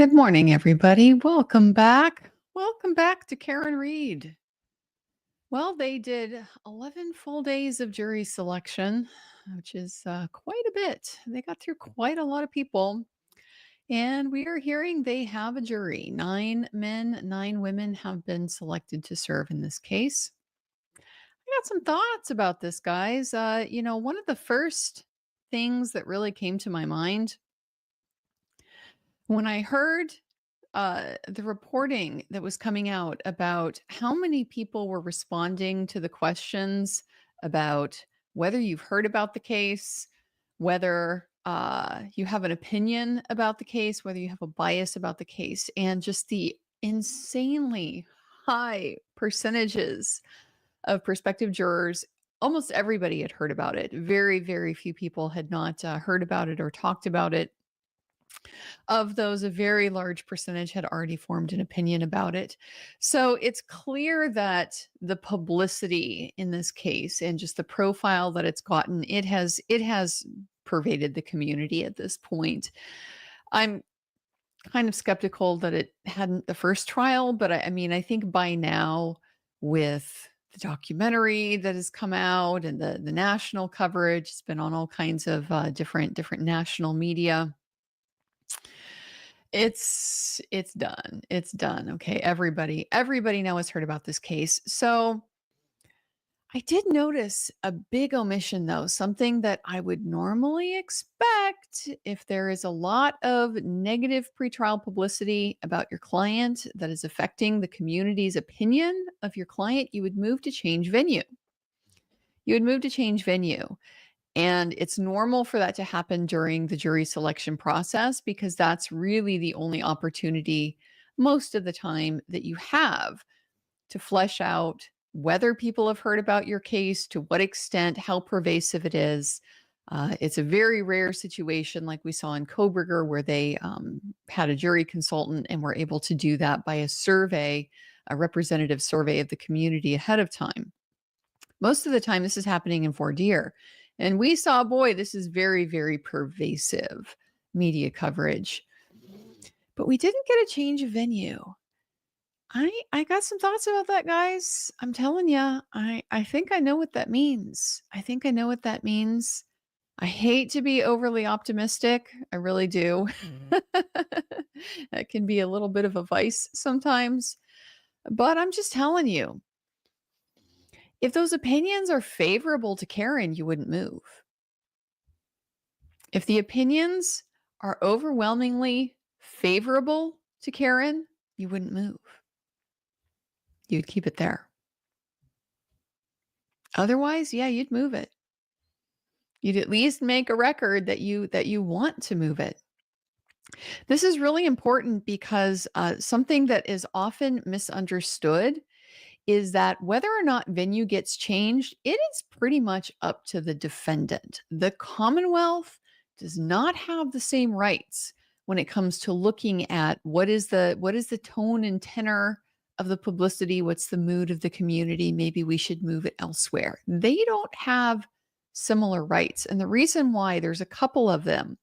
Good morning, everybody. Welcome back. Welcome back to Karen Reed. Well, they did 11 full days of jury selection, which is quite a bit. They got through quite a lot of people. And we are hearing they have a jury. 9 men, 9 women have been selected to serve in this case. I got some thoughts about this, guys. One of the first things that really came to my mind when I heard the reporting that was coming out about how many people were responding to the questions about whether you've heard about the case, whether you have an opinion about the case, whether you have a bias about the case, and just the insanely high percentages of prospective jurors. Almost everybody had heard about it. Very, very few people had not heard about it or talked about it. Of those, a very large percentage had already formed an opinion about it. So it's clear that the publicity in this case and just the profile that it's gotten, it has pervaded the community at this point. I'm kind of skeptical that it hadn't the first trial, but I mean, I think by now, with the documentary that has come out and the national coverage, it's been on all kinds of different national media. It's done. It's done. Okay. Everybody now has heard about this case. So I did notice a big omission, though, something that I would normally expect if there is a lot of negative pretrial publicity about your client that is affecting the community's opinion of your client. You would move to change venue. And it's normal for that to happen during the jury selection process because that's really the only opportunity most of the time that you have to flesh out whether people have heard about your case, to what extent, how pervasive it is. It's a very rare situation like we saw in Koberger where they had a jury consultant and were able to do that by a representative survey of the community ahead of time. Most of the time, this is happening in voir dire. And we saw, boy, this is very, very pervasive media coverage. But we didn't get a change of venue. I got some thoughts about that, guys. I'm telling you, I think I know what that means. I hate to be overly optimistic. I really do. That can be a little bit of a vice sometimes. But I'm just telling you, if those opinions are favorable to Karen, you wouldn't move. If the opinions are overwhelmingly favorable to Karen, you wouldn't move. You'd keep it there. Otherwise, yeah, you'd move it. You'd at least make a record that you want to move it. This is really important because something that is often misunderstood is that whether or not venue gets changed, it is pretty much up to the defendant. The Commonwealth does not have the same rights when it comes to looking at what is the tone and tenor of the publicity, what's the mood of the community, maybe we should move it elsewhere. They don't have similar rights. And the reason why, there's a couple of them.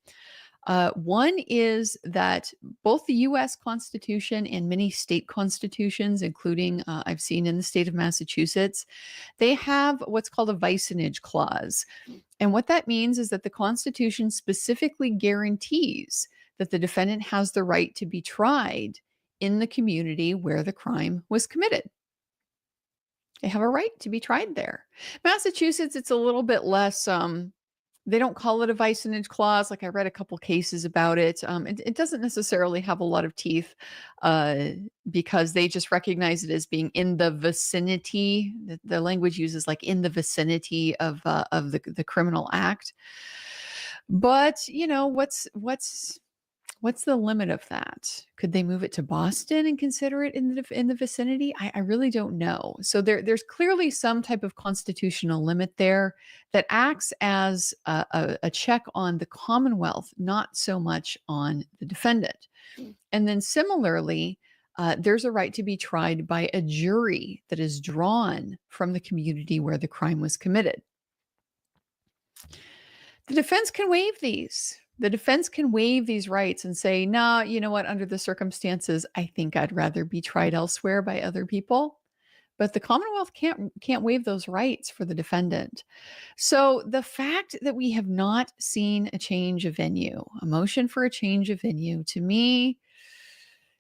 One is that both the U.S. Constitution and many state constitutions, including I've seen in the state of Massachusetts, they have what's called a vicinage clause. And what that means is that the Constitution specifically guarantees that the defendant has the right to be tried in the community where the crime was committed. They have a right to be tried there. Massachusetts, it's a little bit less they don't call it a vicinage clause. Like I read a couple cases about it. It doesn't necessarily have a lot of teeth because they just recognize it as being in the vicinity. The language uses like in the vicinity of the criminal act. But you know, what's the limit of that? Could they move it to Boston and consider it in the vicinity? I really don't know. So there's clearly some type of constitutional limit there that acts as a check on the Commonwealth, not so much on the defendant. And then similarly, there's a right to be tried by a jury that is drawn from the community where the crime was committed. The defense can waive these. The defense can waive these rights and say, nah, you know what, under the circumstances, I think I'd rather be tried elsewhere by other people. But the Commonwealth can't waive those rights for the defendant. So the fact that we have not seen a change of venue, a motion for a change of venue, to me,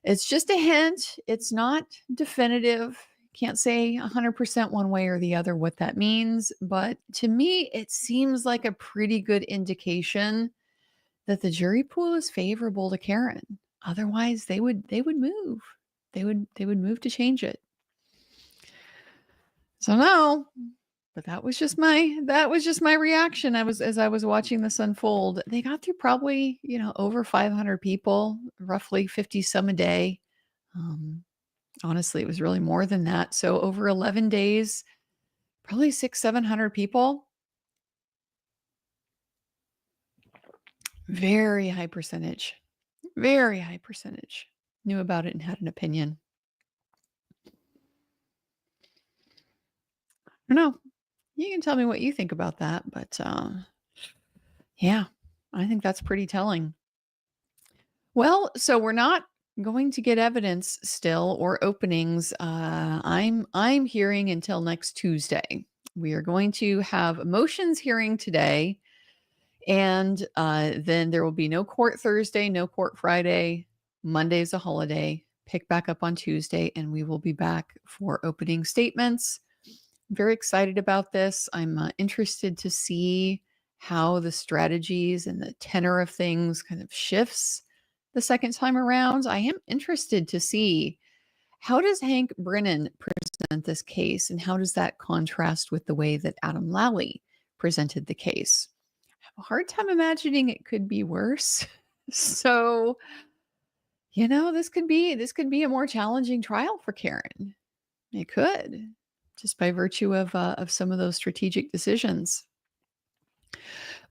it's just a hint. It's not definitive. Can't say 100% one way or the other what that means. But to me, it seems like a pretty good indication that the jury pool is favorable to Karen. Otherwise, they would move. They would move to change it. So no, but that was just my reaction. As I was watching this unfold. They got through probably, over 500 people, roughly 50 some a day. Um, Honestly, it was really more than that. So over 11 days, probably 700 people. Very high percentage. Very high percentage knew about it and had an opinion. I don't know. You can tell me what you think about that, but yeah, I think that's pretty telling. Well, so we're not going to get evidence still or openings. I'm hearing until next Tuesday. We are going to have a motions hearing today, and then there will be no court Thursday, no court Friday. Monday's a holiday. Pick back up on Tuesday, and we will be back for opening statements. Very excited about this. I'm interested to see how the strategies and the tenor of things kind of shifts the second time around. I am interested to see, how does Hank Brennan present this case, and how does that contrast with the way that Adam Lally presented the case? I have a hard time imagining it could be worse. So, this could be a more challenging trial for Karen. It could, just by virtue of some of those strategic decisions.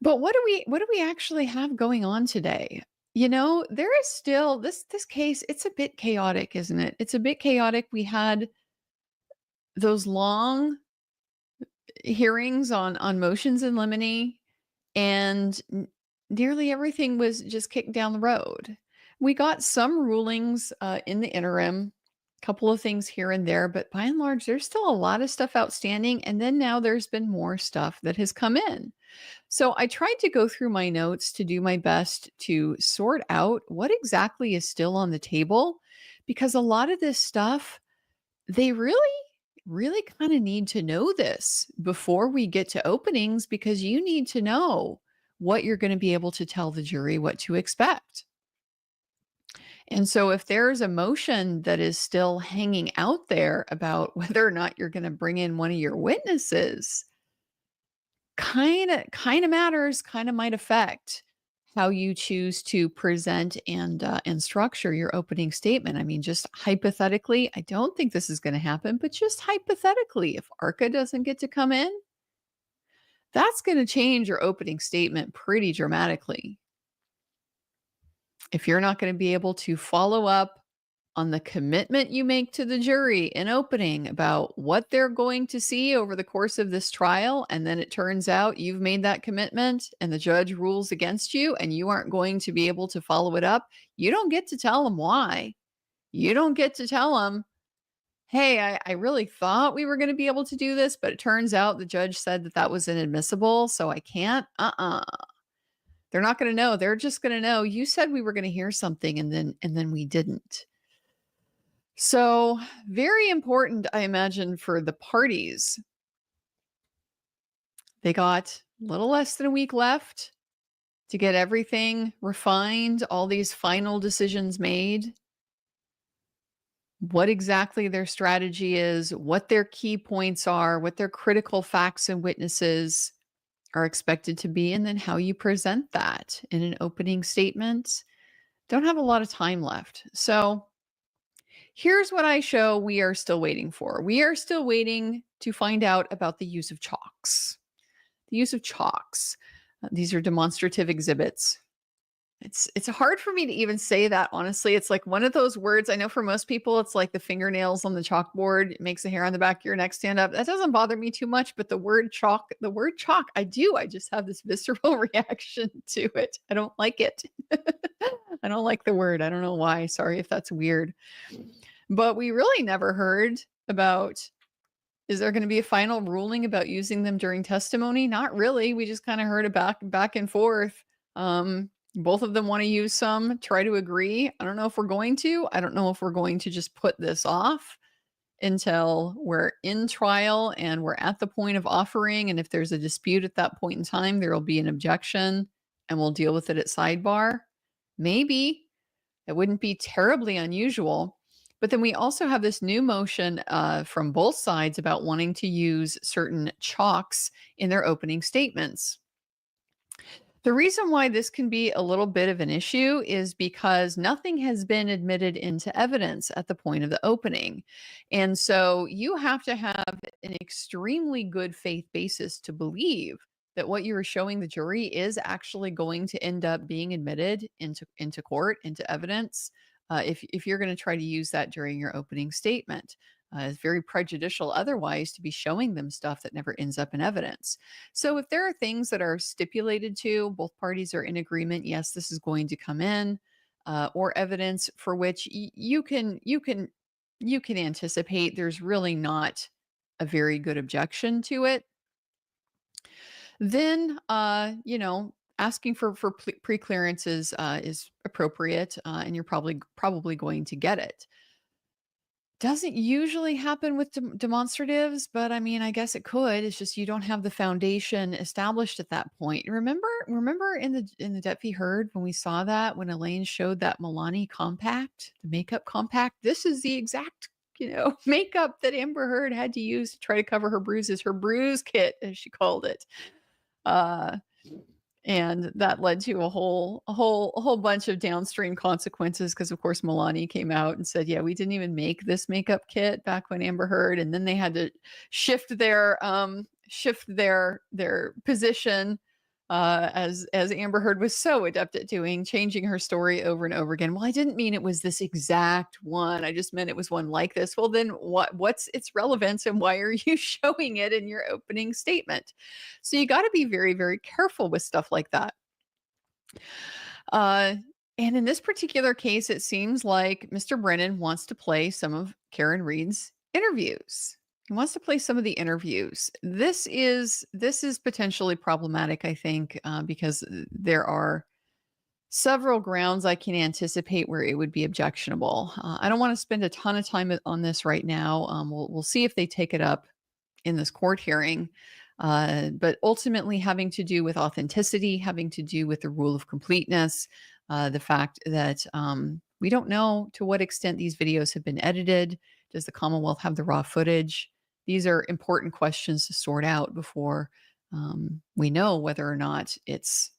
But what do we actually have going on today? There is still this case. It's a bit chaotic, isn't it? It's a bit chaotic. We had those long hearings on motions in limine, and nearly everything was just kicked down the road. We got some rulings in the interim, a couple of things here and there, but by and large, there's still a lot of stuff outstanding. And then now there's been more stuff that has come in. So I tried to go through my notes to do my best to sort out what exactly is still on the table, because a lot of this stuff, they really kind of need to know this before we get to openings, because you need to know what you're going to be able to tell the jury what to expect. And so if there's a motion that is still hanging out there about whether or not you're going to bring in one of your witnesses, kind of matters, kind of might affect how you choose to present and structure your opening statement. I mean, just hypothetically, I don't think this is going to happen, but just hypothetically, if ARCA doesn't get to come in, that's going to change your opening statement pretty dramatically. If you're not going to be able to follow up on the commitment you make to the jury in opening about what they're going to see over the course of this trial, and then it turns out you've made that commitment and the judge rules against you and you aren't going to be able to follow it up, you don't get to tell them why. You don't get to tell them, hey, I really thought we were going to be able to do this, but it turns out the judge said that was inadmissible, so I can't. They're not going to know. They're just going to know you said we were going to hear something, and then we didn't. So very important, I imagine, for the parties. They got a little less than a week left to get everything refined, all these final decisions made, what exactly their strategy is, what their key points are, what their critical facts and witnesses are expected to be, and then how you present that in an opening statement. Don't have a lot of time left. So here's what I show we are still waiting for. We are still waiting to find out about the use of chalks. The use of chalks. These are demonstrative exhibits. It's hard for me to even say that, honestly. It's like one of those words I know for most people, it's like the fingernails on the chalkboard. It makes the hair on the back of your neck stand up. That doesn't bother me too much, but the word chalk, I do. I just have this visceral reaction to it. I don't like it. I don't like the word. I don't know why. Sorry if that's weird. But we really never heard about, is there going to be a final ruling about using them during testimony? Not really. We just kind of heard it back and forth. Both of them want to use some, try to agree. I don't know if we're going to. I don't know if we're going to just put this off until we're in trial and we're at the point of offering. And if there's a dispute at that point in time, there will be an objection and we'll deal with it at sidebar. Maybe. It wouldn't be terribly unusual. But then we also have this new motion from both sides about wanting to use certain chalks in their opening statements. The reason why this can be a little bit of an issue is because nothing has been admitted into evidence at the point of the opening. And so you have to have an extremely good faith basis to believe that what you are showing the jury is actually going to end up being admitted into court, into evidence, if you're going to try to use that during your opening statement. It's very prejudicial otherwise to be showing them stuff that never ends up in evidence. So if there are things that are stipulated to, both parties are in agreement, yes, this is going to come in, or evidence for which you can anticipate there's really not a very good objection to it, then asking for pre-clearance is appropriate, and you're probably going to get it. Doesn't usually happen with demonstratives, but I mean, I guess it could. It's just you don't have the foundation established at that point. Remember in the Depp v. Heard when we saw that, when Elaine showed that Milani compact, the makeup compact. This is the exact makeup that Amber Heard had to use to try to cover her bruises, her bruise kit, as she called it. And that led to a whole bunch of downstream consequences because, of course, Milani came out and said, "Yeah, we didn't even make this makeup kit back when Amber Heard," and then they had to shift their position, as Amber Heard was so adept at doing, changing her story over and over again. Well, I didn't mean it was this exact one. I just meant it was one like this. Well, then what's its relevance and why are you showing it in your opening statement? So you got to be very, very careful with stuff like that. And in this particular case, it seems like Mr. Brennan wants to play some of Karen Reed's interviews. He wants to play some of the interviews. This is potentially problematic, I think, because there are several grounds I can anticipate where it would be objectionable. I don't want to spend a ton of time on this right now. We'll see if they take it up in this court hearing. But ultimately having to do with authenticity, having to do with the rule of completeness, the fact that we don't know to what extent these videos have been edited. Does the Commonwealth have the raw footage? These are important questions to sort out before we know whether or not it's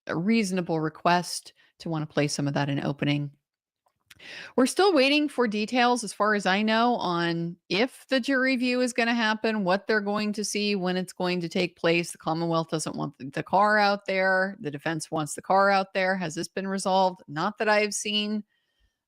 a reasonable request to want to play some of that in opening. We're still waiting for details, as far as I know, on if the jury view is going to happen, what they're going to see, when it's going to take place. The Commonwealth doesn't want the car out there. The defense wants the car out there. Has this been resolved? Not that I've seen.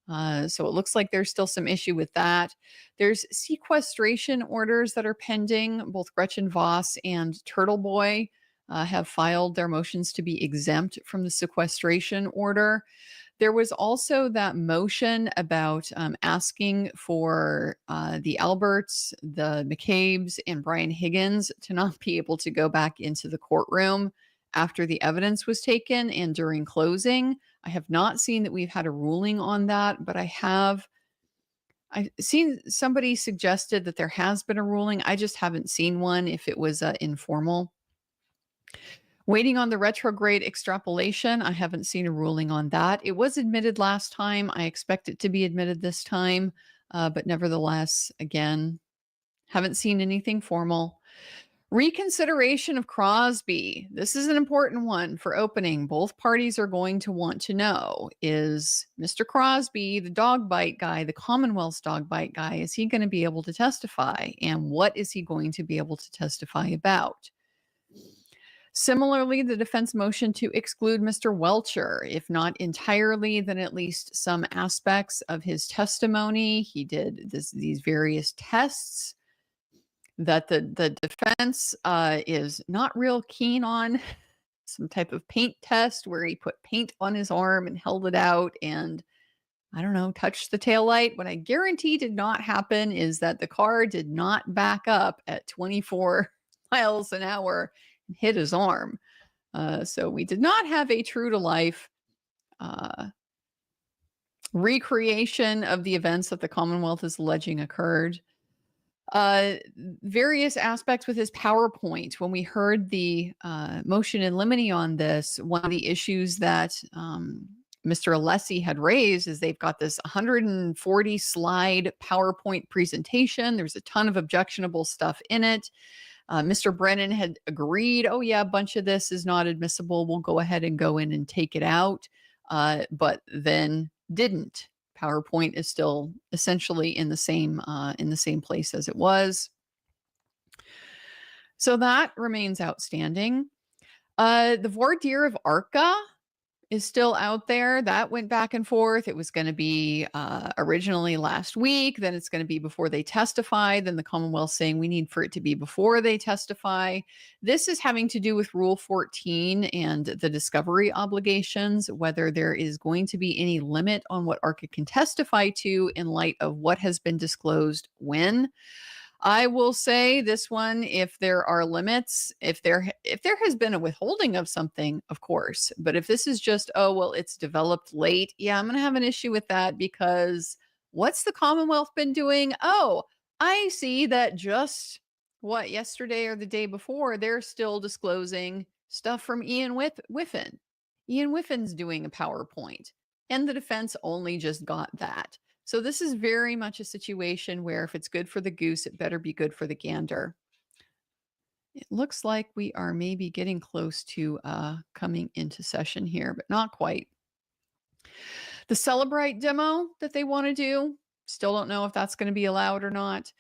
So it looks like there's still some issue with that. There's sequestration orders that are pending. Both Gretchen Voss and Turtle Boy have filed their motions to be exempt from the sequestration order. There was also that motion about asking for the Alberts, the McCabe's, and Brian Higgins to not be able to go back into the courtroom after the evidence was taken and during closing. I have not seen that we've had a ruling on that, but I've seen somebody suggested that there has been a ruling. I just haven't seen one if it was informal. Waiting on the retrograde extrapolation. I haven't seen a ruling on that. It was admitted last time. I expect it to be admitted this time. But nevertheless, again, haven't seen anything formal. Reconsideration of Crosby. This is an important one for opening. Both parties are going to want to know, is Mr. Crosby, the dog bite guy, the Commonwealth's dog bite guy, is he going to be able to testify? And what is he going to be able to testify about? Similarly, the defense motion to exclude Mr. Welcher, if not entirely, then at least some aspects of his testimony. He did these various tests that the defense is not real keen on. Some type of paint test where he put paint on his arm and held it out and, I don't know, touched the taillight. What I guarantee did not happen is that the car did not back up at 24 miles an hour and hit his arm. So we did not have a true to life uh, recreation of the events that the Commonwealth is alleging occurred. Uh, Various aspects with his PowerPoint. When we heard the motion in limine on this, one of the issues that Mr. Alessi had raised is they've got this 140 slide PowerPoint presentation. There's a ton of objectionable stuff in it. Mr. Brennan had agreed, oh yeah, a bunch of this is not admissible. We'll go ahead and go in and take it out. But then didn't. PowerPoint is still essentially in the same place as it was. So that remains outstanding. The voir dire of ARCA is still out there. That went back and forth. It was going to be originally last week. Then it's going to be before they testify. Then the Commonwealth saying we need for it to be before they testify. This is having to do with Rule 14 and the discovery obligations, whether there is going to be any limit on what ARCA can testify to in light of what has been disclosed when. I will say this one, if there are limits, if there has been a withholding of something, of course, but if this is just, oh, well, it's developed late, yeah, I'm going to have an issue with that because what's the Commonwealth been doing? Oh, I see that just yesterday or the day before, they're still disclosing stuff from Ian Whiffen. Ian Whiffen's doing a PowerPoint, and the defense only just got that. So this is very much a situation where if it's good for the goose, it better be good for the gander. It looks like we are maybe getting close to coming into session here, but not quite. The Celebrate demo that they want to do, still don't know if that's going to be allowed or not.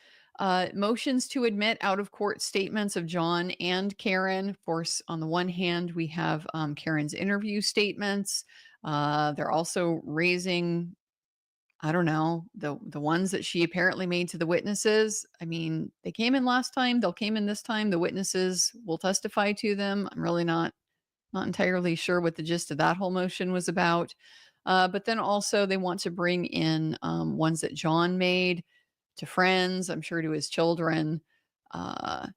Motions to admit out-of-court statements of John and Karen. Of course, on the one hand, we have Karen's interview statements. They're also raising, I don't know, the ones that she apparently made to the witnesses. I mean, they came in last time, they'll came in this time. The witnesses will testify to them. I'm really not entirely sure what the gist of that whole motion was about. But then also they want to bring in ones that John made to friends, I'm sure to his children. How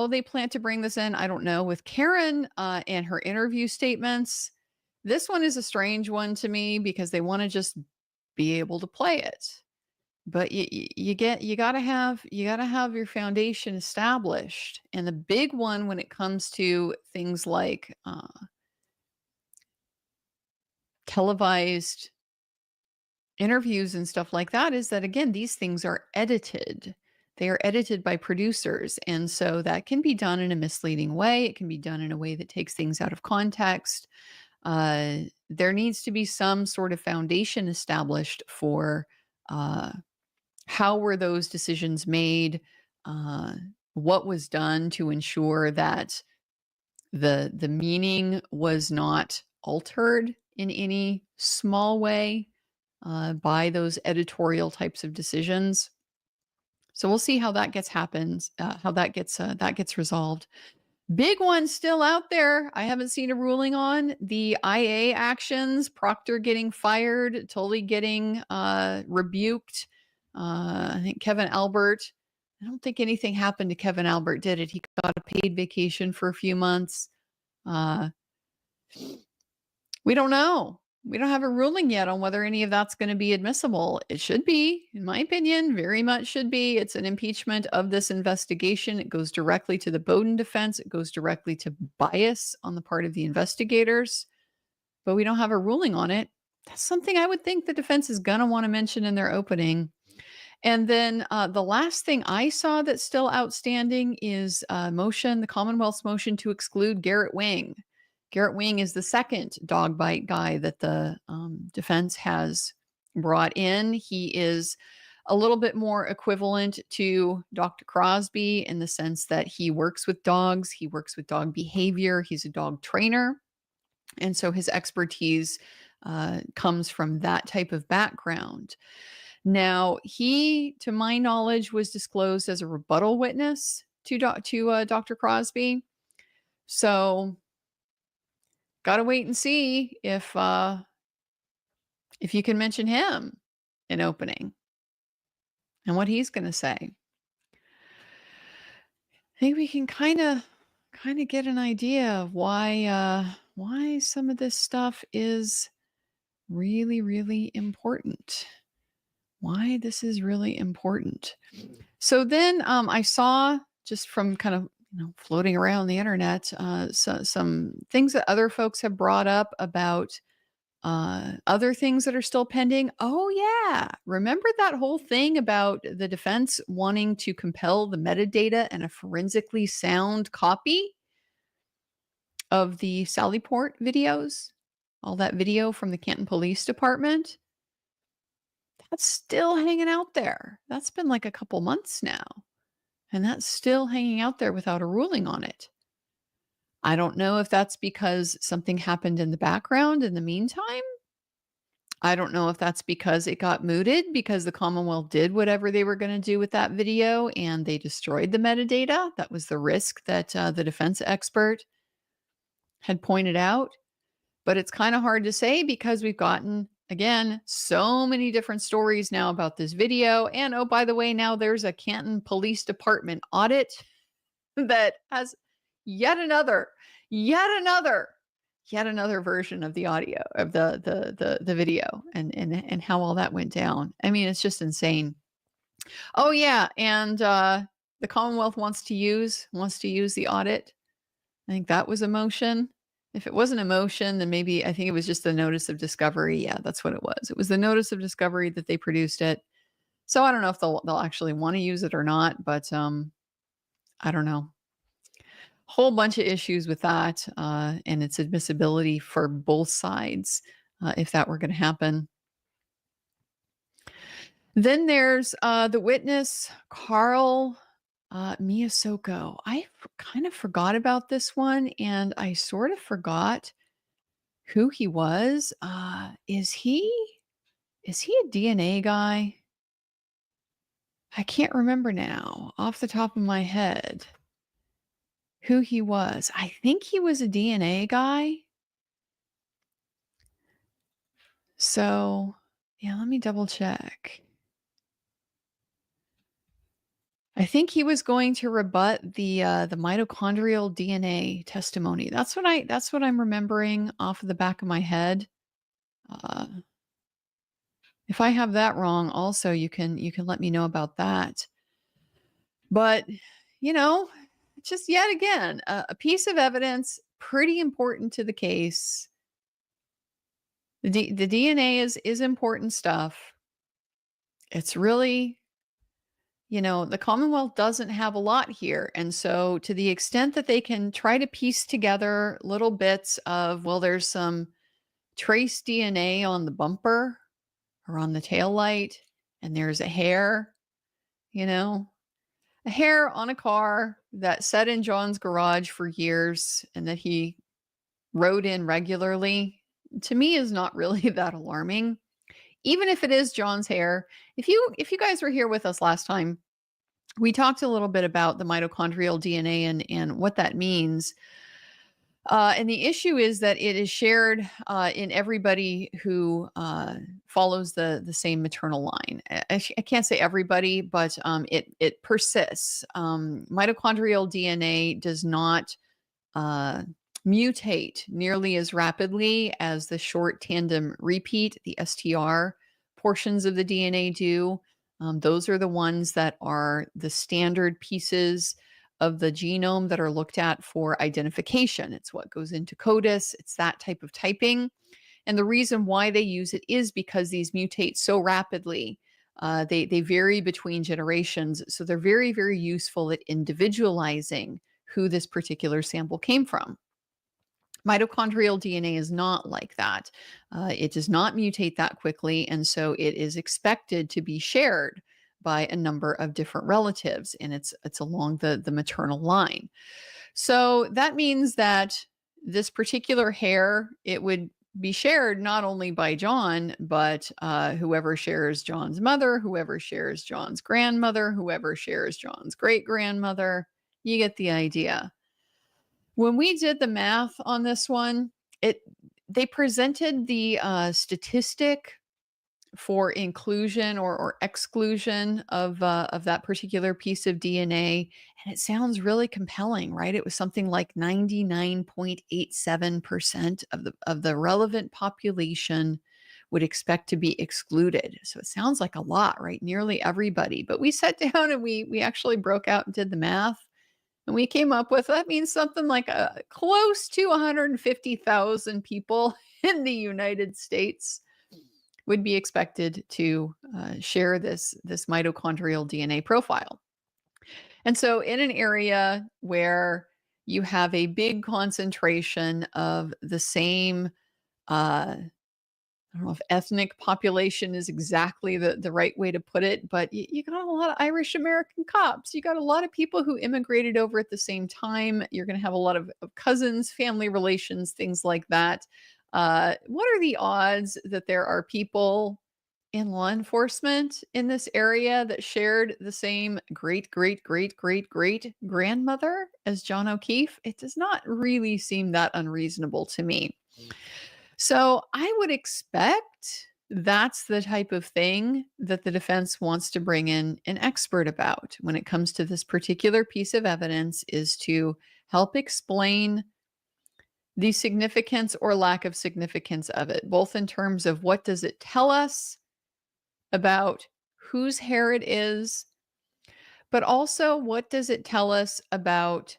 they plan to bring this in, I don't know. With Karen and her interview statements, this one is a strange one to me because they want to just be able to play it. But you gotta have your foundation established. And the big one when it comes to things like televised interviews and stuff like that is that, again, these things are edited. They are edited by producers. And so that can be done in a misleading way. It can be done in a way that takes things out of context. There needs to be some sort of foundation established for how were those decisions made, what was done to ensure that the meaning was not altered in any small way by those editorial types of decisions. So we'll see how that gets resolved. Big one still out there. I haven't seen a ruling on the IA actions. Proctor getting fired, Tully getting rebuked. I think Kevin Albert. I don't think anything happened to Kevin Albert, did it? He got a paid vacation for a few months. We don't know. We don't have a ruling yet on whether any of that's going to be admissible. It should be, in my opinion, very much should be. It's an impeachment of this investigation. It goes directly to the Bowden defense. It goes directly to bias on the part of the investigators. But we don't have a ruling on it. That's something I would think the defense is going to want to mention in their opening. And then the last thing I saw that's still outstanding is the Commonwealth's motion to exclude Garrett Wing. Garrett Wing is the second dog bite guy that the defense has brought in. He is a little bit more equivalent to Dr. Crosby in the sense that he works with dogs, he works with dog behavior, he's a dog trainer. And so his expertise comes from that type of background. Now, he, to my knowledge, was disclosed as a rebuttal witness to Dr. Crosby. So, gotta wait and see if you can mention him in opening and what he's going to say. I think we can kind of get an idea of why some of this stuff is really, really important. Why this is really important. So then I saw, just from kind of floating around the internet, some things that other folks have brought up about other things that are still pending. Oh, yeah. Remember that whole thing about the defense wanting to compel the metadata and a forensically sound copy of the Sallyport videos? All that video from the Canton Police Department? That's still hanging out there. That's been like a couple months now. And that's still hanging out there without a ruling on it. I don't know if that's because something happened in the background in the meantime. I don't know if that's because it got mooted because the Commonwealth did whatever they were going to do with that video and they destroyed the metadata. That was the risk that the defense expert had pointed out. But it's kind of hard to say because we've gotten, again, so many different stories now about this video. And oh, by the way, now there's a Canton Police Department audit that has yet another version of the audio of the video and how all that went down. I mean, it's just insane. Oh yeah, and the Commonwealth wants to use the audit. I think that was a motion. If it wasn't a motion, then maybe I think it was just the notice of discovery. Yeah, that's what it was. It was the notice of discovery that they produced it. So I don't know if they'll actually want to use it or not, but I don't know. Whole bunch of issues with that and its admissibility for both sides if that were going to happen. Then there's the witness, Carl Miyasoko. I kind of forgot about this one, and I sort of forgot who he was. Is he a DNA guy? I can't remember now off the top of my head who he was. I think he was a DNA guy. So, yeah, let me double check. I think he was going to rebut the mitochondrial DNA testimony. That's what I'm remembering off of the back of my head. If I have that wrong, also you can let me know about that. But just yet again, a piece of evidence pretty important to the case. The DNA is important stuff. It's really, the Commonwealth doesn't have a lot here. And so to the extent that they can try to piece together little bits of, well, there's some trace DNA on the bumper or on the taillight, and there's a hair, a hair on a car that sat in John's garage for years and that he rode in regularly, to me is not really that alarming. Even if it is John's hair, if you guys were here with us last time, we talked a little bit about the mitochondrial DNA and what that means. And the issue is that it is shared in everybody who follows the same maternal line. I can't say everybody, but it persists. Mitochondrial DNA does not mutate nearly as rapidly as the short tandem repeat, the STR portions of the DNA do. Those are the ones that are the standard pieces of the genome that are looked at for identification. It's what goes into CODIS. It's that type of typing. And the reason why they use it is because these mutate so rapidly. They vary between generations. So they're very, very useful at individualizing who this particular sample came from. Mitochondrial DNA is not like that. It does not mutate that quickly. And so it is expected to be shared by a number of different relatives, and it's along the maternal line. So that means that this particular hair, it would be shared not only by John, but whoever shares John's mother, whoever shares John's grandmother, whoever shares John's great grandmother. You get the idea. When we did the math on this one, it they presented the statistic for inclusion or exclusion of that particular piece of DNA, and it sounds really compelling, right? It was something like 99.87% of the relevant population would expect to be excluded. So it sounds like a lot, right? Nearly everybody. But we sat down and we actually broke out and did the math. And we came up with that means something like close to 150,000 people in the United States would be expected to share this mitochondrial DNA profile. And so in an area where you have a big concentration of the same I don't know if ethnic population is exactly the right way to put it, but you got a lot of Irish American cops. You got a lot of people who immigrated over at the same time. You're going to have a lot of cousins, family relations, things like that. What are the odds that there are people in law enforcement in this area that shared the same great, great, great, great, great grandmother as John O'Keefe? It does not really seem that unreasonable to me. So I would expect that's the type of thing that the defense wants to bring in an expert about when it comes to this particular piece of evidence, is to help explain the significance or lack of significance of it, both in terms of what does it tell us about whose hair it is, but also what does it tell us about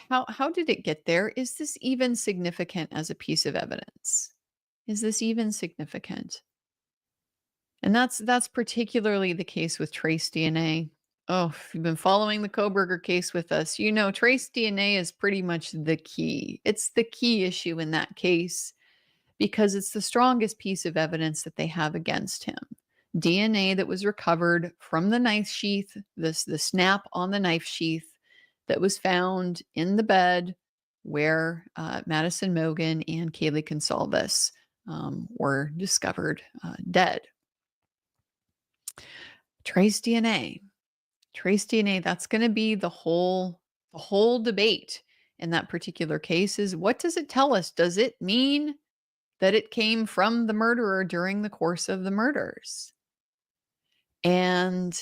how did it get there? Is this even significant as a piece of evidence? Is this even significant? And that's particularly the case with trace DNA. Oh, if you've been following the Koberger case with us, you know trace DNA is pretty much the key. It's the key issue in that case because it's the strongest piece of evidence that they have against him. DNA that was recovered from the knife sheath, the snap on the knife sheath that was found in the bed where Madison Mogen and Kaylee Consalvis were discovered dead. Trace DNA. Trace DNA, that's going to be the whole debate in that particular case is what does it tell us? Does it mean that it came from the murderer during the course of the murders? And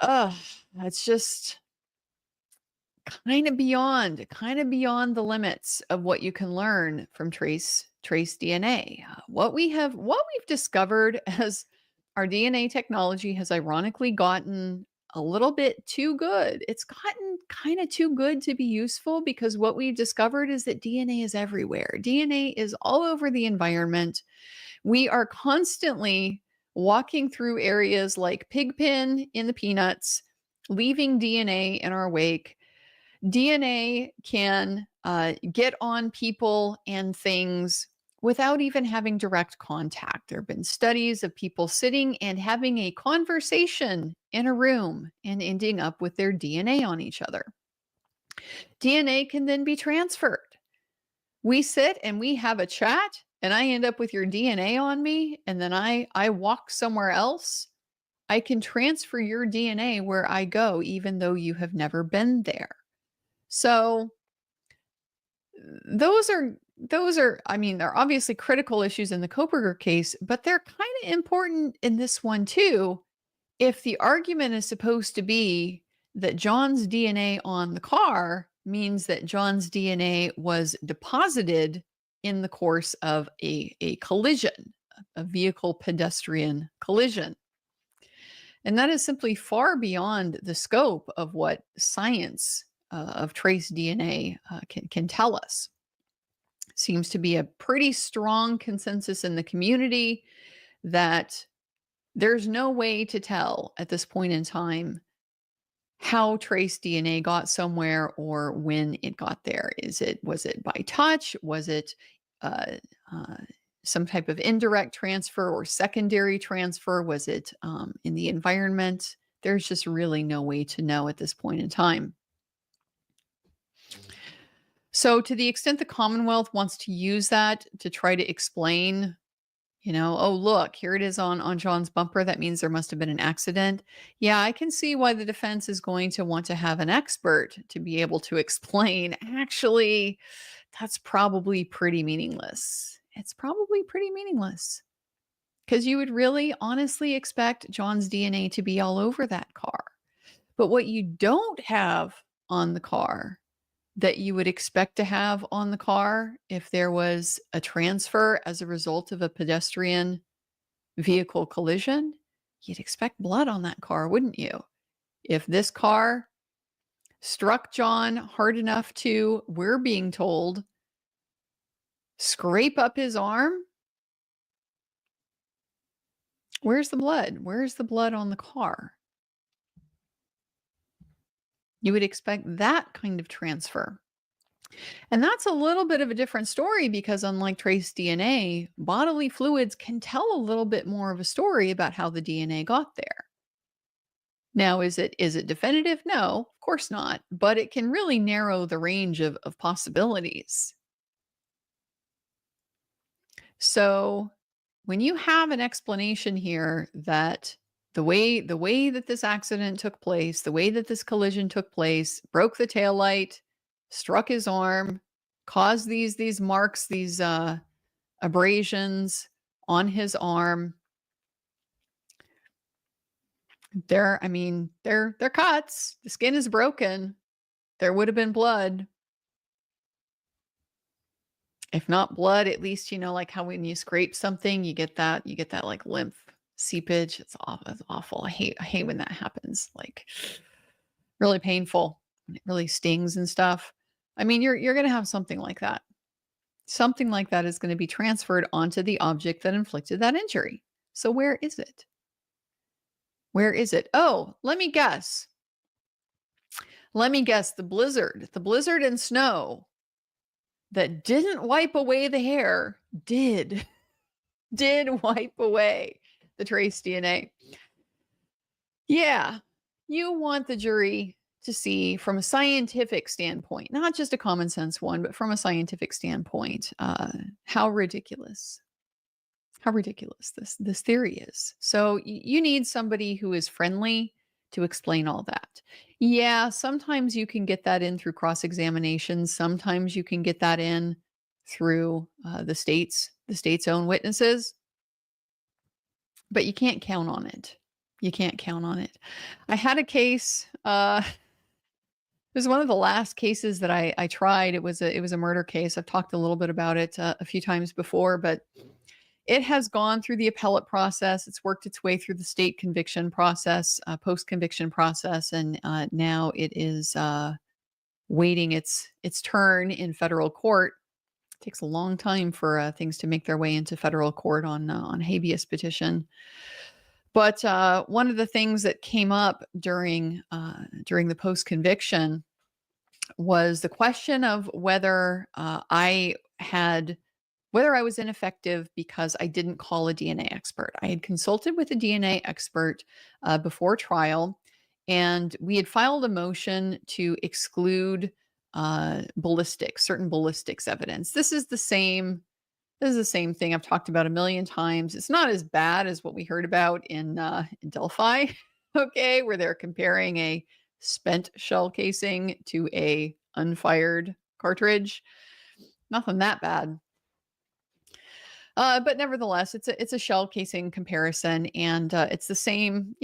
that's just kind of beyond the limits of what you can learn from trace DNA. What we've discovered as our DNA technology has ironically gotten a little bit too good. It's gotten kind of too good to be useful because what we've discovered is that DNA is everywhere. DNA is all over the environment. We are constantly walking through areas like pigpen in the peanuts, leaving DNA in our wake. DNA can get on people and things without even having direct contact. There have been studies of people sitting and having a conversation in a room and ending up with their DNA on each other. DNA can then be transferred. We sit and we have a chat, and I end up with your DNA on me, and then I walk somewhere else. I can transfer your DNA where I go, even though you have never been there. So those are I mean, they're obviously critical issues in the Koberger case, but they're kind of important in this one too. If the argument is supposed to be that John's DNA on the car means that John's DNA was deposited in the course of a collision, a vehicle pedestrian collision. And that is simply far beyond the scope of what science of trace DNA can tell us. Seems to be a pretty strong consensus in the community that there's no way to tell at this point in time how trace DNA got somewhere or when it got there. Was it by touch? Was it uh, uh, some type of indirect transfer or secondary transfer? Was it in the environment? There's just really no way to know at this point in time. So, to the extent the Commonwealth wants to use that to try to explain, oh, look, here it is on John's bumper. That means there must have been an accident. Yeah, I can see why the defense is going to want to have an expert to be able to explain. Actually, that's probably pretty meaningless. It's probably pretty meaningless because you would really honestly expect John's DNA to be all over that car. But what you don't have on the car that you would expect to have on the car if there was a transfer as a result of a pedestrian vehicle collision, you'd expect blood on that car, wouldn't you? If this car struck John hard enough to, we're being told, scrape up his arm, where's the blood? Where's the blood on the car? You would expect that kind of transfer. And that's a little bit of a different story because unlike trace DNA, bodily fluids can tell a little bit more of a story about how the DNA got there. Now, is it definitive? No, of course not. But it can really narrow the range of possibilities. So when you have an explanation here that the way that this accident took place, the way that this collision took place, broke the taillight, struck his arm, caused these marks, these abrasions on his arm. They're cuts. The skin is broken. There would have been blood. If not blood, at least, like how when you scrape something, you get that like lymph seepage. It's awful. It's awful. I hate when that happens. Like really painful. When it really stings and stuff. I mean, you're going to have something like that. Something like that is going to be transferred onto the object that inflicted that injury. So where is it? Where is it? Oh, let me guess. The blizzard and snow that didn't wipe away the hair did wipe away the trace DNA. Yeah, you want the jury to see from a scientific standpoint, not just a common sense one, but from a scientific standpoint, how ridiculous this theory is. So you need somebody who is friendly to explain all that. Yeah, sometimes you can get that in through cross-examination. Sometimes you can get that in through the state's own witnesses. But you can't count on it. I had a case. It was one of the last cases that I tried. It was a murder case. I've talked a little bit about it a few times before, but it has gone through the appellate process. It's worked its way through the state conviction process, post-conviction process, and now it is waiting its turn in federal court. It takes a long time for things to make their way into federal court on habeas petition. But one of the things that came up during the post-conviction was the question of whether I was ineffective because I didn't call a DNA expert. I had consulted with a DNA expert before trial, and we had filed a motion to exclude certain ballistics evidence. This is the same thing I've talked about a million times. It's not as bad as what we heard about in Delphi, okay, where they're comparing a spent shell casing to a unfired cartridge. Nothing that bad. But nevertheless, it's a shell casing comparison, and it's the same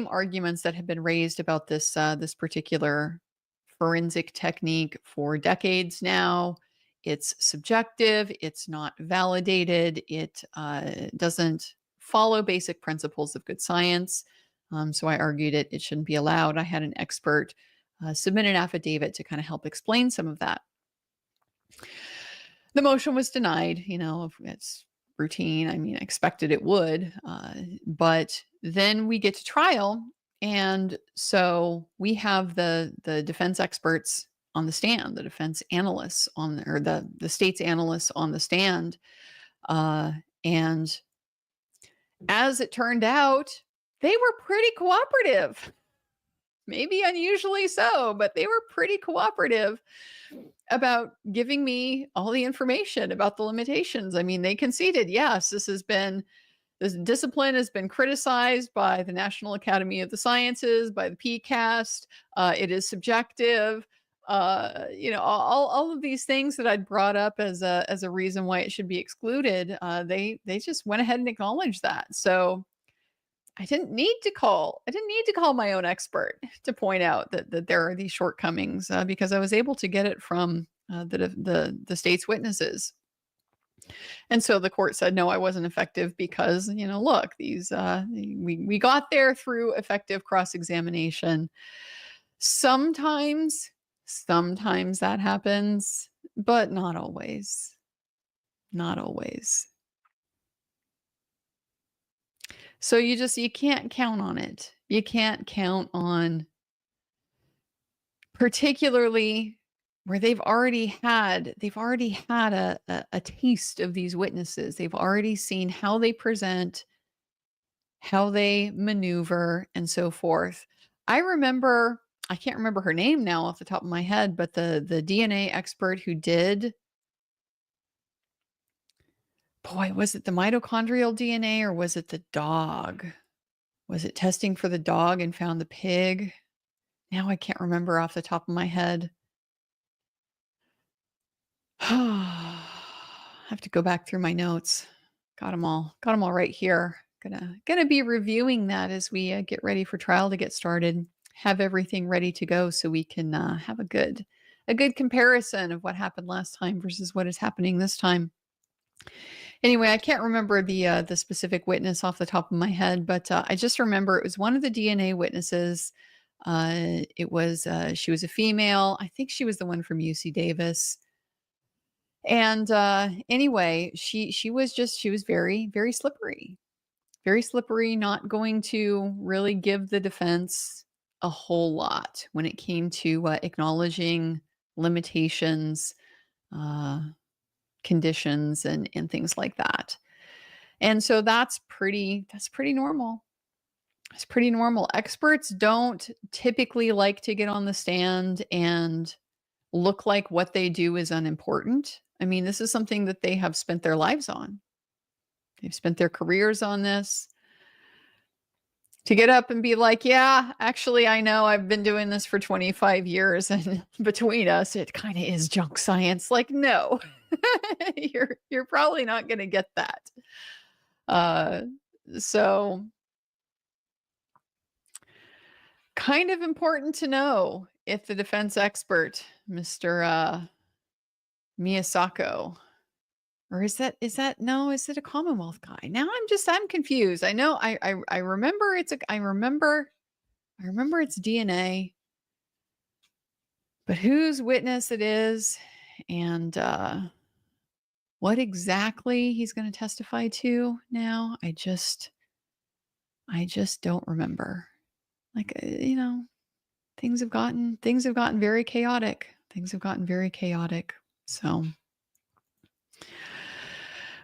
arguments that have been raised about this particular forensic technique for decades now. It's subjective. It's not validated. It doesn't follow basic principles of good science. So I argued it shouldn't be allowed. I had an expert submit an affidavit to kind of help explain some of that. The motion was denied. It's routine. I mean, I expected it would. But then we get to trial. And so we have the defense experts on the stand, the defense analysts the state's analysts on the stand. And as it turned out, they were pretty cooperative. Maybe unusually so, but they were pretty cooperative about giving me all the information about the limitations. I mean, they conceded, yes, this discipline has been criticized by the National Academy of the Sciences, by the PCAST. It is subjective. All of these things that I'd brought up as a reason why it should be excluded. They just went ahead and acknowledged that. So I didn't need to call. I didn't need to call my own expert to point out that there are these shortcomings because I was able to get it from the state's witnesses. And so the court said, no, I wasn't effective because, look, these we got there through effective cross-examination. Sometimes that happens, but not always. Not always. So you can't count on it. You can't count on, particularly where they've already had a taste of these witnesses. They've already seen how they present, how they maneuver, and so forth. I can't remember her name now off the top of my head, but the DNA expert who did, boy, was it the mitochondrial DNA or was it the dog? Was it testing for the dog and found the pig? Now I can't remember off the top of my head. Have to go back through my notes. Got them all right here. Gonna be reviewing that as we get ready for trial to get started. Have everything ready to go so we can have a good comparison of what happened last time versus what is happening this time. Anyway, I can't remember the specific witness off the top of my head, but I just remember it was one of the DNA witnesses. She was a female. I think she was the one from UC Davis. And anyway, she was very, very slippery. Very slippery, not going to really give the defense a whole lot when it came to acknowledging limitations, conditions, and things like that. And so that's pretty normal. It's pretty normal. Experts don't typically like to get on the stand and look like what they do is unimportant. I mean, this is something that they have spent their lives on. They've spent their careers on this. To get up and be like, yeah, actually, I know I've been doing this for 25 years and between us, it kind of is junk science. Like, no, you're probably not going to get that. So kind of important to know if the defense expert, Mr. Miyasako, or is it a Commonwealth guy? Now I'm confused. I know I remember I remember it's DNA, but whose witness it is and what exactly he's going to testify to now, I just don't remember. Like, things have gotten very chaotic. Things have gotten very chaotic. So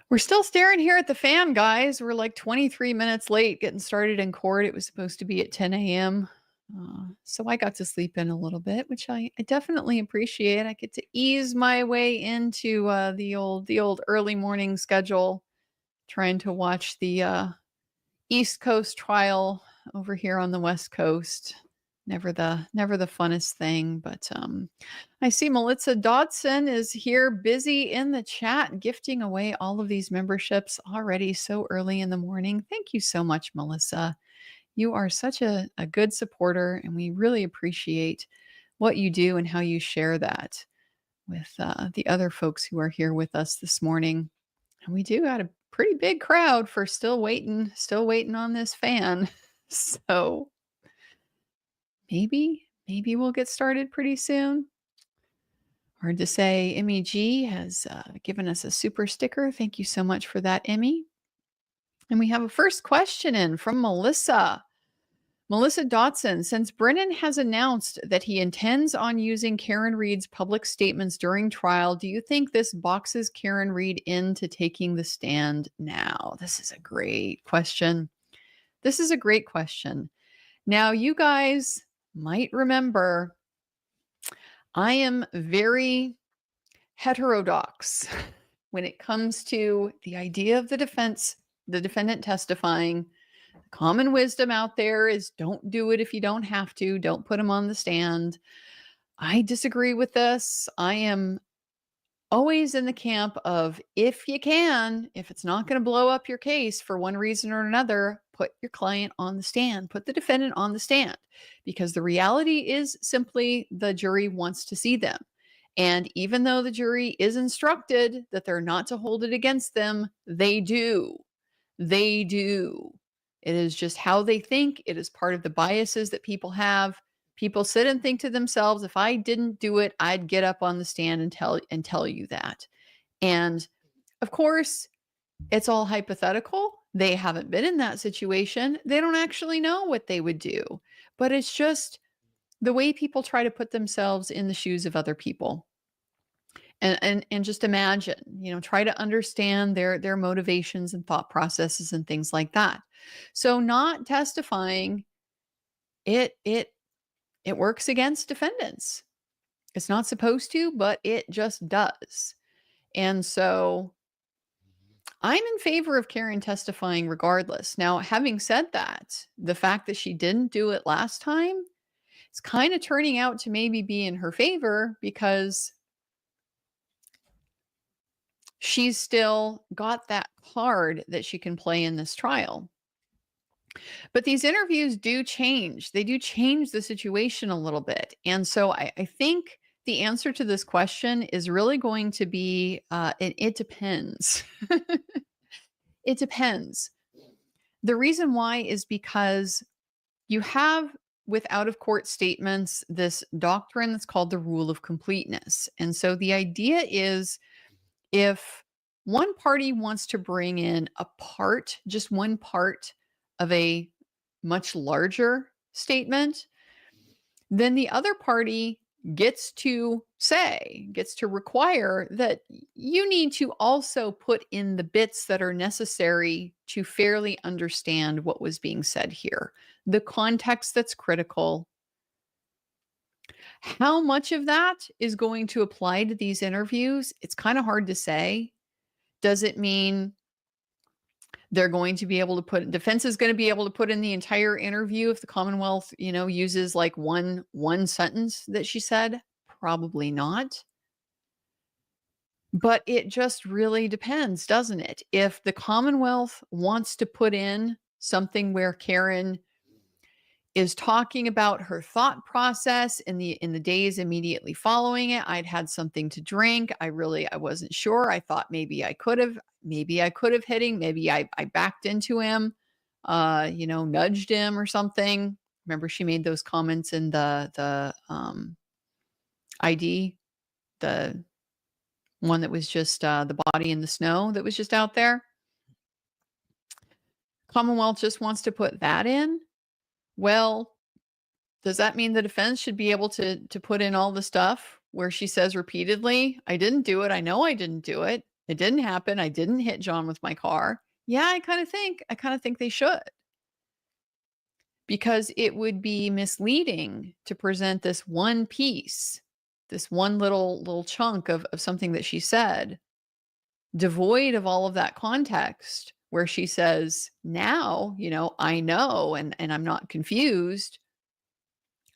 we're still staring here at the fan, guys. We're like 23 minutes late getting started in court. It was supposed to be at 10 a.m. So I got to sleep in a little bit, which I definitely appreciate. I get to ease my way into the old early morning schedule, trying to watch the East Coast trial over here on the West Coast. Never the funnest thing, but I see Melissa Dodson is here, busy in the chat, gifting away all of these memberships already so early in the morning. Thank you so much, Melissa. You are such a good supporter, and we really appreciate what you do and how you share that with the other folks who are here with us this morning. And we do got a pretty big crowd for still waiting on this fan. So maybe we'll get started pretty soon. Hard to say. Emmy G has given us a super sticker. Thank you so much for that, Emmy. And we have a first question in from Melissa. Melissa Dotson, since Brennan has announced that he intends on using Karen Read's public statements during trial, do you think this boxes Karen Read into taking the stand now? This is a great question. This is a great question. Now, you guys might remember I am very heterodox when it comes to the idea of the defendant testifying. Common wisdom out there is don't do it if you don't have to. Don't put them on the stand. I disagree with this. I am always in the camp of if you can, if it's not going to blow up your case for one reason or another, put your client on the stand, put the defendant on the stand, because the reality is simply the jury wants to see them. And even though the jury is instructed that they're not to hold it against them, they do. They do. It is just how they think. It is part of the biases that people have. People sit and think to themselves, if I didn't do it, I'd get up on the stand and tell you that. And of course, it's all hypothetical. They haven't been in that situation. They don't actually know what they would do. But it's just the way people try to put themselves in the shoes of other people. And just imagine, try to understand their motivations and thought processes and things like that. So not testifying, it works against defendants. It's not supposed to, but it just does. And so I'm in favor of Karen testifying regardless. Now, having said that, the fact that she didn't do it last time, it's kind of turning out to maybe be in her favor because she's still got that card that she can play in this trial. But these interviews do change. They do change the situation a little bit. And so I think the answer to this question is really going to be it depends. It depends. The reason why is because you have with out of court statements this doctrine that's called the rule of completeness. And so the idea is if one party wants to bring in a part, just one part of a much larger statement, then the other party gets to require that you need to also put in the bits that are necessary to fairly understand what was being said here, the context that's critical. How much of that is going to apply to these interviews? It's kind of hard to say. Does it mean they're going to be able to defense is going to be able to put in the entire interview if the Commonwealth, uses like one sentence that she said? Probably not. But it just really depends, doesn't it? If the Commonwealth wants to put in something where Karen is talking about her thought process in the days immediately following it. I'd had something to drink. I wasn't sure. I thought maybe I could have hit him. Maybe I backed into him, nudged him or something. Remember she made those comments in the ID, the one that was just the body in the snow that was just out there. Commonwealth just wants to put that in. Well, does that mean the defense should be able to put in all the stuff where she says repeatedly, I didn't do it. I know I didn't do it. It didn't happen. I didn't hit John with my car. Yeah, I kind of think they should. Because it would be misleading to present this one piece, this one little chunk of something that she said, devoid of all of that context where she says, now, I know and I'm not confused.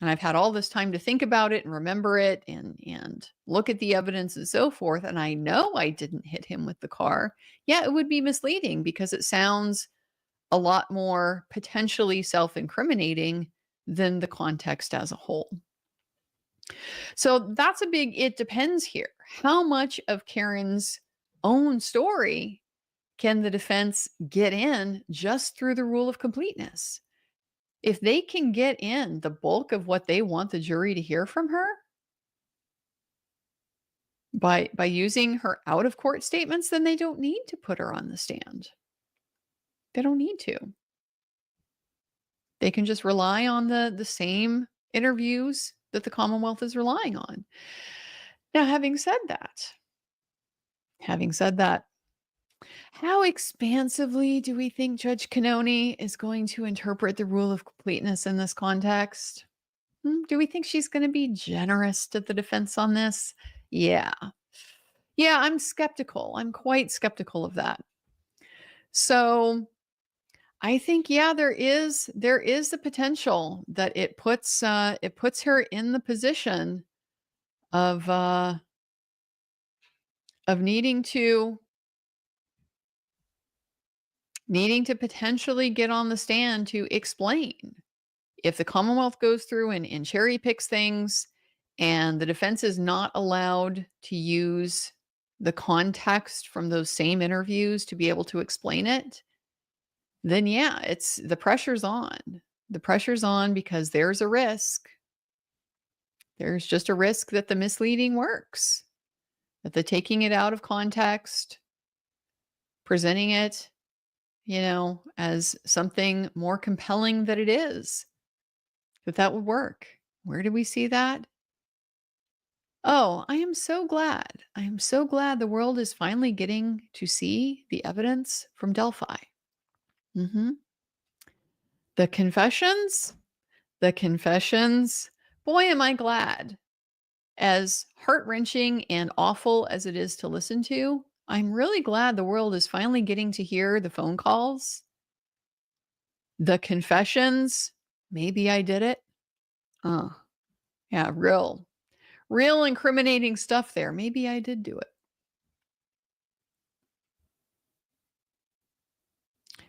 And I've had all this time to think about it and remember it and look at the evidence and so forth. And I know I didn't hit him with the car. Yeah, it would be misleading because it sounds a lot more potentially self-incriminating than the context as a whole. So that's a big it depends here. How much of Karen's own story can the defense get in just through the rule of completeness? If they can get in the bulk of what they want the jury to hear from her by using her out of court statements, then they don't need to put her on the stand. They don't need to. They can just rely on the same interviews that the Commonwealth is relying on. Now, having said that, how expansively do we think Judge Canoni is going to interpret the rule of completeness in this context? Do we think she's going to be generous to the defense on this? Yeah. Yeah, I'm skeptical. I'm quite skeptical of that. So I think, yeah, there is the potential that it puts her in the position of needing to potentially get on the stand to explain. If the Commonwealth goes through and cherry picks things, and the defense is not allowed to use the context from those same interviews to be able to explain it, then yeah, it's the pressure's on. The pressure's on because there's a risk. There's just a risk that the misleading works, that the taking it out of context, presenting it, as something more compelling than it is, that would work. Where do we see that? Oh, I am so glad. I am so glad the world is finally getting to see the evidence from Delphi. hmm The confessions, the confessions. Boy, am I glad. As heart-wrenching and awful as it is to listen to, I'm really glad the world is finally getting to hear the phone calls, the confessions. Maybe I did it. Oh, yeah, real incriminating stuff there. Maybe I did do it.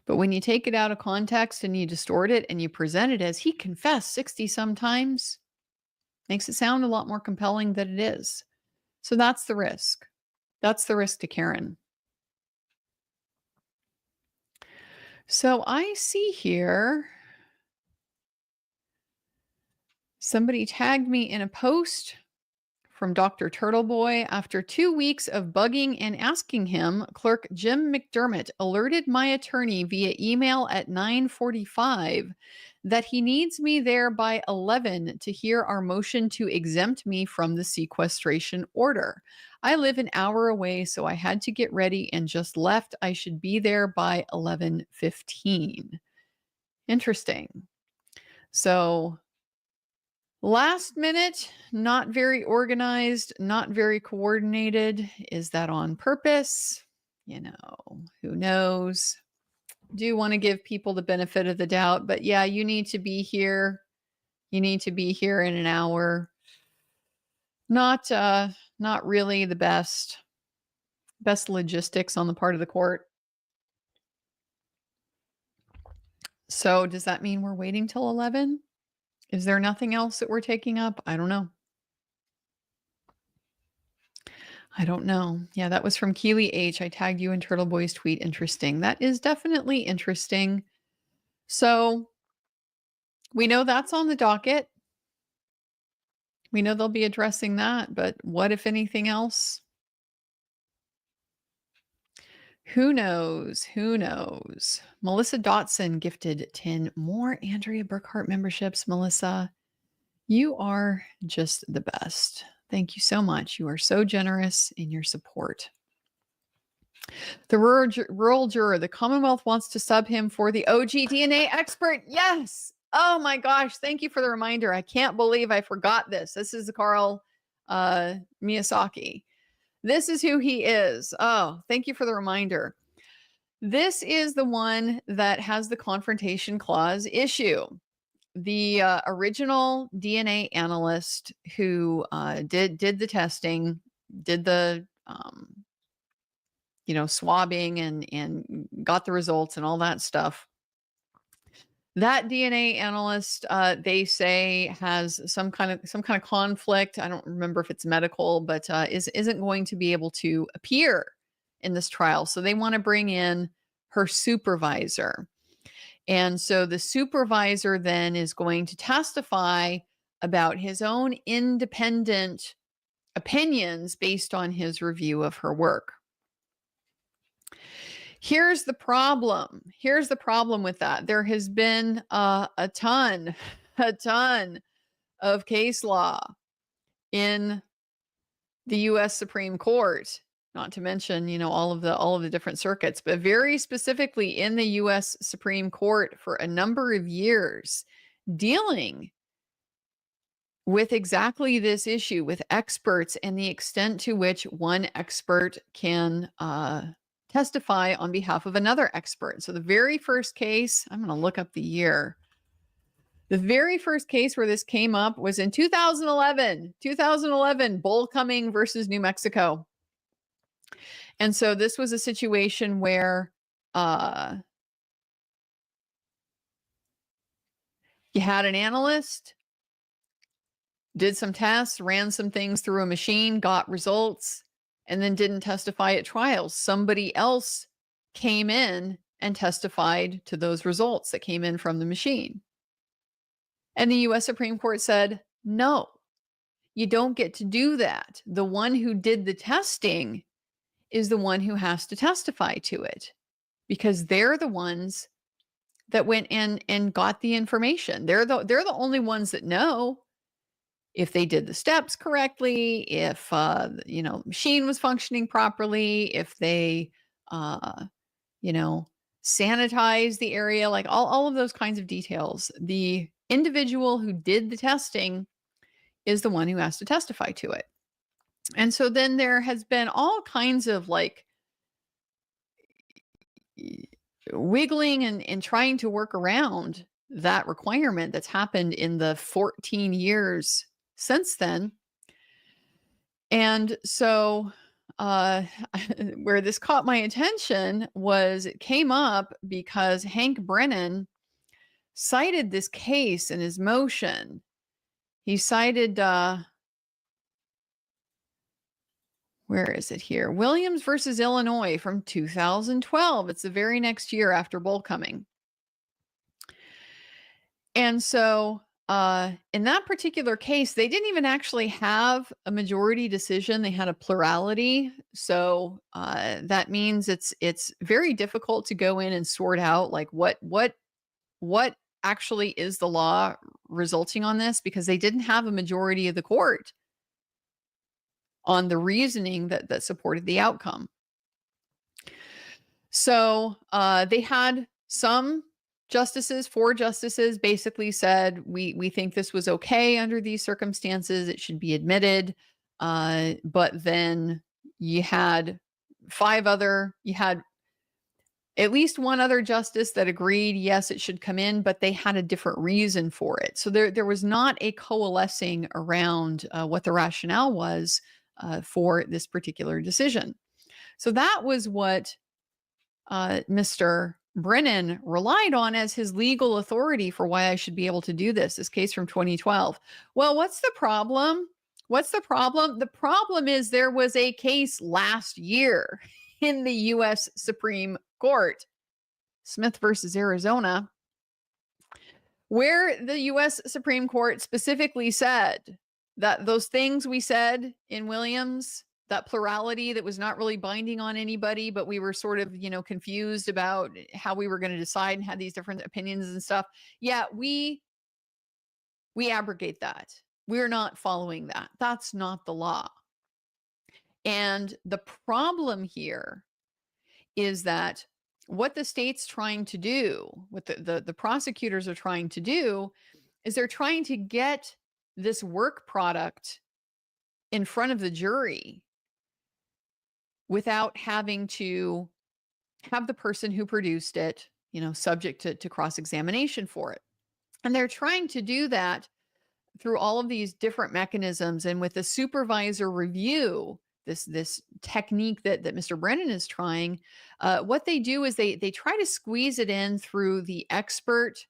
But when you take it out of context and you distort it and you present it as he confessed 60 sometimes, makes it sound a lot more compelling than it is. So that's the risk. That's the risk to Karen. So I see here somebody tagged me in a post from Dr. Turtleboy. After 2 weeks of bugging and asking him, Clerk Jim McDermott alerted my attorney via email at 9:45 that he needs me there by 11 to hear our motion to exempt me from the sequestration order. I live an hour away, so I had to get ready and just left. I should be there by 11:15. Interesting. So last minute, not very organized, not very coordinated. Is that on purpose? Who knows? Do want to give people the benefit of the doubt, but yeah, you need to be here. You need to be here in an hour. Not really the best logistics on the part of the court. So does that mean we're waiting till 11? Is there nothing else that we're taking up? I don't know. Yeah, that was from Keely H. I tagged you in Turtle Boy's tweet. Interesting. That is definitely interesting. So we know that's on the docket. We know they'll be addressing that, but what, if anything else? Who knows? Who knows? Melissa Dotson gifted 10 more Andrea Burkhart memberships. Melissa, you are just the best. Thank you so much. You are so generous in your support. The rural juror, the Commonwealth wants to sub him for the OG DNA expert. Yes. Oh my gosh. Thank you for the reminder. I can't believe I forgot this. This is Carl Miyazaki. This is who he is. Oh, thank you for the reminder. This is the one that has the confrontation clause issue. The original DNA analyst who did the testing, did the swabbing and got the results and all that stuff. That DNA analyst, they say, has some kind of conflict. I don't remember if it's medical, but isn't going to be able to appear in this trial. So they want to bring in her supervisor. And so the supervisor then is going to testify about his own independent opinions based on his review of her work. Here's the problem. Here's the problem with that. There has been a ton, a ton of case law in the US Supreme Court, not to mention, all of the different circuits, but very specifically in the US Supreme Court for a number of years dealing with exactly this issue with experts and the extent to which one expert can testify on behalf of another expert. So the very first case, I'm going to look up the year. The very first case where this came up was in 2011. 2011, Bullcoming versus New Mexico. And so this was a situation where you had an analyst, did some tests, ran some things through a machine, got results, and then didn't testify at trial. Somebody else came in and testified to those results that came in from the machine. And the US Supreme Court said, no, you don't get to do that. The one who did the testing is the one who has to testify to it because they're the ones that went in and got the information. They're the only ones that know if they did the steps correctly, if machine was functioning properly, if they sanitize the area, like all of those kinds of details. The individual who did the testing is the one who has to testify to it. And so then there has been all kinds of like wiggling and trying to work around that requirement that's happened in the 14 years since then. And so where this caught my attention was it came up because Hank Brennan cited this case in his motion. He cited, where is it here? Williams versus Illinois from 2012. It's the very next year after Bullcoming. And so in that particular case, they didn't even actually have a majority decision. They had a plurality. So that means it's very difficult to go in and sort out like what actually is the law resulting on this, because they didn't have a majority of the court on the reasoning that supported the outcome. So they had some justices, 4 justices basically said, we think this was okay under these circumstances. It should be admitted. But then you had at least one other justice that agreed, yes, it should come in, but they had a different reason for it. So there was not a coalescing around what the rationale was for this particular decision. So that was what Mr. Brennan relied on as his legal authority for why I should be able to do this case from 2012. Well, what's the problem? What's the problem? The problem is there was a case last year in the US Supreme Court, Smith versus Arizona, where the US Supreme Court specifically said that those things we said in Williams, that plurality that was not really binding on anybody, but we were sort of, confused about how we were going to decide and had these different opinions and stuff. Yeah, we abrogate that. We're not following that. That's not the law. And the problem here is that what the state's trying to do, what the prosecutors are trying to do, is they're trying to get this work product in front of the jury without having to have the person who produced it, subject to cross-examination for it. And they're trying to do that through all of these different mechanisms. And with the supervisor review, this technique that Mr. Brennan is trying, what they do is they try to squeeze it in through the expert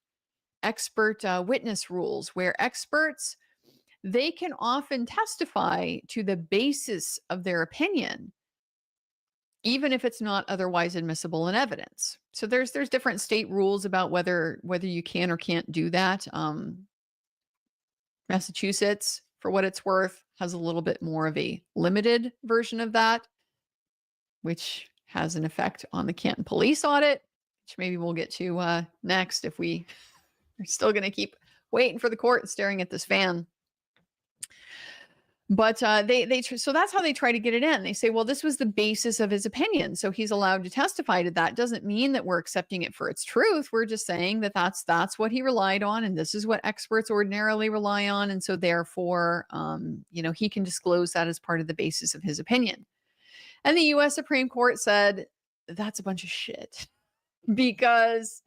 witness rules, where experts, they can often testify to the basis of their opinion, even if it's not otherwise admissible in evidence. So there's different state rules about whether you can or can't do that. Massachusetts, for what it's worth, has a little bit more of a limited version of that, which has an effect on the Canton police audit, which maybe we'll get to next if we are still going to keep waiting for the court staring at this fan. But so that's how they try to get it in. They say, well, this was the basis of his opinion, so he's allowed to testify to that. Doesn't mean that we're accepting it for its truth. We're just saying that that's what he relied on, and this is what experts ordinarily rely on, and so therefore, he can disclose that as part of the basis of his opinion. And the U.S. Supreme Court said that's a bunch of shit because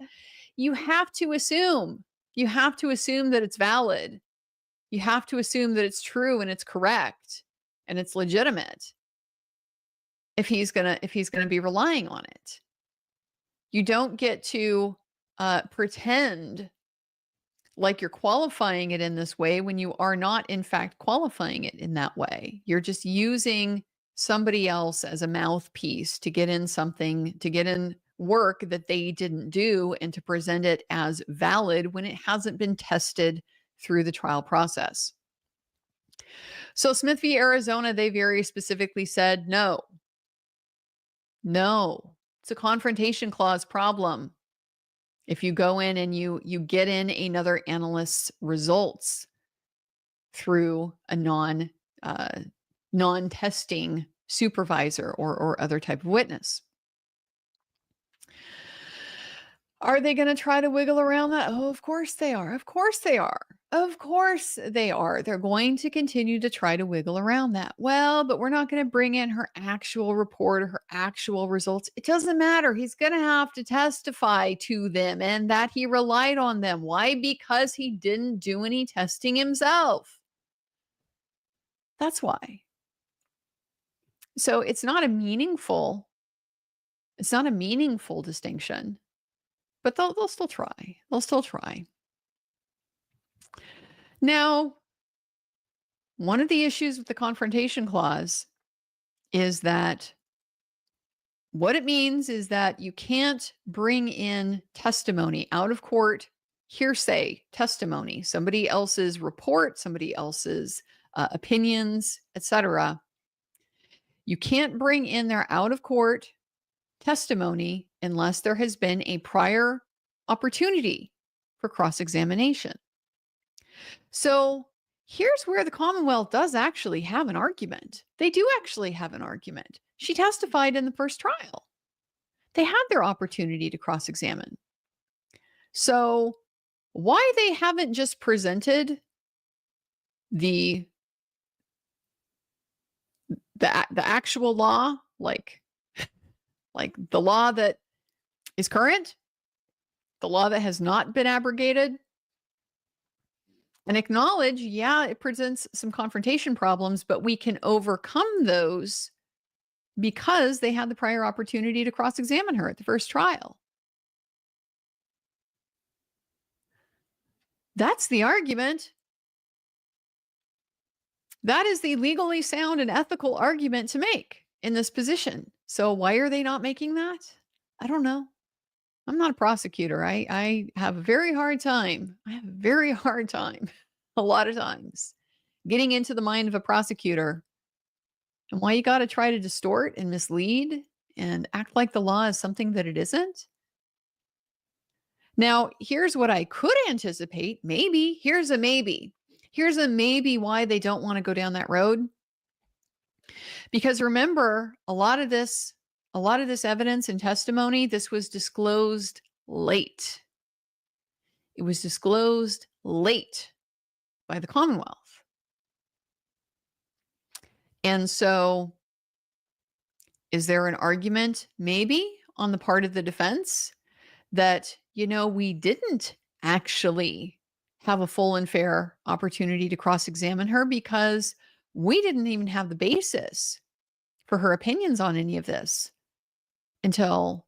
you have to assume that it's valid. You have to assume that it's true and it's correct and it's legitimate if he's gonna be relying on it. You don't get to pretend like you're qualifying it in this way when you are not, in fact, qualifying it in that way. You're just using somebody else as a mouthpiece to get in work that they didn't do and to present it as valid when it hasn't been tested through the trial process. So Smith v. Arizona, they very specifically said, no, it's a confrontation clause problem. If you go in and you get in another analyst's results through a non-testing supervisor or other type of witness. Are they going to try to wiggle around that? Oh, of course they are. Of course they are. Of course they are. They're going to continue to try to wiggle around that. Well, but we're not going to bring in her actual report or her actual results. It doesn't matter. He's going to have to testify to them and that he relied on them. Why? Because he didn't do any testing himself. That's why. So it's not a meaningful distinction. But they'll still try. They'll still try. Now, one of the issues with the confrontation clause is that what it means is that you can't bring in testimony, out of court, hearsay testimony, somebody else's report, somebody else's opinions, etc. You can't bring in their out of court testimony unless there has been a prior opportunity for cross-examination. So here's where the Commonwealth does actually have an argument. They do actually have an argument. She testified in the first trial. They had their opportunity to cross-examine. So why they haven't just presented the actual law, like the law that is current, the law that has not been abrogated, and acknowledge, yeah, it presents some confrontation problems, but we can overcome those because they had the prior opportunity to cross-examine her at the first trial. That's the argument. That is the legally sound and ethical argument to make in this position. So why are they not making that? I don't know. I'm not a prosecutor. I have a very hard time. A lot of times getting into the mind of a prosecutor and why you got to try to distort and mislead and act like the law is something that it isn't. Now, here's what I could anticipate. Maybe, here's a maybe why they don't want to go down that road. Because remember, a lot of this evidence and testimony, this was disclosed late. It was disclosed late by the Commonwealth. And so is there an argument maybe on the part of the defense that, we didn't actually have a full and fair opportunity to cross-examine her because we didn't even have the basis for her opinions on any of this until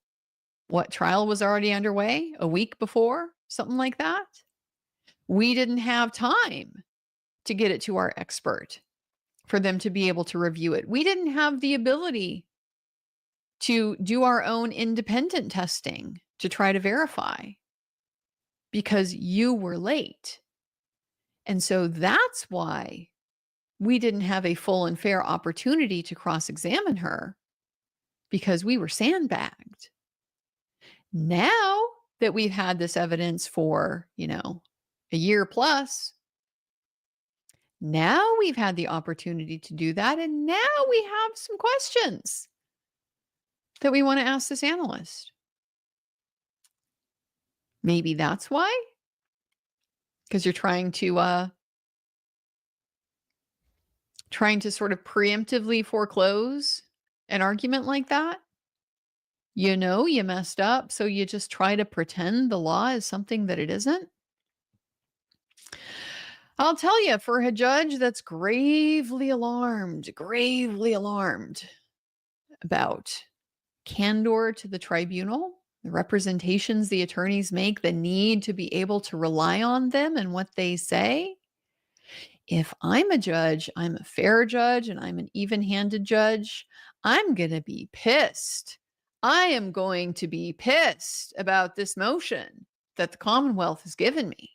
trial was already underway a week before, something like that. We didn't have time to get it to our expert for them to be able to review it. We didn't have the ability to do our own independent testing to try to verify because you were late. And so that's why we didn't have a full and fair opportunity to cross-examine her because we were sandbagged. Now that we've had this evidence for, a year plus, now we've had the opportunity to do that. And now we have some questions that we want to ask this analyst. Maybe that's why, because you're trying to sort of preemptively foreclose an argument like that. You know you messed up, so you just try to pretend the law is something that it isn't. I'll tell you, for a judge that's gravely alarmed about candor to the tribunal, the representations the attorneys make, the need to be able to rely on them and what they say. If I'm a judge, I'm a fair judge and I'm an even-handed judge, I'm going to be pissed. I am going to be pissed about this motion that the Commonwealth has given me.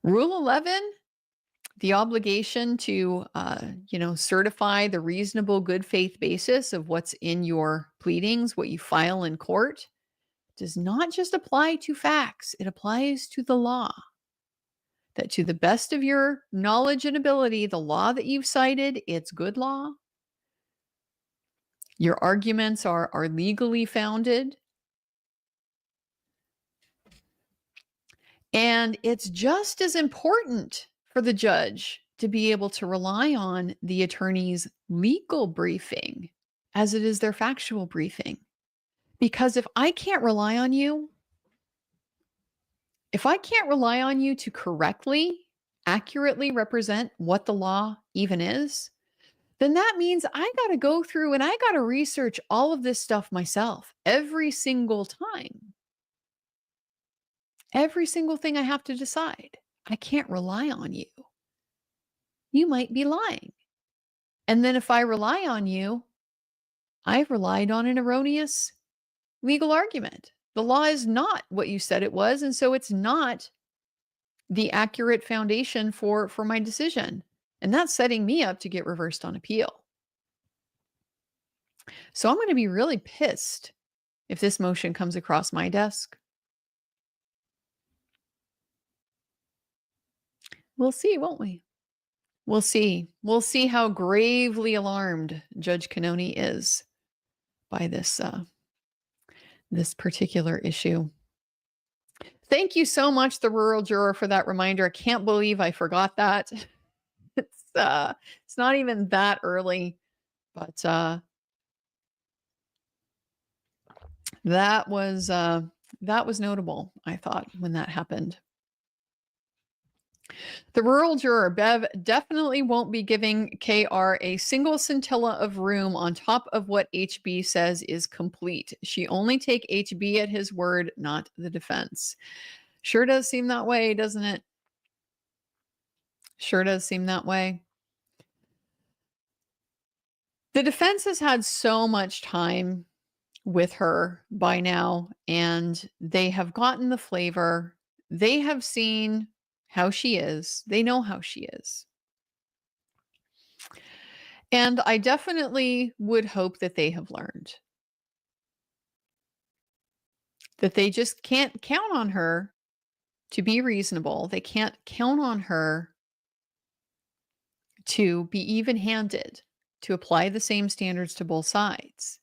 Rule 11, the obligation to, certify the reasonable good faith basis of what's in your pleadings, what you file in court, does not just apply to facts. It applies to the law. That to the best of your knowledge and ability, the law that you've cited, it's good law. Your arguments are legally founded. And it's just as important for the judge to be able to rely on the attorney's legal briefing as it is their factual briefing. Because if I can't rely on you, to correctly, accurately represent what the law even is, then that means I got to go through and I got to research all of this stuff myself every single time. Every single thing I have to decide. I can't rely on you. You might be lying. And then if I rely on you, I've relied on an erroneous legal argument. The law is not what you said it was, and so it's not the accurate foundation for my decision. And that's setting me up to get reversed on appeal. So I'm going to be really pissed if this motion comes across my desk. We'll see, won't we? We'll see. We'll see how gravely alarmed Judge Cannoni is by this particular issue. Thank you so much, the rural juror, for that reminder. I can't believe I forgot that. It's not even that early, but that was notable, I thought, when that happened. The rural juror, Bev, definitely won't be giving KR a single scintilla of room on top of what HB says is complete. She only take HB at his word, not the defense. Sure does seem that way, doesn't it? Sure does seem that way. The defense has had so much time with her by now, and they have gotten the flavor. They have seen how she is. They know how she is. And I definitely would hope that they have learned that they just can't count on her to be reasonable. They can't count on her to be even-handed, to apply the same standards to both sides.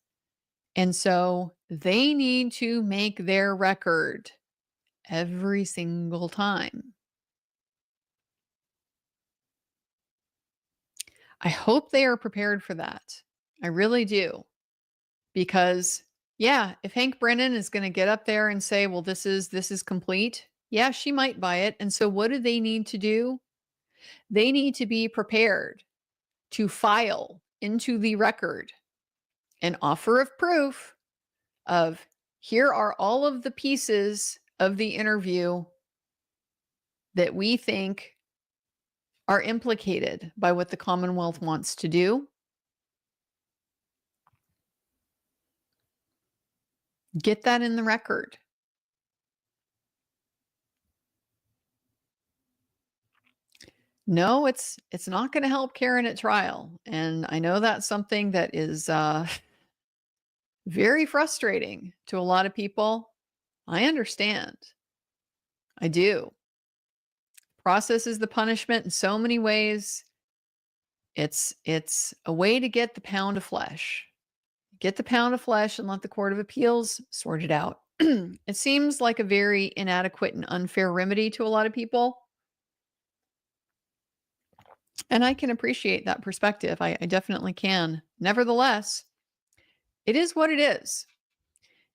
And so they need to make their record every single time. I hope they are prepared for that. I really do. Because, yeah, if Hank Brennan is going to get up there and say, well, this is complete, yeah, she might buy it. And so what do they need to do? They need to be prepared to file into the record an offer of proof of, here are all of the pieces of the interview that we think are implicated by what the Commonwealth wants to do. Get that in the record. No, it's not going to help Karen at trial. And I know that's something that is very frustrating to a lot of people. I understand. I do. Process is the punishment in so many ways. It's a way to get the pound of flesh. Get the pound of flesh and let the Court of Appeals sort it out. It seems like a very inadequate and unfair remedy to a lot of people. And I can appreciate that perspective. I definitely can. Nevertheless, it is what it is.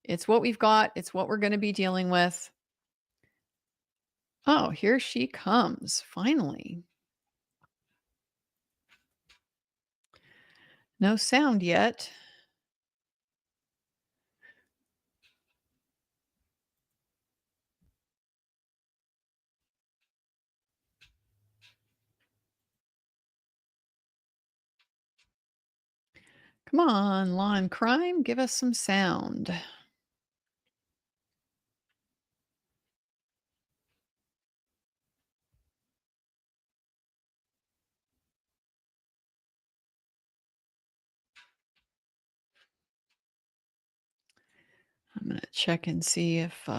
It's what we've got. It's what we're going to be dealing with. Oh, here she comes. Finally. No sound yet. Come on, Law and Crime, give us some sound. I'm going to check and see if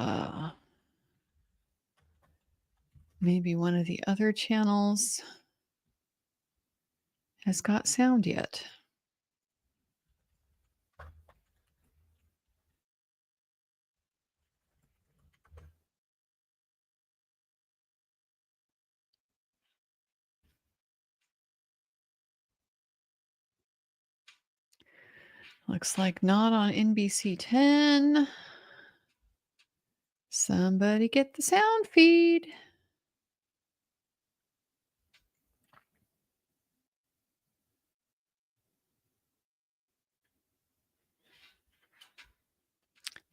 maybe one of the other channels has got sound yet. Looks like not on NBC 10. Somebody get the sound feed.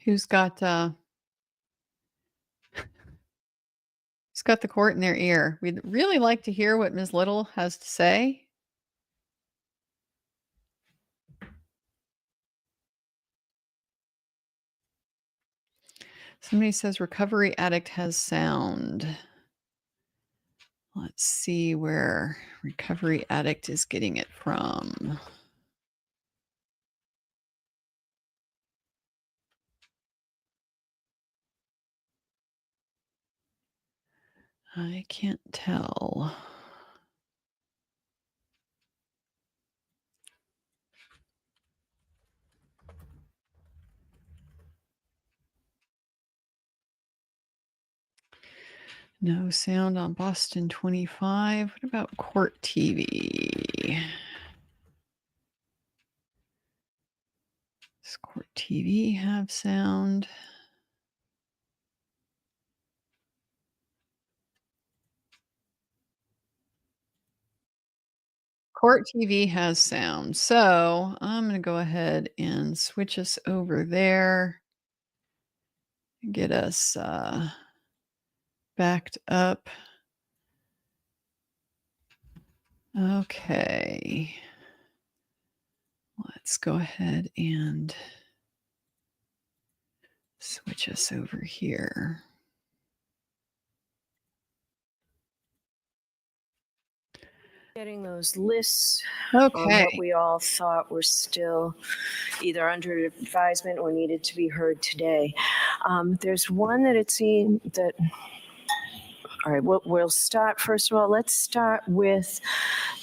Who's got the court in their ear? We'd really like to hear what Ms. Little has to say. Somebody says recovery addict has sound. Let's see where recovery addict is getting it from. I can't tell. No sound on Boston 25. What about Court TV? Does Court TV have sound? Court TV has sound. So I'm going to go ahead and switch us over there. Get us backed up. Okay. Let's go ahead and switch us over here. Getting those lists Okay. on what we all thought were still either under advisement or needed to be heard today. There's one that it seemed that, all right, we'll start, first of all, let's start with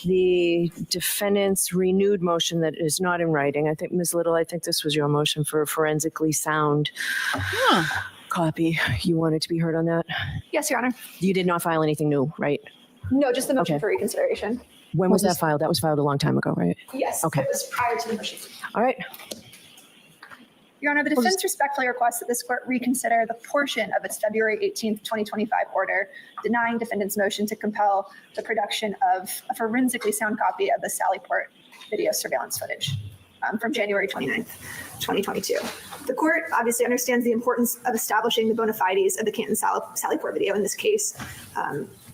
the defendant's renewed motion that is not in writing. I think, Ms. Little, I think this was your motion for a forensically sound copy. You wanted to be heard on that? Yes, Your Honor. You did not file anything new, right? No, just the motion Okay. for reconsideration. When was that filed? That was filed a long time ago, right? Yes, Okay. it was prior to the motion. All right. Your Honor, the defense respectfully requests that this court reconsider the portion of its February 18th, 2025 order denying defendant's motion to compel the production of a forensically sound copy of the Sallyport video surveillance footage from January 29th, 2022. The court obviously understands the importance of establishing the bona fides of the Canton Sallyport video in this case.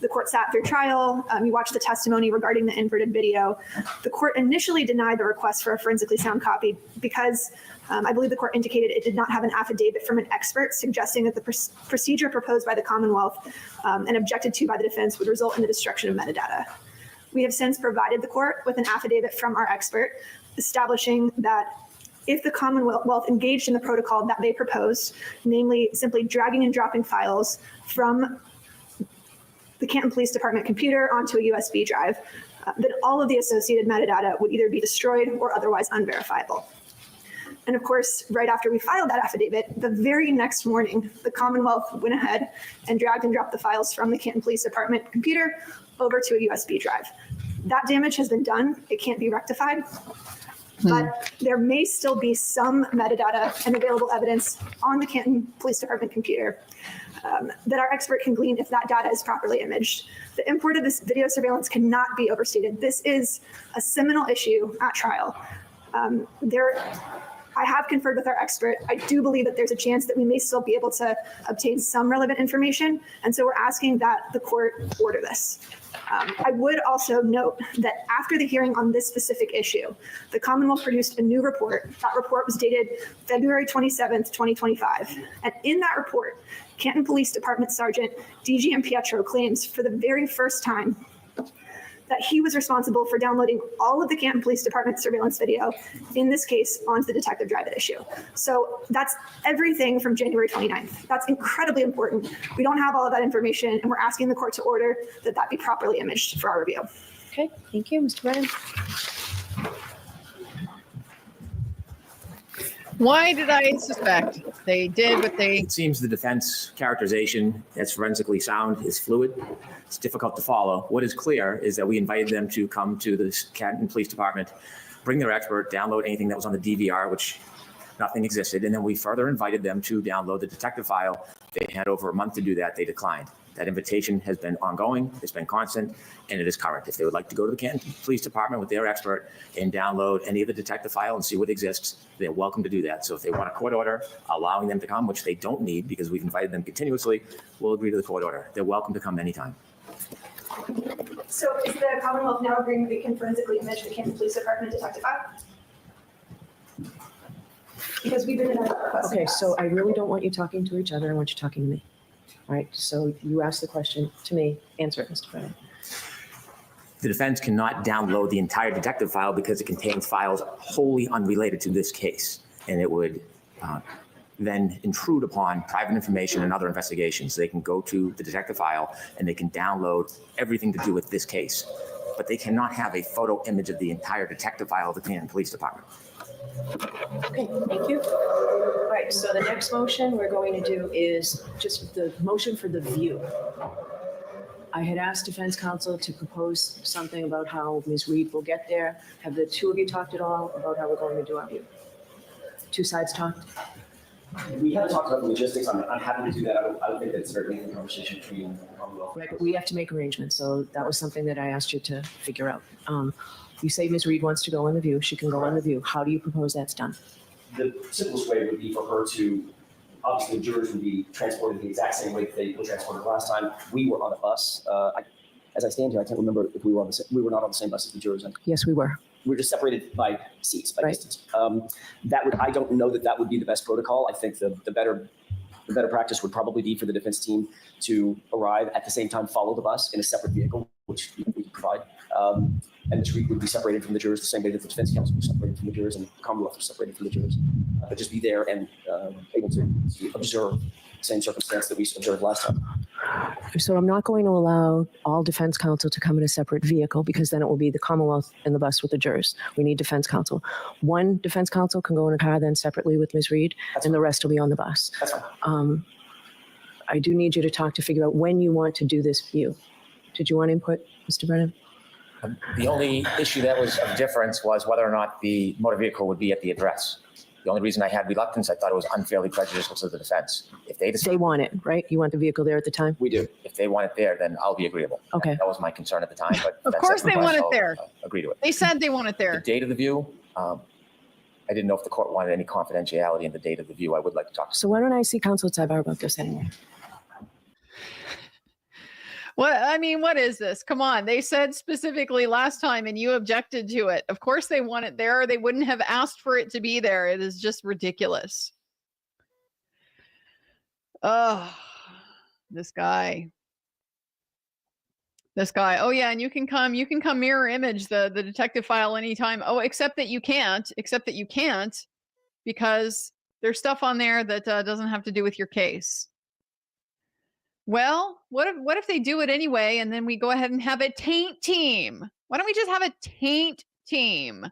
The court sat through trial. You watched the testimony regarding the inverted video. The court initially denied the request for a forensically sound copy because I believe the court indicated it did not have an affidavit from an expert suggesting that the procedure proposed by the Commonwealth and objected to by the defense would result in the destruction of metadata. We have since provided the court with an affidavit from our expert establishing that if the Commonwealth engaged in the protocol that they proposed, namely simply dragging and dropping files from the Canton Police Department computer onto a USB drive, then all of the associated metadata would either be destroyed or otherwise unverifiable. And of course, right after we filed that affidavit, the very next morning, the Commonwealth went ahead and dragged and dropped the files from the Canton Police Department computer over to a USB drive. That damage has been done. It can't be rectified. But there may still be some metadata and available evidence on the Canton Police Department computer that our expert can glean if that data is properly imaged. The import of this video surveillance cannot be overstated. This is a seminal issue at trial. I have conferred with our expert. I do believe that there's a chance that we may still be able to obtain some relevant information. And so we're asking that the court order this. I would also note that after the hearing on this specific issue, the Commonwealth produced a new report. That report was dated February 27th, 2025. And in that report, Canton Police Department Sergeant DGM Pietro claims for the very first time that he was responsible for downloading all of the Canton Police Department surveillance video, in this case, onto the detective drive at issue. So that's everything from January 29th. That's incredibly important. We don't have all of that information, and we're asking the court to order that that be properly imaged for our review. Okay, thank you, Mr. Brennan. Why did I suspect they did what they... It seems the defense characterization that's forensically sound is fluid. It's difficult to follow. What is clear is that we invited them to come to the Canton Police Department, bring their expert, download anything that was on the DVR, which nothing existed, and then we further invited them to download the detective file. They had over a month to do that. They declined. That invitation has been ongoing, it's been constant, and it is current. If they would like to go to the Canton Police Department with their expert and download any of the detective file and see what exists, they're welcome to do that. So if they want a court order allowing them to come, which they don't need because we've invited them continuously, we'll agree to the court order. They're welcome to come anytime. So is the Commonwealth now agreeing that we can forensically image the Canton Police Department detective file? Because we've been in that request. Okay, so I really don't want you talking to each other. I want you talking to me. All right, so you asked the question to me. Answer it, Mr. Brennan. The defense cannot download the entire detective file because it contains files wholly unrelated to this case, and it would then intrude upon private information and other investigations. They can go to the detective file and they can download everything to do with this case, but they cannot have a photo image of the entire detective file of the Canton Police Department. Okay, thank you. All right, so the next motion we're going to do is just the motion for the view. I had asked defense counsel to propose something about how Ms. Reed will get there. Have the two of you talked at all about how we're going to do our view? Two sides talked? We haven't talked about the logistics. I'm happy to do that. I don't think that's a very lengthy conversation between the Commonwealth. Right, but we have to make arrangements, so that was something that I asked you to figure out. You say Ms. Reed wants to go on the view. She can go on the view. How do you propose that's done? The simplest way would be for her to, obviously, the jurors would be transported the exact same way that they were transported last time. We were on a bus. As I stand here, I can't remember if we were not on the same bus as the jurors. Yes, we were. We're just separated by seats, by Right. distance. I don't know that would be the best protocol. I think the better practice would probably be for the defense team to arrive at the same time, follow the bus in a separate vehicle, which we can provide. And Ms. Reed would be separated from the jurors the same way that the defense counsel was separated from the jurors and the Commonwealth was separated from the jurors. But just be there and able to observe the same circumstance that we observed last time. So I'm not going to allow all defense counsel to come in a separate vehicle because then it will be the Commonwealth in the bus with the jurors. We need defense counsel. One defense counsel can go in a car then separately with Ms. Reed, and the rest will be on the bus. That's fine. I do need you to figure out when you want to do this view. Did you want input, Mr. Brennan? The only issue that was of difference was whether or not the motor vehicle would be at the address. The only reason I had reluctance, I thought it was unfairly prejudicial to the defense. If they They want it, right? You want the vehicle there at the time? We do. If they want it there, then I'll be agreeable. Okay. That was my concern at the time, but Of that's course a they want it request, there. I'll agree to it. They said they want it The there. date of the view, I didn't know if the court wanted any confidentiality in the date of the view. I would like to talk to So why don't I see counsel at Sidebar about this anyway? What is this? Come on. They said specifically last time and you objected to it. Of course they want it there. They wouldn't have asked for it to be there. It is just ridiculous. Oh, this guy. Oh yeah, and you can come mirror image the detective file anytime. Oh, except that you can't because there's stuff on there that doesn't have to do with your case. Well, what if they do it anyway, and then we go ahead and have a taint team? Why don't we just have a taint team?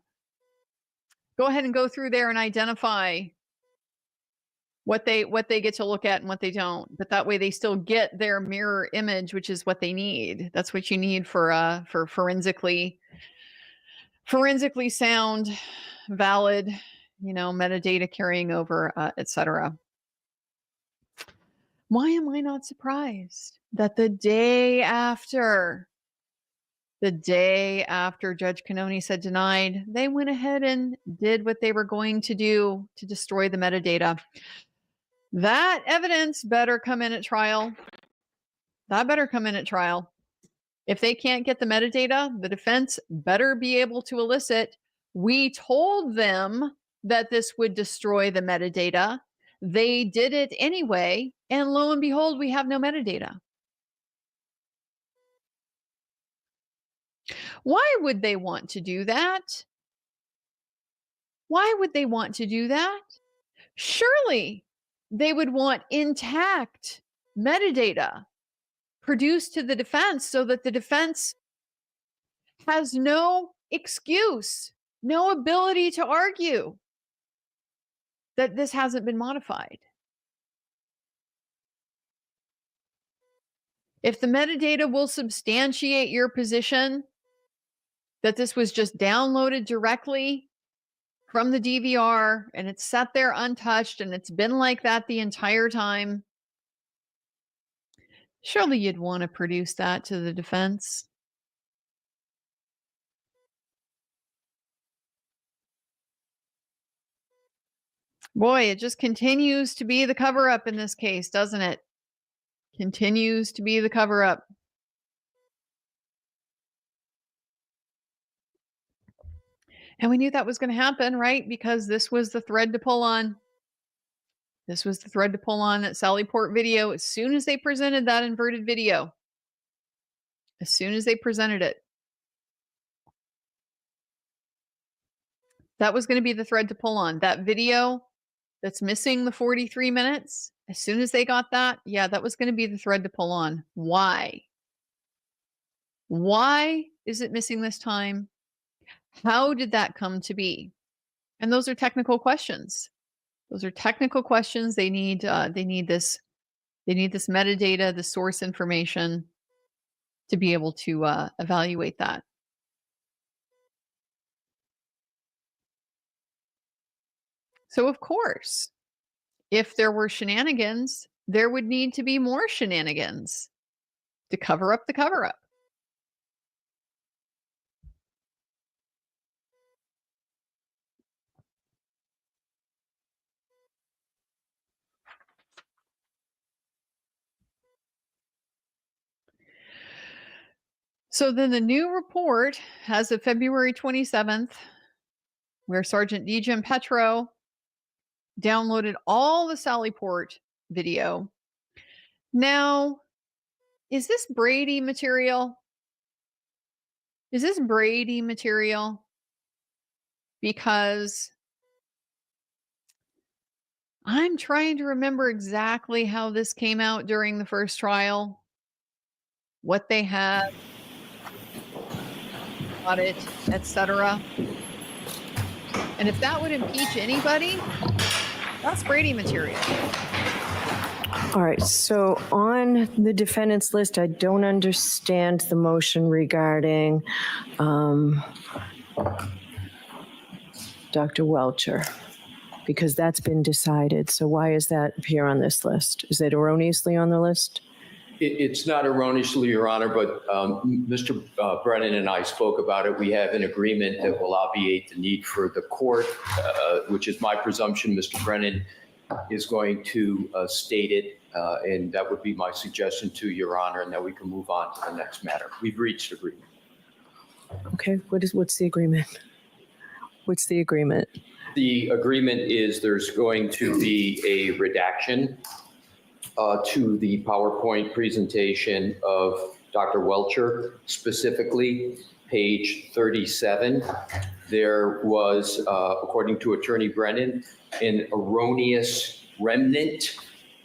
Go ahead and go through there and identify what they get to look at and what they don't. But that way they still get their mirror image, which is what they need. That's what you need for forensically sound, valid, metadata carrying over, etc. Why am I not surprised that the day after Judge Cannoni said denied, they went ahead and did what they were going to do to destroy the metadata? That evidence better come in at trial. If they can't get the metadata, the defense better be able to elicit, we told them that this would destroy the metadata. They did it anyway, and lo and behold, we have no metadata. Why would they want to do that? Surely they would want intact metadata produced to the defense so that the defense has no excuse, no ability to argue that this hasn't been modified. If the metadata will substantiate your position that this was just downloaded directly from the DVR and it's sat there untouched and it's been like that the entire time, surely you'd want to produce that to the defense. Boy, it just continues to be the cover-up in this case, doesn't it? Continues to be the cover-up. And we knew that was going to happen, right? Because this was the thread to pull on. That Sallyport video. As soon as they presented that inverted video, as soon as they presented it, that was going to be the thread to pull on. That video that's missing the 43 minutes, as soon as they got that, yeah, that was going to be the thread to pull on. Why? Why is it missing this time? How did that come to be? And those are technical questions. They need this metadata, the source information, to be able to evaluate that. So of course, if there were shenanigans, there would need to be more shenanigans to cover up the cover-up. So then the new report as of February 27th, where Sergeant Djem Petro downloaded all the Sallyport video. Now, is this Brady material? Because I'm trying to remember exactly how this came out during the first trial, what they had, audit, etc. And if that would impeach anybody, that's Brady material. All right, so on the defendant's list, I don't understand the motion regarding Dr. Welcher, because that's been decided. So why is that appear on this list? Is it erroneously on the list? It's not erroneously, Your Honor, but Mr. Brennan and I spoke about it. We have an agreement that will obviate the need for the court, which is my presumption. Mr. Brennan is going to state it. And that would be my suggestion to Your Honor, and then we can move on to the next matter. We've reached agreement. Okay, what's the agreement? What's the agreement? The agreement is there's going to be a redaction to the PowerPoint presentation of Dr. Welcher, specifically page 37. There was, according to Attorney Brennan, an erroneous remnant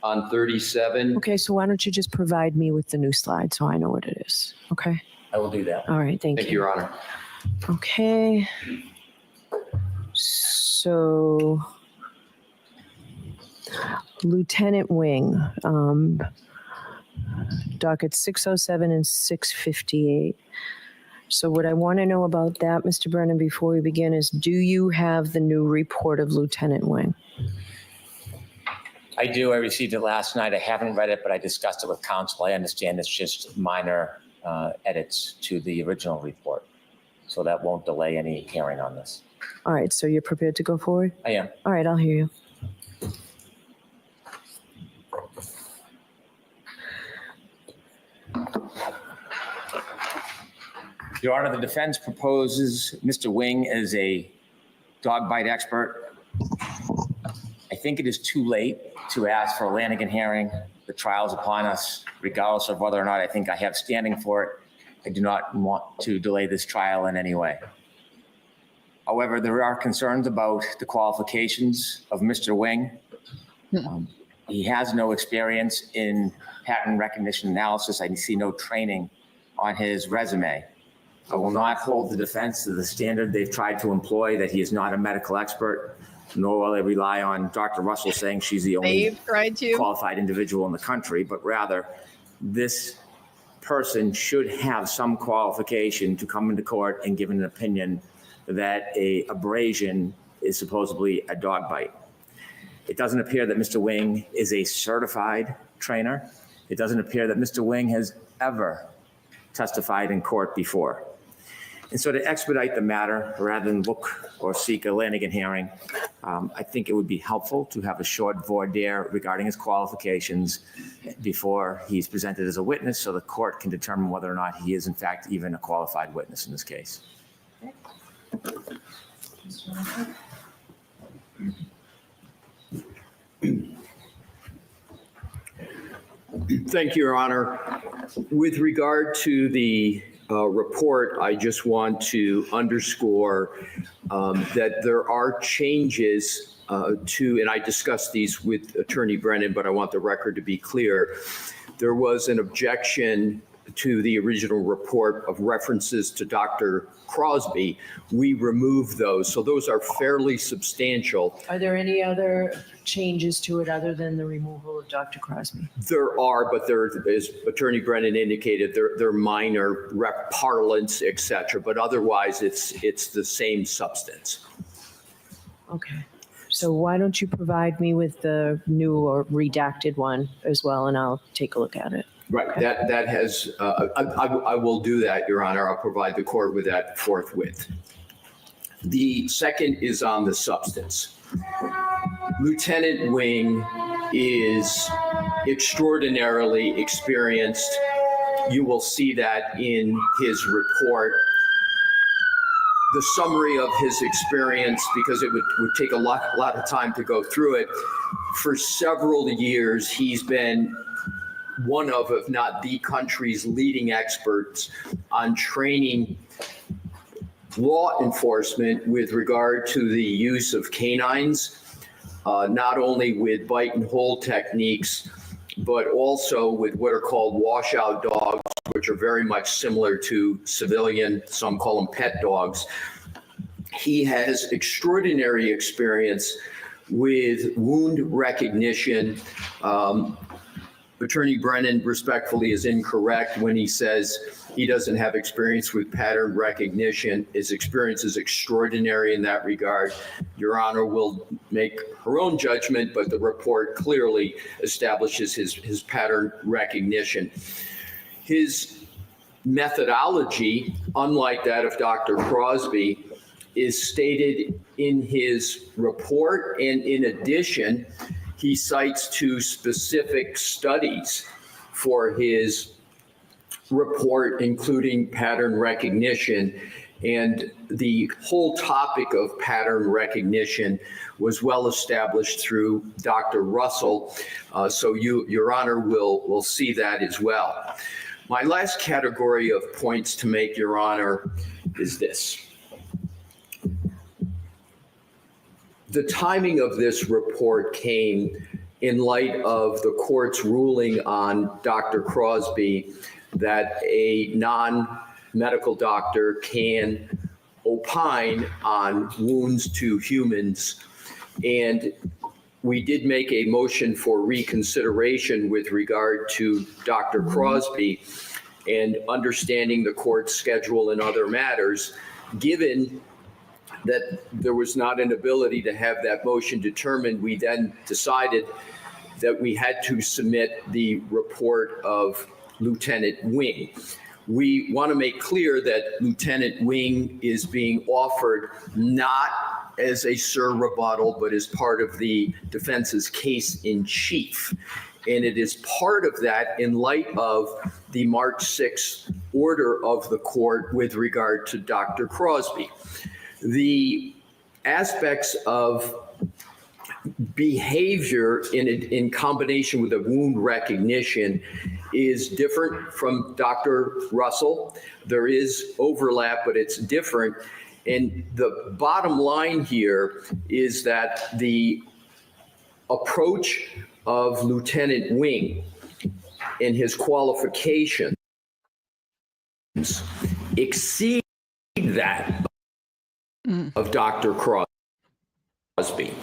on 37. Okay, so why don't you just provide me with the new slide so I know what it is? Okay, I will do that. all right, thank Thank you, you. Your Honor. Okay. So Lieutenant Wing, docket 607 and 658. So what I want to know about that, Mr. Brennan, before we begin is, do you have the new report of Lieutenant Wing? I do. I received it last night. I haven't read it, but I discussed it with counsel. I understand it's just minor edits to the original report. So that won't delay any hearing on this. All right, so you're prepared to go forward? I am. All right, I'll hear you. Your Honor, the defense proposes Mr. Wing as a dog bite expert. I think it is too late to ask for a Lanigan hearing. The trial's upon us, regardless of whether or not I think I have standing for it. I do not want to delay this trial in any way. However, there are concerns about the qualifications of Mr. Wing. He has no experience in pattern recognition analysis. I see no training on his resume. I will not hold the defense to the standard they've tried to employ, that he is not a medical expert, nor will I rely on Dr. Russell saying she's the only They've tried to. qualified individual in the country, but rather this person should have some qualification to come into court and give an opinion that a abrasion is supposedly a dog bite. It doesn't appear that Mr. Wing is a certified trainer. It doesn't appear that Mr. Wing has ever testified in court before. And so to expedite the matter, rather than look or seek a Lanigan hearing, I think it would be helpful to have a short voir dire regarding his qualifications before he's presented as a witness, so the court can determine whether or not he is in fact even a qualified witness in this case. Thank you, Your Honor. With regard to the report, I just want to underscore that there are changes to, and I discussed these with Attorney Brennan, but I want the record to be clear. There was an objection to the original report of references to Dr. Crosby. We removed those, so those are fairly substantial. Are there any other changes to it other than the removal of Dr. Crosby? There are, but there, as Attorney Brennan indicated, they're minor rep parlance, et cetera, but otherwise it's the same substance. Okay. So why don't you provide me with the new or redacted one as well, and I'll take a look at it. Right, that has, I will do that, Your Honor. I'll provide the court with that forthwith. The second is on the substance. Lieutenant Wing is extraordinarily experienced. You will see that in his report. The summary of his experience, because it would take a lot of time to go through it. For several years, he's been one of, if not the country's leading experts on training law enforcement with regard to the use of canines, not only with bite and hold techniques, but also with what are called washout dogs, which are very much similar to civilian, some call them pet dogs. He has extraordinary experience with wound recognition. Attorney Brennan respectfully is incorrect when he says he doesn't have experience with pattern recognition. His experience is extraordinary in that regard. Your Honor will make her own judgment, but the report clearly establishes his pattern recognition. His methodology, unlike that of Dr. Crosby, is stated in his report, and in addition, he cites two specific studies for his report, including pattern recognition. And the whole topic of pattern recognition was well established through Dr. Russell. So Your Honor, will see that as well. My last category of points to make, Your Honor, is this. The timing of this report came in light of the court's ruling on Dr. Crosby that a non-medical doctor can opine on wounds to humans. And we did make a motion for reconsideration with regard to Dr. Crosby, and understanding the court's schedule and other matters, given that there was not an ability to have that motion determined, we then decided that we had to submit the report of Lieutenant Wing. We want to make clear that Lieutenant Wing is being offered not as a rebuttal, but as part of the defense's case in chief. And it is part of that in light of the March 6th order of the court with regard to Dr. Crosby. The aspects of behavior in combination with a wound recognition is different from Dr. Russell. There is overlap, but it's different. And the bottom line here is that the approach of Lieutenant Wing and his qualifications exceed that of Dr. Crosby.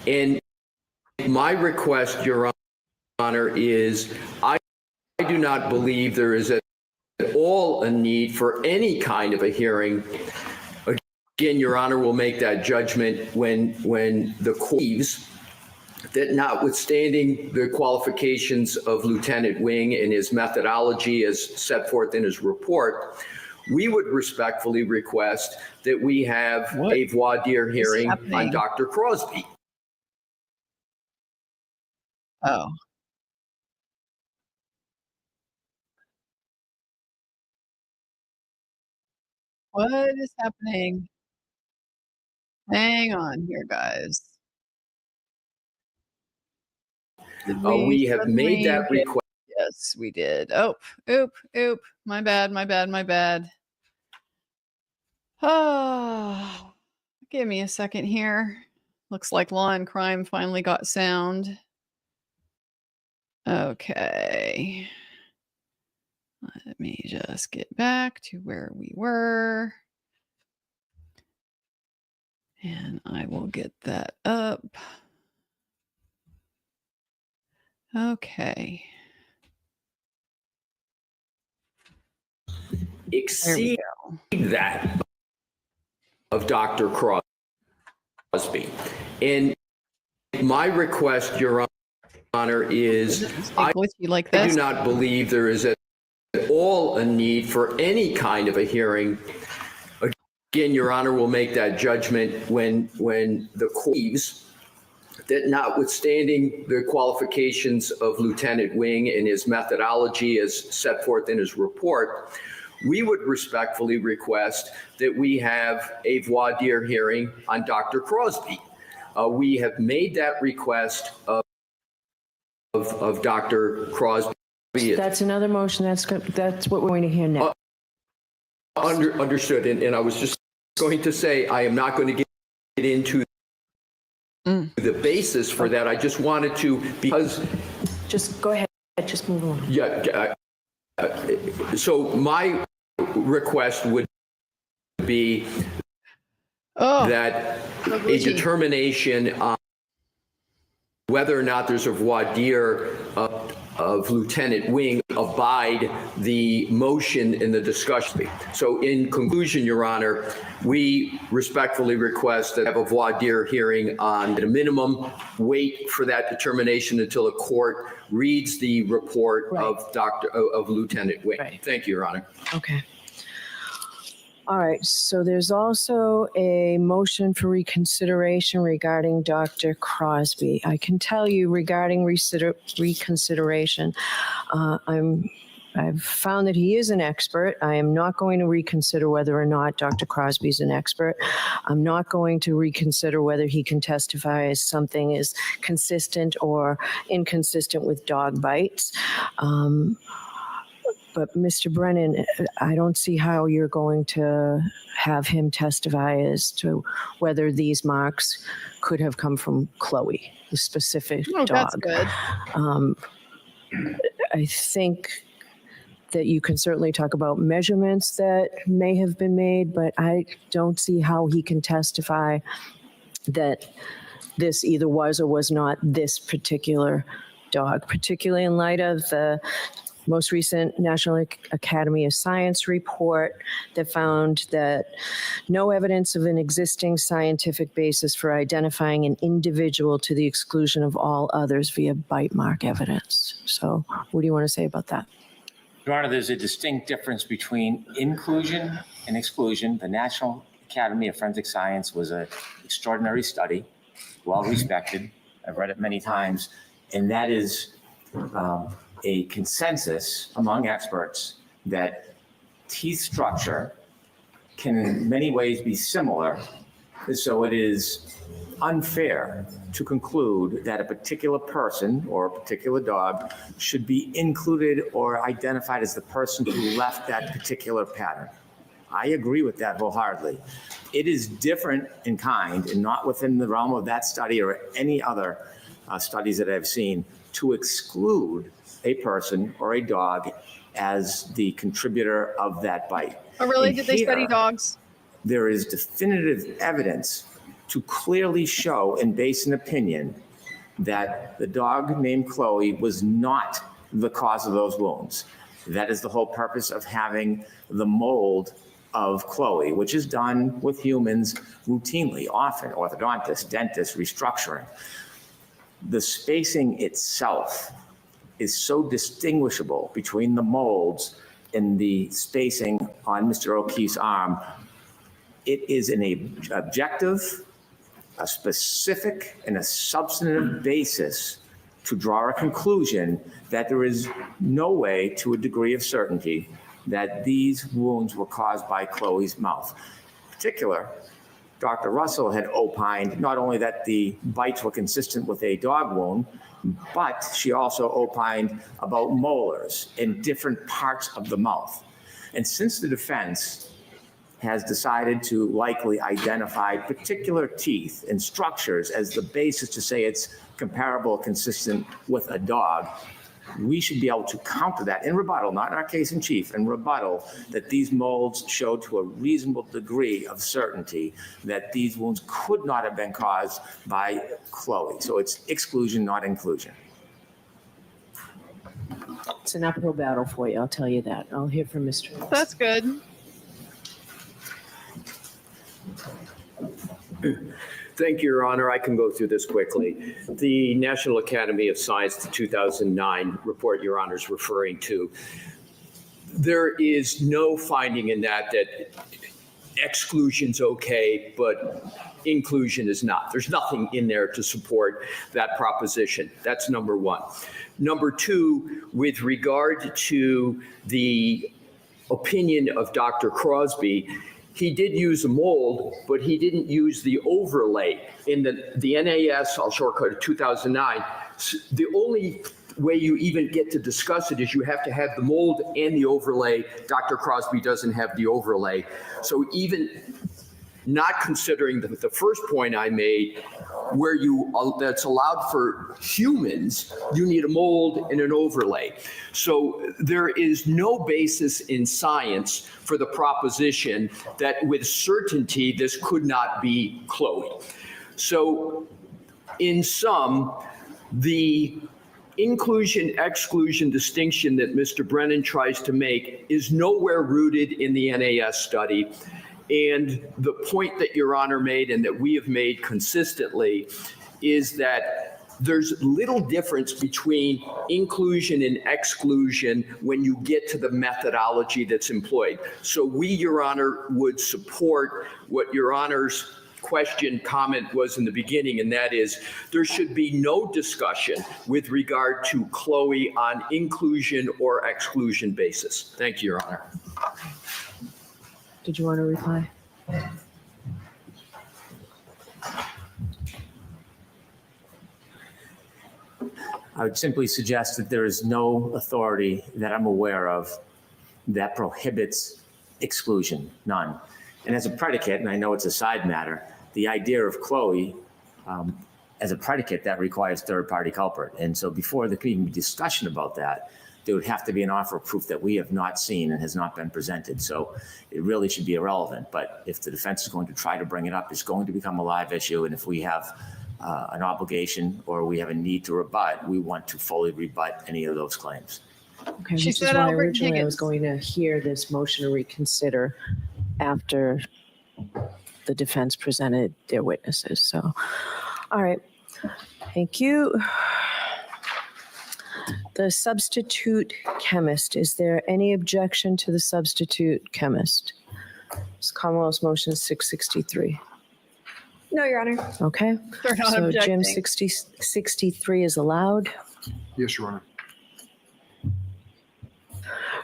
And my request, Your Honor, is I do not believe there is at all a need for any kind of a hearing. Again, Your Honor will make that judgment when the court believes that, notwithstanding the qualifications of Lieutenant Wing and his methodology as set forth in his report, we would respectfully request that we have a voir dire hearing on Dr. Crosby. Oh. What is happening? Hang on here, guys. Did We have made that suddenly request. Yes, we did. Oh, oop. My bad. Oh, give me a second here. Looks like Law and Crime finally got sound. Okay. Let me just get back to where we were. And I will get that up. Okay. Exceed that of Dr. Crosby. And my request, Your Honor, is I do not believe there is at all a need for any kind of a hearing. Again, Your Honor will make that judgment when the court believes that, notwithstanding the qualifications of Lieutenant Wing and his methodology as set forth in his report, we would respectfully request that we have a voir dire hearing on Dr. Crosby. We have made that request of Dr. Crosby. That's another motion. That's what we're going to hear next. Understood. And I was just going to say, I am not going to get into the basis for that. I just wanted to, because. Just go ahead. Just move on. Yeah. So my request would be that a determination on whether or not there's a voir dire of Lieutenant Wing abide the motion in the discussion. So in conclusion, Your Honor, we respectfully request that have a voir dire hearing on, at a minimum, wait for that determination until the court reads the report of Lieutenant Wing. Thank you, Your Honor. Okay. All right, so there's also a motion for reconsideration regarding Dr. Crosby. I can tell you regarding reconsideration, I've found that he is an expert. I am not going to reconsider whether or not Dr. Crosby is an expert. I'm not going to reconsider whether he can testify as something is consistent or inconsistent with dog bites. But Mr. Brennan, I don't see how you're going to have him testify as to whether these marks could have come from Chloe, the specific dog. That's good. I think that you can certainly talk about measurements that may have been made, but I don't see how he can testify that this either was or was not this particular dog, particularly in light of the most recent National Academy of Science report that found that no evidence of an existing scientific basis for identifying an individual to the exclusion of all others via bite mark evidence. So what do you want to say about that? Your Honor, there's a distinct difference between inclusion and exclusion. The National Academy of Forensic Science was an extraordinary study, well respected. I've read it many times, and that is a consensus among experts that teeth structure can in many ways be similar. So it is unfair to conclude that a particular person or a particular dog should be included or identified as the person who left that particular pattern. I agree with that wholeheartedly. It is different in kind and not within the realm of that study or any other studies that I've seen to exclude a person or a dog as the contributor of that bite. Oh, really? And Did they study here, dogs? There is definitive evidence to clearly show and base an opinion that the dog named Chloe was not the cause of those wounds. That is the whole purpose of having the mold of Chloe, which is done with humans routinely, often, orthodontists, dentists, restructuring. The spacing itself is so distinguishable between the molds and the spacing on Mr. O'Keefe's arm. It is an objective, a specific, and a substantive basis to draw a conclusion that there is no way to a degree of certainty that these wounds were caused by Chloe's mouth. In particular, Dr. Russell had opined not only that the bites were consistent with a dog wound, but she also opined about molars in different parts of the mouth. And since the defense has decided to likely identify particular teeth and structures as the basis to say it's comparable, consistent with a dog, we should be able to counter that in rebuttal, not in our case in chief, in rebuttal, that these molds show to a reasonable degree of certainty that these wounds could not have been caused by Chloe. So it's exclusion, not inclusion. It's an uphill battle for you, I'll tell you that. I'll hear from Mr. Ross. That's good. Thank you, Your Honor. I can go through this quickly. The National Academy of Science, the 2009 report Your Honor is referring to, there is no finding in that exclusion's okay, but inclusion is not. There's nothing in there to support that proposition. That's number one. Number two, with regard to the opinion of Dr. Crosby, he did use a mold, but he didn't use the overlay. In the NAS, I'll shortcut it, 2009, the only way you even get to discuss it is you have to have the mold and the overlay. Dr. Crosby doesn't have the overlay. So even not considering the first point I made, where that's allowed for humans, you need a mold and an overlay. So there is no basis in science for the proposition that with certainty this could not be Chloe. So in sum, the inclusion-exclusion distinction that Mr. Brennan tries to make is nowhere rooted in the NAS study. And the point that Your Honor made and that we have made consistently is that there's little difference between inclusion and exclusion when you get to the methodology that's employed. So we, Your Honor, would support what Your Honor's question, comment was in the beginning, and that is there should be no discussion with regard to Chloe on inclusion or exclusion basis. Thank you, Your Honor. Did you want to reply? I would simply suggest that there is no authority that I'm aware of that prohibits exclusion, none. And as a predicate, and I know it's a side matter, the idea of Chloe as a predicate, that requires third-party culprit. And so before there can even be discussion about that, there would have to be an offer of proof that we have not seen and has not been presented. So it really should be irrelevant. But if the defense is going to try to bring it up, it's going to become a live issue. And if we have an obligation or we have a need to rebut, we want to fully rebut any of those claims. Okay, She which is said why Albert originally I was Higgins. going to hear this motion to reconsider after the defense presented their witnesses. So, all right, thank you. The substitute chemist, is there any objection to the substitute chemist? It's Commonwealth's motion 663. No, Your Honor. Okay, They're not so Jim objecting. 63 is allowed. Yes, Your Honor.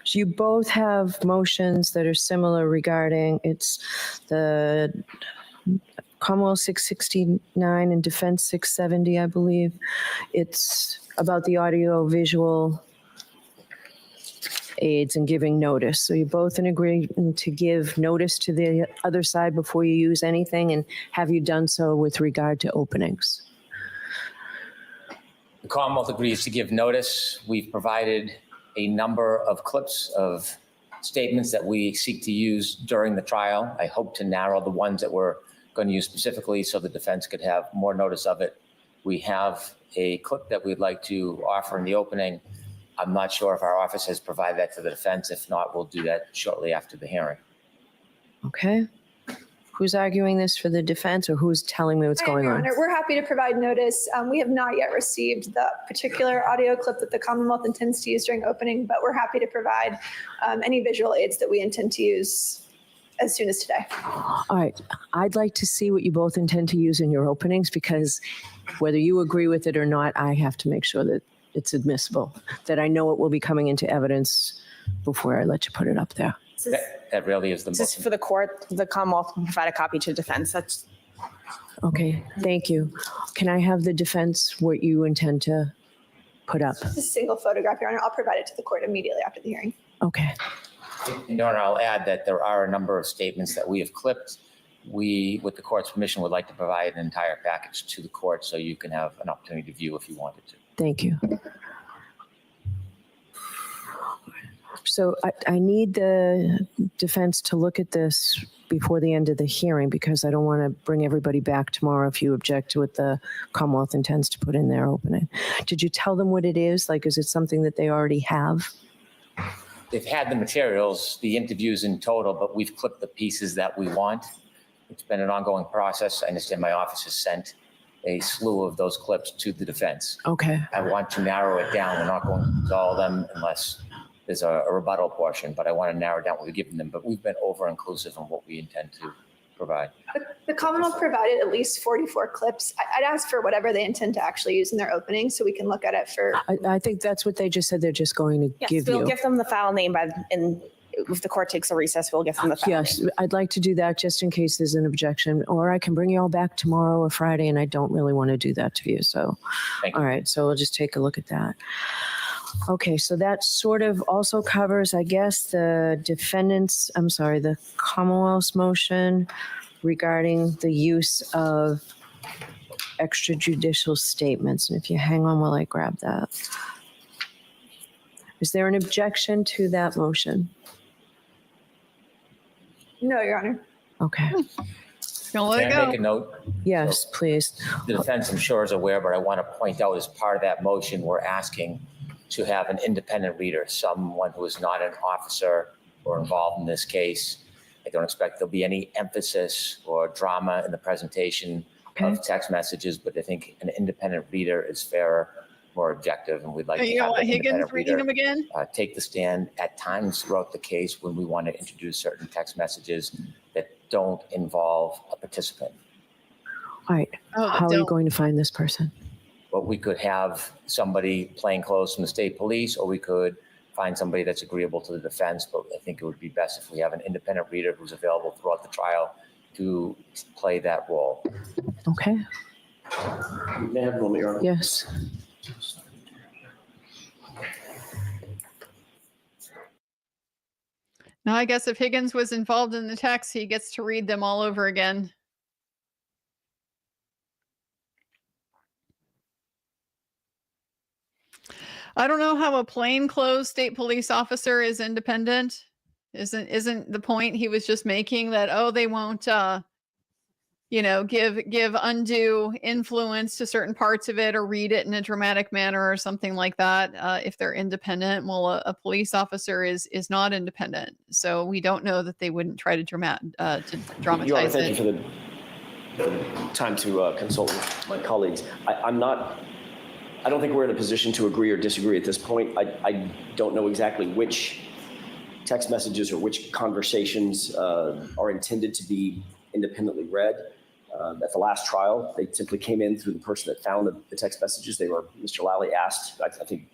So you both have motions that are similar regarding, it's the Commonwealth 669 and Defense 670, I believe. It's about the audio visual aids and giving notice. So you're both in agreement to give notice to the other side before you use anything, and have you done so with regard to openings? The Commonwealth agrees to give notice. We've provided a number of clips of statements that we seek to use during the trial. I hope to narrow the ones that we're going to use specifically so the defense could have more notice of it. We have a clip that we'd like to offer in the opening. I'm not sure if our office has provided that to the defense. If not, we'll do that shortly after the hearing. Okay. Who's arguing this for the defense, or who's telling me what's I am, going Your on? Honor. We're happy to provide notice. We have not yet received the particular audio clip that the Commonwealth intends to use during opening, but we're happy to provide any visual aids that we intend to use as soon as today. All right. I'd like to see what you both intend to use in your openings, because whether you agree with it or not, I have to make sure that it's admissible, that I know it will be coming into evidence before I let you put it up there. That really is the This is motion. for the court. The Commonwealth can provide a copy to defense. That's Okay, thank you. Can I have the defense what you intend to put up? It's a single photograph, Your Honor. I'll provide it to the court immediately after the hearing. Okay, Your Honor, I'll add that there are a number of statements that we have clipped. We, with the court's permission, would like to provide an entire package to the court so you can have an opportunity to view if you wanted to. thank you. So I need the defense to look at this before the end of the hearing, because I don't want to bring everybody back tomorrow if you object to what the Commonwealth intends to put in their opening. Did you tell them what it is? Like, is it something that they already have? They've had the materials, the interviews in total, but we've clipped the pieces that we want. It's been an ongoing process. I understand my office has sent a slew of those clips to the defense. Okay, I want to narrow it down. We're not going to use all of them unless there's a rebuttal portion, but I want to narrow down what we're giving them. But we've been over-inclusive in what we intend to provide. The Commonwealth provided at least 44 clips. I'd ask for whatever they intend to actually use in their opening so we can look at it for. I think that's what they just said. They're just going to yes. give We'll you. give them the file name, and if the court takes a recess, we'll give them the file Yes, name. I'd like to do that just in case there's an objection, or I can bring you all back tomorrow or Friday, and I don't really want to do that to you. So, Thank you. all right, so we'll just take a look at that. Okay, so that sort of also covers, I guess, the Commonwealth's motion regarding the use of extrajudicial statements. And if you hang on while I grab that. Is there an objection to that motion? No, Your Honor. Okay, Gonna let it Can I make a go. note? yes, please. The defense, I'm sure, is aware, but I want to point out as part of that motion, we're asking to have an independent reader, someone who is not an officer or involved in this case. I don't expect there'll be any emphasis or drama in the presentation. Okay. of text messages, but I think an independent reader is fairer, more objective, and we'd like to You don't have want the Higgins independent reading reader them again? take the stand at times throughout the case when we want to introduce certain text messages that don't involve a participant. All right. Oh, How are you don't. going to find this person? But we could have somebody plain clothes from the state police, or we could find somebody that's agreeable to the defense. But I think it would be best if we have an independent reader who's available throughout the trial to play that role. Okay. May I have a moment, Your Honor? Yes. Now, I guess if Higgins was involved in the text, he gets to read them all over again. I don't know how a plainclothes state police officer is independent. Isn't the point he was just making that, oh, they won't give undue influence to certain parts of it or read it in a dramatic manner or something like that if they're independent. Well, a police officer is not independent, so we don't know that they wouldn't try to dramatize Your Honor, thank it. you for the time to consult with my colleagues. I don't think we're in a position to agree or disagree at this point. I don't know exactly which text messages or which conversations are intended to be independently read. At the last trial, they simply came in through the person that found the text messages. Mr. Lally asked, I think,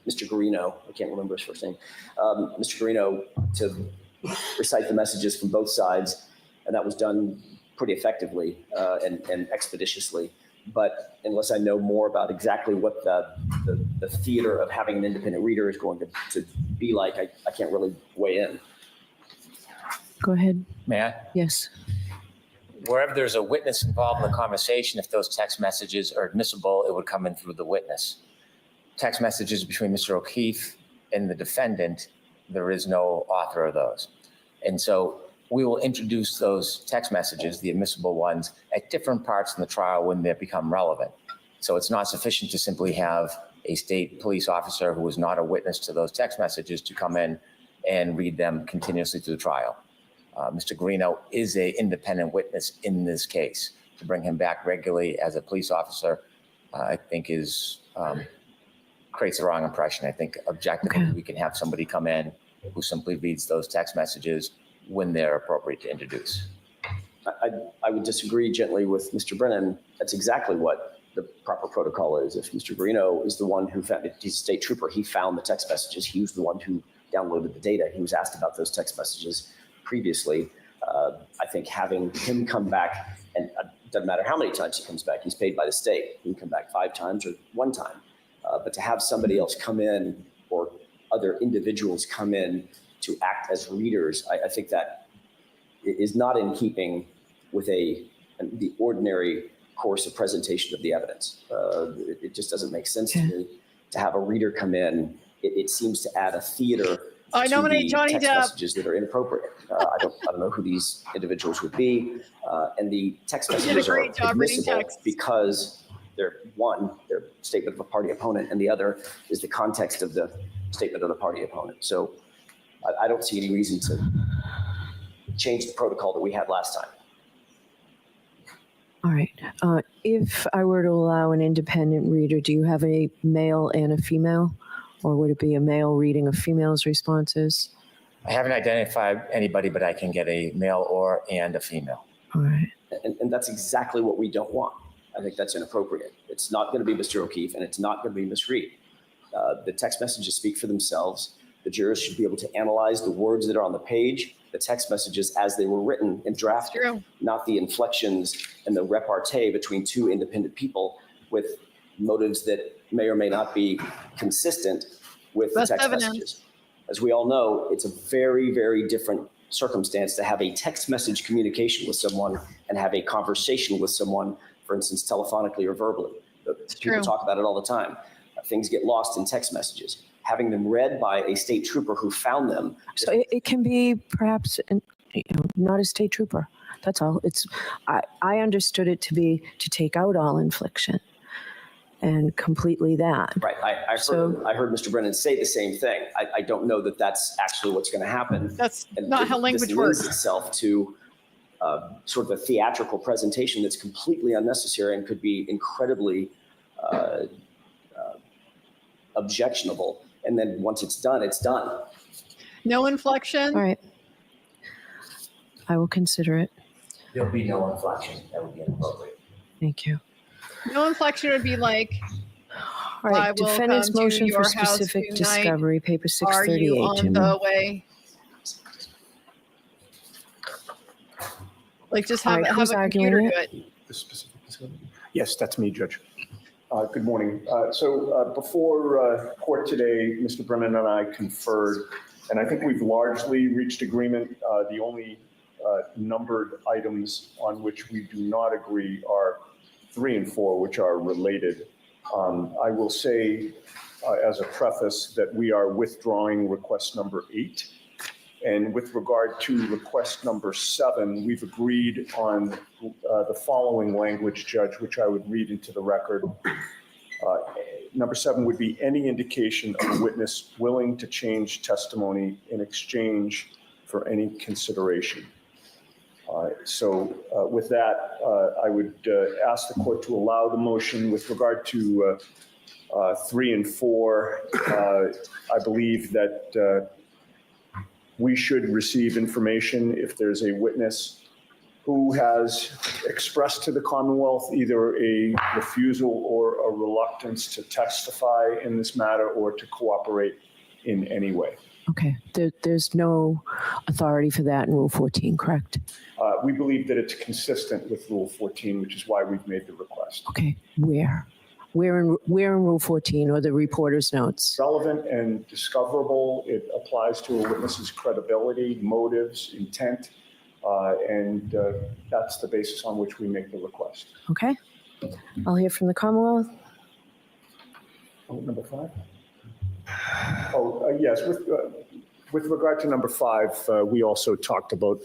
Mr. Garino, I can't remember his first name, Mr. Garino to recite the messages from both sides, and that was done pretty effectively and expeditiously. But unless I know more about exactly what the theater of having an independent reader is going to be like, I can't really weigh in. Go ahead. May I? Yes. Wherever there's a witness involved in the conversation, if those text messages are admissible, it would come in through the witness. Text messages between Mr. O'Keefe and the defendant, there is no author of those. And so we will introduce those text messages, the admissible ones, at different parts in the trial when they become relevant. So it's not sufficient to simply have a state police officer who is not a witness to those text messages to come in and read them continuously through the trial. Mr. Garino is an independent witness in this case. To bring him back regularly as a police officer, I think creates the wrong impression. I think objectively we can have somebody come in who simply reads those text messages when they're appropriate to introduce. I would disagree gently with Mr. Brennan. That's exactly what the proper protocol is. If Mr. Garino is the one who found it, he's a state trooper, he found the text messages. He was the one who downloaded the data. He was asked about those text messages previously. I think having him come back, and it doesn't matter how many times he comes back, he's paid by the state. He can come back 5 times or 1 time. But to have somebody else come in or other individuals come in to act as readers, I think that is not in keeping with the ordinary course of presentation of the evidence. It just doesn't make sense to me to have a reader come in. It seems to add a theater I nominate Johnny text Depp. messages that are inappropriate. I don't know who these individuals would be, and the text messages are admissible because they're statement of a party opponent, and the other is the context of the statement of the party opponent. So I don't see any reason to change the protocol that we had last time. All right. If I were to allow an independent reader, do you have a male and a female? Or would it be a male reading a female's responses? I haven't identified anybody, but I can get a male and a female. All right. And that's exactly what we don't want. I think that's inappropriate. It's not going to be Mr. O'Keefe, and it's not going to be Ms. Reed. The text messages speak for themselves. The jurors should be able to analyze the words that are on the page, the text messages as they were written and drafted, not the inflections and the repartee between 2 independent people with motives that may or may not be consistent with the text messages. As we all know, it's a very, very different circumstance to have a text message communication with someone and have a conversation with someone, for instance, telephonically or verbally. People talk about it all the time. Things get lost in text messages. Having them read by a state trooper who found them. So it can be perhaps not a state trooper. That's all. I understood it to be to take out all infliction. And completely that. Right. I heard Mr. Brennan say the same thing. I don't know that that's actually what's going to happen. That's not how language works. This lends itself to sort of a theatrical presentation that's completely unnecessary and could be incredibly objectionable. And then once it's done, it's done. No inflection. All right. I will consider it. There'll be no inflection. That would be inappropriate. Thank you. No inflection would be like, All right, I will defendant's come to motion for your house specific tonight. discovery, paper are you 638, on Jimmy. the way? Like just All have, right, have who's a arguing computer it? do it. The specific discovery? Yes, that's me, Judge. Good morning. So before court today, Mr. Brennan and I conferred, and I think we've largely reached agreement. The only numbered items on which we do not agree are 3 and 4, which are related. I will say as a preface that we are withdrawing request number 8. And with regard to request number 7, we've agreed on the following language, Judge, which I would read into the record. Number 7 would be any indication of a witness willing to change testimony in exchange for any consideration. So with that, I would ask the court to allow the motion. With regard to 3 and 4, I believe that we should receive information if there's a witness who has expressed to the Commonwealth either a refusal or a reluctance to testify in this matter or to cooperate in any way. Okay, there's no authority for that in Rule 14, correct? We believe that it's consistent with Rule 14, which is why we've made the request. Okay, where? Where in Rule 14 or the reporter's notes? Relevant and discoverable. It applies to a witness's credibility, motives, intent, and that's the basis on which we make the request. Okay, I'll hear from the Commonwealth. Oh, number 5? Oh, yes. With regard to number 5, we also talked about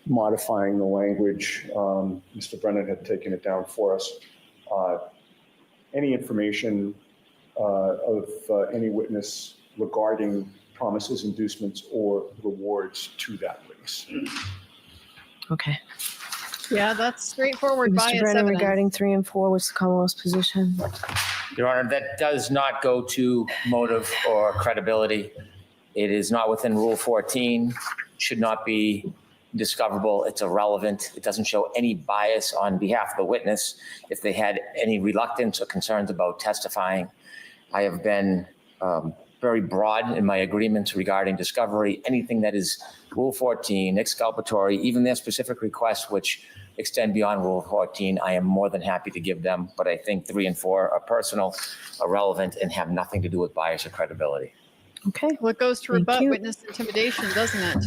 modifying the language. Mr. Brennan had taken it down for us. Any information of any witness regarding promises, inducements, or rewards to that witness. Okay. Yeah, that's straightforward bias Mr. Brennan, evidence. regarding 3 and 4, what's the Commonwealth's position? Your Honor, that does not go to motive or credibility. It is not within Rule 14, should not be discoverable. It's irrelevant. It doesn't show any bias on behalf of the witness if they had any reluctance or concerns about testifying. I have been very broad in my agreements regarding discovery. Anything that is Rule 14, exculpatory, even their specific requests which extend beyond Rule 14, I am more than happy to give them. But I think 3 and 4 are personal, irrelevant, and have nothing to do with bias or credibility. Okay, Well, it goes to Thank rebut you. witness intimidation, doesn't it?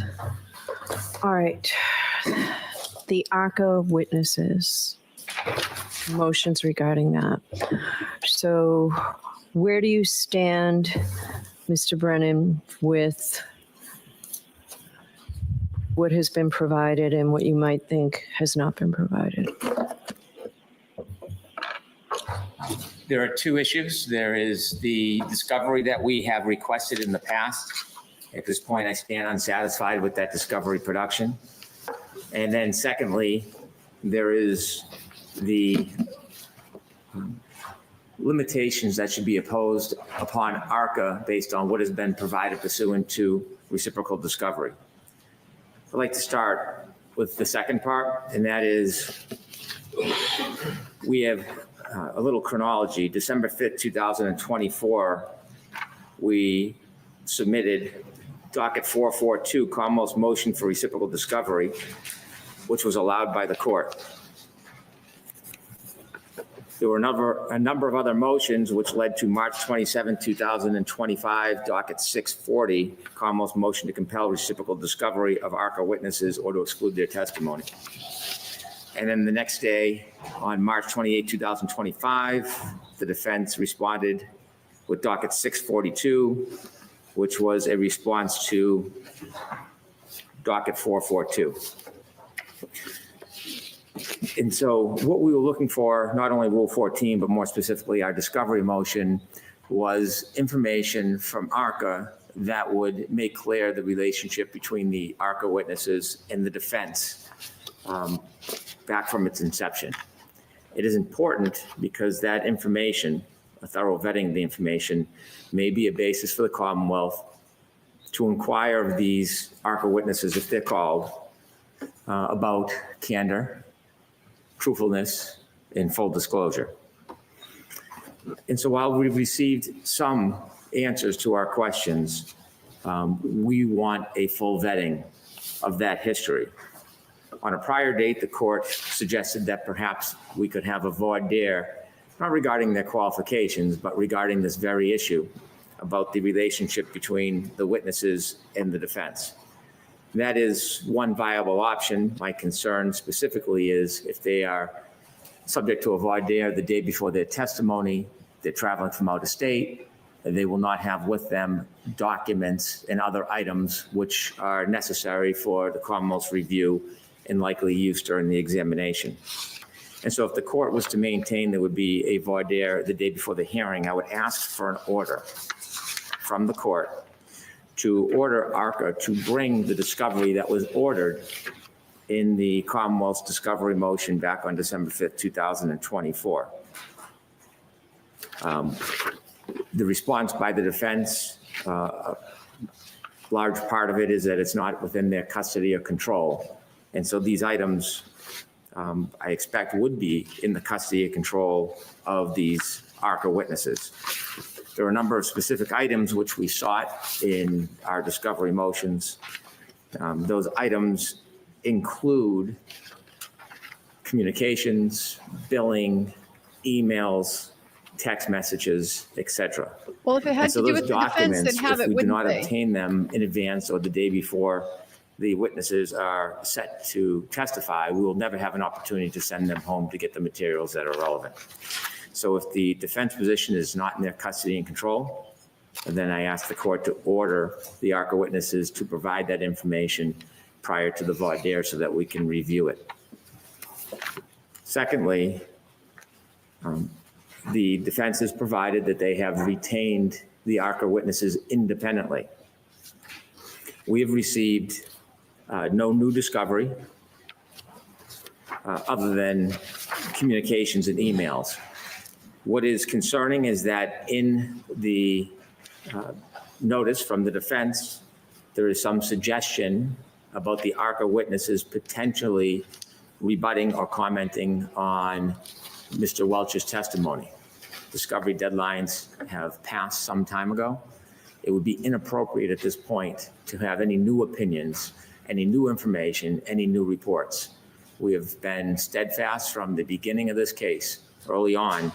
all right. The ARCA witnesses, motions regarding that. So where do you stand, Mr. Brennan, with what has been provided and what you might think has not been provided? There are 2 issues. There is the discovery that we have requested in the past. At this point, I stand unsatisfied with that discovery production. And then secondly, there is the limitations that should be imposed upon ARCA based on what has been provided pursuant to reciprocal discovery. I'd like to start with the second part, and that is we have a little chronology. December 5th, 2024, we submitted docket 442, Commonwealth's motion for reciprocal discovery, which was allowed by the court. There were a number of other motions which led to March 27, 2025, docket 640, Commonwealth's motion to compel reciprocal discovery of ARCA witnesses or to exclude their testimony. And then the next day, on March 28, 2025, the defense responded with docket 642, which was a response to docket 442. And so what we were looking for, not only Rule 14, but more specifically our discovery motion, was information from ARCA that would make clear the relationship between the ARCA witnesses and the defense. back from its inception. It is important because that information, a thorough vetting of the information, may be a basis for the Commonwealth to inquire of these ARCA witnesses, if they're called, about candor, truthfulness, and full disclosure. And so while we've received some answers to our questions, we want a full vetting of that history. On a prior date, the court suggested that perhaps we could have a voir dire, not regarding their qualifications, but regarding this very issue about the relationship between the witnesses and the defense. That is one viable option. My concern specifically is if they are subject to a voir dire the day before their testimony, they're traveling from out of state, and they will not have with them documents and other items which are necessary for the Commonwealth's review and likely use during the examination. And so if the court was to maintain there would be a voir dire the day before the hearing, I would ask for an order from the court to order ARCA to bring the discovery that was ordered in the Commonwealth's discovery motion back on December 5th, 2024. The response by the defense, large part of it is that it's not within their custody or control. And so these items, I expect, would be in the custody and control of these ARCA witnesses. There are a number of specific items which we sought in our discovery motions. Those items include communications, billing, emails, text messages, etc. Well, if it had to do with the defense, then have it, if we do not wouldn't they? obtain them in advance or the day before the witnesses are set to testify, we will never have an opportunity to send them home to get the materials that are relevant. So if the defense position is not in their custody and control, then I ask the court to order the ARCA witnesses to provide that information prior to the voir dire so that we can review it. Secondly, the defense has provided that they have retained the ARCA witnesses independently. We have received no new discovery other than communications and emails. What is concerning is that in the notice from the defense, there is some suggestion about the ARCA witnesses potentially rebutting or commenting on Mr. Welch's testimony. Discovery deadlines have passed some time ago. It would be inappropriate at this point to have any new opinions, any new information, any new reports. We have been steadfast from the beginning of this case, early on,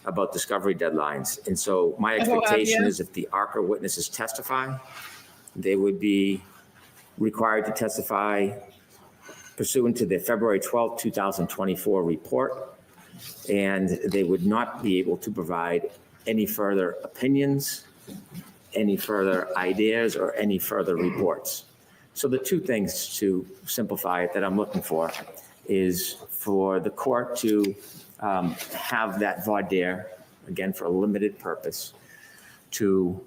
about discovery deadlines. And so my expectation is if the ARCA witnesses testify, they would be required to testify pursuant to the February 12, 2024 report, and they would not be able to provide any further opinions, any further ideas, or any further reports. So the two things, to simplify it, that I'm looking for is for the court to have that voir dire, again for a limited purpose, to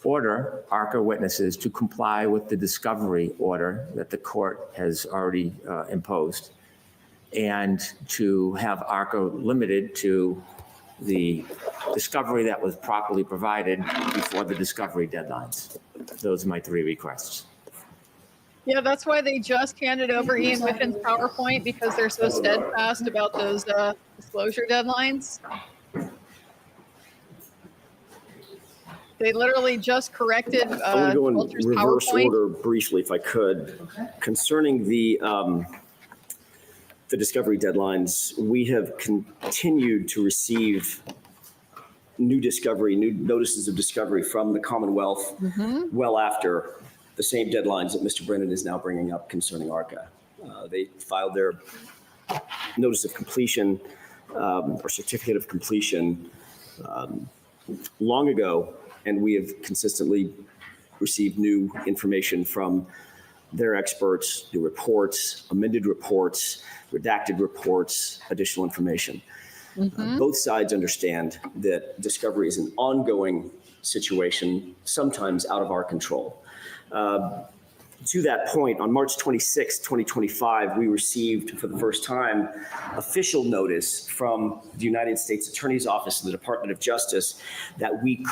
order ARCA witnesses to comply with the discovery order that the court has already imposed, and to have ARCA limited to the discovery that was properly provided before the discovery deadlines. Those are my three requests. Yeah, that's why they just handed over Ian Whitten's PowerPoint, because they're so steadfast about those disclosure deadlines. They literally just corrected I would go in Walter's reverse PowerPoint. order briefly, if I could. Concerning the discovery deadlines, we have continued to receive new notices of discovery from the Commonwealth well after the same deadlines that Mr. Brennan is now bringing up concerning ARCA. They filed their notice of completion or certificate of completion long ago, and we have consistently received new information from their experts, new reports, amended reports, redacted reports, additional information. Both sides understand that discovery is an ongoing situation, sometimes out of our control. To that point, on March 26, 2025, we received for the first time official notice from the United States Attorney's Office and the Department of Justice that we,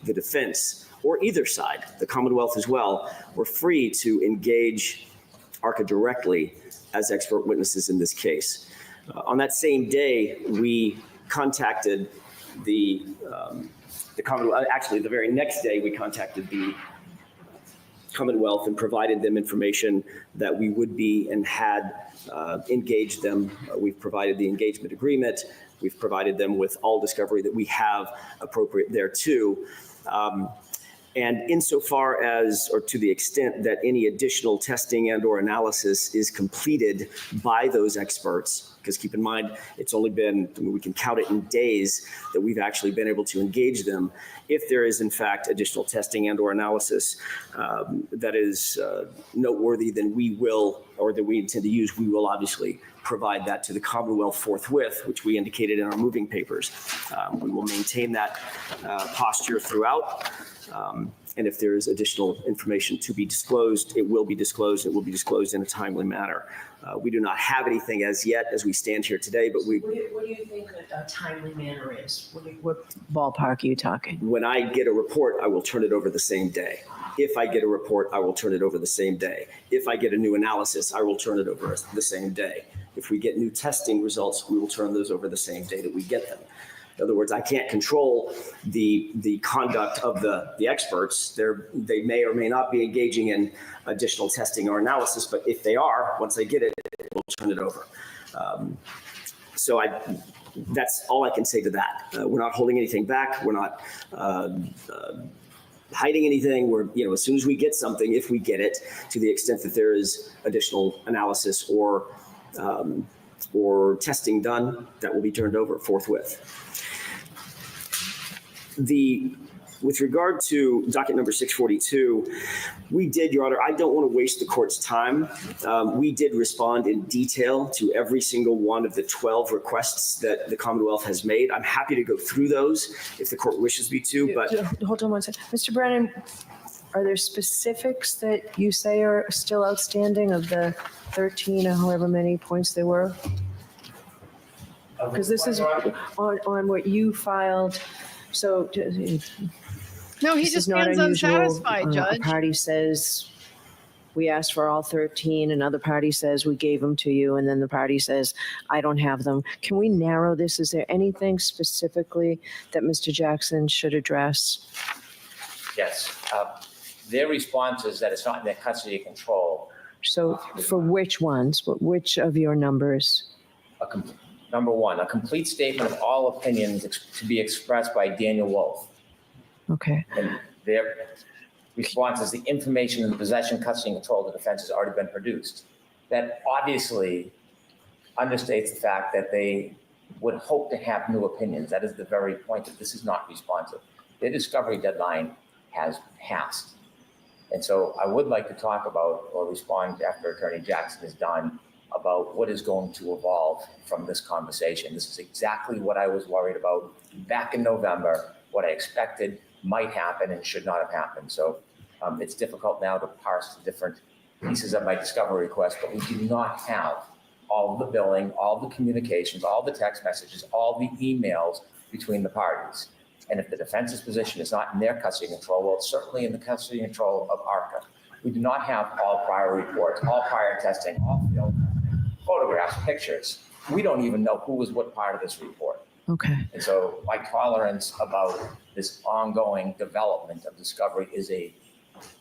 the defense, or either side, the Commonwealth as well, were free to engage ARCA directly as expert witnesses in this case. On that same day, we contacted the Commonwealth. Actually, the very next day, we contacted the Commonwealth and provided them information that we would be and had engaged them. We've provided the engagement agreement. We've provided them with all discovery that we have appropriate thereto. And insofar as, or to the extent that any additional testing and or analysis is completed by those experts, because keep in mind, it's only been, we can count it in days that we've actually been able to engage them. If there is in fact additional testing and or analysis that is noteworthy, then we will, or that we intend to use, we will obviously provide that to the Commonwealth forthwith, which we indicated in our moving papers. We will maintain that posture throughout. And if there is additional information to be disclosed, it will be disclosed. It will be disclosed in a timely manner. We do not have anything as yet as we stand here today, but we. What do you think a timely manner is? What ballpark are you talking? When I get a report, I will turn it over the same day. If I get a report, I will turn it over the same day. If I get a new analysis, I will turn it over the same day. If we get new testing results, we will turn those over the same day that we get them. In other words, I can't control the conduct of the experts. They may or may not be engaging in additional testing or analysis, but if they are, once I get it, we'll turn it over. So that's all I can say to that. We're not holding anything back. We're not hiding anything. We're, as soon as we get something, if we get it, to the extent that there is additional analysis or testing done, that will be turned over forthwith. With regard to docket number 642, we did, Your Honor, I don't want to waste the court's time. We did respond in detail to every single one of the 12 requests that the Commonwealth has made. I'm happy to go through those if the court wishes me to, but. Hold on one second. Mr. Brennan, are there specifics that you say are still outstanding of the 13 or however many points there were? Because this is on what you filed. So No, he just stands unsatisfied, Judge. A party says we asked for all 13, another party says we gave them to you, and then the party says I don't have them. Can we narrow this? Is there anything specifically that Mr. Jackson should address? Yes. Their response is that it's not in their custody and control. So for which ones? Which of your numbers? Number one, a complete statement of all opinions to be expressed by Daniel Wolf. Okay. And their response is the information in the possession, custody, and control of the defense has already been produced. That obviously understates the fact that they would hope to have new opinions. That is the very point that this is not responsive. Their discovery deadline has passed. And so I would like to talk about or respond after Attorney Jackson is done about what is going to evolve from this conversation. This is exactly what I was worried about back in November, what I expected might happen and should not have happened. So it's difficult now to parse the different pieces of my discovery request, but we do not have all of the billing, all the communications, all the text messages, all the emails between the parties. And if the defense's position is not in their custody and control, well, it's certainly in the custody and control of ARCA. We do not have all prior reports, all prior testing, all photographs, pictures. We don't even know who was what part of this report. Okay. And so my tolerance about this ongoing development of discovery is a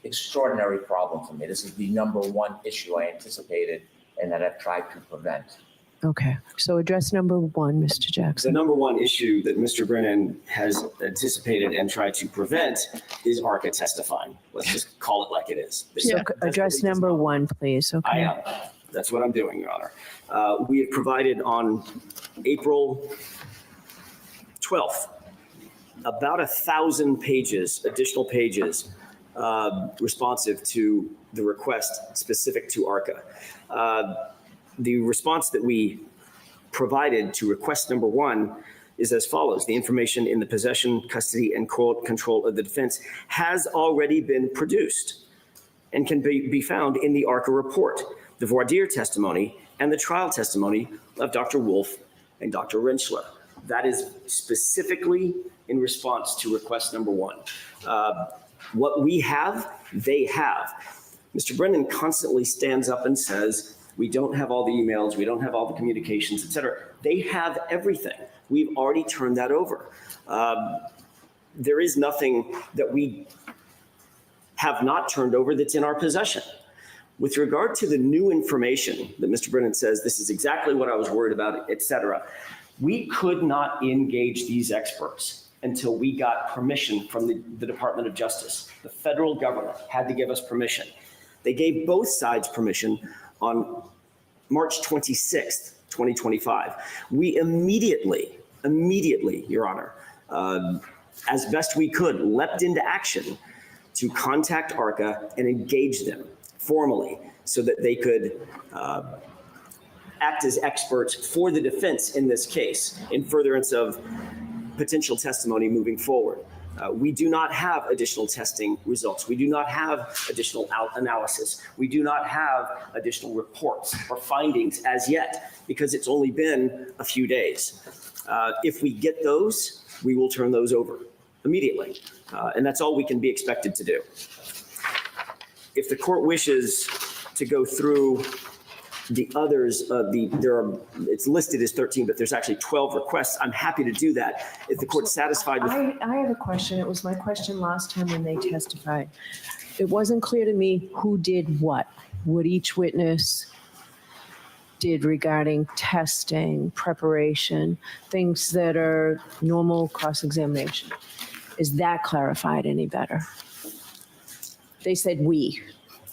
extraordinary problem for me. This is the number one issue I anticipated and that I've tried to prevent. Okay. So address number one, Mr. Jackson. The number one issue that Mr. Brennan has anticipated and tried to prevent is ARCA testifying. Let's just call it like it is. So address number one, please. Okay. I am. That's what I'm doing, Your Honor. We have provided on April 12th about 1,000 pages, additional pages, responsive to the request specific to ARCA. The response that we provided to request number one is as follows. The information in the possession, custody, and control of the defense has already been produced. and can be found in the ARCA report, the voir dire testimony, and the trial testimony of Dr. Wolf and Dr. Rentschler. That is specifically in response to request number 1. What we have, they have. Mr. Brennan constantly stands up and says, we don't have all the emails, we don't have all the communications, et cetera. They have everything. We've already turned that over. There is nothing that we have not turned over that's in our possession. With regard to the new information that Mr. Brennan says, this is exactly what I was worried about, et cetera, we could not engage these experts until we got permission from the Department of Justice. The federal government had to give us permission. They gave both sides permission on March 26th, 2025. We immediately, Your Honor, as best we could, leapt into action to contact ARCA and engage them formally so that they could act as experts for the defense in this case in furtherance of potential testimony moving forward. We do not have additional testing results. We do not have additional analysis. We do not have additional reports or findings as yet because it's only been a few days. If we get those, we will turn those over immediately. And that's all we can be expected to do. If the court wishes to go through the others, it's listed as 13, but there's actually 12 requests. I'm happy to do that. If the court's satisfied with. I have a question. It was my question last time when they testified. It wasn't clear to me who did what each witness did regarding testing, preparation, things that are normal cross-examination. Is that clarified any better? They said we.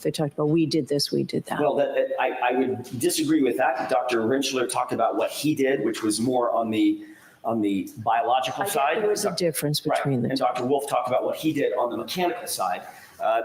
They talked about we did this, we did that. Well, I would disagree with that. Dr. Rentschler talked about what he did, which was more on the biological side. There was a difference between the two. And Dr. Wolf talked about what he did on the mechanical side.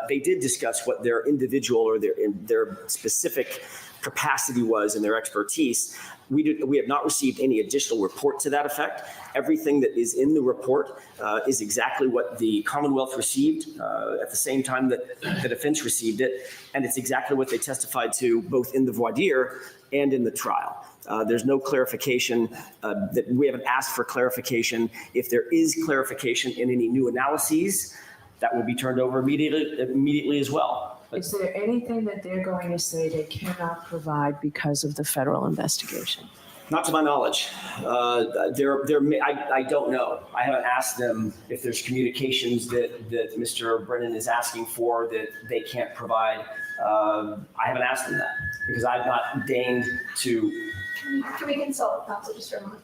They did discuss what their individual or their specific capacity was and their expertise. We have not received any additional report to that effect. Everything that is in the report is exactly what the Commonwealth received at the same time that the defense received it. And it's exactly what they testified to both in the voir dire and in the trial. There's no clarification that we haven't asked for clarification. If there is clarification in any new analyses, that will be turned over immediately as well. Is there anything that they're going to say they cannot provide because of the federal investigation? Not to my knowledge. I don't know. I haven't asked them if there's communications that Mr. Brennan is asking for that they can't provide. I haven't asked them that because I've not deigned to. Can we consult counsel just for a moment?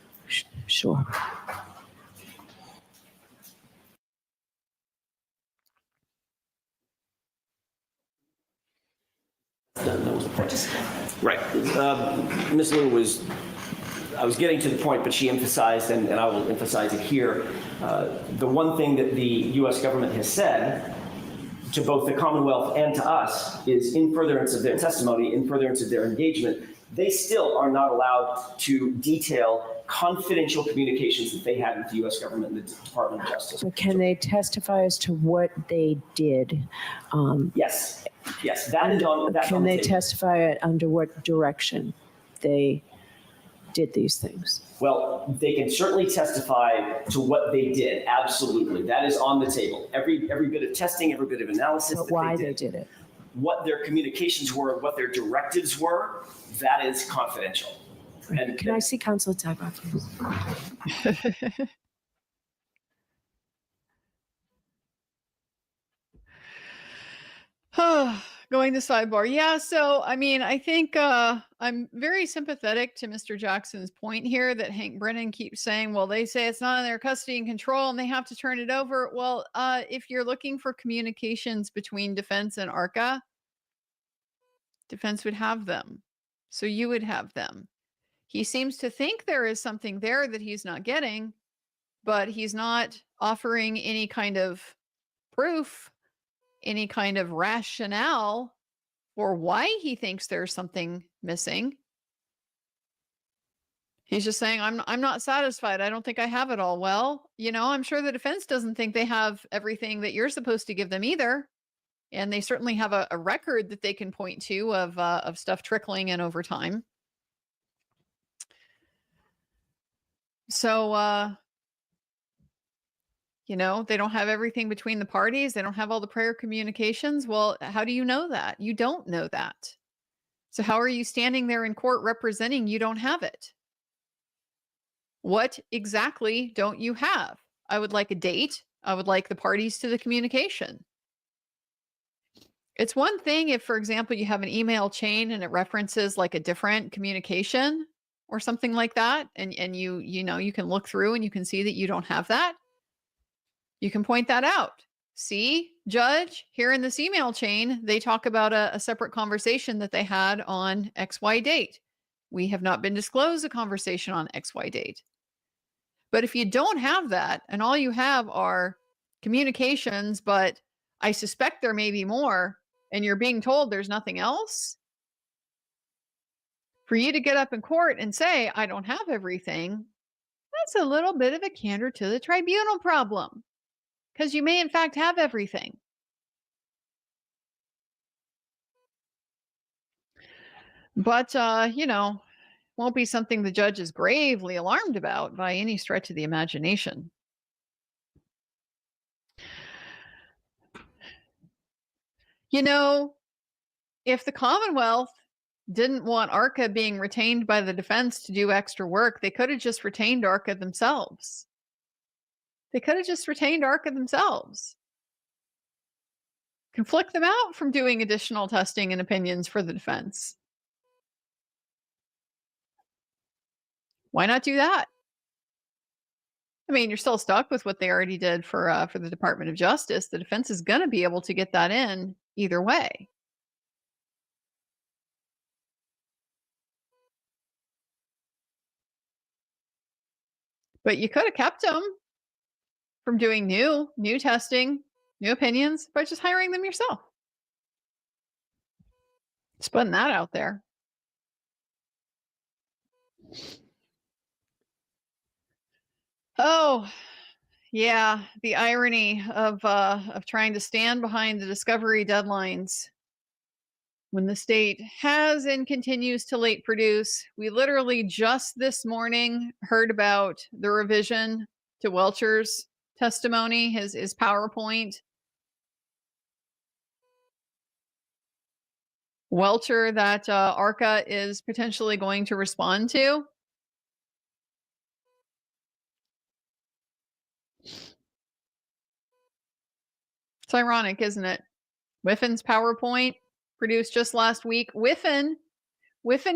Sure. Right. Ms. Liu I was getting to the point, but she emphasized, and I will emphasize it here, the one thing that the U.S. government has said to both the Commonwealth and to us is in furtherance of their testimony, in furtherance of their engagement, they still are not allowed to detail confidential communications that they had with the U.S. government and the Department of Justice. So can they testify as to what they did? Yes. Yes, that is on. Can they testify under what direction they did these things? Well, they can certainly testify to what they did. Absolutely, that is on the table. Every bit of testing, every bit of analysis. But why they did it? What their communications were, what their directives were, that is confidential. And can I see Counsel Tagbar, please? Going to sidebar. Yeah. So, I mean, I think I'm very sympathetic to Mr. Jackson's point here that Hank Brennan keeps saying, well, they say it's not in their custody and control and they have to turn it over. Well, if you're looking for communications between defense and ARCA, defense would have them. So you would have them. He seems to think there is something there that he's not getting, but he's not offering any kind of proof, any kind of rationale for why he thinks there's something missing. He's just saying, I'm not satisfied. I don't think I have it all. Well, you know, I'm sure the defense doesn't think they have everything that you're supposed to give them either. And they certainly have a record that they can point to of stuff trickling in over time. So, you know, they don't have everything between the parties. They don't have all the prior communications. Well, how do you know that? You don't know that. So how are you standing there in court representing you don't have it? What exactly don't you have? I would like a date. I would like the parties to the communication. It's one thing if, for example, you have an email chain and it references like a different communication or something like that, and you know you can look through and you can see that you don't have that. You can point that out. See, judge, here in this email chain, they talk about a separate conversation that they had on XY date. We have not been disclosed a conversation on XY date. But if you don't have that and all you have are communications, but I suspect there may be more, and you're being told there's nothing else, for you to get up in court and say, I don't have everything, that's a little bit of a candor to the tribunal problem, because you may in fact have everything. But, you know, won't be something the judge is gravely alarmed about by any stretch of the imagination. You know, if the Commonwealth didn't want ARCA being retained by the defense to do extra work, they could have just retained ARCA themselves. They could have just retained ARCA themselves. Conflict them out from doing additional testing and opinions for the defense. Why not do that? I mean, you're still stuck with what they already did for the Department of Justice. The defense is going to be able to get that in either way. But you could have kept them from doing new testing, new opinions by just hiring them yourself. Just putting that out there. Oh, yeah, the irony of trying to stand behind the discovery deadlines when the state has and continues to late produce. We literally just this morning heard about the revision to Welcher's testimony, his PowerPoint. Welcher that ARCA is potentially going to respond to. It's ironic, isn't it? Whiffin's PowerPoint produced just last week. Whiffin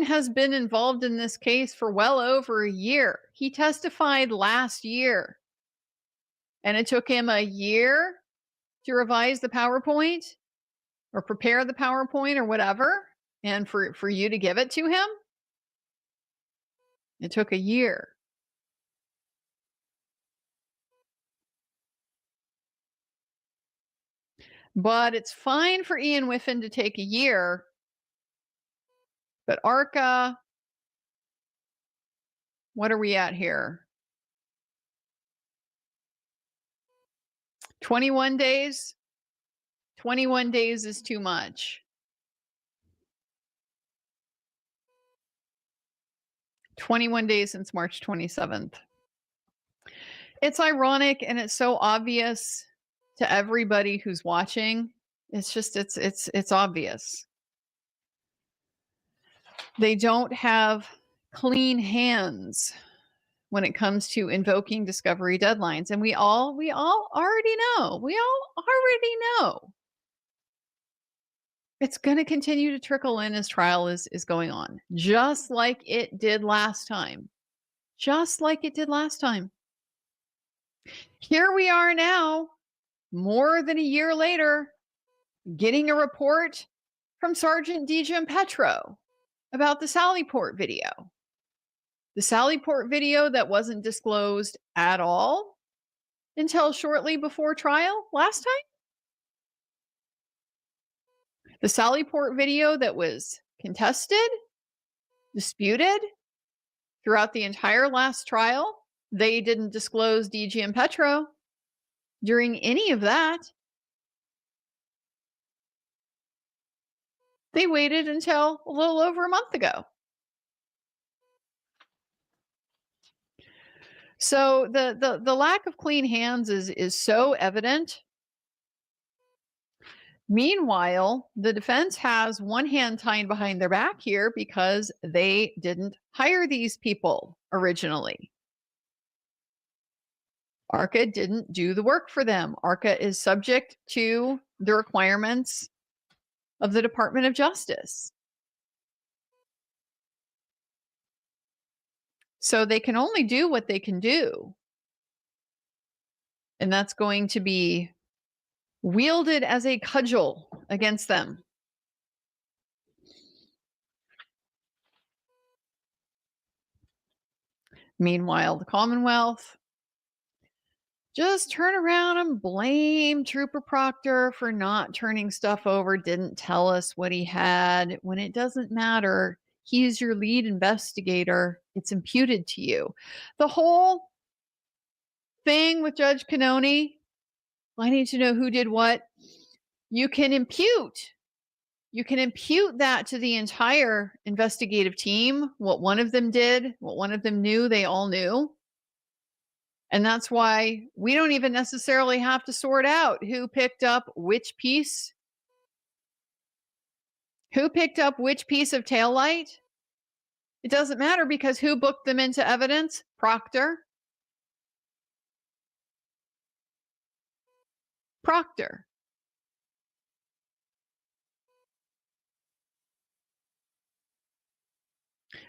has been involved in this case for well over a year. He testified last year. And it took him a year to revise the PowerPoint or prepare the PowerPoint or whatever. And for you to give it to him, it took a year. But it's fine for Ian Whiffin to take a year. But ARCA, what are we at here? 21 days? 21 days is too much. 21 days since March 27th. It's ironic and it's so obvious to everybody who's watching. It's just, it's obvious. They don't have clean hands when it comes to invoking discovery deadlines. And we all already know. We all already know. It's going to continue to trickle in as trial is going on, just like it did last time. Just like it did last time. Here we are now, more than a year later, getting a report from Sergeant Petro about the Sallyport video. The Sallyport video that wasn't disclosed at all until shortly before trial last time. The Sallyport video that was contested, disputed throughout the entire last trial. They didn't disclose Petro during any of that. They waited until a little over a month ago. So the lack of clean hands is so evident. Meanwhile, the defense has one hand tied behind their back here because they didn't hire these people originally. ARCA didn't do the work for them. ARCA is subject to the requirements of the Department of Justice. So they can only do what they can do. And that's going to be wielded as a cudgel against them. Meanwhile, the Commonwealth just turn around and blame Trooper Proctor for not turning stuff over, didn't tell us what he had, when it doesn't matter. He's your lead investigator. It's imputed to you. The whole thing with Judge Cannoni, I need to know who did what. You can impute that to the entire investigative team. What one of them did, what one of them knew, they all knew. And that's why we don't even necessarily have to sort out who picked up which piece. Who picked up which piece of taillight? It doesn't matter because who booked them into evidence? Proctor. Proctor.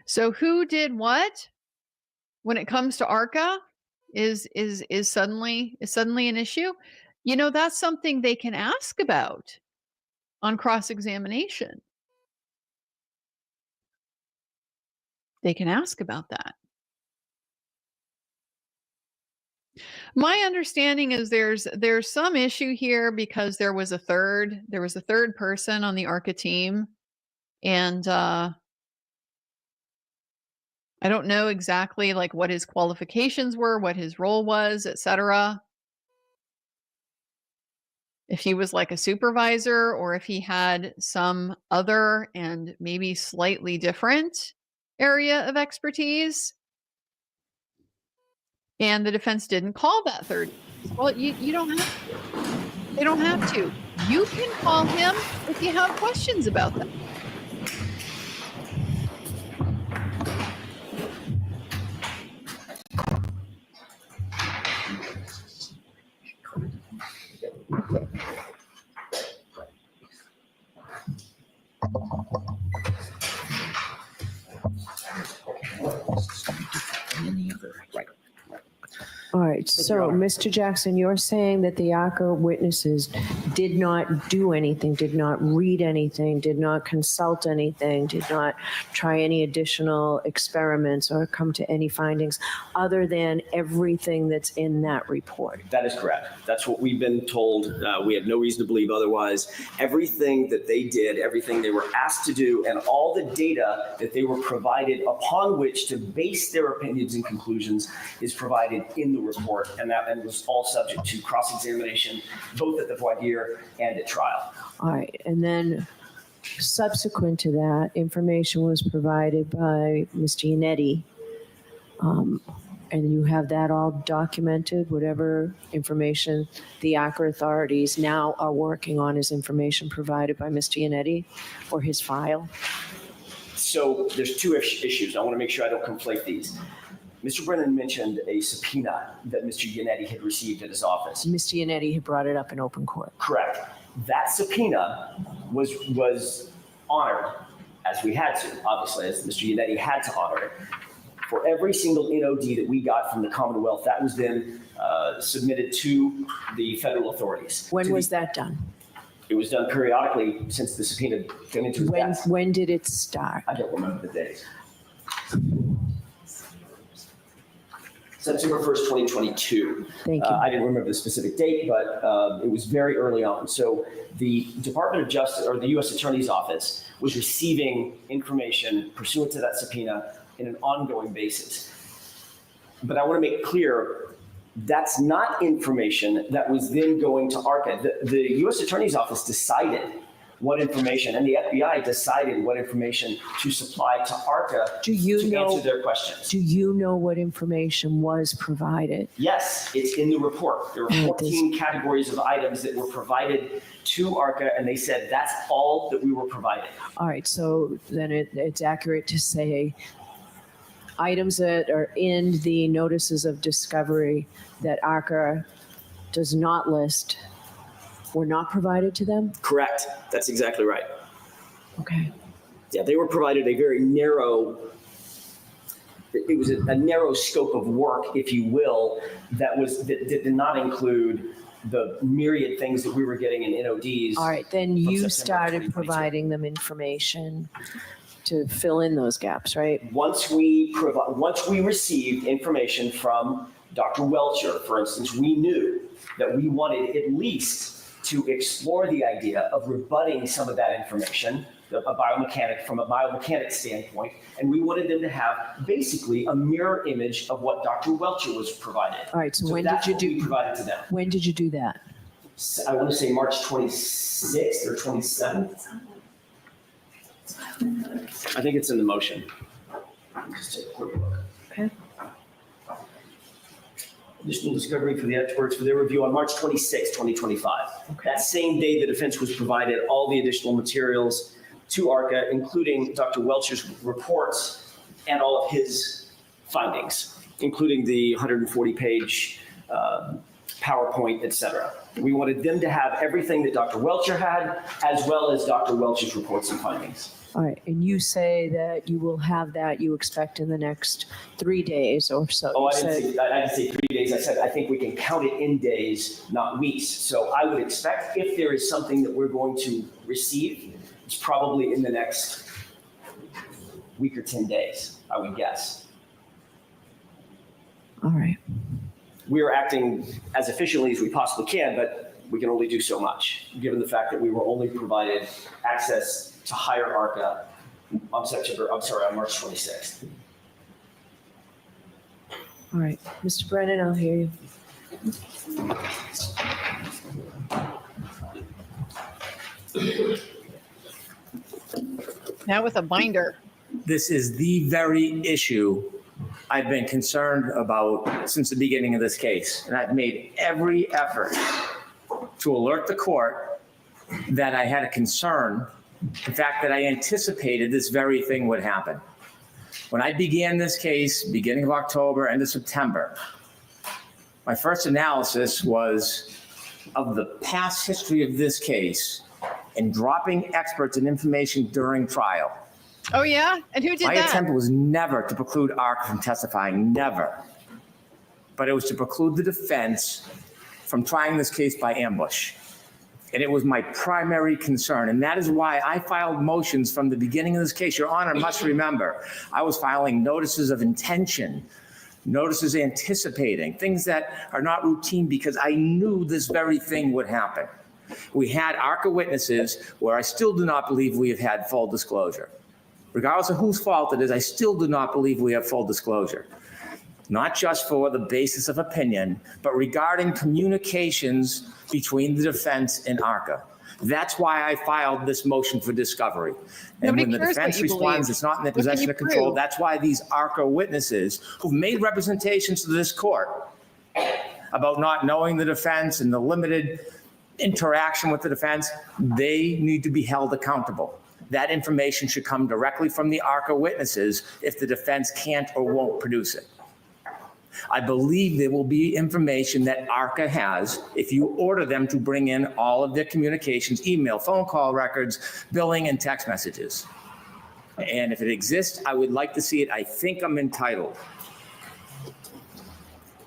So who did what when it comes to ARCA is suddenly an issue? You know, that's something they can ask about on cross-examination. They can ask about that. My understanding is there's some issue here because there was a third person on the ARCA team, and I don't know exactly like what his qualifications were, what his role was, etc. If he was like a supervisor or if he had some other and maybe slightly different area of expertise. And the defense didn't call that third. Well, you don't have to. They don't have to. You can call him if you have questions about that. All right, so Mr. Jackson, you're saying that the ARCA witnesses did not do anything, did not read anything, did not consult anything, did not try any additional experiments or come to any findings other than everything that's in that report? That is correct. That's what we've been told. We have no reason to believe otherwise. Everything that they did, everything they were asked to do, and all the data that they were provided upon which to base their opinions and conclusions is provided in the report, and that was all subject to cross-examination, both at the voir dire and at trial. All right, and then subsequent to that, information was provided by Mr. Yannetti, and you have that all documented, whatever information the ARCA authorities now are working on is information provided by Mr. Yannetti for his file? So there's two issues. I want to make sure I don't conflate these. Mr. Brennan mentioned a subpoena that Mr. Yannetti had received at his office. Mr. Yannetti had brought it up in open court. Correct. That subpoena was honored, as we had to, obviously, as Mr. Yannetti had to honor it. For every single NOD that we got from the Commonwealth, that was then submitted to the federal authorities. When was that done? It was done periodically since the subpoena came into effect. When did it start? I don't remember the date. September 1st, 2022. Thank you. I didn't remember the specific date, but it was very early on. So the Department of Justice, or the U.S. Attorney's Office, was receiving information pursuant to that subpoena in an ongoing basis. But I want to make clear, that's not information that was then going to ARCA. The U.S. Attorney's Office decided what information, and the FBI decided what information to supply to ARCA Do you to know? answer their questions. Do you know what information was provided? Yes, it's in the report. There were 14 categories of items that were provided to ARCA, and they said that's all that we were provided. All right, so then it's accurate to say items that are in the notices of discovery that ARCA does not list were not provided to them? Correct. That's exactly right. Okay. Yeah, they were provided a very narrow, it was a narrow scope of work, if you will, that did not include the myriad things that we were getting in NODs. All right, then you September started 2022. providing them information to fill in those gaps, right? Once we received information from Dr. Welcher, for instance, we knew that we wanted at least to explore the idea of rebutting some of that information, from a biomechanic standpoint, and we wanted them to have basically a mirror image of what Dr. Welcher was provided. All right, so when that's did you what do? we provided to them. When did you do that? I want to say March 26th or 27th. I think it's in the motion. Just take a quick look. Okay. Additional discovery for the experts for their review on March 26, 2025. That same day, the defense was provided all the additional materials to ARCA, including Dr. Welcher's reports and all of his findings, including the 140-page PowerPoint, et cetera. We wanted them to have everything that Dr. Welcher had, as well as Dr. Welcher's reports and findings. All right, and you say that you will have that, you expect in the next 3 days or so. Oh, You I said- didn't say 3 days. I said I think we can count it in days, not weeks. So I would expect if there is something that we're going to receive, it's probably in the next week or 10 days, I would guess. All right, We are acting as efficiently as we possibly can, but we can only do so much, given the fact that we were only provided access to hire ARCA on March 26th. all right. Mr. Brennan, I'll hear you. Now with a binder. This is the very issue I've been concerned about since the beginning of this case. And I've made every effort to alert the court that I had a concern, in fact, that I anticipated this very thing would happen. When I began this case, beginning of October, end of September, my first analysis was of the past history of this case and dropping experts and information during trial. Oh, yeah? And who did My that? attempt was never to preclude ARCA from testifying, never. But it was to preclude the defense from trying this case by ambush. And it was my primary concern. And that is why I filed motions from the beginning of this case. Your Honor must remember, I was filing notices of intention, notices anticipating, things that are not routine because I knew this very thing would happen. We had ARCA witnesses where I still do not believe we have had full disclosure. Regardless of whose fault it is, I still do not believe we have full disclosure. Not just for the basis of opinion, but regarding communications between the defense and ARCA. That's why I filed this motion for discovery. And Nobody when the cares what defense you responds, believe. it's not in their What can possession you or control. prove? That's why these ARCA witnesses who've made representations to this court about not knowing the defense and the limited interaction with the defense, they need to be held accountable. That information should come directly from the ARCA witnesses if the defense can't or won't produce it. I believe there will be information that ARCA has if you order them to bring in all of their communications, email, phone call records, billing, and text messages. And if it exists, I would like to see it. I think I'm entitled.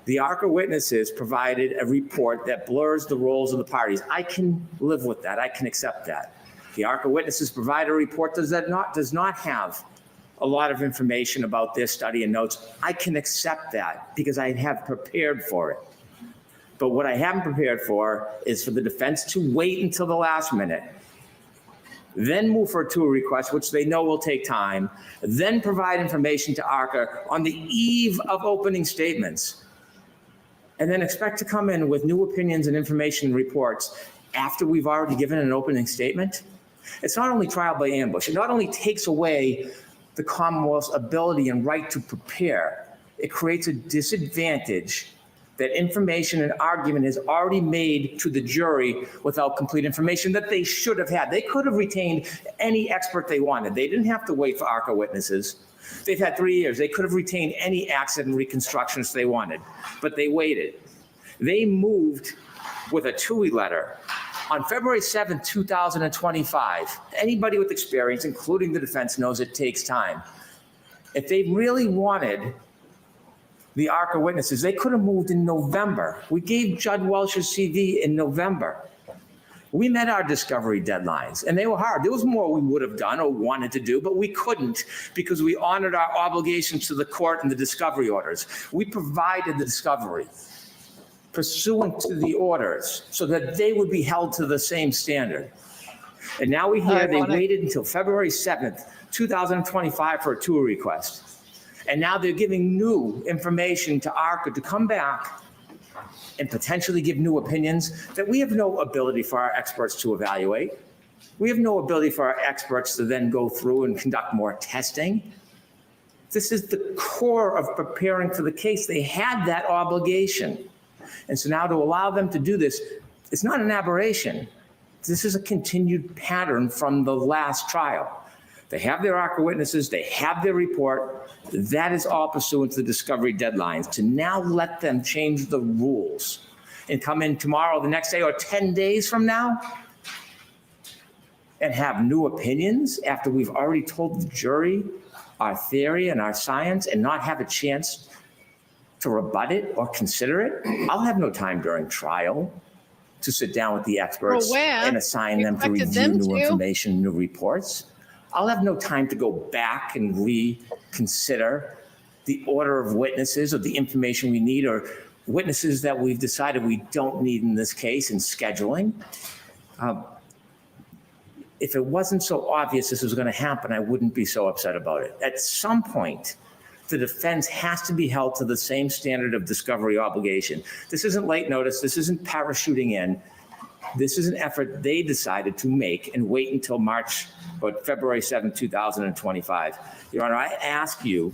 The ARCA witnesses provided a report that blurs the roles of the parties. I can live with that. I can accept that. The ARCA witnesses provide a report that does not have a lot of information about their study and notes. I can accept that because I have prepared for it. But what I haven't prepared for is for the defense to wait until the last minute, then move for a tour request, which they know will take time, then provide information to ARCA on the eve of opening statements, and then expect to come in with new opinions and information reports after we've already given an opening statement. It's not only trial by ambush. It not only takes away the Commonwealth's ability and right to prepare, it creates a disadvantage that information and argument is already made to the jury without complete information that they should have had. They could have retained any expert they wanted. They didn't have to wait for ARCA witnesses. They've had 3 years. They could have retained any accident reconstructions they wanted, but they waited. They moved with a TUI letter on February 7th, 2025. Anybody with experience, including the defense, knows it takes time. If they really wanted the ARCA witnesses, they could have moved in November. We gave Judd Welch's CV in November. We met our discovery deadlines, and they were hard. There was more we would have done or wanted to do, but we couldn't because we honored our obligations to the court and the discovery orders. We provided the discovery pursuant to the orders so that they would be held to the same standard. And now we hear they waited until February 7th, 2025 for a TUI request. And now they're giving new information to ARCA to come back and potentially give new opinions that we have no ability for our experts to evaluate. We have no ability for our experts to then go through and conduct more testing. This is the core of preparing for the case. They had that obligation. And so now to allow them to do this, it's not an aberration. This is a continued pattern from the last trial. They have their ARCA witnesses, they have their report. That is all pursuant to the discovery deadlines. To now let them change the rules and come in tomorrow, the next day, or 10 days from now and have new opinions after we've already told the jury our theory and our science and not have a chance to rebut it or consider it. I'll have no time during trial to sit down with the experts and assign them to review new information, new reports. I'll have no time to go back and reconsider the order of witnesses or the information we need or witnesses that we've decided we don't need in this case in scheduling. If it wasn't so obvious this was going to happen, I wouldn't be so upset about it. At some point, the defense has to be held to the same standard of discovery obligation. This isn't late notice. This isn't parachuting in. This is an effort they decided to make and wait until February 7, 2025. Your Honor, I ask you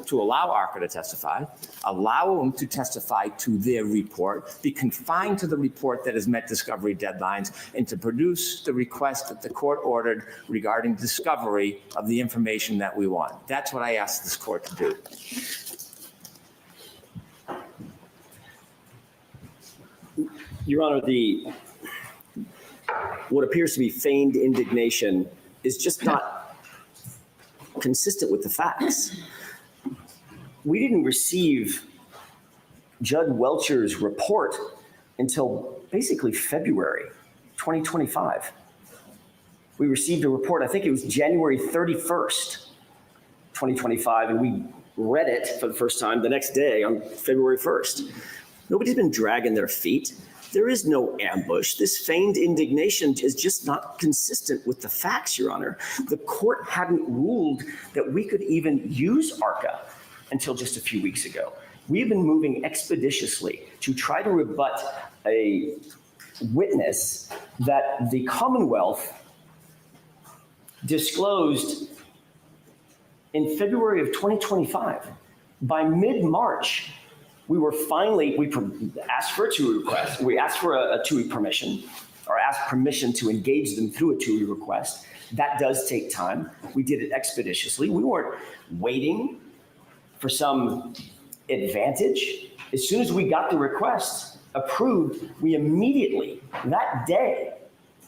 to allow ARCA to testify, allow them to testify to their report, be confined to the report that has met discovery deadlines, and to produce the request that the court ordered regarding discovery of the information that we want. That's what I ask this court to do. Your Honor, what appears to be feigned indignation is just not consistent with the facts. We didn't receive Judd Welcher's report until basically February 2025. We received a report, I think it was January 31st, 2025, and we read it for the first time the next day on February 1st. Nobody's been dragging their feet. There is no ambush. This feigned indignation is just not consistent with the facts, Your Honor. The court hadn't ruled that we could even use ARCA until just a few weeks ago. We've been moving expeditiously to try to rebut a witness that the Commonwealth disclosed in February of 2025. By mid-March, we asked for a TUI request. We asked for a TUI permission, or asked permission to engage them through a TUI request. That does take time. We did it expeditiously. We weren't waiting for some advantage. As soon as we got the request approved, we immediately, that day,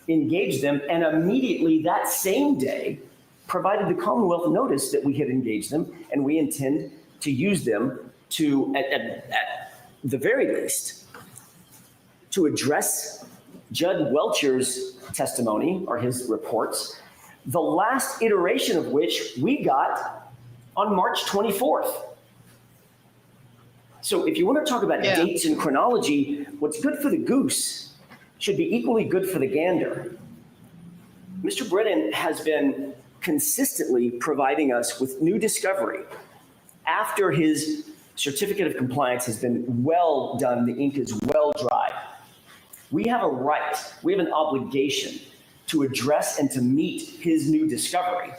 engaged them, and immediately that same day, provided the Commonwealth notice that we had engaged them, and we intend to use them to, at the very least, to address Judd Welcher's testimony or his reports, the last iteration of which we got on March 24th. So if you want to talk about dates and chronology, what's good for the goose should be equally good for the gander. Mr. Brennan has been consistently providing us with new discovery after his certificate of compliance has been well done, the ink is well dry. We have a right, we have an obligation to address and to meet his new discovery.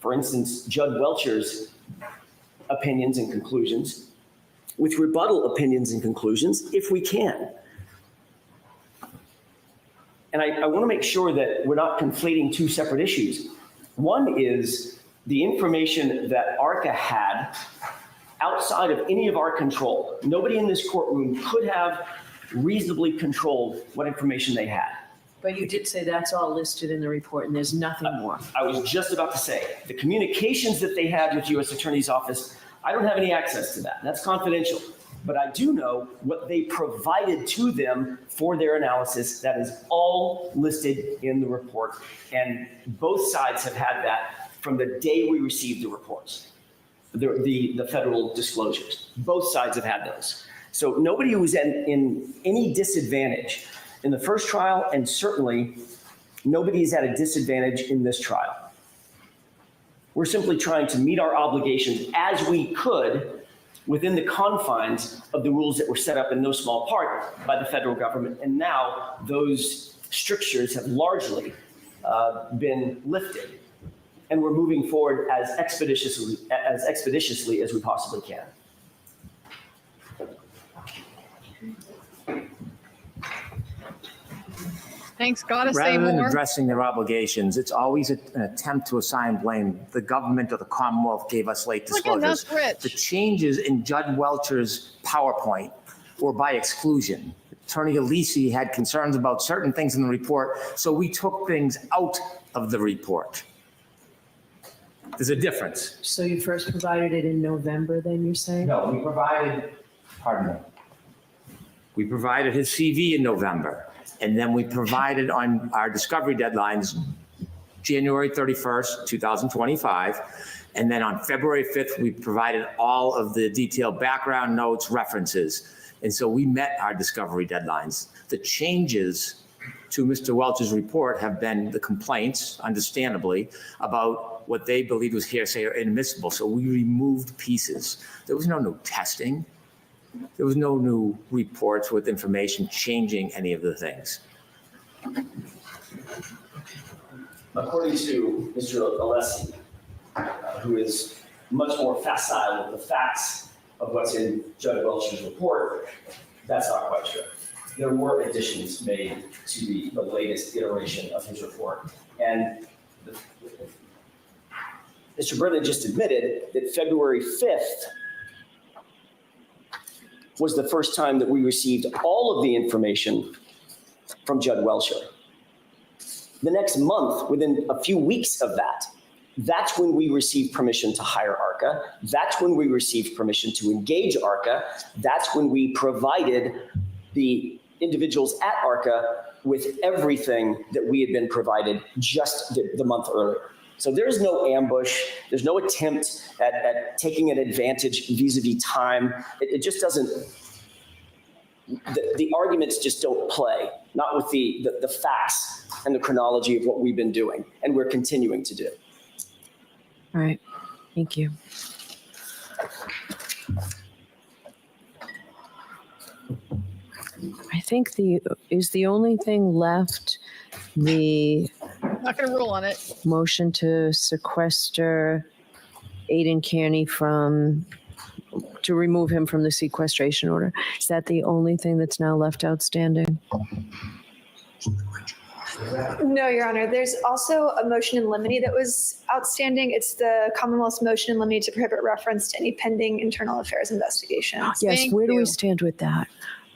For instance, Judd Welcher's opinions and conclusions with rebuttal opinions and conclusions if we can. And I want to make sure that we're not conflating two separate issues. One is the information that ARCA had outside of any of our control. Nobody in this courtroom could have reasonably controlled what information they had. But you did say that's all listed in the report and there's nothing more. I was just about to say, the communications that they had with U.S. Attorney's Office, I don't have any access to that. That's confidential. But I do know what they provided to them for their analysis. That is all listed in the report. And both sides have had that from the day we received the reports, the federal disclosures. Both sides have had those. So nobody was in any disadvantage in the first trial, and certainly nobody's at a disadvantage in this trial. We're simply trying to meet our obligations as we could within the confines of the rules that were set up in no small part by the federal government. And now those strictures have largely been lifted. And we're moving forward as expeditiously as we possibly can. Thanks. Gotta say Rather than more. addressing their obligations, it's always an attempt to assign blame. The government or the Commonwealth gave us late Look at disclosures. that's rich. The changes in Judd Welcher's PowerPoint were by exclusion. Attorney Alisi had concerns about certain things in the report, so we took things out of the report. There's a difference. So you first provided it in November, then you're saying? No, we provided, pardon me. We provided his CV in November, and then we provided on our discovery deadlines, January 31st, 2025. And then on February 5th, we provided all of the detailed background notes, references. And so we met our discovery deadlines. The changes to Mr. Welcher's report have been the complaints, understandably, about what they believed was hearsay or inadmissible. So we removed pieces. There was no new testing. There was no new reports with information changing any of the things. According to Mr. Alesi, who is much more facile with the facts of what's in Judge Welcher's report, that's not quite true. There were additions made to the latest iteration of his report. And Mr. Brennan just admitted that February 5th was the first time that we received all of the information from Judd Welcher. The next month, within a few weeks of that, that's when we received permission to hire ARCA. That's when we received permission to engage ARCA. That's when we provided the individuals at ARCA with everything that we had been provided just the month earlier. So there's no ambush. There's no attempt at taking an advantage vis-a-vis time. It just doesn't, the arguments just don't play, not with the facts and the chronology of what we've been doing and we're continuing to do. All right, thank you. I think is the only thing left the Not going to rule on it. motion to sequester Aidan Kearney to remove him from the sequestration order. Is that the only thing that's now left outstanding? No, Your Honor. There's also a motion in limine that was outstanding. It's the Commonwealth's motion in limine to prohibit reference to any pending internal affairs investigations. Yes, Thank where do we you. stand with that?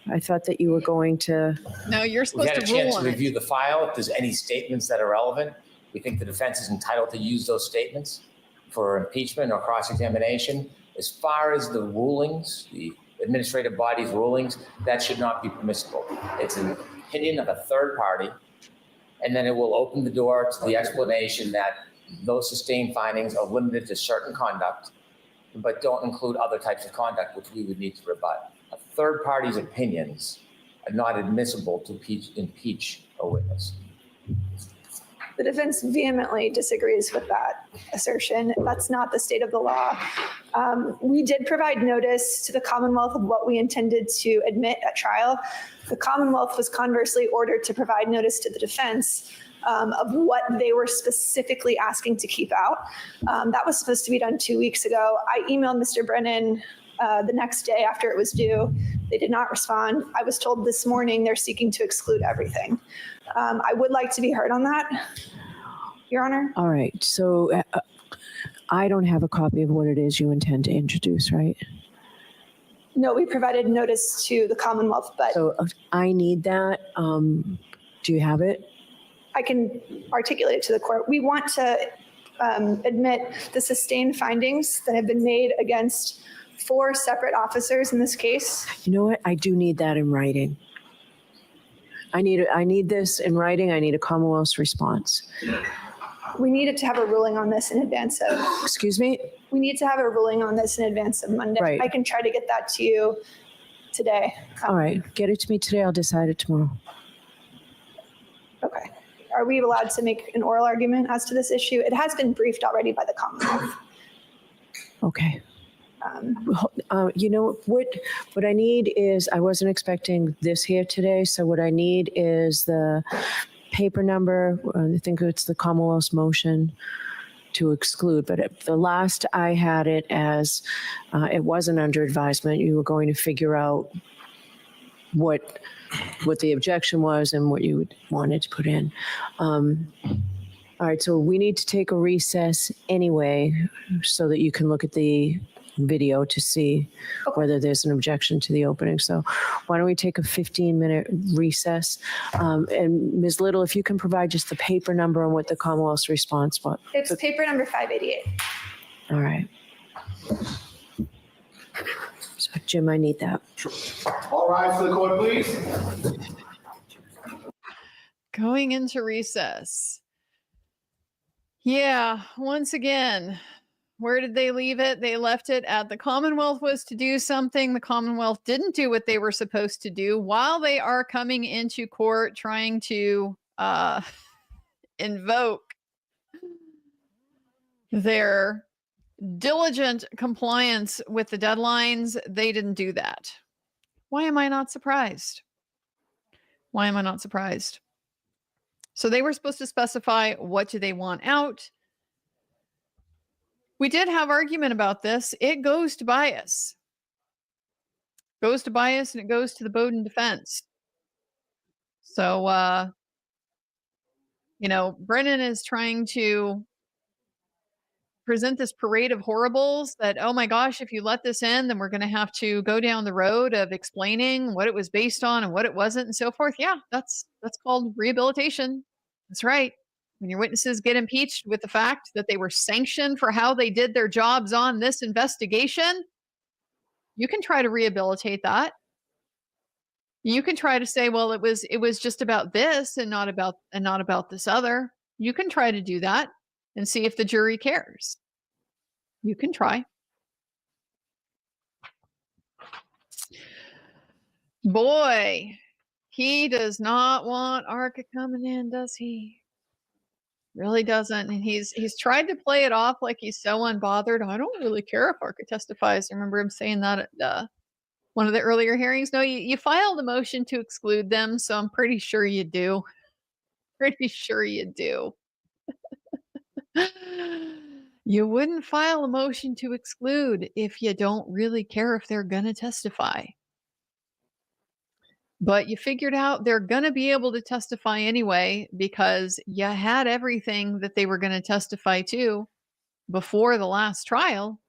I thought that you were going to, No, you're We supposed had a to rule chance to on it. review the file. If there's any statements that are relevant, we think the defense is entitled to use those statements for impeachment or cross-examination. As far as the rulings, the administrative body's rulings, that should not be permissible. It's an opinion of a third party, and then it will open the door to the explanation that those sustained findings are limited to certain conduct, but don't include other types of conduct which we would need to rebut. A third party's opinions are not admissible to impeach a witness. The defense vehemently disagrees with that assertion. That's not the state of the law. We did provide notice to the Commonwealth of what we intended to admit at trial. The Commonwealth was conversely ordered to provide notice to the defense of what they were specifically asking to keep out. That was supposed to be done 2 weeks ago. I emailed Mr. Brennan the next day after it was due. They did not respond. I was told this morning they're seeking to exclude everything. I would like to be heard on that, Your Honor. All right, so I don't have a copy of what it is you intend to introduce, right? No, we provided notice to the Commonwealth, but So I need that. Do you have it? I can articulate it to the court. We want to admit the sustained findings that have been made against 4 separate officers in this case. You know what? I do need that in writing. I need this in writing. I need a Commonwealth's response. We needed to have a ruling on this in advance of, Excuse me? we need to have a ruling on this in advance of Monday. Right. I can try to get that to you today. All right, get it to me today. I'll decide it tomorrow. Okay. Are we allowed to make an oral argument as to this issue? It has been briefed already by the Commonwealth. Okay. You know, what I need is, I wasn't expecting this here today, so what I need is the paper number. I think it's the Commonwealth's motion to exclude, but the last I had it as, it wasn't under advisement. You were going to figure out what the objection was and what you wanted to put in. All right, so we need to take a recess anyway so that you can look at the video to see whether there's an objection to the opening. So why don't we take a 15-minute recess? And Ms. Little, if you can provide just the paper number and what the Commonwealth's response was. It's paper number 588. All right. So Jim, I need that. All rise for the court, please. Going into recess. Yeah, once again, where did they leave it? They left it at the Commonwealth was to do something. The Commonwealth didn't do what they were supposed to do while they are coming into court trying to invoke their diligent compliance with the deadlines. They didn't do that. Why am I not surprised? Why am I not surprised? So they were supposed to specify what do they want out. We did have argument about this. It goes to bias. Goes to bias and it goes to the Bowdoin defense. So, you know, Brennan is trying to present this parade of horribles that, oh my gosh, if you let this in, then we're going to have to go down the road of explaining what it was based on and what it wasn't and so forth. Yeah, that's called rehabilitation. That's right. When your witnesses get impeached with the fact that they were sanctioned for how they did their jobs on this investigation, you can try to rehabilitate that. You can try to say, well, it was just about this and not about this other. You can try to do that and see if the jury cares. You can try. Boy, he does not want ARCA coming in, does he? Really doesn't. And he's tried to play it off like he's so unbothered. I don't really care if ARCA testifies. I remember him saying that at one of the earlier hearings. No, you filed a motion to exclude them, so I'm pretty sure you do. Pretty sure you do. You wouldn't file a motion to exclude if you don't really care if they're going to testify. But you figured out they're going to be able to testify anyway because you had everything that they were going to testify to before the last trial.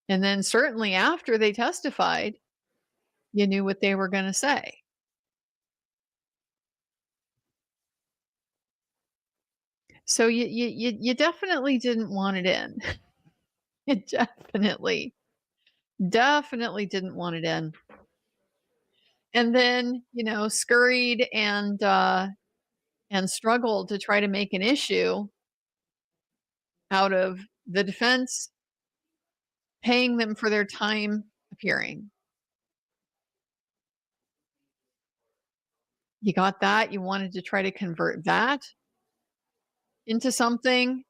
And then certainly after they testified, you knew what they were going to say. So you definitely didn't want it in. You definitely didn't want it in. And then, you know, scurried and struggled to try to make an issue out of the defense paying them for their time appearing. You got that. You wanted to try to convert that into something.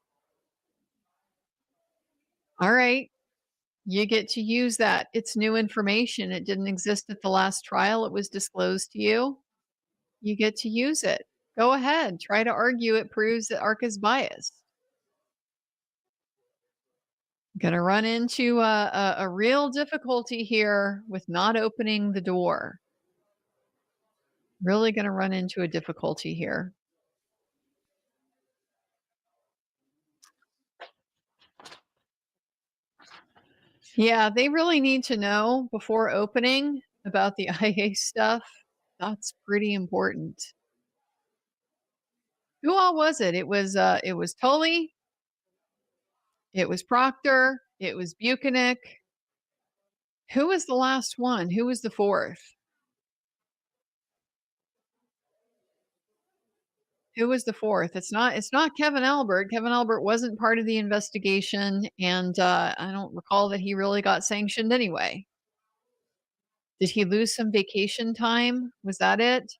All right. You get to use that. It's new information. It didn't exist at the last trial. It was disclosed to you. You get to use it. Go ahead. Try to argue it proves that ARCA's biased. Gonna run into a real difficulty here with not opening the door. Really gonna run into a difficulty here. Yeah, they really need to know before opening about the IA stuff. That's pretty important. Who all was it? It was Tully, it was Proctor, it was Buchanan. Who was the last one? Who was the fourth? Who was the fourth? It's not Kevin Albert. Kevin Albert wasn't part of the investigation, and I don't recall that he really got sanctioned anyway. Did he lose some vacation time? Was that it?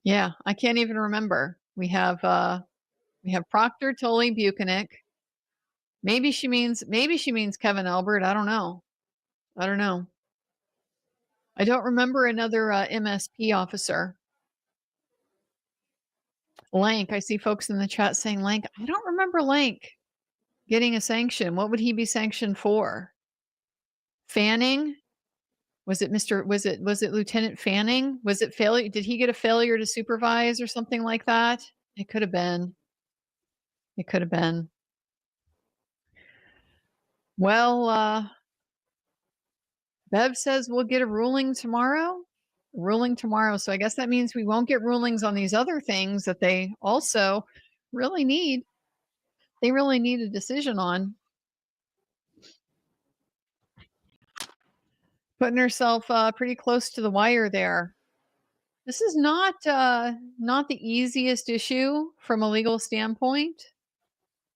Yeah, I can't even remember. We have Proctor, Tully, Buchanan. Maybe she means Kevin Albert. I don't know. I don't remember another MSP officer. Lank. I see folks in the chat saying Lank. I don't remember Lank getting a sanction. What would he be sanctioned for? Fanning? Was it Lieutenant Fanning? Was it failure? Did he get a failure to supervise or something like that? It could have been. It could have been. Well, Bev says we'll get a ruling tomorrow. So I guess that means we won't get rulings on these other things that they also really need. They really need a decision on. Putting herself pretty close to the wire there. This is not the easiest issue from a legal standpoint,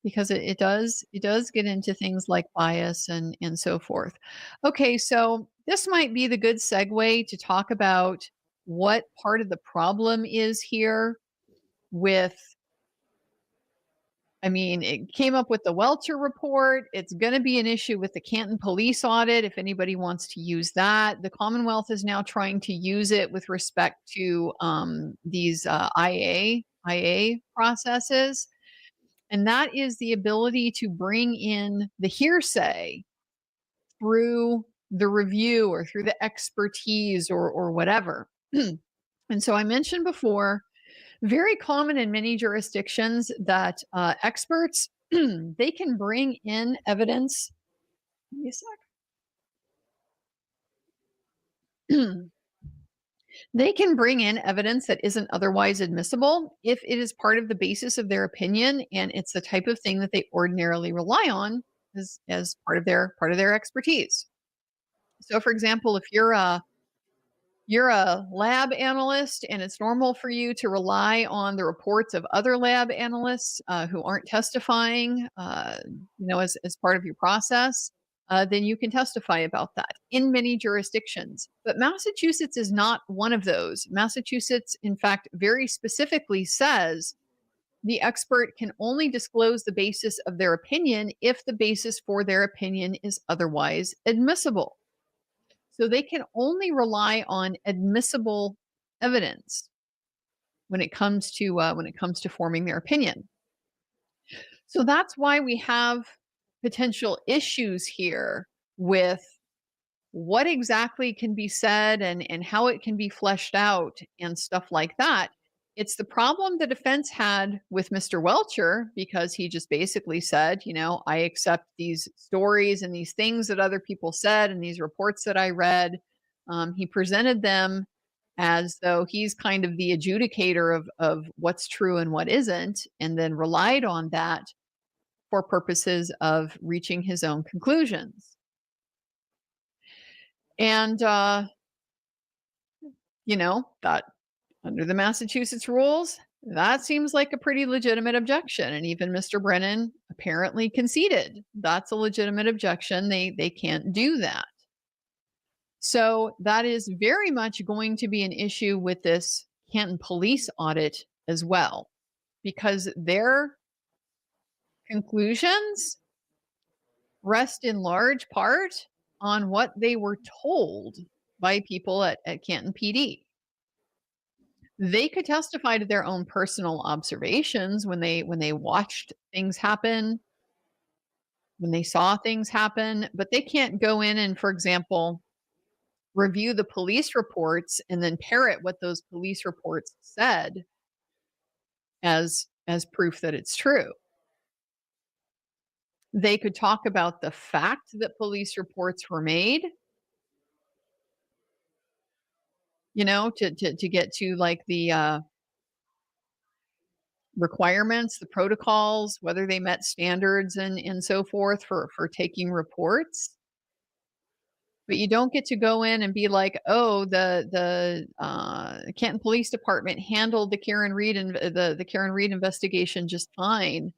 because it does get into things like bias and so forth. Okay, so this might be the good segue to talk about what part of the problem is here with, I mean, it came up with the Welcher report. It's going to be an issue with the Canton police audit if anybody wants to use that. The Commonwealth is now trying to use it with respect to these IA processes. And that is the ability to bring in the hearsay through the review or through the expertise or whatever. And so I mentioned before, very common in many jurisdictions that experts, they can bring in evidence. Give me a sec. They can bring in evidence that isn't otherwise admissible if it is part of the basis of their opinion and it's the type of thing that they ordinarily rely on as part of their expertise. So, for example, if you're a lab analyst and it's normal for you to rely on the reports of other lab analysts who aren't testifying, as part of your process, then you can testify about that in many jurisdictions. But Massachusetts is not one of those. Massachusetts, in fact, very specifically says the expert can only disclose the basis of their opinion if the basis for their opinion is otherwise admissible. So they can only rely on admissible evidence when it comes to forming their opinion. So that's why we have potential issues here with what exactly can be said and how it can be fleshed out and stuff like that. It's the problem the defense had with Mr. Welcher, because he just basically said, I accept these stories and these things that other people said and these reports that I read. He presented them as though he's kind of the adjudicator of what's true and what isn't, and then relied on that for purposes of reaching his own conclusions. And, that under the Massachusetts rules, that seems like a pretty legitimate objection. And even Mr. Brennan apparently conceded that's a legitimate objection. They can't do that. So that is very much going to be an issue with this Canton police audit as well, because their conclusions rest in large part on what they were told by people at Canton PD. They could testify to their own personal observations when they watched things happen, when they saw things happen, but they can't go in and, for example, review the police reports and then parrot what those police reports said as proof that it's true. They could talk about the fact that police reports were made, you know, to get to like the requirements, the protocols, whether they met standards and so forth for taking reports. But you don't get to go in and be like, oh, the Canton Police Department handled the Karen Reed and the Karen Reed investigation just fine,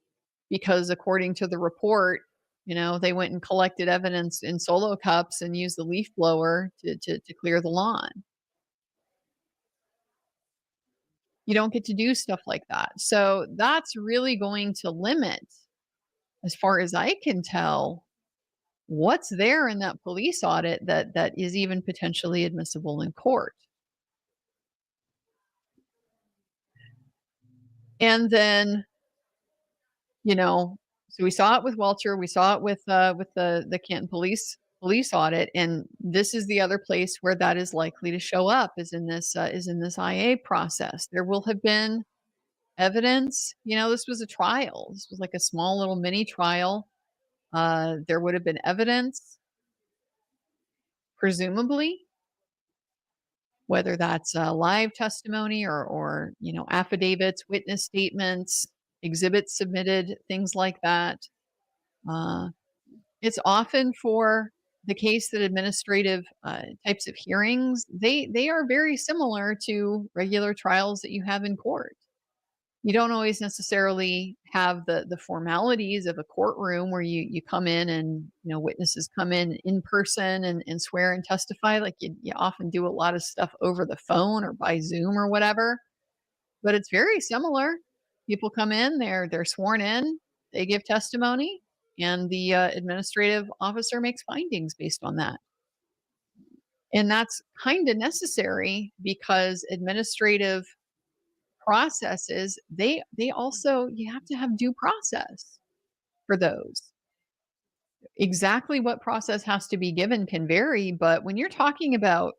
because according to the report, you know, they went and collected evidence in solo cups and used the leaf blower to clear the lawn. You don't get to do stuff like that. So that's really going to limit, as far as I can tell, what's there in that police audit that is even potentially admissible in court. And then, you know, so we saw it with Welcher, we saw it with the Canton police audit, and this is the other place where that is likely to show up, is in this IA process. There will have been evidence. You know, this was a trial. This was like a small little mini trial. There would have been evidence, presumably, whether that's live testimony or you know, affidavits, witness statements, exhibits submitted, things like that. It's often for the case that administrative types of hearings, they are very similar to regular trials that you have in court. You don't always necessarily have the formalities of a courtroom where you come in and, you know, witnesses come in person and swear and testify. Like you often do a lot of stuff over the phone or by Zoom or whatever, but it's very similar. People come in, they're sworn in, they give testimony, and the administrative officer makes findings based on that. And that's kind of necessary because administrative processes, they also, you have to have due process for those. Exactly what process has to be given can vary, but when you're talking about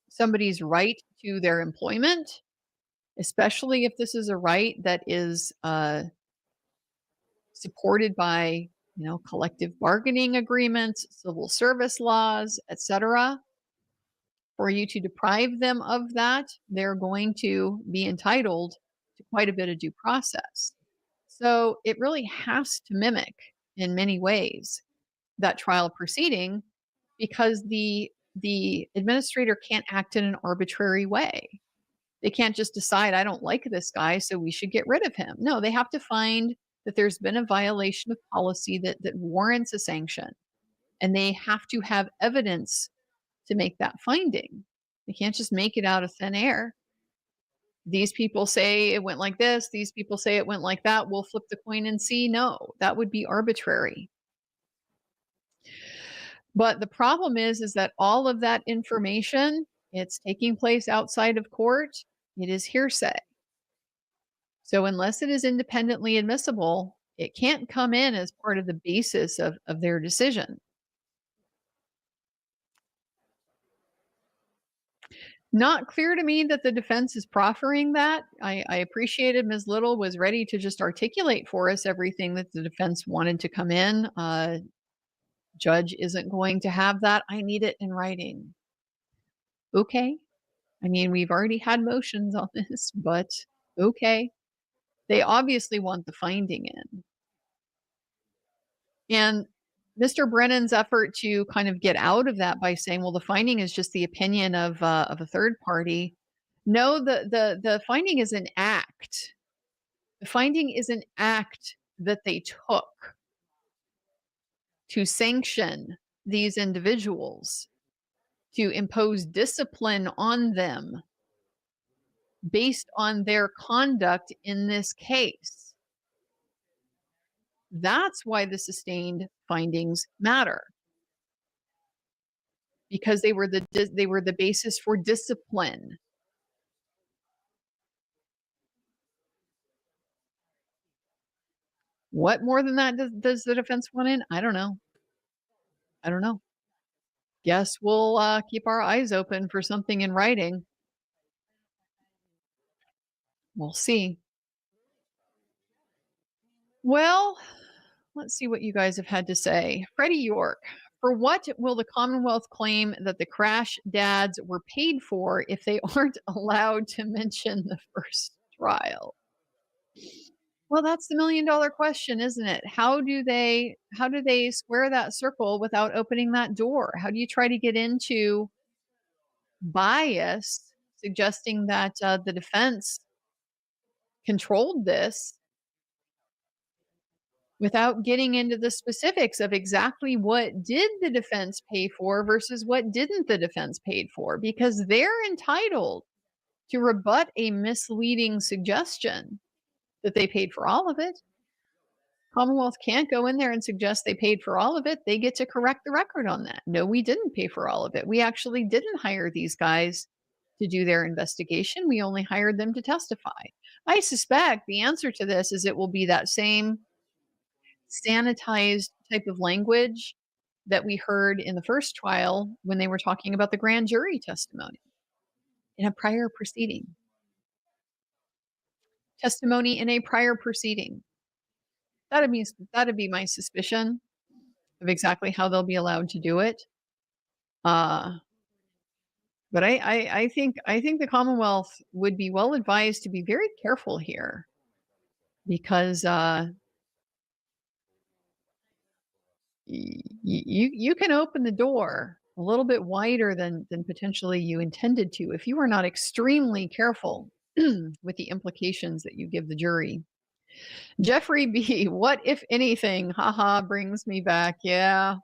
somebody's right to their employment, especially if this is a right that is supported by, you know, collective bargaining agreements, civil service laws, etc., for you to deprive them of that, they're going to be entitled to quite a bit of due process. So it really has to mimic, in many ways, that trial proceeding, because the administrator can't act in an arbitrary way. They can't just decide, I don't like this guy, so we should get rid of him. No, they have to find that there's been a violation of policy that warrants a sanction, and they have to have evidence to make that finding. They can't just make it out of thin air. These people say it went like this, these people say it went like that, we'll flip the coin and see. No, that would be arbitrary. But the problem is that all of that information, it's taking place outside of court. It is hearsay. So unless it is independently admissible, it can't come in as part of the basis of their decision. Not clear to me that the defense is proffering that. I appreciated Ms. Little was ready to just articulate for us everything that the defense wanted to come in. Judge isn't going to have that. I need it in writing. Okay. I mean, we've already had motions on this, but okay. They obviously want the finding in. And Mr. Brennan's effort to kind of get out of that by saying, well, the finding is just the opinion of a third party. No, the finding is an act. The finding is an act that they took to sanction these individuals, to impose discipline on them based on their conduct in this case. That's why the sustained findings matter. because they were the basis for discipline. What more than that does the defense want in? I don't know. I don't know. Guess we'll keep our eyes open for something in writing. We'll see. Well, let's see what you guys have had to say. Freddie York, for what will the Commonwealth claim that the crash dads were paid for if they aren't allowed to mention the first trial? Well, that's the million-dollar question, isn't it? How do they square that circle without opening that door? How do you try to get into bias, suggesting that the defense controlled this without getting into the specifics of exactly what did the defense pay for versus what didn't the defense paid for? Because they're entitled to rebut a misleading suggestion that they paid for all of it. Commonwealth can't go in there and suggest they paid for all of it. They get to correct the record on that. No, we didn't pay for all of it. We actually didn't hire these guys to do their investigation. We only hired them to testify. I suspect the answer to this is it will be that same sanitized type of language that we heard in the first trial when they were talking about the grand jury testimony in a prior proceeding. Testimony in a prior proceeding. That'd be my suspicion of exactly how they'll be allowed to do it. But I think the Commonwealth would be well advised to be very careful here, because you can open the door a little bit wider than potentially you intended to if you are not extremely careful with the implications that you give the jury. Jeffrey B, what if anything? Haha, brings me back. Yeah.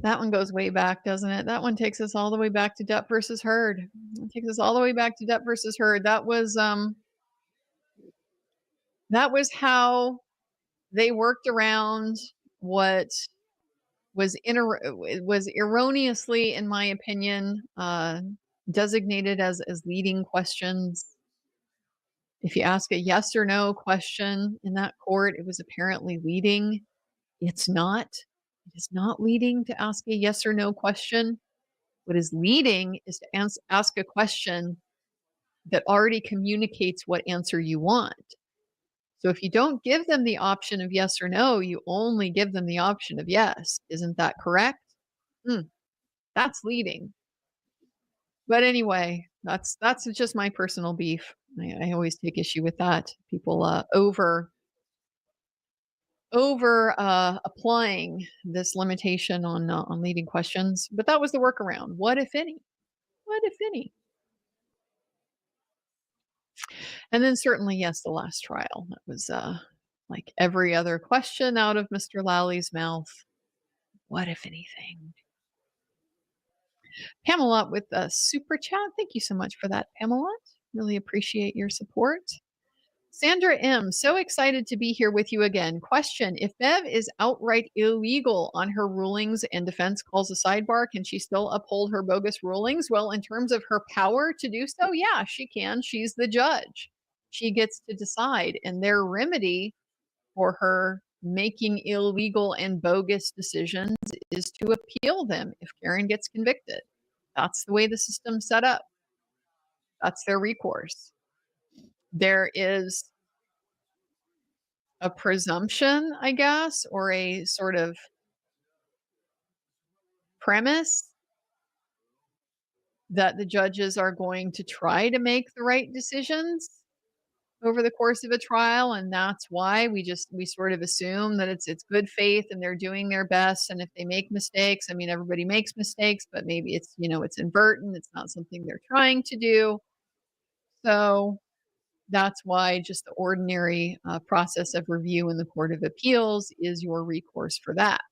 That one goes way back, doesn't it? That one takes us all the way back to Depp versus Heard. It takes us all the way back to Depp versus Heard. That was how they worked around what was erroneously, in my opinion, designated as leading questions. If you ask a yes or no question in that court, it was apparently leading. It's not. It is not leading to ask a yes or no question. What is leading is to ask a question that already communicates what answer you want. So if you don't give them the option of yes or no, you only give them the option of yes. Isn't that correct? That's leading. But anyway, that's just my personal beef. I always take issue with that. People over applying this limitation on leading questions. But that was the workaround. What if any? What if any? And then certainly, yes, the last trial. That was like every other question out of Mr. Lally mouth. What if anything? Pamela with a super chat. Thank you so much for that, Pamela. Really appreciate your support. Sandra M, so excited to be here with you again. Question, if Bev is outright illegal on her rulings and defense calls a sidebar, can she still uphold her bogus rulings? Well, in terms of her power to do so, yeah, she can. She's the judge. She gets to decide, and their remedy for her making illegal and bogus decisions is to appeal them if Karen gets convicted. That's the way the system's set up. That's their recourse. There is a presumption, I guess, or a sort of premise that the judges are going to try to make the right decisions over the course of a trial, and that's why we sort of assume that it's good faith and they're doing their best. And if they make mistakes, I mean, everybody makes mistakes, but maybe it's inadvertent, it's not something they're trying to do. So that's why just the ordinary process of review in the Court of Appeals is your recourse for that.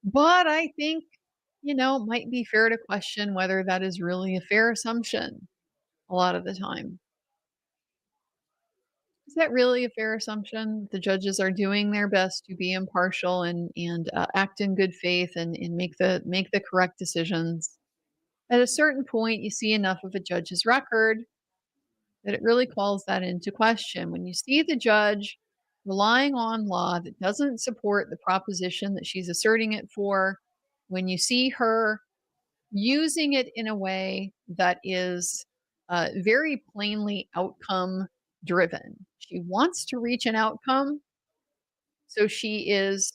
But I think, it might be fair to question whether that is really a fair assumption a lot of the time. Is that really a fair assumption? The judges are doing their best to be impartial and act in good faith and make the correct decisions. At a certain point, you see enough of a judge's record that it really calls that into question. When you see the judge relying on law that doesn't support the proposition that she's asserting it for, when you see her using it in a way that is very plainly outcome driven. She wants to reach an outcome, so she is,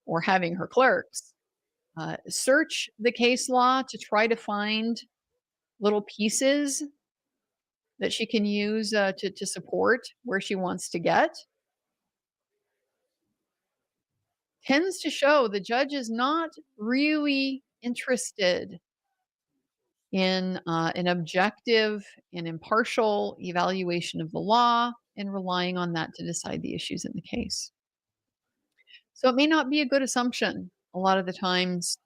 or having her clerks search the case law to try to find little pieces that she can use to support where she wants to get. Tends to show the judge is not really interested in an objective and impartial evaluation of the law and relying on that to decide the issues in the case. So it may not be a good assumption a lot of the times,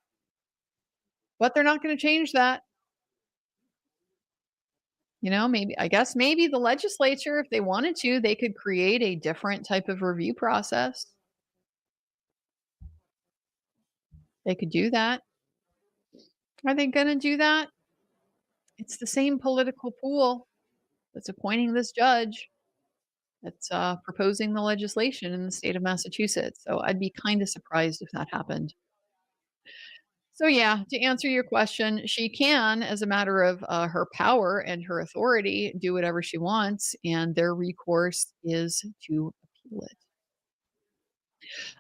but they're not going to change that. You know, maybe the legislature, if they wanted to, they could create a different type of review process. They could do that. Are they going to do that? It's the same political pool that's appointing this judge that's proposing the legislation in the state of Massachusetts. So I'd be kind of surprised if that happened. So yeah, to answer your question, she can, as a matter of her power and her authority, do whatever she wants, and their recourse is to appeal it.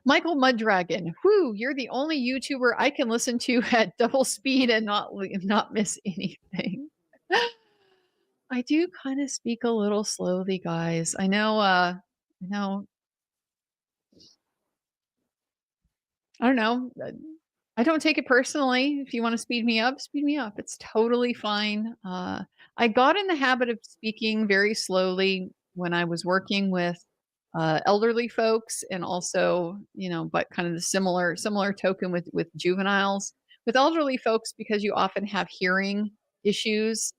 Michael Muddragon, whoo, you're the only YouTuber I can listen to at double speed and not miss anything. I do kind of speak a little slowly, guys. I know, I don't know. I don't take it personally. If you want to speed me up, speed me up. It's totally fine. I got in the habit of speaking very slowly when I was working with elderly folks, and also, but kind of the similar token with juveniles. With elderly folks, because you often have hearing issues,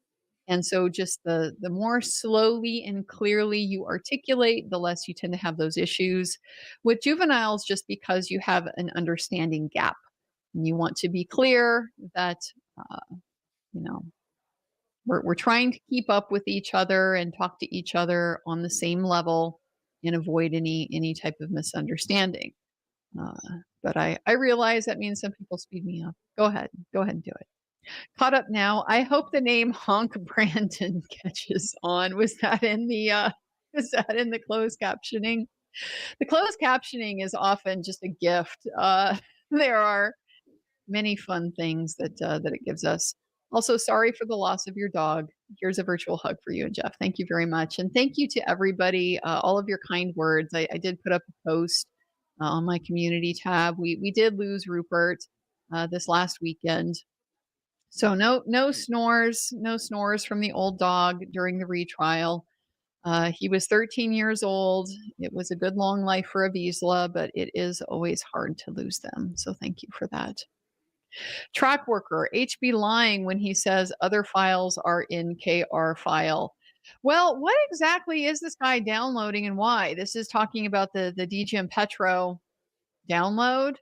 and so just the more slowly and clearly you articulate, the less you tend to have those issues. With juveniles, just because you have an understanding gap. And you want to be clear that, we're trying to keep up with each other and talk to each other on the same level and avoid any type of misunderstanding. But I realize that means some people speed me up. Go ahead and do it. Caught up now. I hope the name Honk Brandon catches on. Was that in the closed captioning? The closed captioning is often just a gift. There are many fun things that it gives us. Also, sorry for the loss of your dog. Here's a virtual hug for you and Jeff. Thank you very much. And thank you to everybody, all of your kind words. I did put up a post on my community tab. We did lose Rupert this last weekend. So no snores from the old dog during the retrial. He was 13 years old. It was a good long life for a Vizsla, but it is always hard to lose them. So thank you for that. Track worker, HB lying when he says other files are in KR file. Well, what exactly is this guy downloading and why? This is talking about the DGM Petro download,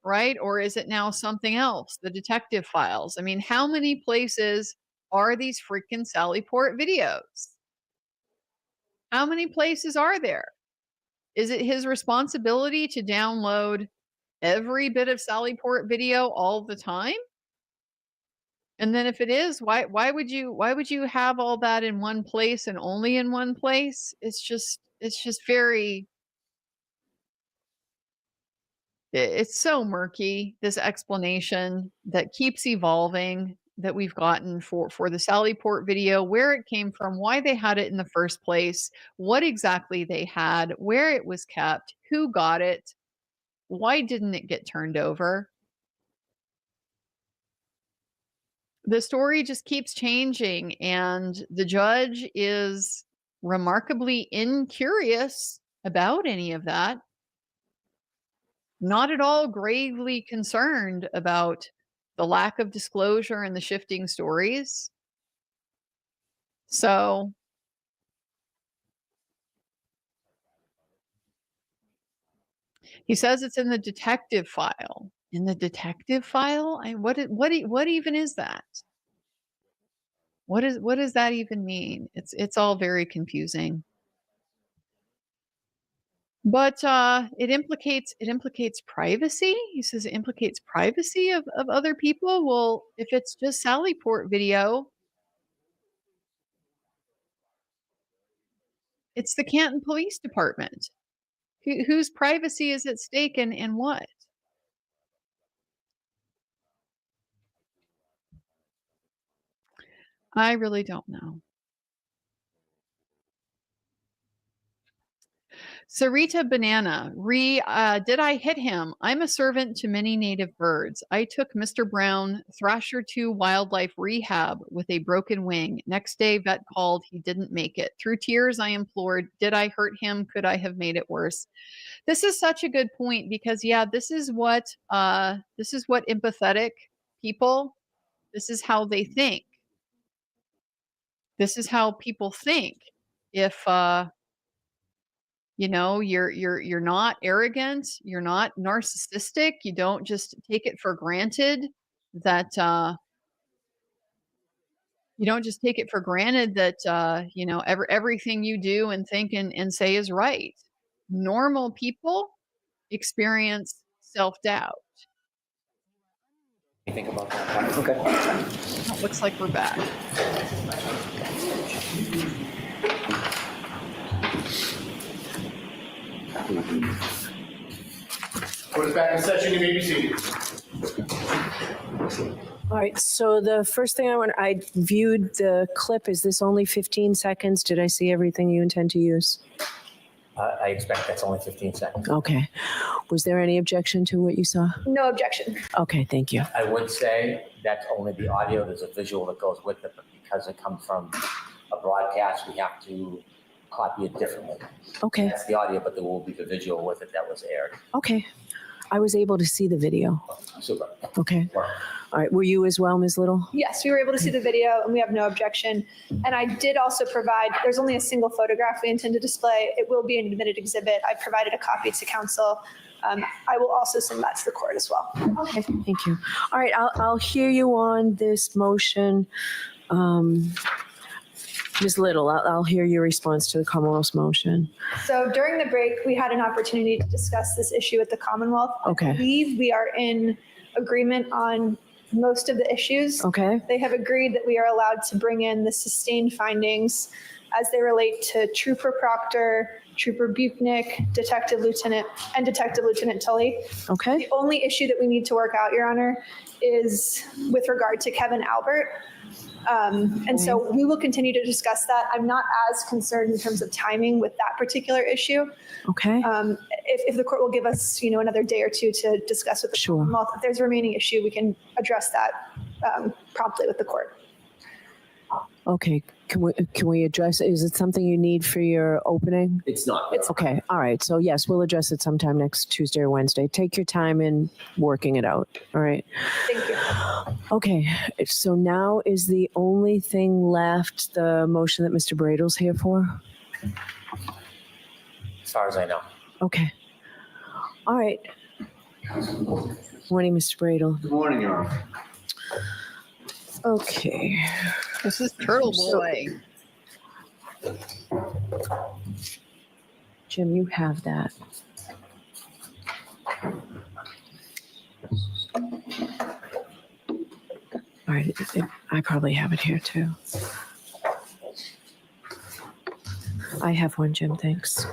right? Or is it now something else, the detective files? I mean, how many places are these freaking Sallyport videos? How many places are there? Is it his responsibility to download every bit of Sallyport video all the time? And then if it is, why would you have all that in one place and only in one place? It's just very, it's so murky, this explanation that keeps evolving that we've gotten for the Sallyport video, where it came from, why they had it in the first place, what exactly they had, where it was kept, who got it, why didn't it get turned over? The story just keeps changing, and the judge is remarkably incurious about any of that. Not at all gravely concerned about the lack of disclosure and the shifting stories. So He says it's in the detective file. In the detective file? What even is that? What does that even mean? It's all very confusing. But it implicates privacy. He says it implicates privacy of other people. Well, if it's just Sallyport video, it's the Canton Police Department. Whose privacy is at stake and what? I really don't know. Sarita Banana, did I hit him? I'm a servant to many native birds. I took Mr. Brown, Thrasher to wildlife rehab with a broken wing. Next day, vet called. He didn't make it. Through tears, I implored, did I hurt him? Could I have made it worse? This is such a good point because, yeah, this is what empathetic people, this is how they think. This is how people think. If, you're not arrogant, you're not narcissistic, you don't just take it for granted that everything you do and think and say is right. Normal people experience self-doubt. You think about that? Okay. Oh, looks like we're back. Court is back in session. You may be seated. All right, so the first thing I viewed the clip. Is this only 15 seconds? Did I see everything you intend to use? I expect that's only 15 seconds. Okay. Was there any objection to what you saw? No objection. Okay, thank you. I would say that's only the audio. There's a visual that goes with it, but because it comes from a broadcast, we have to copy it differently. Okay, That's the audio, but there will be the visual with it that was aired. okay. I was able to see the video. Super. Okay. Work. All right, were you as well, Ms. Little? Yes, we were able to see the video and we have no objection. And I did also provide, there's only a single photograph we intend to display. It will be an admitted exhibit. I provided a copy to counsel. I will also send that to the court as well. Okay, thank you. All right, I'll hear you on this motion. Ms. Little, I'll hear your response to the Commonwealth's motion. So during the break, we had an opportunity to discuss this issue with the Commonwealth. Okay. I believe we are in agreement on most of the issues. Okay, They have agreed that we are allowed to bring in the sustained findings as they relate to Trooper Proctor, Trooper Buchnick, Detective Lieutenant Tully. okay, The only issue that we need to work out, Your Honor, is with regard to Kevin Albert. And so we will continue to discuss that. I'm not as concerned in terms of timing with that particular issue. okay. If the court will give us, another day or two to discuss with the Sure. Commonwealth, if there's a remaining issue, we can address that promptly with the court. Okay, can we address, is it something you need for your opening? It's not. Okay, all right, so yes, we'll address it sometime next Tuesday or Wednesday. Take your time in working it out, all right? Thank you. Okay, so now is the only thing left the motion that Mr. Bradle's here for? As far as I know. Okay. All right. Morning, Mr. Bradle. Good morning, Your Honor. Okay. This is Turtle Boy. Jim, you have that. All right, I probably have it here too. I have one, Jim, thanks.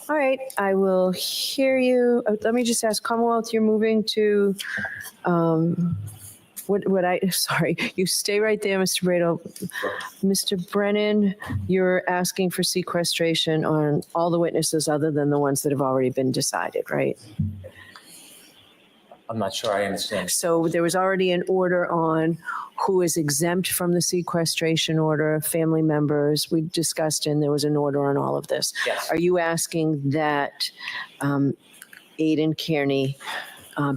All right, I will hear you. Let me just ask, Commonwealth, you're moving to, sorry, you stay right there, Mr. Bradle. Mr. Brennan, you're asking for sequestration on all the witnesses other than the ones that have already been decided, right? I'm not sure I understand. So there was already an order on who is exempt from the sequestration order, family members. We discussed, and there was an order on all of this. Yes. Are you asking that Aidan Kearney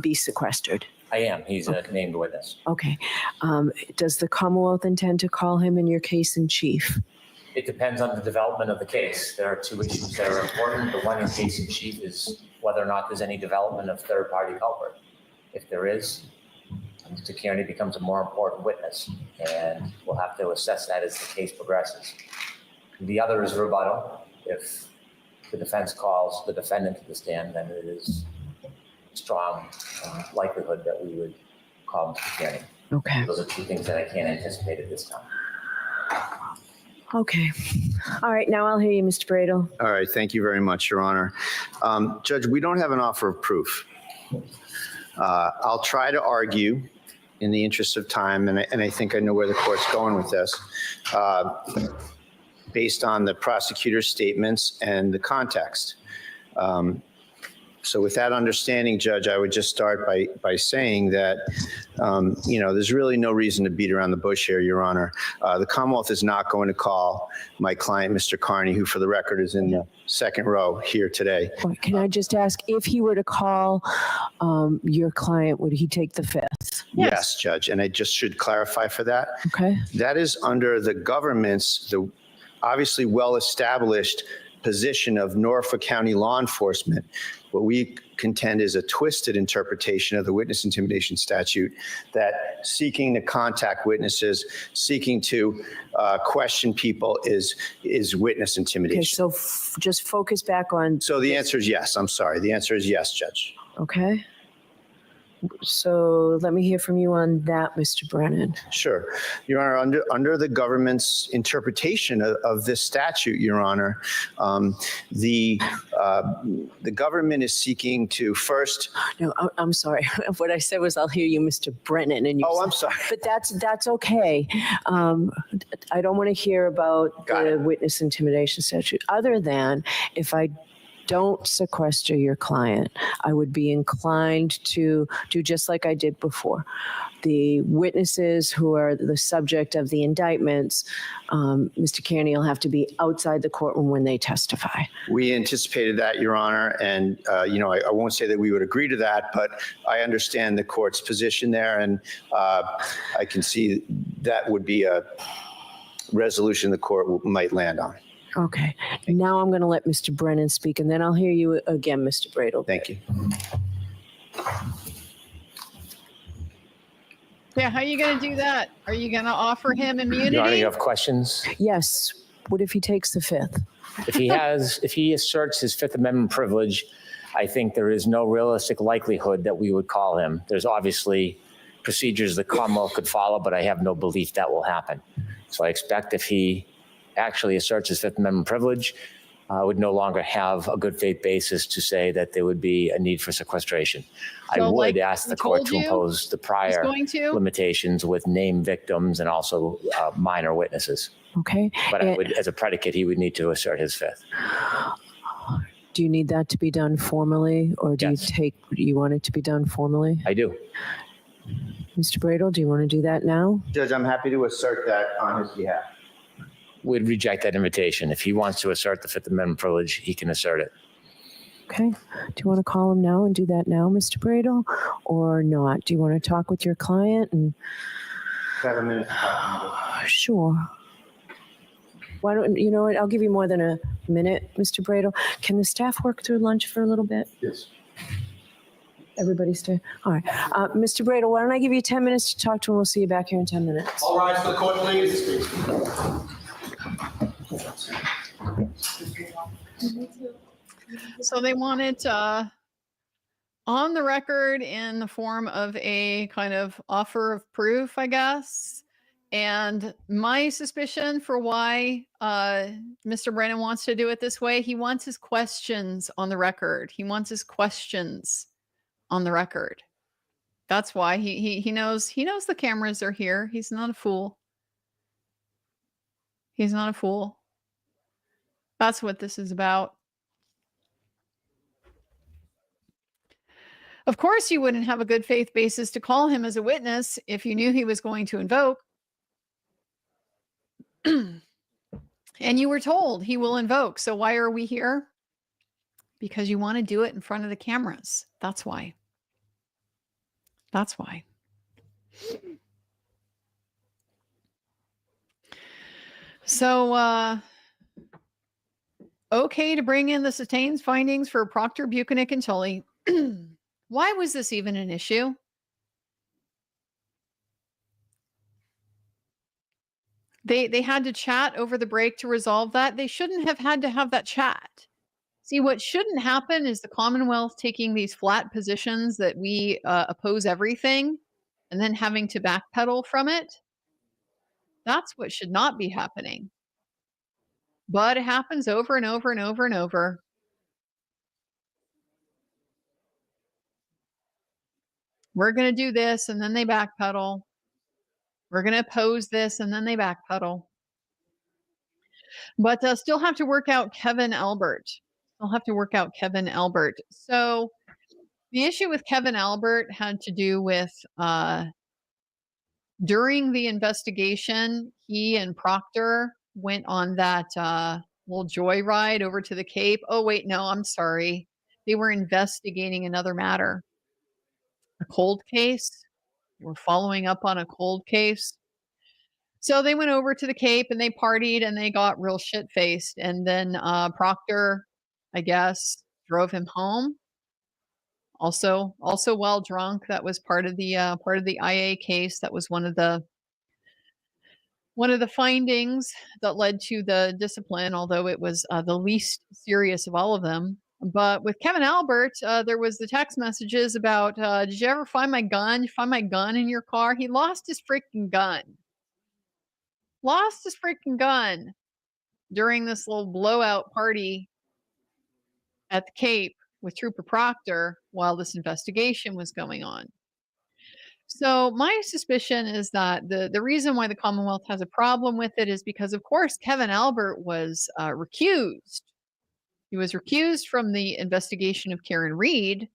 be sequestered? I am. He's a named witness. Okay. Does the Commonwealth intend to call him in your case in chief? It depends on the development of the case. There are two issues that are important. The one in case in chief is whether or not there's any development of third-party culprit. If there is, Mr. Kearney becomes a more important witness, and we'll have to assess that as the case progresses. The other is rebuttal. If the defense calls the defendant to the stand, then it is strong likelihood that we would call Mr. Kearney. Okay. Those are two things that I can't anticipate at this time. Okay. All right. Now I'll hear you, Mr. Bradel. All right, thank you very much, Your Honor. Judge, we don't have an offer of proof. I'll try to argue in the interest of time, and I think I know where the court's going with this, based on the prosecutor's statements and the context. So with that understanding, Judge, I would just start by saying that, there's really no reason to beat around the bush here, Your Honor. The Commonwealth is not going to call my client, Mr. Kearney, who for the record is in the second row here today. Can I just ask, if he were to call your client, would he take the fifth? Yes, Judge, and I just should clarify for that. Okay. That is under the government's, the obviously well-established position of Norfolk County law enforcement. What we contend is a twisted interpretation of the witness intimidation statute, that seeking to contact witnesses, seeking to question people is witness Okay, intimidation. so just focus back on, So the answer is yes. I'm sorry. The answer is yes, Judge. okay? So let me hear from you on that, Mr. Brennan. Sure. Your Honor, under the government's interpretation of this statute, Your Honor, the government is seeking to first. No, I'm sorry. What I said was, I'll hear you, Mr. Brennan. And you Oh, said- I'm sorry. But that's okay. I don't want to hear about the witness intimidation statute, other than if I don't sequester your client, I would be inclined to do just like I did before. The witnesses who are the subject of the indictments, Mr. Kearney will have to be outside the courtroom when they testify. We anticipated that, Your Honor, and I won't say that we would agree to that, but I understand the court's position there, and I can see that would be a resolution the court might land on. Okay. Now I'm going to let Mr. Brennan speak, and then I'll hear you again, Mr. Bradel. Thank you. Yeah, how are you going to do that? Are you going to offer him Your Honor, you immunity? have questions? Yes. What if he takes the fifth? If he asserts his Fifth Amendment privilege, I think there is no realistic likelihood that we would call him. There's obviously procedures the Commonwealth could follow, but I have no belief that will happen. So I expect if he actually asserts his Fifth Amendment privilege, would no longer have a good faith basis to say that there would be a need for sequestration. I So, would like ask the he court told to you impose the He's prior going to? limitations with named victims and also minor witnesses. Okay. But I And would, as a predicate, he would need to assert his fifth. do you need that to be done formally, or do Yes. you want it to be done formally? I do. Mr. Bradel, do you want to do that now? Judge, I'm happy to assert that on his behalf. Would reject that invitation. If he wants to assert the Fifth Amendment privilege, he can assert it. Okay. Do you want to call him now and do that now, Mr. Bradel, or not? Do you want to talk with your client? And 7 minutes. to talk. sure. Why don't you know what? I'll give you more than a minute, Mr. Bradel. Can the staff work through lunch for a little bit? Yes. Everybody stay. All right. Mr. Bradel, why don't I give you 10 minutes to talk to him? We'll see you back here in 10 minutes. All rise for the court, please. So they want it on the record in the form of a kind of offer of proof, I guess. And my suspicion for why Mr. Brennan wants to do it this way, he wants his questions on the record. He wants his questions on the record. That's why he knows the cameras are here. He's not a fool. He's not a fool. That's what this is about. Of course, you wouldn't have a good faith basis to call him as a witness if you knew he was going to invoke. And you were told he will invoke. So why are we here? Because you want to do it in front of the cameras. That's why. That's why. So, okay to bring in the Satane's findings for Proctor, Buchanan, and Tully. Why was this even an issue? They had to chat over the break to resolve that. They shouldn't have had to have that chat. See, what shouldn't happen is the Commonwealth taking these flat positions that we oppose everything and then having to backpedal from it. That's what should not be happening. But it happens over and over and over and over. We're going to do this, and then they backpedal. We're going to oppose this, and then they backpedal. But still have to work out Kevin Albert. Still have to work out Kevin Albert. So the issue with Kevin Albert had to do with during the investigation, he and Proctor went on that little joyride over to the Cape. Oh, wait, no, I'm sorry. They were investigating another matter, a cold case. They were following up on a cold case. So they went over to the Cape and they partied and they got real shit-faced. And then Proctor, I guess, drove him home. Also while drunk. That was part of the IA case. That was one of the findings that led to the discipline, although it was the least serious of all of them. But with Kevin Albert, there was the text messages about, did you ever find my gun? Did you find my gun in your car? He lost his freaking gun. Lost his freaking gun during this little blowout party at the Cape with Trooper Proctor while this investigation was going on. So my suspicion is that the reason why the Commonwealth has a problem with it is because, of course, Kevin Albert was recused. He was recused from the investigation of Karen Reed.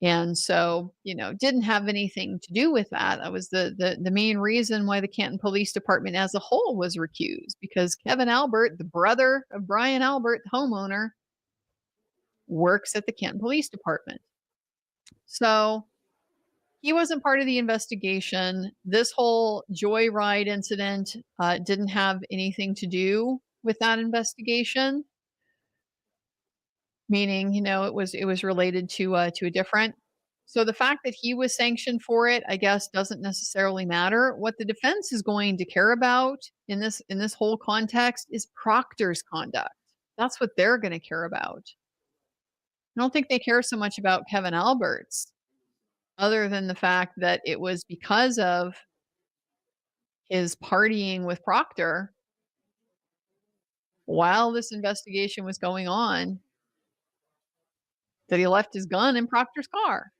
And so, didn't have anything to do with that. That was the main reason why the Canton Police Department as a whole was recused, because Kevin Albert, the brother of Brian Albert, the homeowner, works at the Canton Police Department. So he wasn't part of the investigation. This whole joyride incident didn't have anything to do with that investigation. Meaning, it was related to a different. So the fact that he was sanctioned for it, I guess, doesn't necessarily matter. What the defense is going to care about in this whole context is Proctor's conduct. That's what they're going to care about. I don't think they care so much about Kevin Albert's, other than the fact that it was because of his partying with Proctor while this investigation was going on that he left his gun in Proctor's car.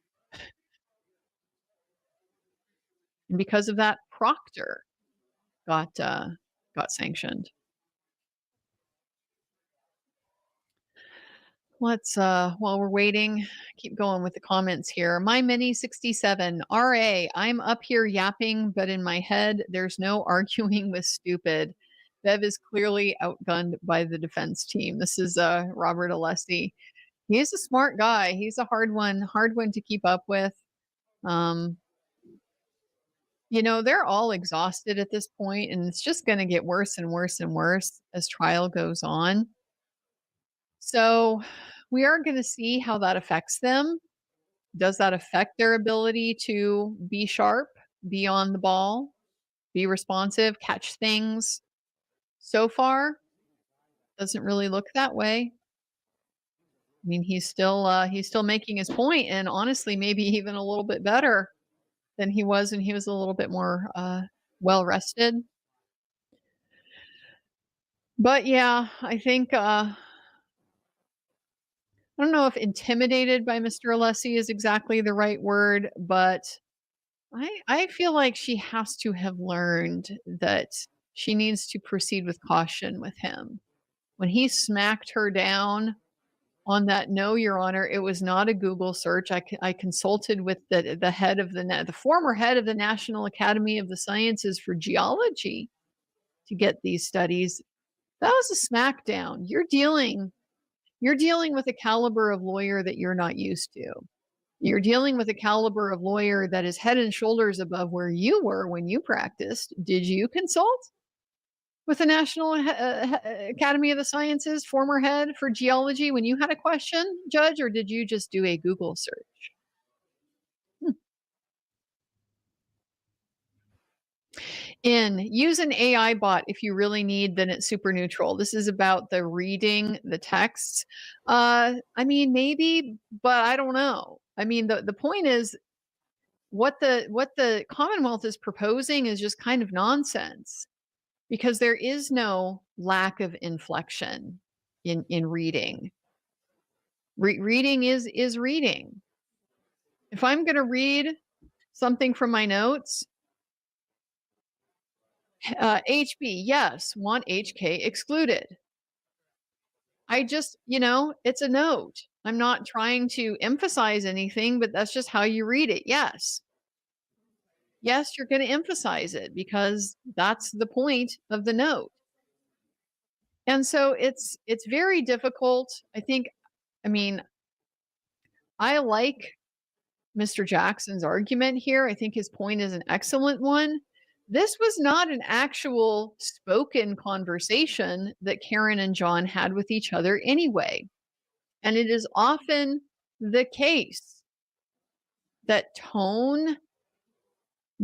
And because of that, Proctor got sanctioned. Let's while we're waiting, keep going with the comments here. My Mini 67 RA, I'm up here yapping, but in my head there's no arguing with stupid. Bev is clearly outgunned by the defense team. This is Robert Alessi. He's a smart guy. He's a hard one to keep up with. They're all exhausted at this point, and it's just going to get worse and worse and worse as trial goes on. So we are going to see how that affects them. Does that affect their ability to be sharp, be on the ball, be responsive, catch things? So far, doesn't really look that way. I mean, he's still making his point, and honestly, maybe even a little bit better than he was when he was a little bit more well rested. But yeah, I think I don't know if intimidated by Mr. Alessi is exactly the right word, but I feel like she has to have learned that she needs to proceed with caution with him. When he smacked her down on that, no, Your Honor, it was not a Google search. I consulted with the head of the former head of the National Academy of the Sciences for Geology to get these studies. That was a smackdown. You're dealing with a caliber of lawyer that you're not used to. You're dealing with a caliber of lawyer that is head and shoulders above where you were when you practiced. Did you consult? with the National Academy of the Sciences, former head for geology, when you had a question, Judge, or did you just do a Google search? Use an AI bot if you really need, then it's super neutral. This is about the reading the texts. I mean, maybe, but I don't know. I mean, the point is what the Commonwealth is proposing is just kind of nonsense, because there is no lack of inflection in reading. Reading is reading. If I'm going to read something from my notes, HB, yes, want HK excluded. I just, it's a note. I'm not trying to emphasize anything, but that's just how you read it. Yes. Yes, you're going to emphasize it because that's the point of the note. And so it's very difficult. I mean, I like Mr. Jackson's argument here. I think his point is an excellent one. This was not an actual spoken conversation that Karen and John had with each other anyway. And it is often the case that tone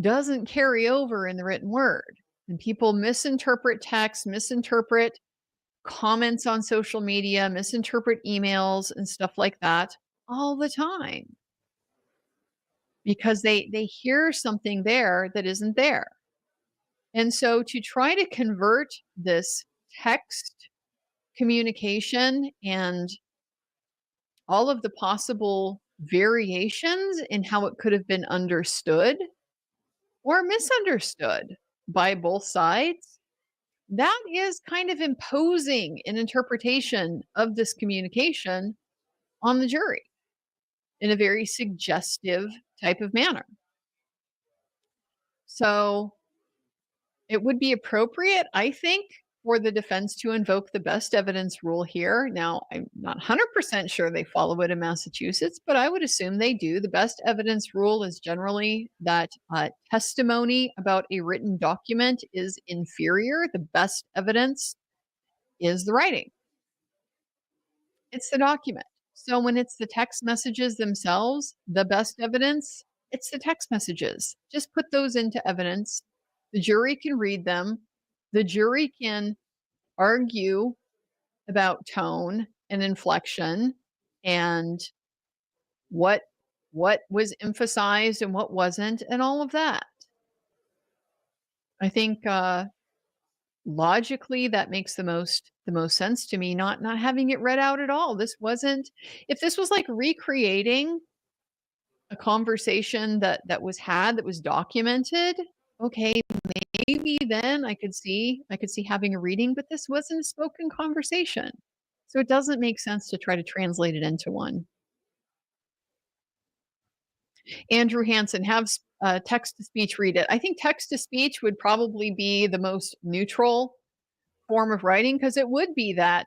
doesn't carry over in the written word. And people misinterpret text, misinterpret comments on social media, misinterpret emails and stuff like that all the time, because they hear something there that isn't there. And so to try to convert this text communication and all of the possible variations in how it could have been understood or misunderstood by both sides, that is kind of imposing an interpretation of this communication on the jury in a very suggestive type of manner. So it would be appropriate, I think, for the defense to invoke the best evidence rule here. Now, I'm not 100% sure they follow it in Massachusetts, but I would assume they do. The best evidence rule is generally that testimony about a written document is inferior. The best evidence is the writing. It's the document. So when it's the text messages themselves, the best evidence, it's the text messages. Just put those into evidence. The jury can read them. The jury can argue about tone and inflection and what was emphasized and what wasn't, and all of that. I think logically that makes the most sense to me, not having it read out at all. This wasn't, if this was like recreating a conversation that was had, that was documented, okay, maybe then I could see having a reading, but this wasn't a spoken conversation. So it doesn't make sense to try to translate it into one. Andrew Hansen, have text to speech read it. I think text to speech would probably be the most neutral form of writing, because it would be that,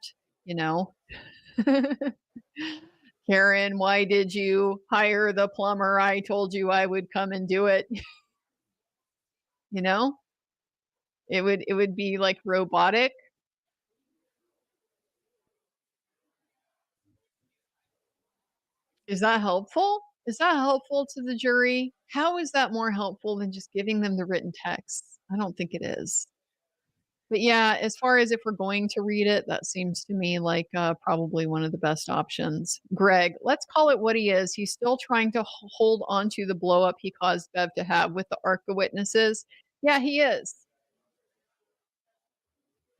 Karen, why did you hire the plumber? I told you I would come and do it. It would be like robotic. Is that helpful? Is that helpful to the jury? How is that more helpful than just giving them the written text? I don't think it is. But yeah, as far as if we're going to read it, that seems to me like probably one of the best options. Greg, let's call it what he is. He's still trying to hold on to the blow up he caused Bev to have with the ARCA witnesses. Yeah, he is.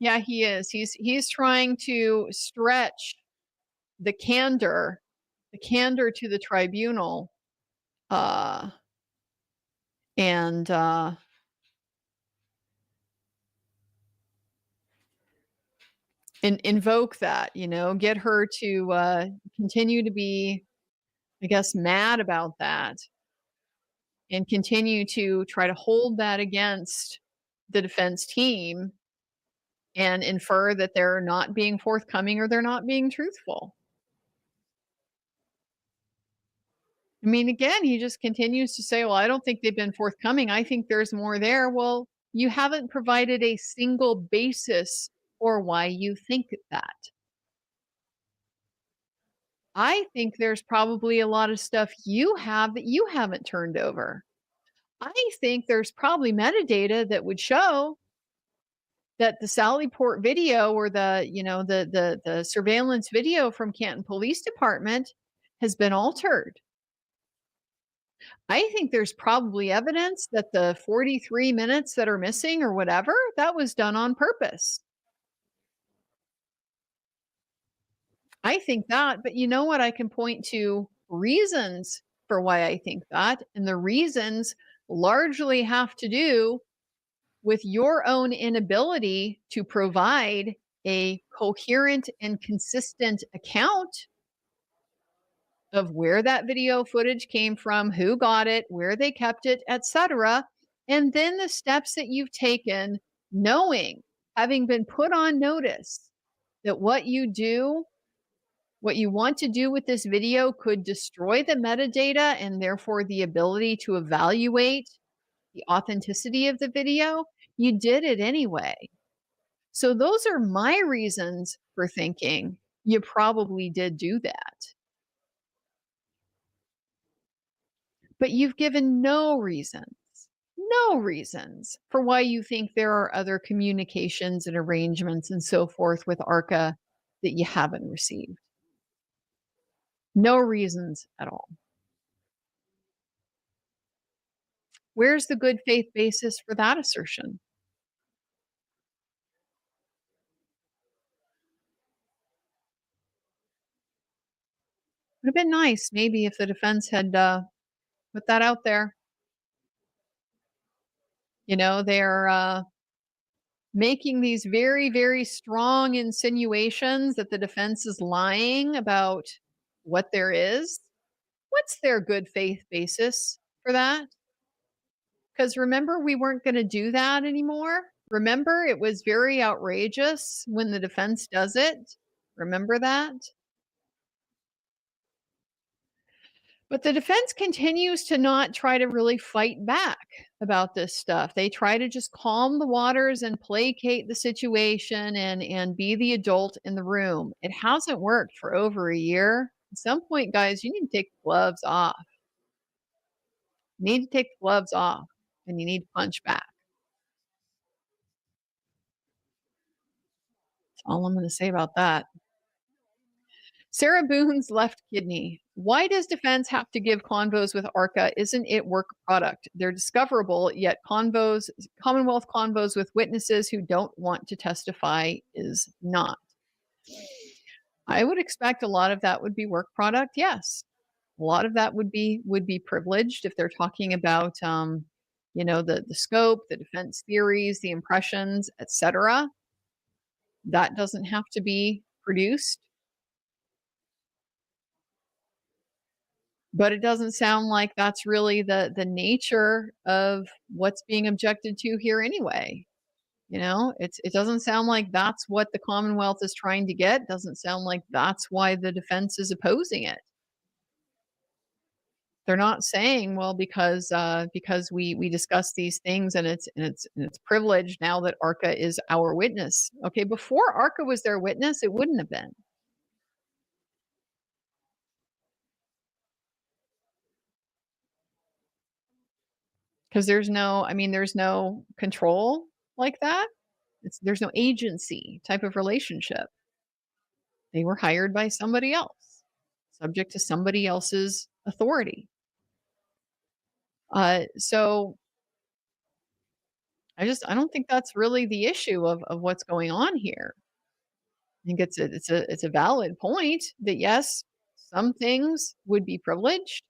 Yeah, he is. He's trying to stretch the candor to the tribunal, and invoke that, get her to continue to be, I guess, mad about that, and continue to try to hold that against the defense team and infer that they're not being forthcoming or they're not being truthful. I mean, again, he just continues to say, well, I don't think they've been forthcoming. I think there's more there. Well, You haven't provided a single basis for why you think that. I think there's probably a lot of stuff you have that you haven't turned over. I think there's probably metadata that would show that the Sallyport video or the surveillance video from Canton Police Department has been altered. I think there's probably evidence that the 43 minutes that are missing or whatever, that was done on purpose. I think that, but you know what? I can point to reasons for why I think that. And the reasons largely have to do with your own inability to provide a coherent and consistent account of where that video footage came from, who got it, where they kept it, etc. And then the steps that you've taken, knowing, having been put on notice that what you want to do with this video could destroy the metadata and therefore the ability to evaluate the authenticity of the video, you did it anyway. So those are my reasons for thinking you probably did do that. But you've given no reasons for why you think there are other communications and arrangements and so forth with ARCA that you haven't received. No reasons at all. Where's the good faith basis for that assertion? Would have been nice maybe if the defense had put that out there. You know, they're making these very, very strong insinuations that the defense is lying about what there is. What's their good faith basis for that? Because remember, we weren't going to do that anymore. Remember, it was very outrageous when the defense does it. Remember that? But the defense continues to not try to really fight back about this stuff. They try to just calm the waters and placate the situation and be the adult in the room. It hasn't worked for over a year. At some point, guys, you need to take the gloves off. You need to take the gloves off and you need to punch back. That's all I'm going to say about that. Sarah Boone's left kidney. Why does defense have to give convos with ARCA? Isn't it work product? They're discoverable, yet Commonwealth convos with witnesses who don't want to testify is not. I would expect a lot of that would be work product. Yes, a lot of that would be privileged if they're talking about, the scope, the defense theories, the impressions, etc. That doesn't have to be produced. But it doesn't sound like that's really the nature of what's being objected to here anyway. You know, it doesn't sound like that's what the Commonwealth is trying to get. Doesn't sound like that's why the defense is opposing it. They're not saying, well, because we discussed these things and it's privileged now that ARCA is our witness. Okay, before ARCA was their witness, it wouldn't have been. Because there's no control like that. There's no agency type of relationship. They were hired by somebody else, subject to somebody else's authority. So I don't think that's really the issue of what's going on here. I think it's a valid point that yes, some things would be privileged.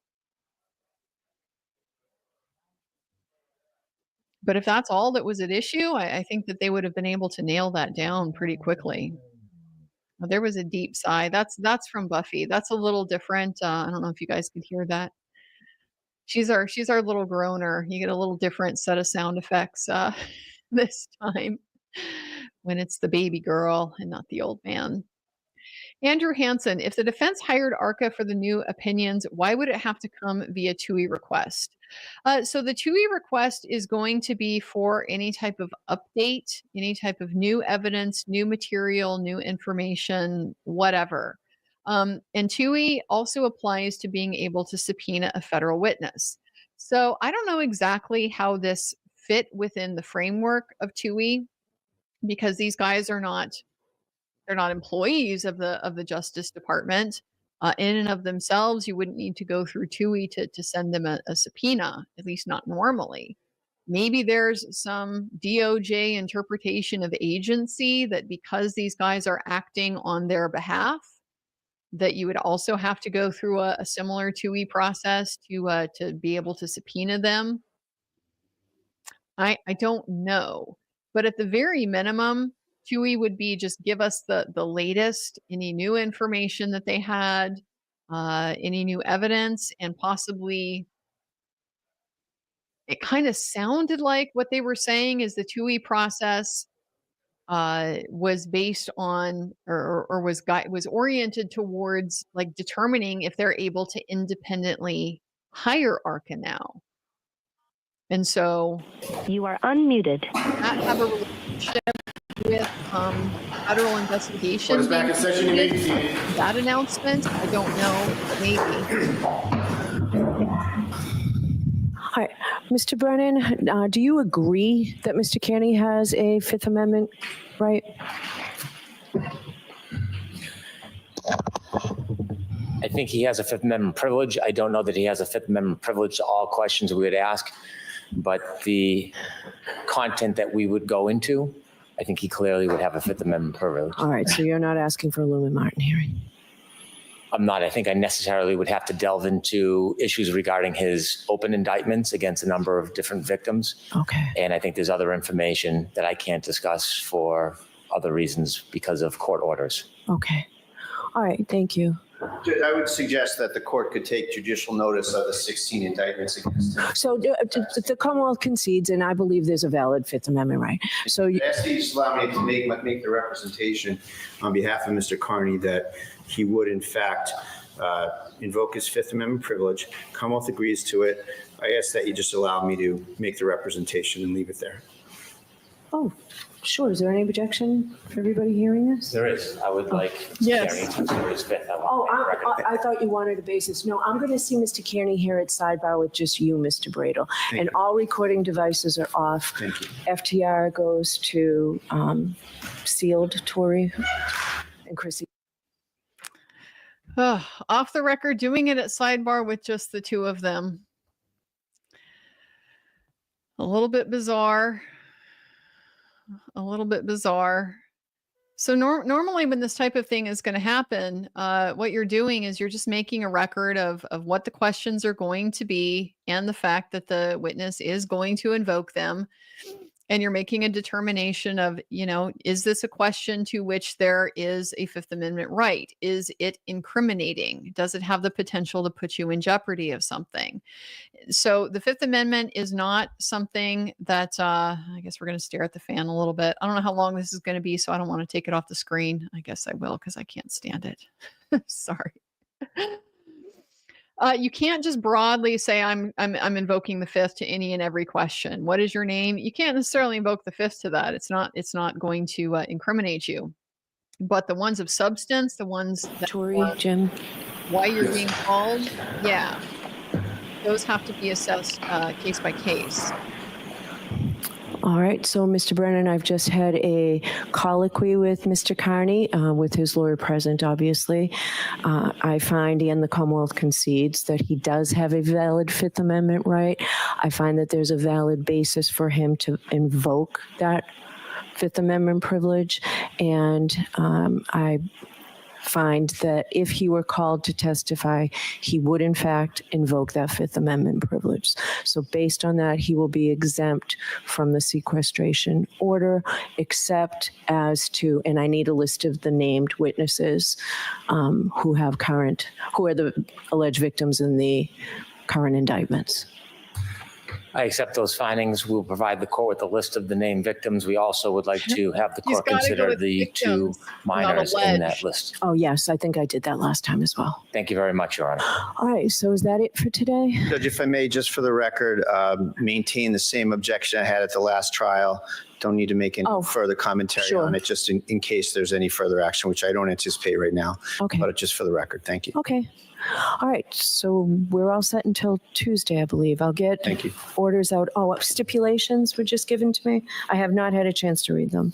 But if that's all that was at issue, I think that they would have been able to nail that down pretty quickly. Oh, there was a deep sigh. That's from Buffy. That's a little different. I don't know if you guys could hear that. She's our little groaner. You get a little different set of sound effects this time when it's the baby girl and not the old man. Andrew Hansen, if the defense hired ARCA for the new opinions, why would it have to come via TUI request? So the TUI request is going to be for any type of update, any type of new evidence, new material, new information, whatever. And TUI also applies to being able to subpoena a federal witness. So I don't know exactly how this fit within the framework of TUI, because these guys are not, they're not employees of the Justice Department. In and of themselves, you wouldn't need to go through TUI to send them a subpoena, at least not normally. Maybe there's some DOJ interpretation of agency that because these guys are acting on their behalf, that you would also have to go through a similar TUI process to be able to subpoena them. I don't know. But at the very minimum, TUI would be just give us the latest, any new information that they had, any new evidence, and possibly it kind of sounded like what they were saying is the TUI process was based on or was oriented towards like determining if they're able to independently hire ARCA now. And so you are unmuted. Not have a relationship with federal investigation. Court is back in session. You may be seated. That announcement, I don't know, but maybe. Hi, Mr. Brennan, do you agree that Mr. Kearney has a Fifth Amendment right? I think he has a Fifth Amendment privilege. I don't know that he has a Fifth Amendment privilege to all questions we would ask, but the content that we would go into, I think he clearly would have a Fifth Amendment privilege. All right, so you're not asking for a Lumen Martin hearing? I'm not. I think I necessarily would have to delve into issues regarding his open indictments against a number of different victims. Okay. And I think there's other information that I can't discuss for other reasons because of court orders. Okay. All right, thank you. I would suggest that the court could take judicial notice of the 16 indictments against him. So the Commonwealth concedes, and I believe there's a valid Fifth Amendment right. So I ask that you just allow me to make the representation on behalf of Mr. Kearney that he would, in fact, invoke his Fifth Amendment privilege. Commonwealth agrees to it. I ask that you just allow me to make the representation and leave it there. Oh, sure. Is there any objection for everybody hearing this? There is. I would like Yes. Kearney to consider his Fifth. I thought you wanted a basis. No, I'm going to see Mr. Kearney here at sidebar with just you, Mr. Bradel. And all recording devices are off. Thank you. FTR goes to sealed, Tori and Chrissy. Off the record, doing it at sidebar with just the two of them. A little bit bizarre. A little bit bizarre. So normally when this type of thing is going to happen, what you're doing is you're just making a record of what the questions are going to be and the fact that the witness is going to invoke them. And you're making a determination of, is this a question to which there is a Fifth Amendment right? Is it incriminating? Does it have the potential to put you in jeopardy of something? So the Fifth Amendment is not something that, I guess we're going to stare at the fan a little bit. I don't know how long this is going to be, so I don't want to take it off the screen. I guess I will because I can't stand it. Sorry. You can't just broadly say I'm invoking the Fifth to any and every question. What is your name? You can't necessarily invoke the Fifth to that. It's not going to incriminate you. But the ones of substance, the ones that Tori, Jim, why you're being called, yeah, those have to be assessed case by case. All right. So, Mr. Brennan, I've just had a colloquy with Mr. Kearney, with his lawyer present, obviously. I find, and the Commonwealth concedes, that he does have a valid Fifth Amendment right. I find that there's a valid basis for him to invoke that Fifth Amendment privilege. And I find that if he were called to testify, he would in fact invoke that Fifth Amendment privilege. So based on that, he will be exempt from the sequestration order, except as to, and I need a list of the named witnesses who are the alleged victims in the current indictments. I accept those findings. We'll provide the court with a list of the named victims. We also would like to have the He's court gotta go consider with the two victims, minors not in alleged. that list. Oh, yes, I think I did that last time as well. Thank you very much, Your Honor. All right, so is that it for today? Judge, if I may, just for the record, maintain the same objection I had at the last trial. Don't need to make any further commentary sure. on it, just in case there's any further action, which I don't anticipate right now. Okay. But just for the record, thank you. Okay. All right, so we're all set until Tuesday, I believe. I'll get Thank you. orders out. Oh, stipulations were just given to me. I have not had a chance to read them.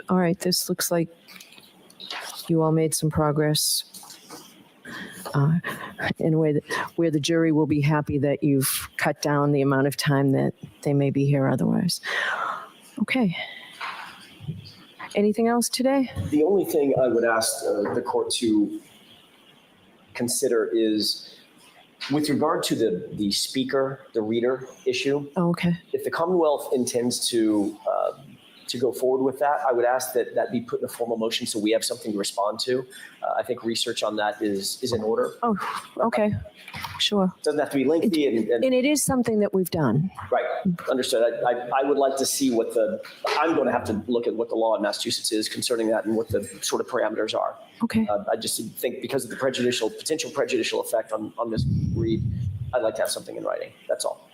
All right, this looks like you all made some progress in a way that where the jury will be happy that you've cut down the amount of time that they may be here otherwise. Okay. Anything else today? The only thing I would ask the court to consider is with regard to the speaker, the reader issue. Oh, okay. If the Commonwealth intends to go forward with that, I would ask that that be put in a formal motion so we have something to respond to. I think research on that is in order. Oh, okay. Sure. It doesn't have to be lengthy. And it is something that we've done. Right. Understood. I would like to see I'm going to have to look at what the law in Massachusetts is concerning that and what the sort of parameters are. Okay. I just think because of the potential prejudicial effect on Ms. Reed, I'd like to have something in writing. That's all.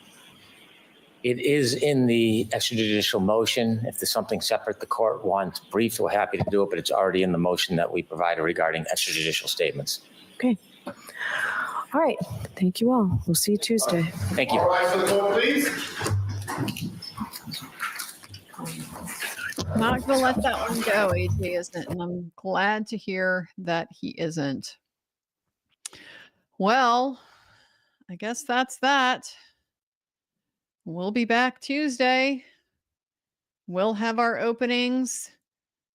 It is in the extrajudicial motion. If there's something separate the court wants briefed, we're happy to do it, but it's already in the motion that we provided regarding extrajudicial statements. Okay. All right. Thank you all. We'll see you Tuesday. Thank you. All right, for the court, please. Not going to let that one go, AJ isn't. And I'm glad to hear that he isn't. Well, I guess that's that. We'll be back Tuesday. We'll have our openings.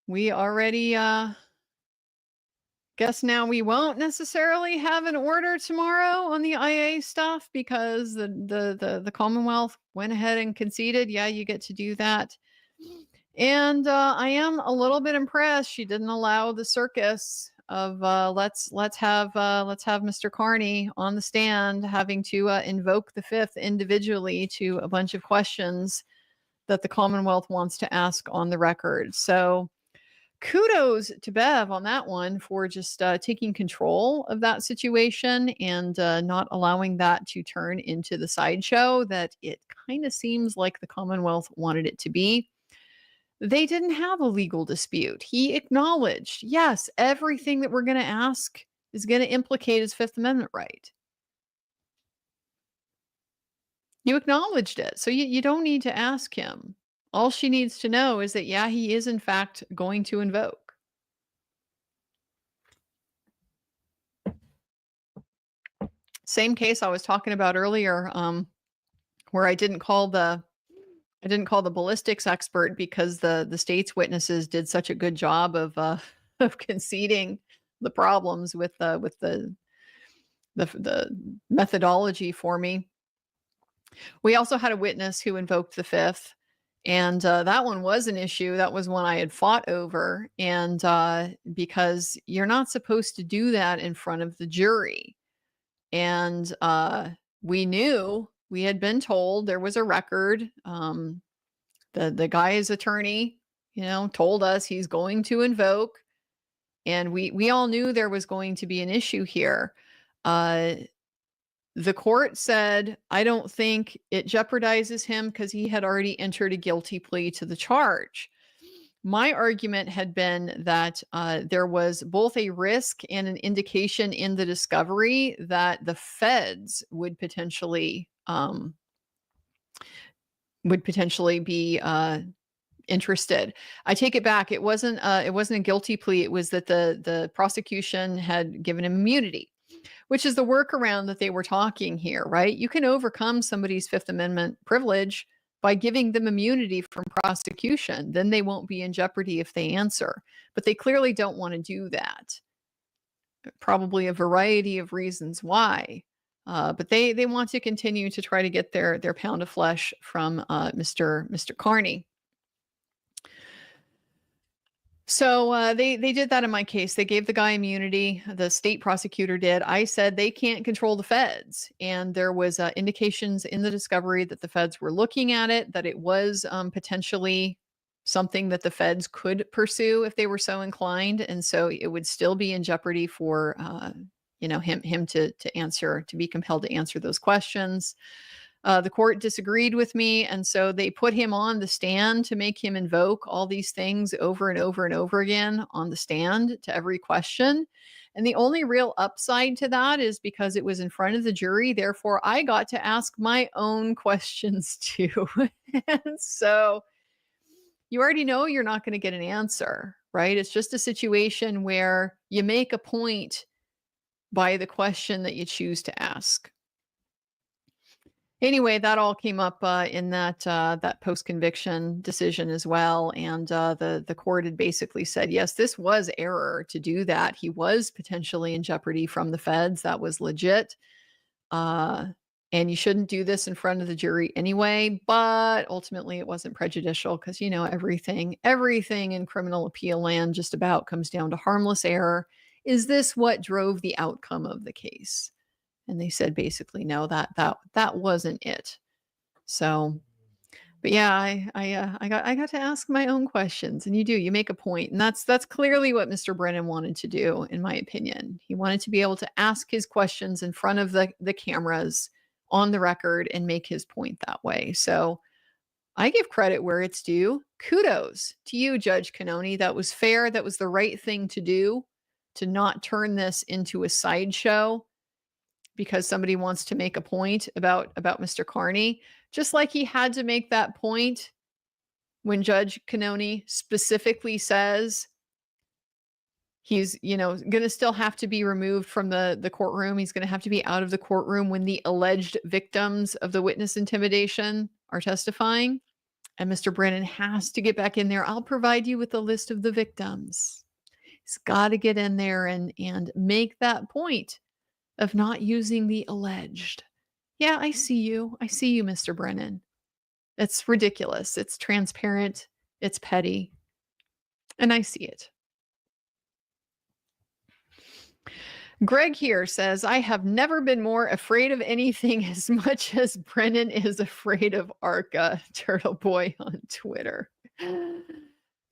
We already guess now we won't necessarily have an order tomorrow on the IA stuff because the Commonwealth went ahead and conceded. Yeah, you get to do that. And I am a little bit impressed. She didn't allow the circus of let's have Mr. Carney on the stand having to invoke the fifth individually to a bunch of questions that the Commonwealth wants to ask on the record. So kudos to Bev on that one for just taking control of that situation and not allowing that to turn into the sideshow that it kind of seems like the Commonwealth wanted it to be. They didn't have a legal dispute. He acknowledged, yes, everything that we're going to ask is going to implicate his Fifth Amendment right. You acknowledged it, so you don't need to ask him. All she needs to know is that, yeah, he is in fact going to invoke. Same case I was talking about earlier, where I didn't call the ballistics expert because the state's witnesses did such a good job of conceding the problems with the methodology for me. We also had a witness who invoked the fifth, and that one was an issue. That was one I had fought over, and because you're not supposed to do that in front of the jury, and we had been told there was a record. The guy's attorney, told us he's going to invoke, and we all knew there was going to be an issue here. The court said, I don't think it jeopardizes him because he had already entered a guilty plea to the charge. My argument had been that there was both a risk and an indication in the discovery that the feds would potentially be interested. I take it back. It wasn't a guilty plea. It was that the prosecution had given him immunity, which is the workaround that they were talking here, right? You can overcome somebody's Fifth Amendment privilege by giving them immunity from prosecution. Then they won't be in jeopardy if they answer. But they clearly don't want to do that. Probably a variety of reasons why. But they want to continue to try to get their pound of flesh from Mr. Carney. So they did that in my case. They gave the guy immunity. The state prosecutor did. I said they can't control the feds, and there was indications in the discovery that the feds were looking at it, that it was potentially something that the feds could pursue if they were so inclined, and so it would still be in jeopardy for him to answer, to be compelled to answer those questions. The court disagreed with me, and so they put him on the stand to make him invoke all these things over and over and over again on the stand to every question. And the only real upside to that is because it was in front of the jury, therefore I got to ask my own questions too. And so you already know you're not going to get an answer, right? It's just a situation where you make a point by the question that you choose to ask. Anyway, that all came up in that post-conviction decision as well, and the court had basically said, yes, this was error to do that. He was potentially in jeopardy from the feds. That was legit, and you shouldn't do this in front of the jury anyway. But ultimately, it wasn't prejudicial because everything in criminal appeal land just about comes down to harmless error. Is this what drove the outcome of the case? And they said basically, no, that wasn't it. So, but yeah, I got to ask my own questions, and you make a point, and that's clearly what Mr. Brennan wanted to do, in my opinion. He wanted to be able to ask his questions in front of the cameras on the record and make his point that way. So I give credit where it's due. Kudos to you, Judge Cannoni. That was fair. That was the right thing to do, to not turn this into a sideshow because somebody wants to make a point about Mr. Carney, just like he had to make that point when Judge Cannoni specifically says he's, going to still have to be removed from the courtroom. He's going to have to be out of the courtroom when the alleged victims of the witness intimidation are testifying. And Mr. Brennan has to get back in there. I'll provide you with a list of the victims. He's got to get in there and make that point of not using the alleged. Yeah, I see you. I see you, Mr. Brennan. It's ridiculous. It's transparent. It's petty. And I see it. Greg here says, I have never been more afraid of anything as much as Brennan is afraid of ARCA. Turtle Boy on Twitter.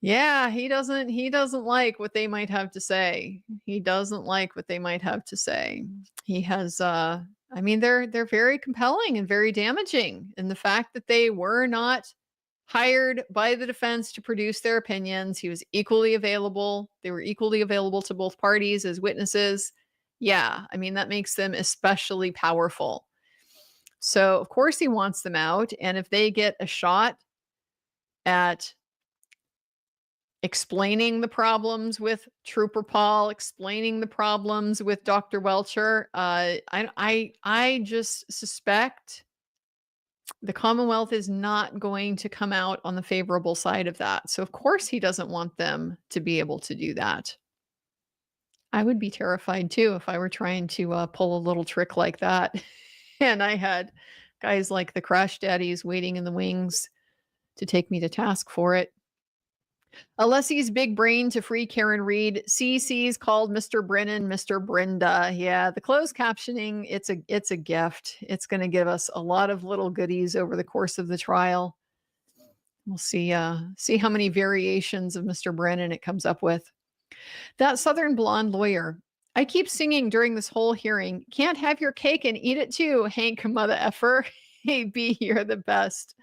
Yeah, he doesn't like what they might have to say. He doesn't like what they might have to say. He has they're very compelling and very damaging. And the fact that they were not hired by the defense to produce their opinions, he was equally available. They were equally available to both parties as witnesses. Yeah, that makes them especially powerful. So, of course, he wants them out. And if they get a shot at explaining the problems with Trooper Paul, explaining the problems with Dr. Welcher, I just suspect the Commonwealth is not going to come out on the favorable side of that. So, of course, he doesn't want them to be able to do that. I would be terrified, too, if I were trying to pull a little trick like that. And I had guys like the Crash Daddies waiting in the wings to take me to task for it. Alessi's big brain to free Karen Reed. CC's called Mr. Brennan, Mr. Brenda. Yeah, the closed captioning, it's a gift. It's going to give us a lot of little goodies over the course of the trial. We'll see how many variations of Mr. Brennan it comes up with. That Southern blonde lawyer. I keep singing during this whole hearing. Can't have your cake and eat it too, Hank mother effer. Hey, B, you're the best.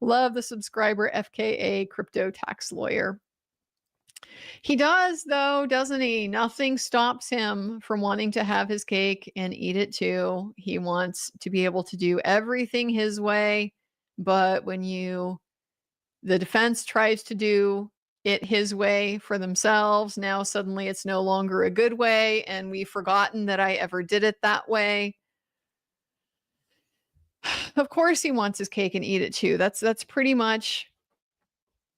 Love the subscriber, FKA crypto tax lawyer. He does, though, doesn't he? Nothing stops him from wanting to have his cake and eat it too. He wants to be able to do everything his way. But when the defense tries to do it his way for themselves, now suddenly it's no longer a good way. And we've forgotten that I ever did it that way. Of course he wants his cake and eat it too. That's pretty much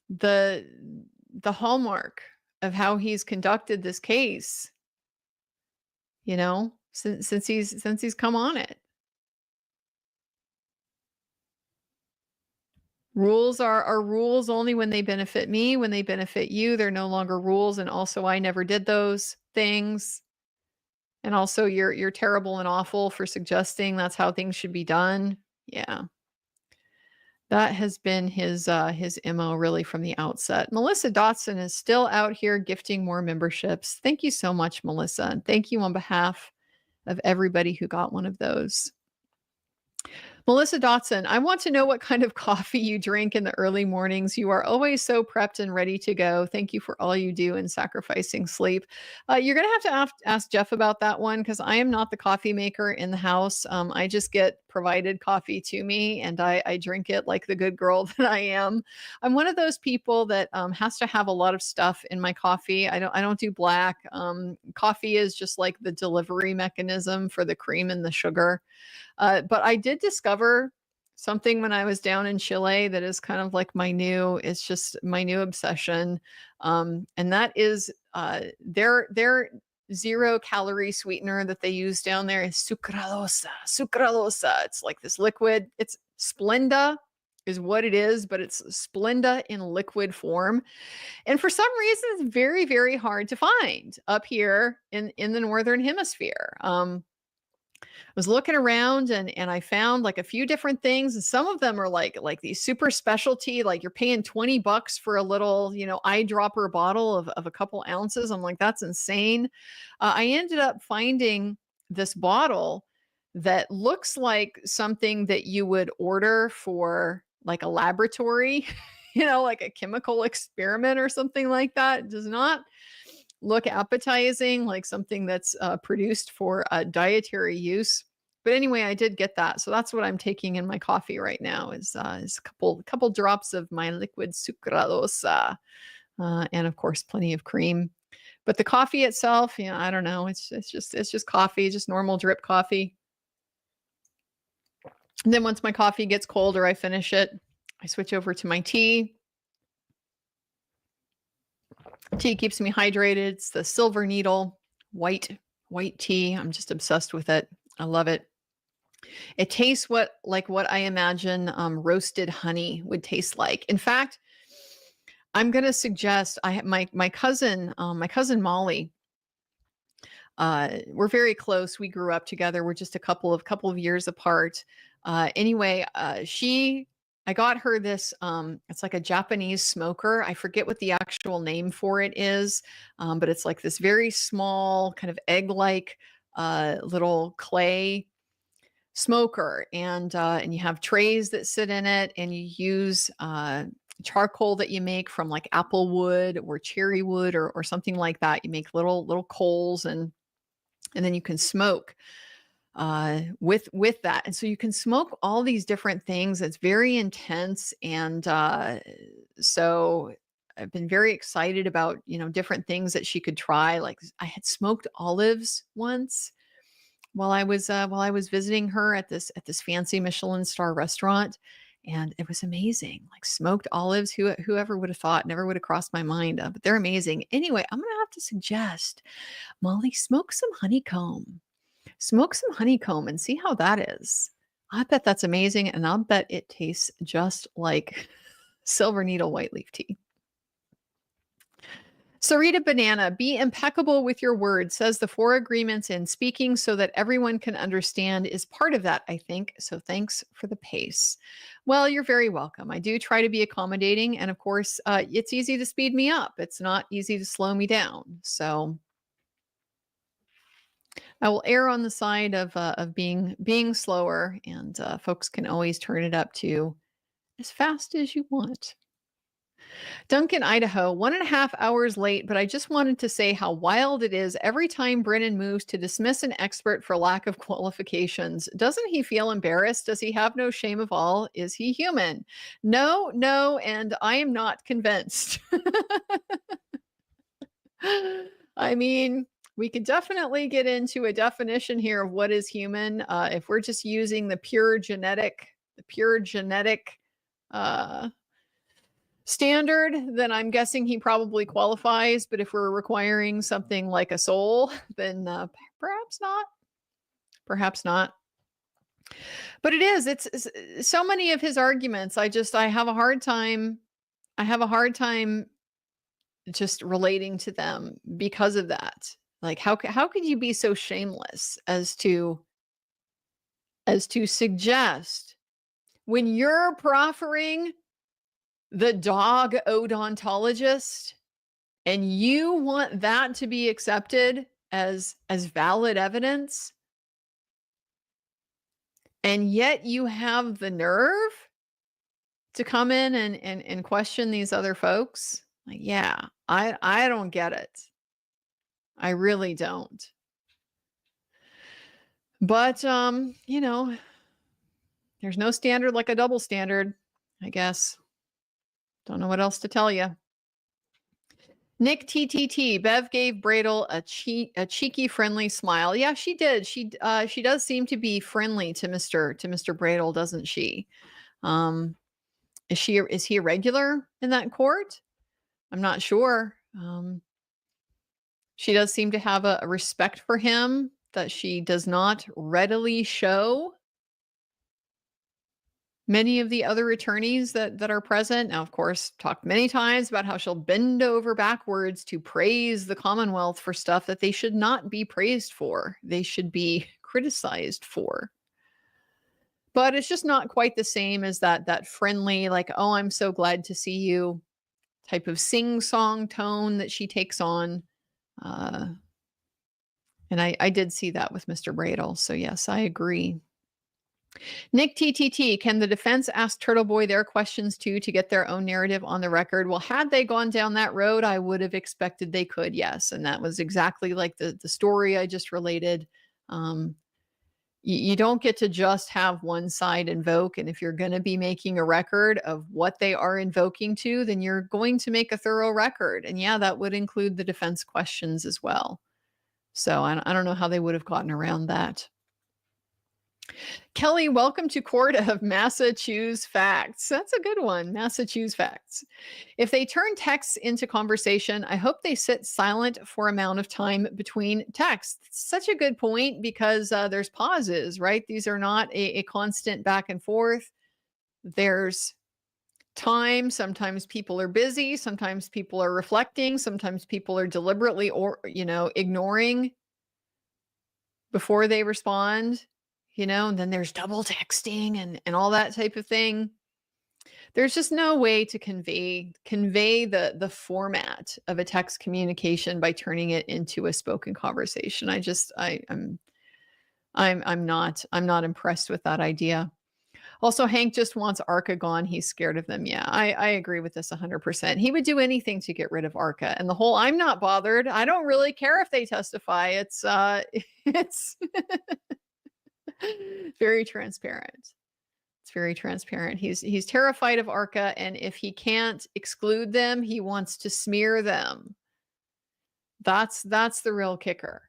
the hallmark of how he's conducted this case, since he's come on it. Rules are rules only when they benefit me. When they benefit you, they're no longer rules. And also, I never did those things. And also, you're terrible and awful for suggesting that's how things should be done. Yeah. That has been his MO really from the outset. Melissa Dotson is still out here gifting more memberships. Thank you so much, Melissa. And thank you on behalf of everybody who got one of those. Melissa Dotson, I want to know what kind of coffee you drink in the early mornings. You are always so prepped and ready to go. Thank you for all you do in sacrificing sleep. You're going to have to ask Jeff about that one because I am not the coffee maker in the house. I just get provided coffee to me and I drink it like the good girl that I am. I'm one of those people that has to have a lot of stuff in my coffee. I don't do black. Coffee is just like the delivery mechanism for the cream and the sugar. But I did discover something when I was down in Chile that is kind of like it's just my new obsession. And that is their 0-calorie sweetener that they use down there is sucralosa. Sucralosa. It's like this liquid. It's Splenda is what it is, but it's Splenda in liquid form. And for some reason, it's very, very hard to find up here in the Northern Hemisphere. Was looking around and I found like a few different things, and some of them are like these super specialty, like you're paying $20 for a little, eyedropper bottle of a couple ounces. I'm like, that's insane. I ended up finding this bottle that looks like something that you would order for like a laboratory, like a chemical experiment or something like that. It does not look appetizing, like something that's produced for dietary use. But anyway, I did get that. So that's what I'm taking in my coffee right now is a couple drops of my liquid sucralosa. And of course, plenty of cream. But the coffee itself, I don't know. It's just coffee, just normal drip coffee. And then once my coffee gets cold or I finish it, I switch over to my tea. Tea keeps me hydrated. It's the Silver Needle white tea. I'm just obsessed with it. I love it. It tastes what I imagine roasted honey would taste like. In fact, I'm going to suggest my cousin Molly. We're very close. We grew up together. We're just a couple of years apart. Anyway, I got her this, it's like a Japanese smoker. I forget what the actual name for it is, but it's like this very small kind of egg-like little clay smoker. And you have trays that sit in it and you use charcoal that you make from like apple wood or cherry wood or something like that. You make little coals and then you can smoke with that. And so you can smoke all these different things. It's very intense. And so I've been very excited about, different things that she could try. Like I had smoked olives once while I was visiting her at this fancy Michelin star restaurant. And it was amazing. Like smoked olives, whoever would have thought, never would have crossed my mind. But they're amazing. Anyway, I'm going to have to suggest, Molly, smoke some honeycomb. Smoke some honeycomb and see how that is. I bet that's amazing. And I'll bet it tastes just like Silver Needle white leaf tea. Sarita Banana, be impeccable with your words, says the 4 agreements in speaking so that everyone can understand is part of that, I think. So thanks for the pace. Well, you're very welcome. I do try to be accommodating. And of course, it's easy to speed me up. It's not easy to slow me down. So I will err on the side of being slower, and folks can always turn it up to as fast as you want. Duncan, Idaho, 1.5 hours late, but I just wanted to say how wild it is every time Brennan moves to dismiss an expert for lack of qualifications. Doesn't he feel embarrassed? Does he have no shame of all? Is he human? No, and I am not convinced. I mean, we could definitely get into a definition here of what is human. If we're just using the pure genetic standard, then I'm guessing he probably qualifies. But if we're requiring something like a soul, then perhaps not. Perhaps not. But it's so many of his arguments. I have a hard time. I have a hard time just relating to them because of that. Like, how could you be so shameless as to suggest when you're proffering the dog odontologist and you want that to be accepted as valid evidence, and yet you have the nerve to come in and question these other folks? Like, yeah, I don't get it. I really don't. But you know, there's no standard like a double standard, I guess. Don't know what else to tell you. Nick TTT, Bev gave Bradel a cheeky, friendly smile. Yeah, she did. She does seem to be friendly to Mr. Bradel, doesn't she? Is he a regular in that court? I'm not sure. She does seem to have a respect for him that she does not readily show many of the other attorneys that are present. Now, of course, talked many times about how she'll bend over backwards to praise the Commonwealth for stuff that they should not be praised for. They should be criticized for. But it's just not quite the same as that friendly, like, oh, I'm so glad to see you type of sing-song tone that she takes on. And I did see that with Mr. Bradel. So yes, I agree. Nick TTT, can the defense ask Turtle Boy their questions too to get their own narrative on the record? Well, had they gone down that road, I would have expected they could, yes. And that was exactly like the story I just related. You don't get to just have one side invoke. And if you're going to be making a record of what they are invoking to, then you're going to make a thorough record. And yeah, that would include the defense questions as well. So I don't know how they would have gotten around that. Kelly, welcome to Court of Massachusetts Facts. That's a good one, Massachusetts Facts. If they turn texts into conversation, I hope they sit silent for amount of time between texts. Such a good point because there's pauses, right? These are not a constant back and forth. There's time. Sometimes people are busy. Sometimes people are reflecting. Sometimes people are deliberately ignoring before they respond. And then there's double texting and all that type of thing. There's just no way to convey the format of a text communication by turning it into a spoken conversation. I'm not impressed with that idea. Also, Hank just wants ARCA gone. He's scared of them. Yeah, I agree with this 100%. He would do anything to get rid of ARCA. And the whole I'm not bothered. I don't really care if they testify. It's very transparent. It's very transparent. He's terrified of ARCA, and if he can't exclude them, he wants to smear them. That's the real kicker.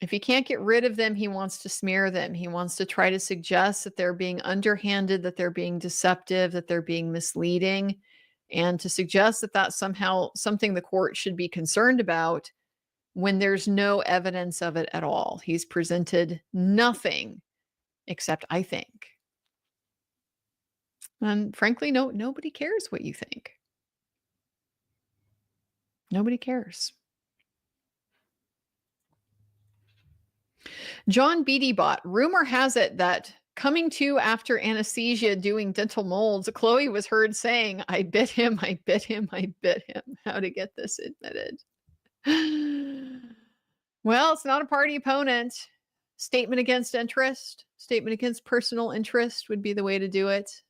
If he can't get rid of them, he wants to smear them. He wants to try to suggest that they're being underhanded, that they're being deceptive, that they're being misleading, and to suggest that that's somehow something the court should be concerned about when there's no evidence of it at all. He's presented nothing except I think. And frankly, nobody cares what you think. Nobody cares. John Beattybot, rumor has it that coming to after anesthesia doing dental molds, Chloe was heard saying, I bit him, I bit him, I bit him. How to get this admitted. Well, it's not a party opponent. Statement against interest, statement against personal interest would be the way to do it,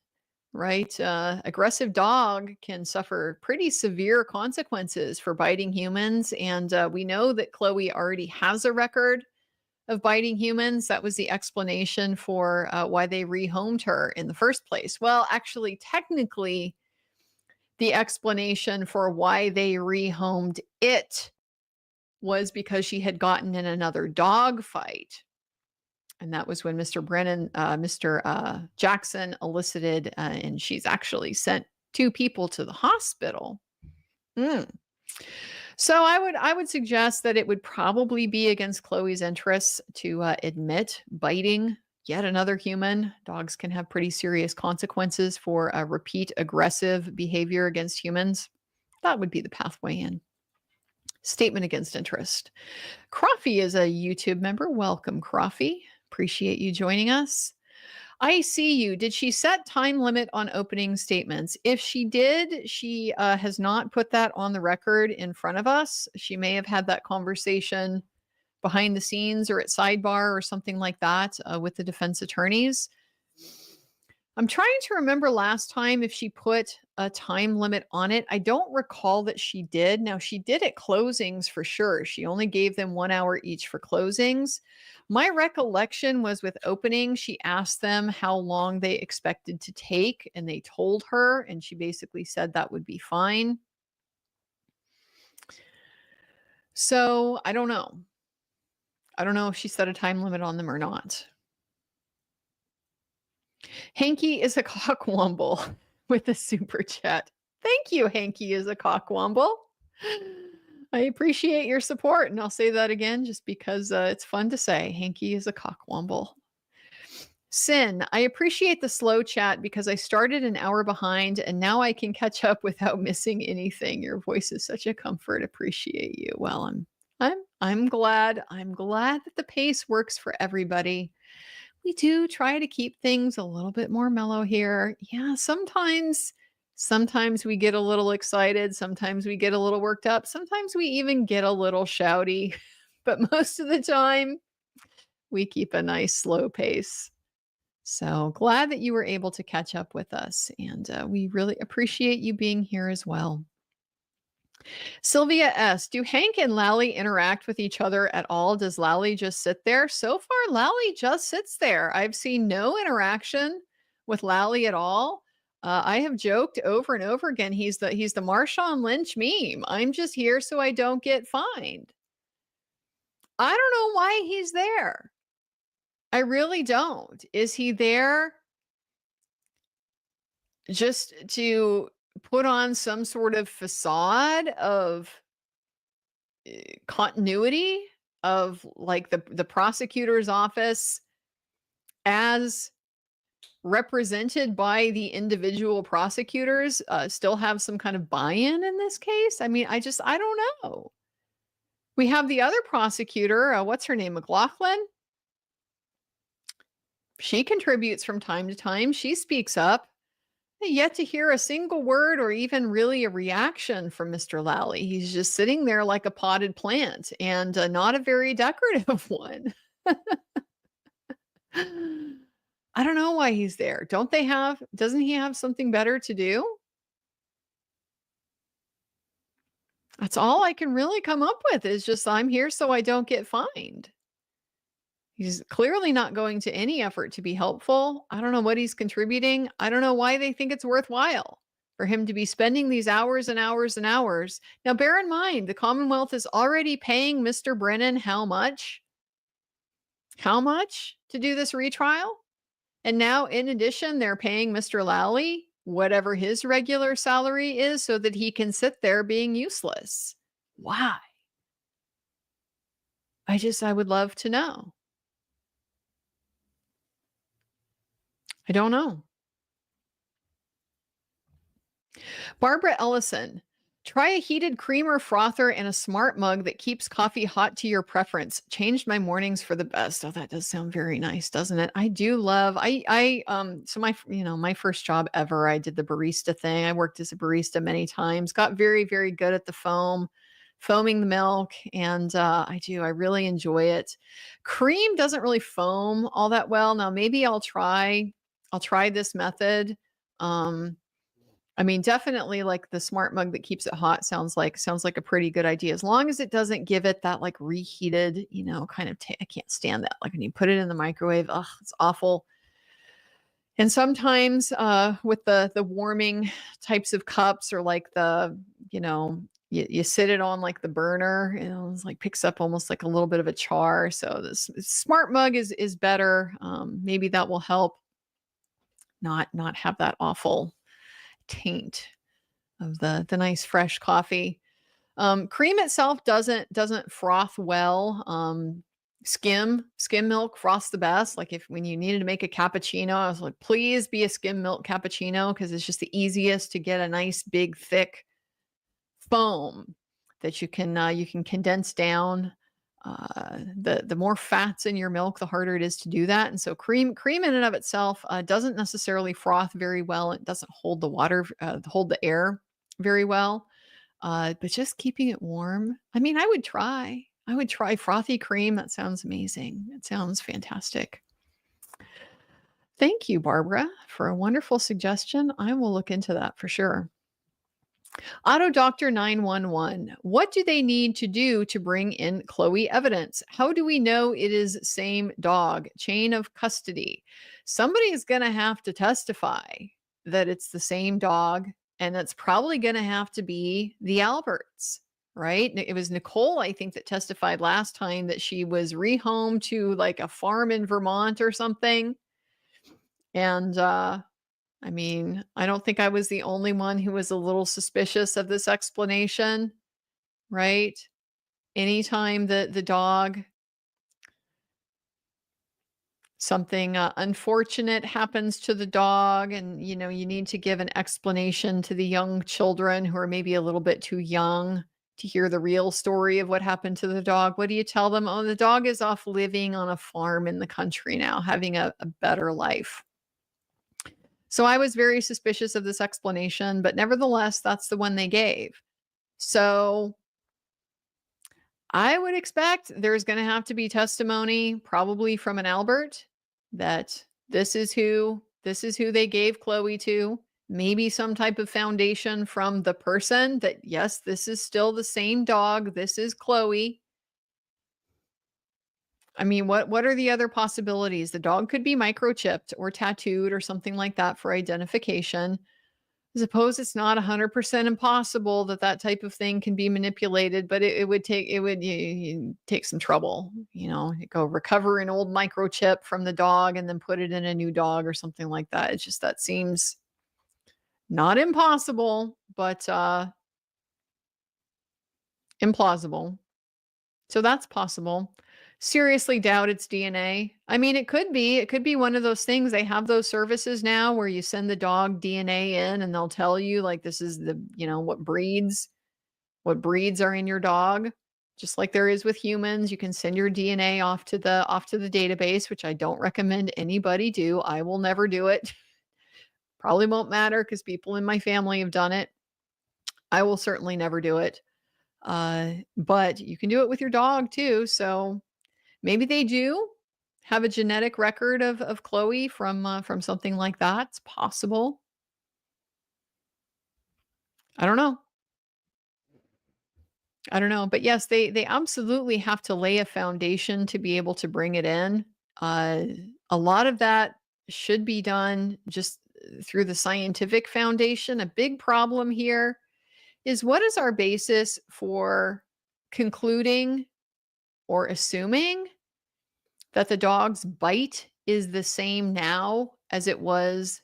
right? Aggressive dog can suffer pretty severe consequences for biting humans. And we know that Chloe already has a record of biting humans. That was the explanation for why they rehomed her in the first place. Well, actually, technically, the explanation for why they rehomed it was because she had gotten in another dog fight. And that was when Mr. Jackson elicited, and she's actually sent 2 people to the hospital. So I would suggest that it would probably be against Chloe's interests to admit biting yet another human. Dogs can have pretty serious consequences for repeat aggressive behavior against humans. That would be the pathway in. Statement against interest. Croffy is a YouTube member. Welcome, Croffy. Appreciate you joining us. I see you. Did she set time limit on opening statements? If she did, she has not put that on the record in front of us. She may have had that conversation behind the scenes or at sidebar or something like that with the defense attorneys. I'm trying to remember last time if she put a time limit on it. I don't recall that she did. Now, she did at closings for sure. She only gave them 1 hour each for closings. My recollection was with opening, she asked them how long they expected to take, and they told her, and she basically said that would be fine. So I don't know. I don't know if she set a time limit on them or not. Hanky is a cockwomble with a super chat. Thank you, Hanky is a cockwomble. I appreciate your support, and I'll say that again just because it's fun to say. Hanky is a cockwomble. Sin, I appreciate the slow chat because I started an hour behind and now I can catch up without missing anything. Your voice is such a comfort. Appreciate you. Well, I'm glad. I'm glad that the pace works for everybody. We do try to keep things a little bit more mellow here. Yeah, sometimes we get a little excited, sometimes we get a little worked up, sometimes we even get a little shouty, but most of the time we keep a nice slow pace. So glad that you were able to catch up with us, and we really appreciate you being here as well. Sylvia S., do Hank and Lally interact with each other at all? Does Lally just sit there? So far, Lally just sits there. I've seen no interaction with Lally at all. I have joked over and over again, he's the Marshawn Lynch meme. I'm just here so I don't get fined. I don't know why he's there. I really don't. Is he there just to put on some sort of facade of continuity of like the prosecutor's office as represented by the individual prosecutors still have some kind of buy-in in this case? I mean, I don't know. We have the other prosecutor, what's her name, McLaughlin? She contributes from time to time. She speaks up. Yet to hear a single word or even really a reaction from Mr. Lally. He's just sitting there like a potted plant, and not a very decorative one. I don't know why he's there. Doesn't he have something better to do? That's all I can really come up with is just I'm here so I don't get fined. He's clearly not going to any effort to be helpful. I don't know what he's contributing. I don't know why they think it's worthwhile for him to be spending these hours and hours and hours. Now, bear in mind, the Commonwealth is already paying Mr. Brennan how much? How much to do this retrial? And now, in addition, they're paying Mr. Lally whatever his regular salary is so that he can sit there being useless. Why? I would love to know. I don't know. Barbara Ellison, try a heated creamer frother and a smart mug that keeps coffee hot to your preference. Changed my mornings for the best. Oh, that does sound very nice, doesn't it? I do love, so my first job ever, I did the barista thing. I worked as a barista many times, got very, very good at the foaming the milk. And I really enjoy it. Cream doesn't really foam all that well. Now, maybe I'll try this method. I mean, definitely like the smart mug that keeps it hot sounds like a pretty good idea. As long as it doesn't give it that like reheated, kind of, I can't stand that. Like when you put it in the microwave, it's awful. And sometimes with the warming types of cups or like you sit it on like the burner, it's like picks up almost like a little bit of a char. So this smart mug is better. Maybe that will help not have that awful taint of the nice fresh coffee. Cream itself doesn't froth well. skim milk, froth the best. Like if when you needed to make a cappuccino, I was like, please be a skim milk cappuccino, because it's just the easiest to get a nice big thick foam that you can condense down. The more fats in your milk, the harder it is to do that. And so cream in and of itself doesn't necessarily froth very well. It doesn't hold the water, hold the air very well. But just keeping it warm. I mean, I would try frothy cream. That sounds amazing. It sounds fantastic. Thank you, Barbara, for a wonderful suggestion. I will look into that for sure. Auto Doctor 911. What do they need to do to bring in Chloe evidence? How do we know it is same dog? Chain of custody. Somebody is going to have to testify that it's the same dog, and that's probably going to have to be the Alberts, right? It was Nicole, I think, that testified last time that she was rehomed to like a farm in Vermont or something. And I mean, I don't think I was the only one who was a little suspicious of this explanation, right? Anytime the dog, something unfortunate happens to the dog, and you need to give an explanation to the young children who are maybe a little bit too young to hear the real story of what happened to the dog. What do you tell them? Oh, the dog is off living on a farm in the country now, having a better life. So I was very suspicious of this explanation, but nevertheless, that's the one they gave. So I would expect there's going to have to be testimony, probably from an Albert, that this is who they gave Chloe to. Maybe some type of foundation from the person that, yes, this is still the same dog. This is Chloe. I mean, what are the other possibilities? The dog could be microchipped or tattooed or something like that for identification. I suppose it's not 100% impossible that type of thing can be manipulated, but it would take some trouble. You go recover an old microchip from the dog and then put it in a new dog or something like that. It's just, that seems not impossible, but implausible. So that's possible. Seriously doubt it's DNA. I mean, it could be one of those things. They have those services now where you send the dog DNA in and they'll tell you, like, this is the, what breeds are in your dog. Just like there is with humans, you can send your DNA off to the database, which I don't recommend anybody do. I will never do it. Probably won't matter because people in my family have done it. I will certainly never do it. But you can do it with your dog too. So maybe they do have a genetic record of Chloe from something like that. It's possible. I don't know. But yes, they absolutely have to lay a foundation to be able to bring it in. A lot of that should be done just through the scientific foundation. A big problem here is, what is our basis for concluding or assuming that the dog's bite is the same now as it was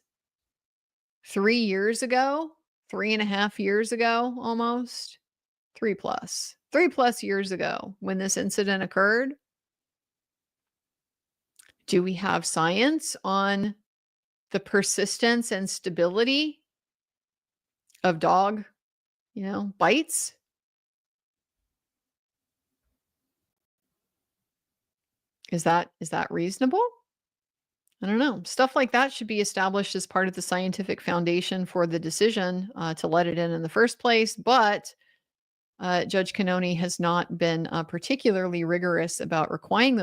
3 years ago, 3.5 years ago, almost 3+ years ago when this incident occurred? Do we have science on the persistence and stability of dog, bites? Is that reasonable? I don't know. Stuff like that should be established as part of the scientific foundation for the decision to let it in the first place. But Judge Cannoni has not been particularly rigorous about requiring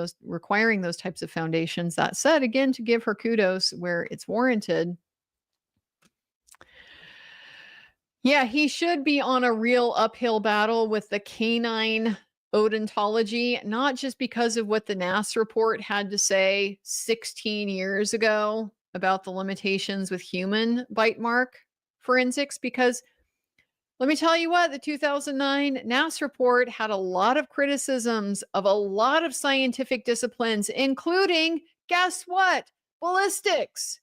those types of foundations. That said, again, to give her kudos where it's warranted. Yeah, he should be on a real uphill battle with the canine odontology, not just because of what the NAS report had to say 16 years ago about the limitations with human bite mark forensics, because let me tell you what, the 2009 NAS report had a lot of criticisms of a lot of scientific disciplines, including, guess what? Ballistics.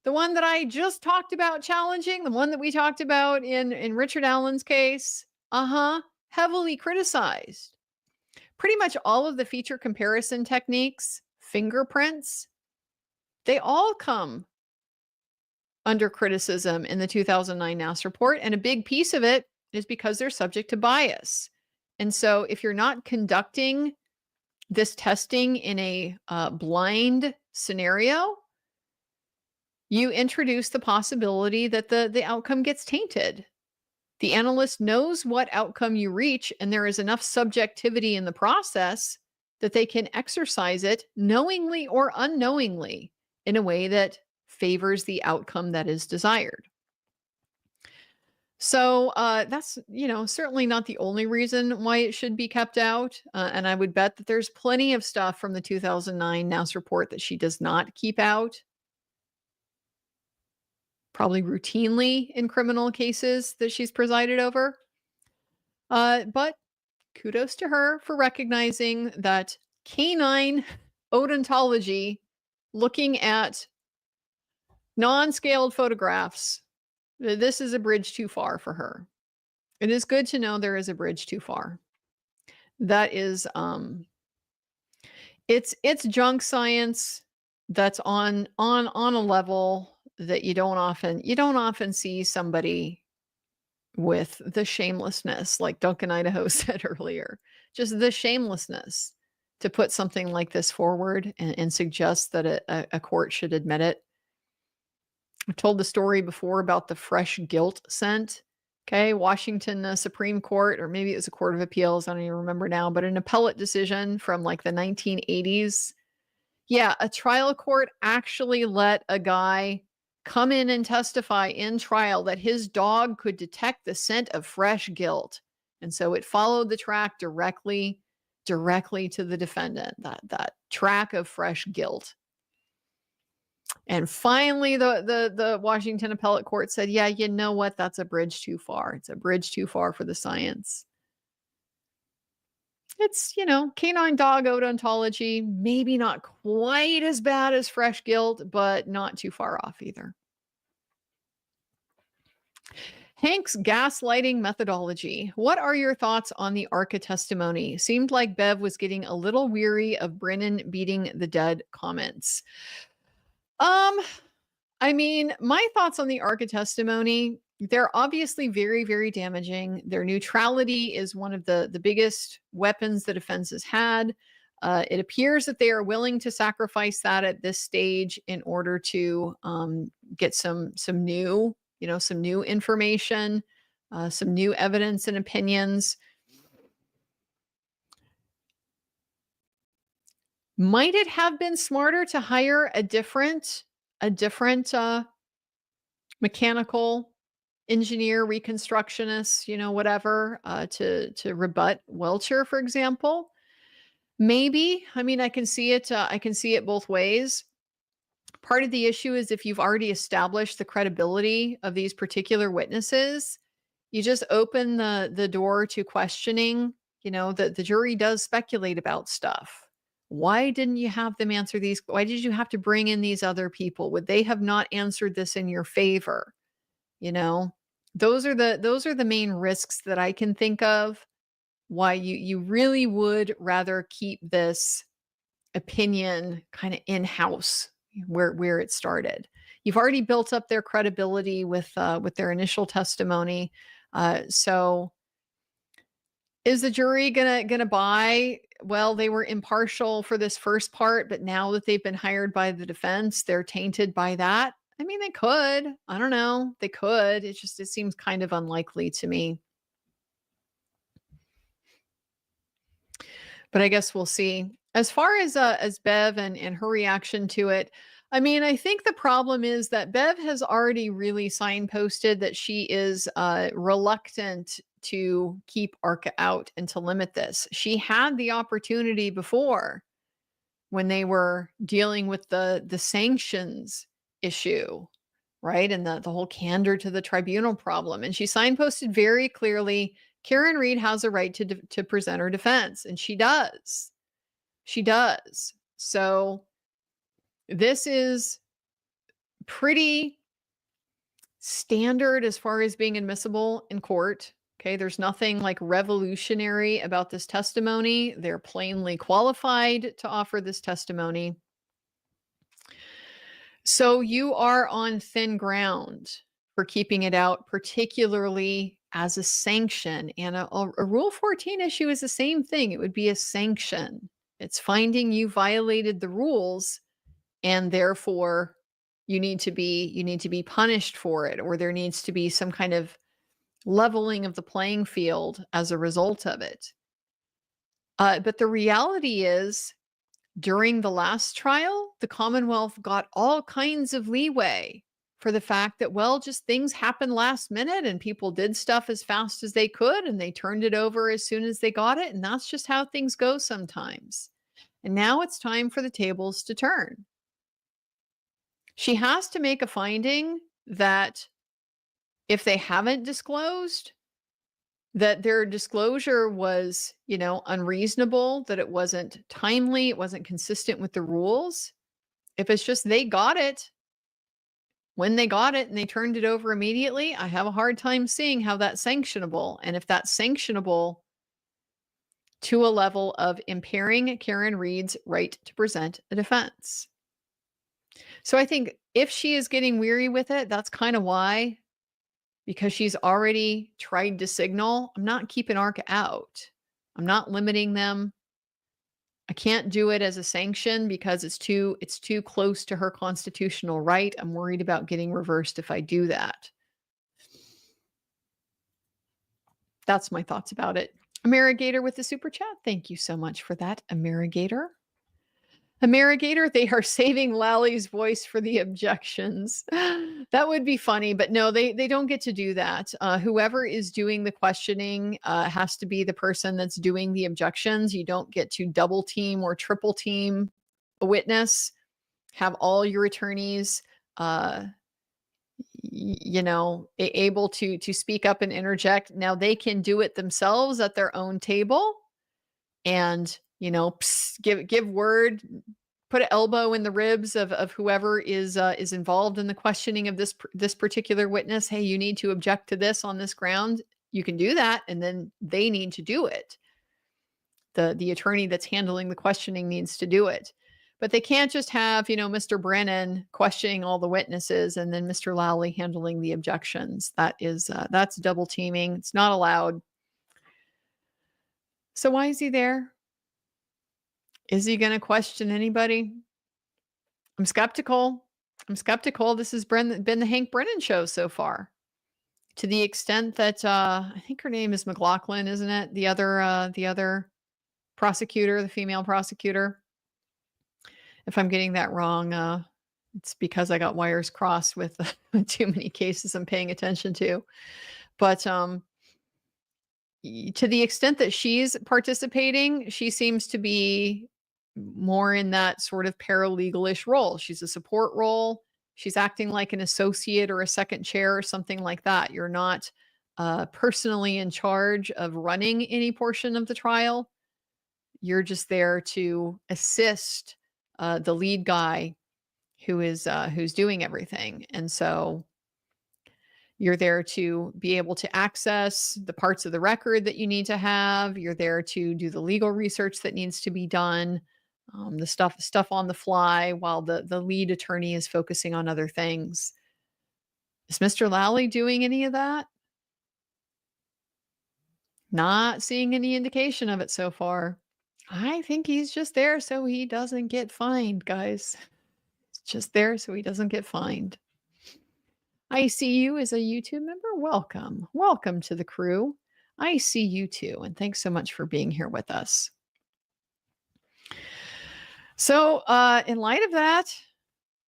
The one that I just talked about challenging, the one that we talked about in Richard Allen's case, heavily criticized. pretty much all of the feature comparison techniques, fingerprints, they all come under criticism in the 2009 NAS report. And a big piece of it is because they're subject to bias. And so if you're not conducting this testing in a blind scenario, you introduce the possibility that the outcome gets tainted. The analyst knows what outcome you reach, and there is enough subjectivity in the process that they can exercise it knowingly or unknowingly in a way that favors the outcome that is desired. So that's, certainly not the only reason why it should be kept out. And I would bet that there's plenty of stuff from the 2009 NAS report that she does not keep out. Probably routinely in criminal cases that she's presided over. But kudos to her for recognizing that canine odontology, looking at non-scaled photographs, this is a bridge too far for her. It is good to know there is a bridge too far. That is, it's junk science that's on a level that you don't often see somebody with the shamelessness, like Duncan Idaho said earlier, just the shamelessness to put something like this forward and suggest that a court should admit it. I've told the story before about the fresh guilt scent. Okay, Washington Supreme Court, or maybe it was a Court of Appeals, I don't even remember now, but an appellate decision from like the 1980s. Yeah, a trial court actually let a guy come in and testify in trial that his dog could detect the scent of fresh guilt. And so it followed the track directly to the defendant, that track of fresh guilt. And finally, the Washington Appellate Court said, yeah, you know what? That's a bridge too far. It's a bridge too far for the science. It's, canine dog odontology, maybe not quite as bad as fresh guilt, but not too far off either. Hank's gaslighting methodology. What are your thoughts on the ARCA testimony? Seemed like Bev was getting a little weary of Brennan beating the dead comments. I mean, my thoughts on the ARCA testimony, they're obviously very, very damaging. Their neutrality is one of the biggest weapons the defense has had. It appears that they are willing to sacrifice that at this stage in order to get some new information, some new evidence and opinions. Might it have been smarter to hire a different mechanical engineer, reconstructionist, whatever, to rebut Welcher, for example? Maybe. I mean, I can see it both ways. Part of the issue is if you've already established the credibility of these particular witnesses, you just open the door to questioning. The jury does speculate about stuff. Why didn't you have them answer these? Why did you have to bring in these other people? Would they have not answered this in your favor? Those are the main risks that I can think of. Why you really would rather keep this opinion kind of in-house where it started. You've already built up their credibility with their initial testimony. So is the jury gonna buy, well, they were impartial for this first part, but now that they've been hired by the defense, they're tainted by that? I mean, they could. I don't know. They could. It seems kind of unlikely to me. But I guess we'll see. As far as Bev and her reaction to it, I mean, I think the problem is that Bev has already really signposted that she is reluctant to keep ARCA out and to limit this. She had the opportunity before when they were dealing with the sanctions issue, right? And the whole candor to the tribunal problem. And she signposted very clearly, Karen Reed has a right to present her defense. And she does. She does. So this is pretty standard as far as being admissible in court. Okay, there's nothing like revolutionary about this testimony. They're plainly qualified to offer this testimony. So you are on thin ground for keeping it out, particularly as a sanction. And a Rule 14 issue is the same thing. It would be a sanction. It's finding you violated the rules, and therefore you need to be punished for it, or there needs to be some kind of leveling of the playing field as a result of it. But the reality is, during the last trial, the Commonwealth got all kinds of leeway for the fact that, well, just things happened last minute and people did stuff as fast as they could and they turned it over as soon as they got it. And that's just how things go sometimes. And now it's time for the tables to turn. She has to make a finding that if they haven't disclosed, that their disclosure was, unreasonable, that it wasn't timely, it wasn't consistent with the rules. If it's just they got it when they got it and they turned it over immediately, I have a hard time seeing how that's sanctionable. And if that's sanctionable to a level of impairing Karen Read's right to present a defense. So I think if she is getting weary with it, that's kind of why. Because she's already tried to signal, I'm not keeping ARCA out. I'm not limiting them. I can't do it as a sanction because it's too close to her constitutional right. I'm worried about getting reversed if I do that. That's my thoughts about it. Amerigator with the super chat. Thank you so much for that, Amerigator. Amerigator, they are saving Lally's voice for the objections. That would be funny, but no, they don't get to do that. Whoever is doing the questioning has to be the person that's doing the objections. You don't get to double team or triple team a witness. Have all your attorneys, able to speak up and interject. Now they can do it themselves at their own table, and give word, put an elbow in the ribs of whoever is involved in the questioning of this particular witness. Hey, you need to object to this on this ground. You can do that, and then they need to do it. The attorney that's handling the questioning needs to do it. But they can't just have, Mr. Brennan questioning all the witnesses and then Mr. Lally handling the objections. That's double teaming. It's not allowed. So why is he there? Is he going to question anybody? I'm skeptical. This has been the Hank Brennan show so far. To the extent that I think her name is McLaughlin, isn't it? The other prosecutor, the female prosecutor. If I'm getting that wrong, it's because I got wires crossed with too many cases I'm paying attention to. But to the extent that she's participating, she seems to be more in that sort of paralegal-ish role. She's a support role. She's acting like an associate or a second chair or something like that. You're not personally in charge of running any portion of the trial. You're just there to assist the lead guy who's doing everything. And so you're there to be able to access the parts of the record that you need to have. You're there to do the legal research that needs to be done. The stuff on the fly while the lead attorney is focusing on other things. Is Mr. Lally doing any of that? Not seeing any indication of it so far. I think he's just there so he doesn't get fined, guys. He's just there so he doesn't get fined. I see you as a YouTube member. Welcome. Welcome to the crew. I see you too. And thanks so much for being here with us. So in light of that,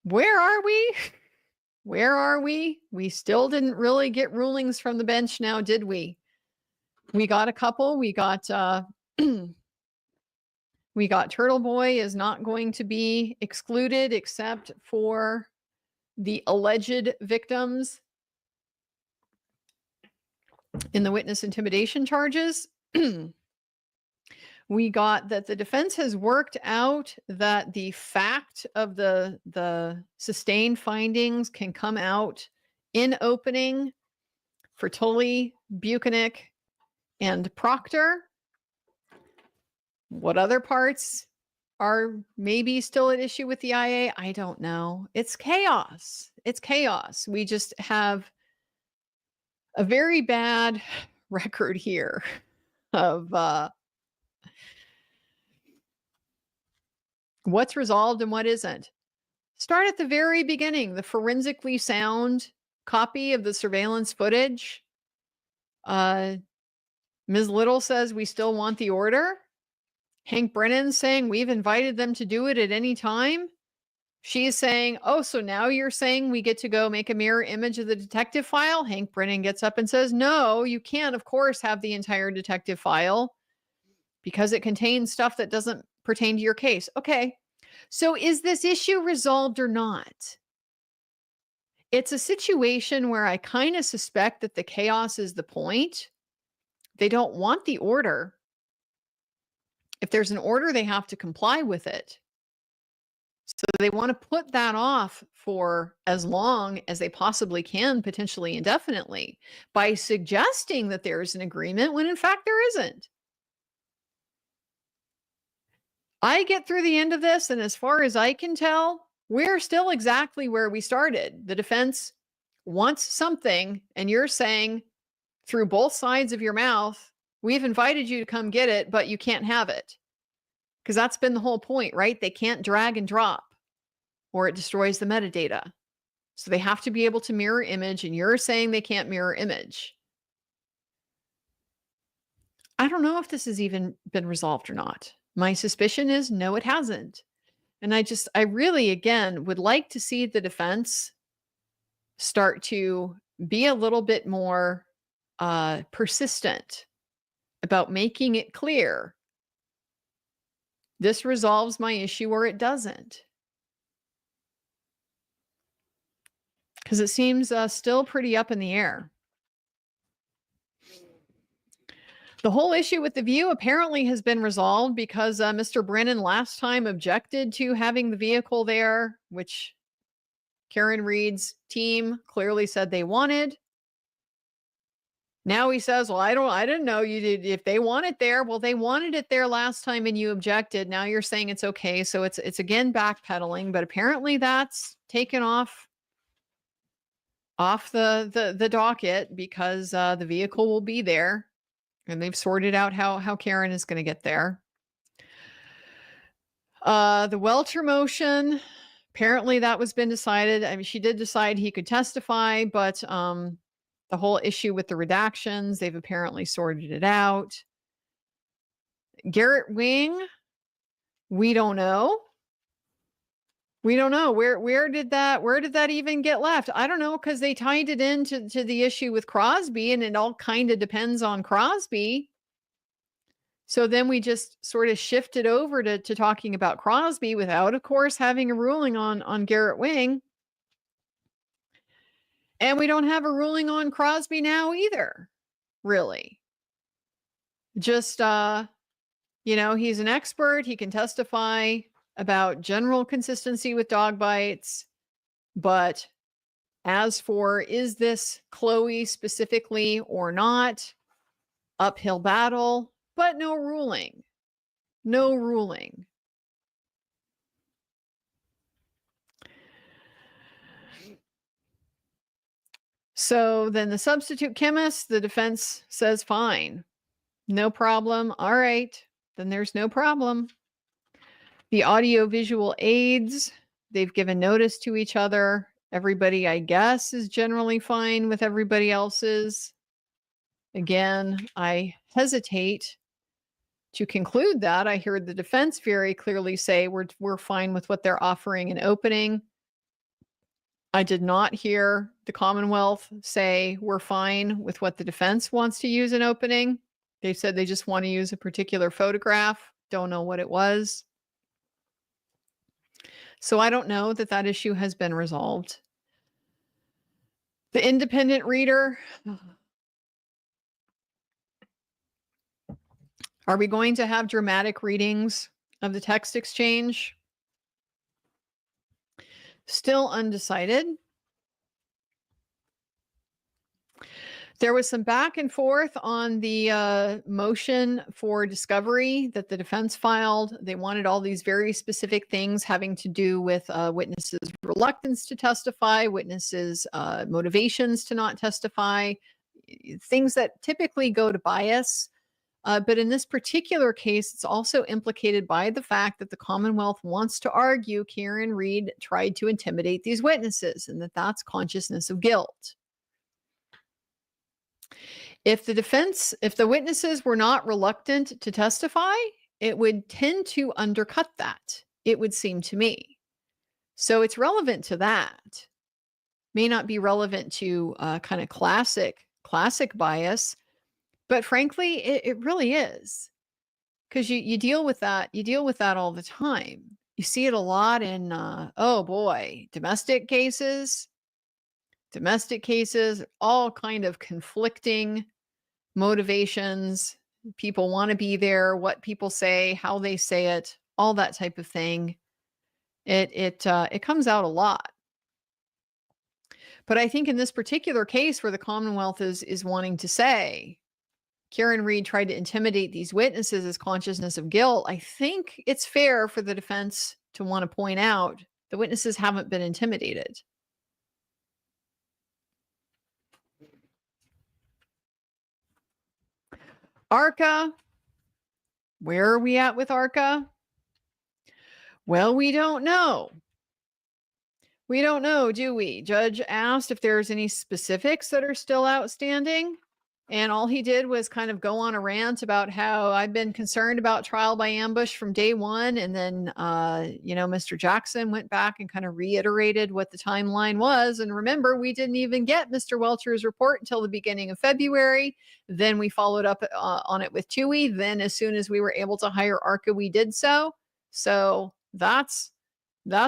where are we? Where are we? We still didn't really get rulings from the bench now, did we? We got a couple. We got we got Turtle Boy is not going to be excluded except for the alleged victims in the witness intimidation charges. We got that the defense has worked out that the fact of the sustained findings can come out in opening for Tully, Buchanan, and Proctor. What other parts are maybe still at issue with the IA? I don't know. It's chaos. It's chaos. We just have a very bad record here of what's resolved and what isn't. Start at the very beginning, the forensically sound copy of the surveillance footage. Ms. Little says we still want the order. Hank Brennan's saying we've invited them to do it at any time. She's saying, oh, so now you're saying we get to go make a mirror image of the detective file? Hank Brennan gets up and says, no, you can't, of course, have the entire detective file because it contains stuff that doesn't pertain to your case. Okay, so is this issue resolved or not? It's a situation where I kind of suspect that the chaos is the point. They don't want the order. If there's an order, they have to comply with it. So they want to put that off for as long as they possibly can, potentially indefinitely, by suggesting that there is an agreement when in fact there isn't. I get through the end of this, and as far as I can tell, we're still exactly where we started. The defense wants something, and you're saying through both sides of your mouth, we've invited you to come get it, but you can't have it. Because that's been the whole point, right? They can't drag and drop or it destroys the metadata. So they have to be able to mirror image, and you're saying they can't mirror image. I don't know if this has even been resolved or not. My suspicion is no, it hasn't. And I really, again, would like to see the defense start to be a little bit more persistent about making it clear this resolves my issue or it doesn't. Because it seems still pretty up in the air. The whole issue with the view apparently has been resolved because Mr. Brennan last time objected to having the vehicle there, which Karen Reed's team clearly said they wanted. Now he says, well, I didn't know you did. If they want it there, well, they wanted it there last time and you objected. Now you're saying it's okay. So it's again backpedaling, but apparently that's taken off the docket because the vehicle will be there and they've sorted out how Karen is going to get there. The Welcher motion, apparently that was been decided. I mean, she did decide he could testify, but the whole issue with the redactions, they've apparently sorted it out. Garrett Wing, we don't know. We don't know where did that even get left? I don't know, because they tied it into the issue with Crosby, and it all kind of depends on Crosby. So then we just sort of shifted over to talking about Crosby without, of course, having a ruling on Garrett Wing. And we don't have a ruling on Crosby now either, really. Just, he's an expert. He can testify about general consistency with dog bites. But as for, is this Chloe specifically or not, uphill battle, but no ruling. No ruling. So then the substitute chemist, the defense says, fine, no problem. All right, then there's no problem. The audio-visual aids, they've given notice to each other. Everybody, I guess, is generally fine with everybody else's. Again, I hesitate to conclude that. I heard the defense very clearly say we're fine with what they're offering in opening. I did not hear the Commonwealth say we're fine with what the defense wants to use in opening. They said they just want to use a particular photograph. Don't know what it was. So I don't know that issue has been resolved. The independent reader. Are we going to have dramatic readings of the text exchange? Still undecided. There was some back and forth on the motion for discovery that the defense filed. They wanted all these very specific things having to do with witnesses' reluctance to testify, witnesses' motivations to not testify, things that typically go to bias. But in this particular case, it's also implicated by the fact that the Commonwealth wants to argue Karen Read tried to intimidate these witnesses and that that's consciousness of guilt. If the witnesses were not reluctant to testify, it would tend to undercut that, it would seem to me. So it's relevant to that. May not be relevant to kind of classic bias, but frankly, it really is. Because you deal with that, all the time. You see it a lot in, oh boy, domestic cases, all kind of conflicting motivations. People want to be there, what people say, how they say it, all that type of thing. It comes out a lot. But I think in this particular case where the Commonwealth is wanting to say Karen Read tried to intimidate these witnesses as consciousness of guilt, I think it's fair for the defense to want to point out the witnesses haven't been intimidated. ARCA, where are we at with ARCA? Well, we don't know. We don't know, do we? Judge asked if there's any specifics that are still outstanding. And all he did was kind of go on a rant about how I've been concerned about trial by ambush from day one. And then, Mr. Jackson went back and kind of reiterated what the timeline was. And remember, we didn't even get Mr. Welcher's report until the beginning of February. Then we followed up on it with TUI. Then as soon as we were able to hire ARCA, we did so. So that's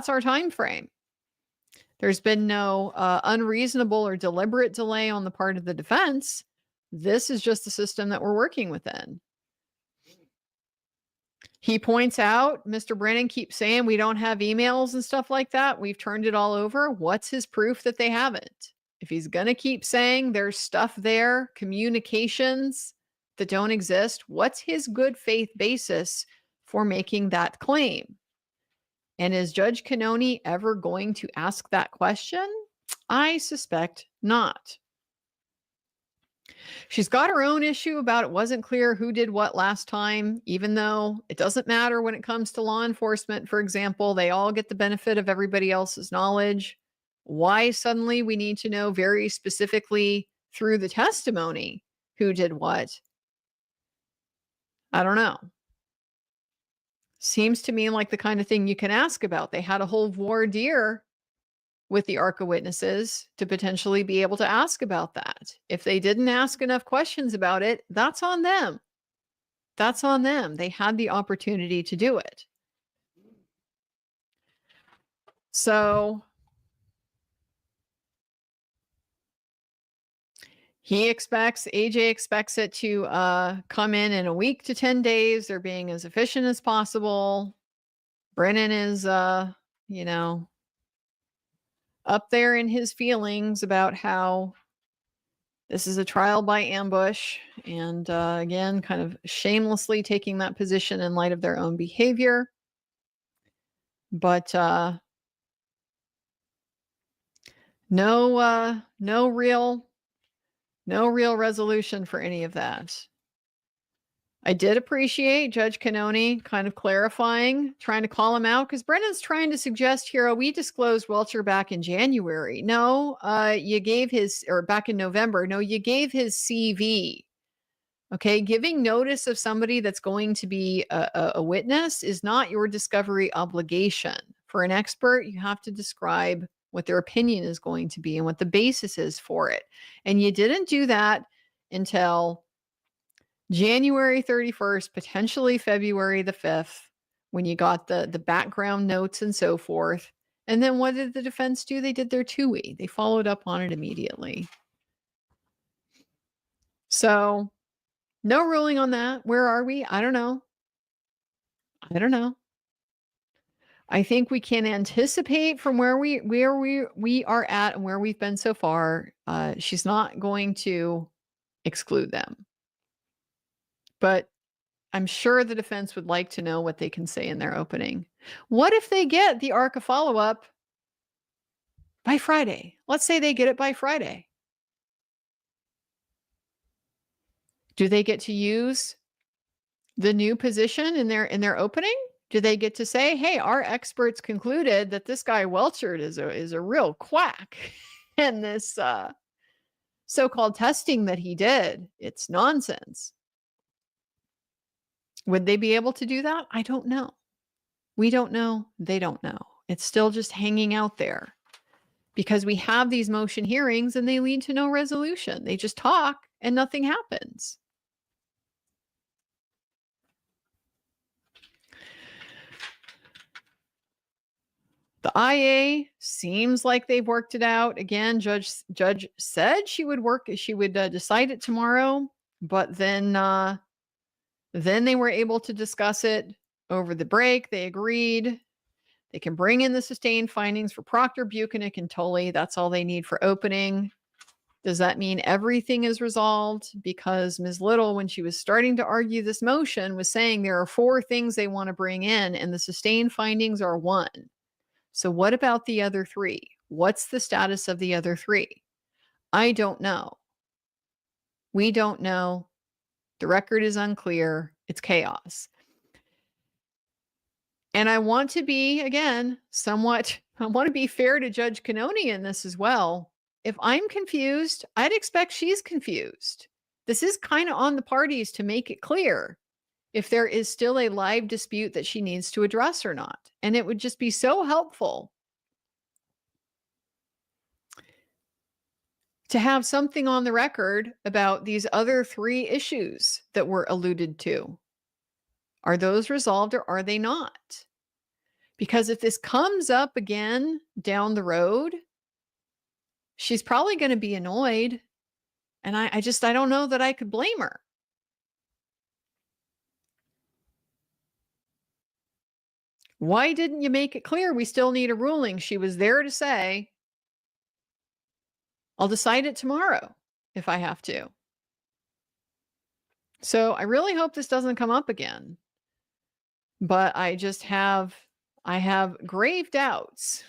our time frame. There's been no unreasonable or deliberate delay on the part of the defense. This is just the system that we're working within. He points out, Mr. Brennan keeps saying we don't have emails and stuff like that. We've turned it all over. What's his proof that they haven't? If he's going to keep saying there's stuff there, communications that don't exist, what's his good faith basis for making that claim? And is Judge Cannoni ever going to ask that question? I suspect not. She's got her own issue about it wasn't clear who did what last time, even though it doesn't matter when it comes to law enforcement, for example. They all get the benefit of everybody else's knowledge. Why suddenly we need to know very specifically through the testimony who did what? I don't know. Seems to me like the kind of thing you can ask about. They had a whole voir dire with the ARCA witnesses to potentially be able to ask about that. If they didn't ask enough questions about it, that's on them. That's on them. They had the opportunity to do it. So AJ expects it to come in a week to 10 days. They're being as efficient as possible. Brennan is, up there in his feelings about how this is a trial by ambush. And again, kind of shamelessly taking that position in light of their own behavior. But no real resolution for any of that. I did appreciate Judge Cannoni kind of clarifying, trying to call him out, because Brennan's trying to suggest here, we disclosed Welcher back in January. No, you gave back in November. No, you gave his CV. Okay, giving notice of somebody that's going to be a witness is not your discovery obligation. For an expert, you have to describe what their opinion is going to be and what the basis is for it. And you didn't do that until January 31st, potentially February the 5th, when you got the background notes and so forth. And then what did the defense do? They did their TUI. They followed up on it immediately. So no ruling on that. Where are we? I don't know. I think we can anticipate from where we are at and where we've been so far. She's not going to exclude them. But I'm sure the defense would like to know what they can say in their opening. What if they get the ARCA follow-up by Friday? Let's say they get it by Friday. Do they get to use the new position in their opening? Do they get to say, hey, our experts concluded that this guy Welchert is a real quack, and this so-called testing that he did, it's nonsense. Would they be able to do that? I don't know. We don't know. They don't know. It's still just hanging out there because we have these motion hearings and they lead to no resolution. They just talk and nothing happens. The IA seems like they've worked it out. Again, judge said she would decide it tomorrow, but then they were able to discuss it over the break. They agreed. They can bring in the sustained findings for Proctor, Buchanan, and Tully. That's all they need for opening. Does that mean everything is resolved? Because Ms. Little, when she was starting to argue this motion, was saying there are 4 things they want to bring in, and the sustained findings are 1. So what about the other 3? What's the status of the other 3? I don't know. We don't know. The record is unclear. It's chaos. And I want to be, again, I want to be fair to Judge Cannoni in this as well. If I'm confused, I'd expect she's confused. This is kind of on the parties to make it clear if there is still a live dispute that she needs to address or not. And it would just be so helpful to have something on the record about these other 3 issues that were alluded to. Are those resolved or are they not? Because if this comes up again down the road, she's probably going to be annoyed. And I don't know that I could blame her. Why didn't you make it clear we still need a ruling? She was there to say, I'll decide it tomorrow if I have to. So I really hope this doesn't come up again. But I have grave doubts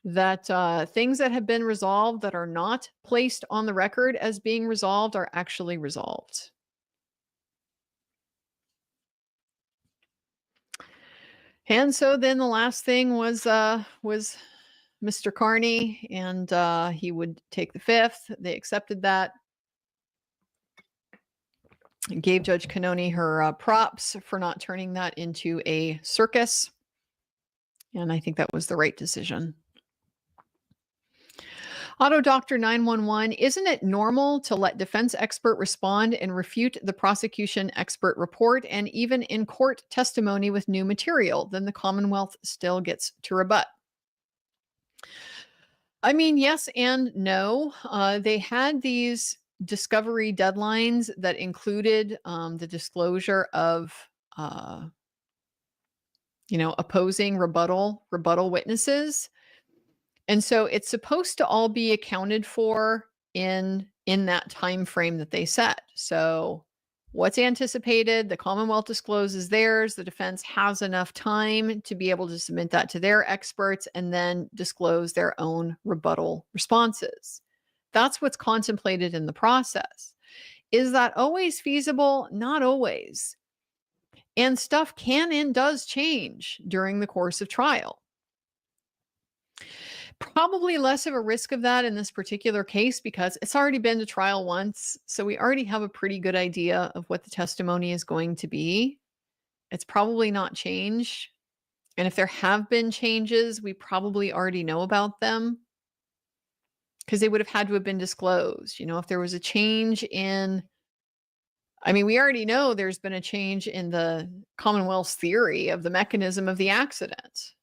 that things that have been resolved that are not placed on the record as being resolved are actually resolved. And so then the last thing was Mr. Carney, and he would take the 5th. They accepted that. Gave Judge Cannoni her props for not turning that into a circus. And I think that was the right decision. Auto Doctor 911, isn't it normal to let defense expert respond and refute the prosecution expert report and even in court testimony with new material? Then the Commonwealth still gets to rebut. I mean, yes and no. They had these discovery deadlines that included the disclosure of, opposing rebuttal witnesses. And so it's supposed to all be accounted for in that time frame that they set. So what's anticipated, the Commonwealth discloses theirs, the defense has enough time to be able to submit that to their experts and then disclose their own rebuttal responses. That's what's contemplated in the process. Is that always feasible? Not always. And stuff can and does change during the course of trial. Probably less of a risk of that in this particular case because it's already been to trial once. So we already have a pretty good idea of what the testimony is going to be. It's probably not changed. And if there have been changes, we probably already know about them because they would have had to have been disclosed. If there was a change in, we already know there's been a change in the Commonwealth's theory of the mechanism of the accident.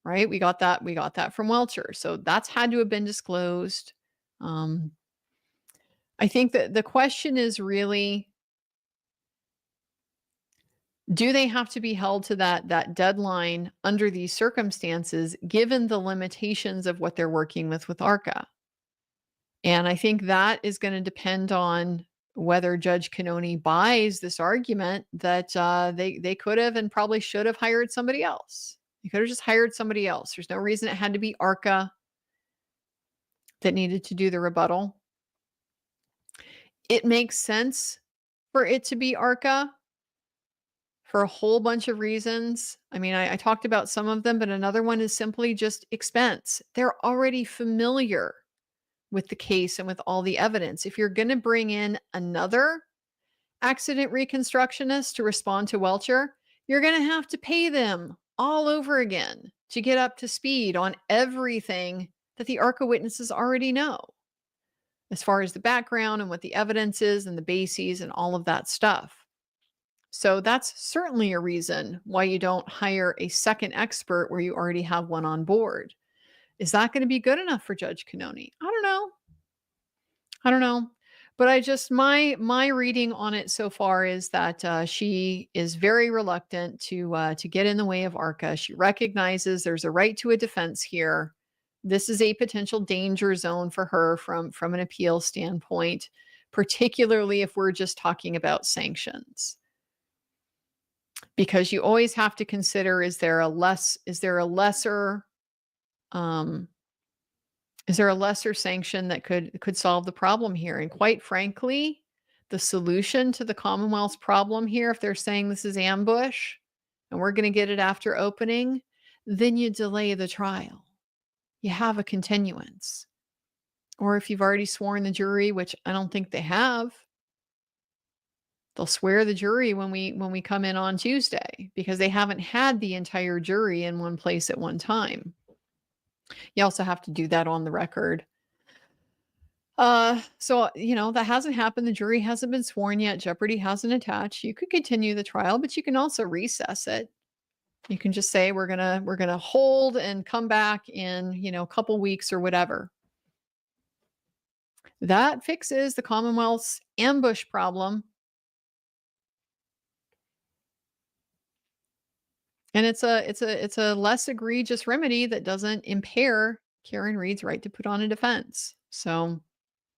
Right? We got that from Welcher. So that's had to have been disclosed. I think that the question is really, do they have to be held to that deadline under these circumstances, given the limitations of what they're working with ARCA? And I think that is going to depend on whether Judge Canoni buys this argument that they could have and probably should have hired somebody else. You could have just hired somebody else. There's no reason it had to be ARCA that needed to do the rebuttal. It makes sense for it to be ARCA for a whole bunch of reasons. I mean, I talked about some of them, but another one is simply just expense. They're already familiar with the case and with all the evidence. If you're going to bring in another accident reconstructionist to respond to Welcher, you're going to have to pay them all over again to get up to speed on everything that the ARCA witnesses already know, as far as the background and what the evidence is and the bases and all of that stuff. So that's certainly a reason why you don't hire a second expert where you already have one on board. Is that going to be good enough for Judge Canoni? I don't know. But I just, my reading on it so far is that she is very reluctant to get in the way of ARCA. She recognizes there's a right to a defense here. This is a potential danger zone for her from an appeal standpoint, particularly if we're just talking about sanctions. Because you always have to consider, is there a lesser sanction that could solve the problem here? And quite frankly, the solution to the Commonwealth's problem here, if they're saying this is ambush and we're going to get it after opening, then you delay the trial. You have a continuance. Or if you've already sworn the jury, which I don't think they have, they'll swear the jury when we come in on Tuesday, because they haven't had the entire jury in one place at one time. You also have to do that on the record. So, that hasn't happened. The jury hasn't been sworn yet. Jeopardy hasn't attached. You could continue the trial, but you can also recess it. You can just say, we're going to hold and come back in, a couple weeks or whatever. That fixes the Commonwealth's ambush problem. And it's a less egregious remedy that doesn't impair Karen Reed's right to put on a defense. So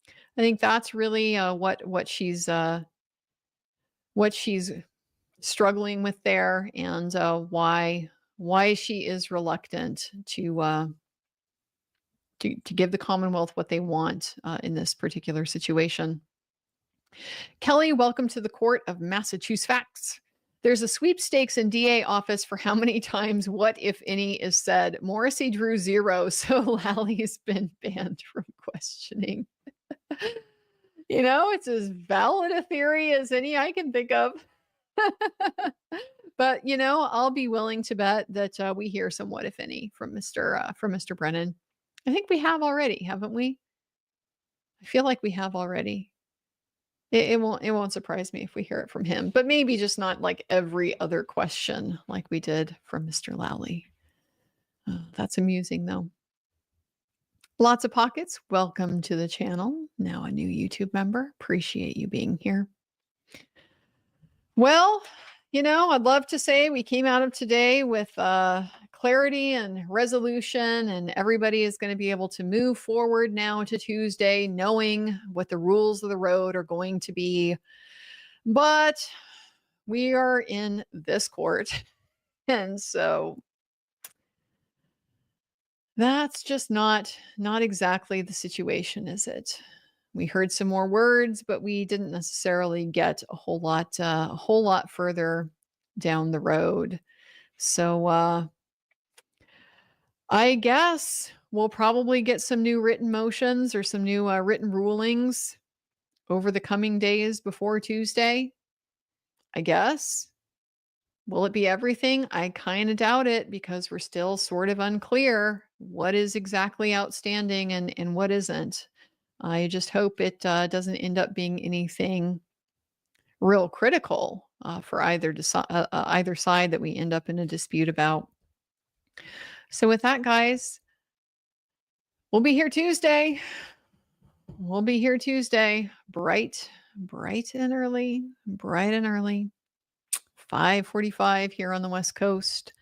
I think that's really what she's struggling with there, and why she is reluctant to give the Commonwealth what they want in this particular situation. Kelly, welcome to the Court of Massachusetts Facts. There's a sweepstakes in DA office for how many times what, if any, is said. Morrissey drew 0, so Lally's been banned from questioning. It's as valid a theory as any I can think of. But, I'll be willing to bet that we hear some what, if any, from Mr. Brennan. I think we have already, haven't we? I feel like we have already. It won't surprise me if we hear it from him, but maybe just not like every other question like we did from Mr. Lally. That's amusing, though. Lots of Pockets, welcome to the channel. Now a new YouTube member. Appreciate you being here. Well, I'd love to say we came out of today with clarity and resolution, and everybody is going to be able to move forward now to Tuesday, knowing what the rules of the road are going to be. But we are in this court, and so that's just not exactly the situation, is it? We heard some more words, but we didn't necessarily get a whole lot further down the road. So I guess we'll probably get some new written motions or some new written rulings over the coming days before Tuesday, I guess. Will it be everything? I kind of doubt it, because we're still sort of unclear what is exactly outstanding and what isn't. I just hope it doesn't end up being anything real critical for either side that we end up in a dispute about. So with that, guys, we'll be here Tuesday. Bright and early. 5:45 here on the West Coast.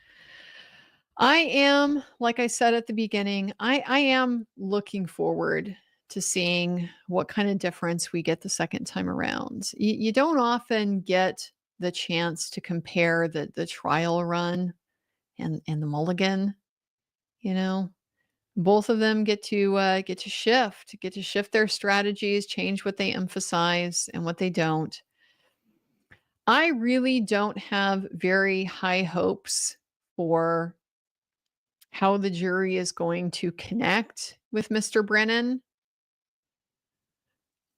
I am, like I said at the beginning, I am looking forward to seeing what kind of difference we get the second time around. You don't often get the chance to compare the trial run and the mulligan, you know. Both of them get to shift their strategies, change what they emphasize and what they don't. I really don't have very high hopes for how the jury is going to connect with Mr. Brennan.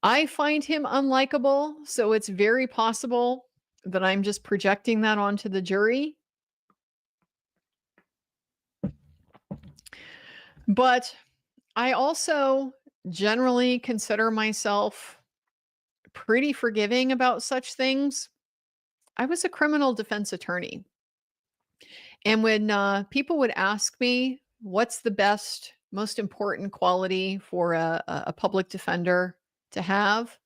I find him unlikable, so it's very possible that I'm just projecting that onto the jury. But I also generally consider myself pretty forgiving about such things. I was a criminal defense attorney. And when people would ask me, what's the best, most important quality for a public defender to have?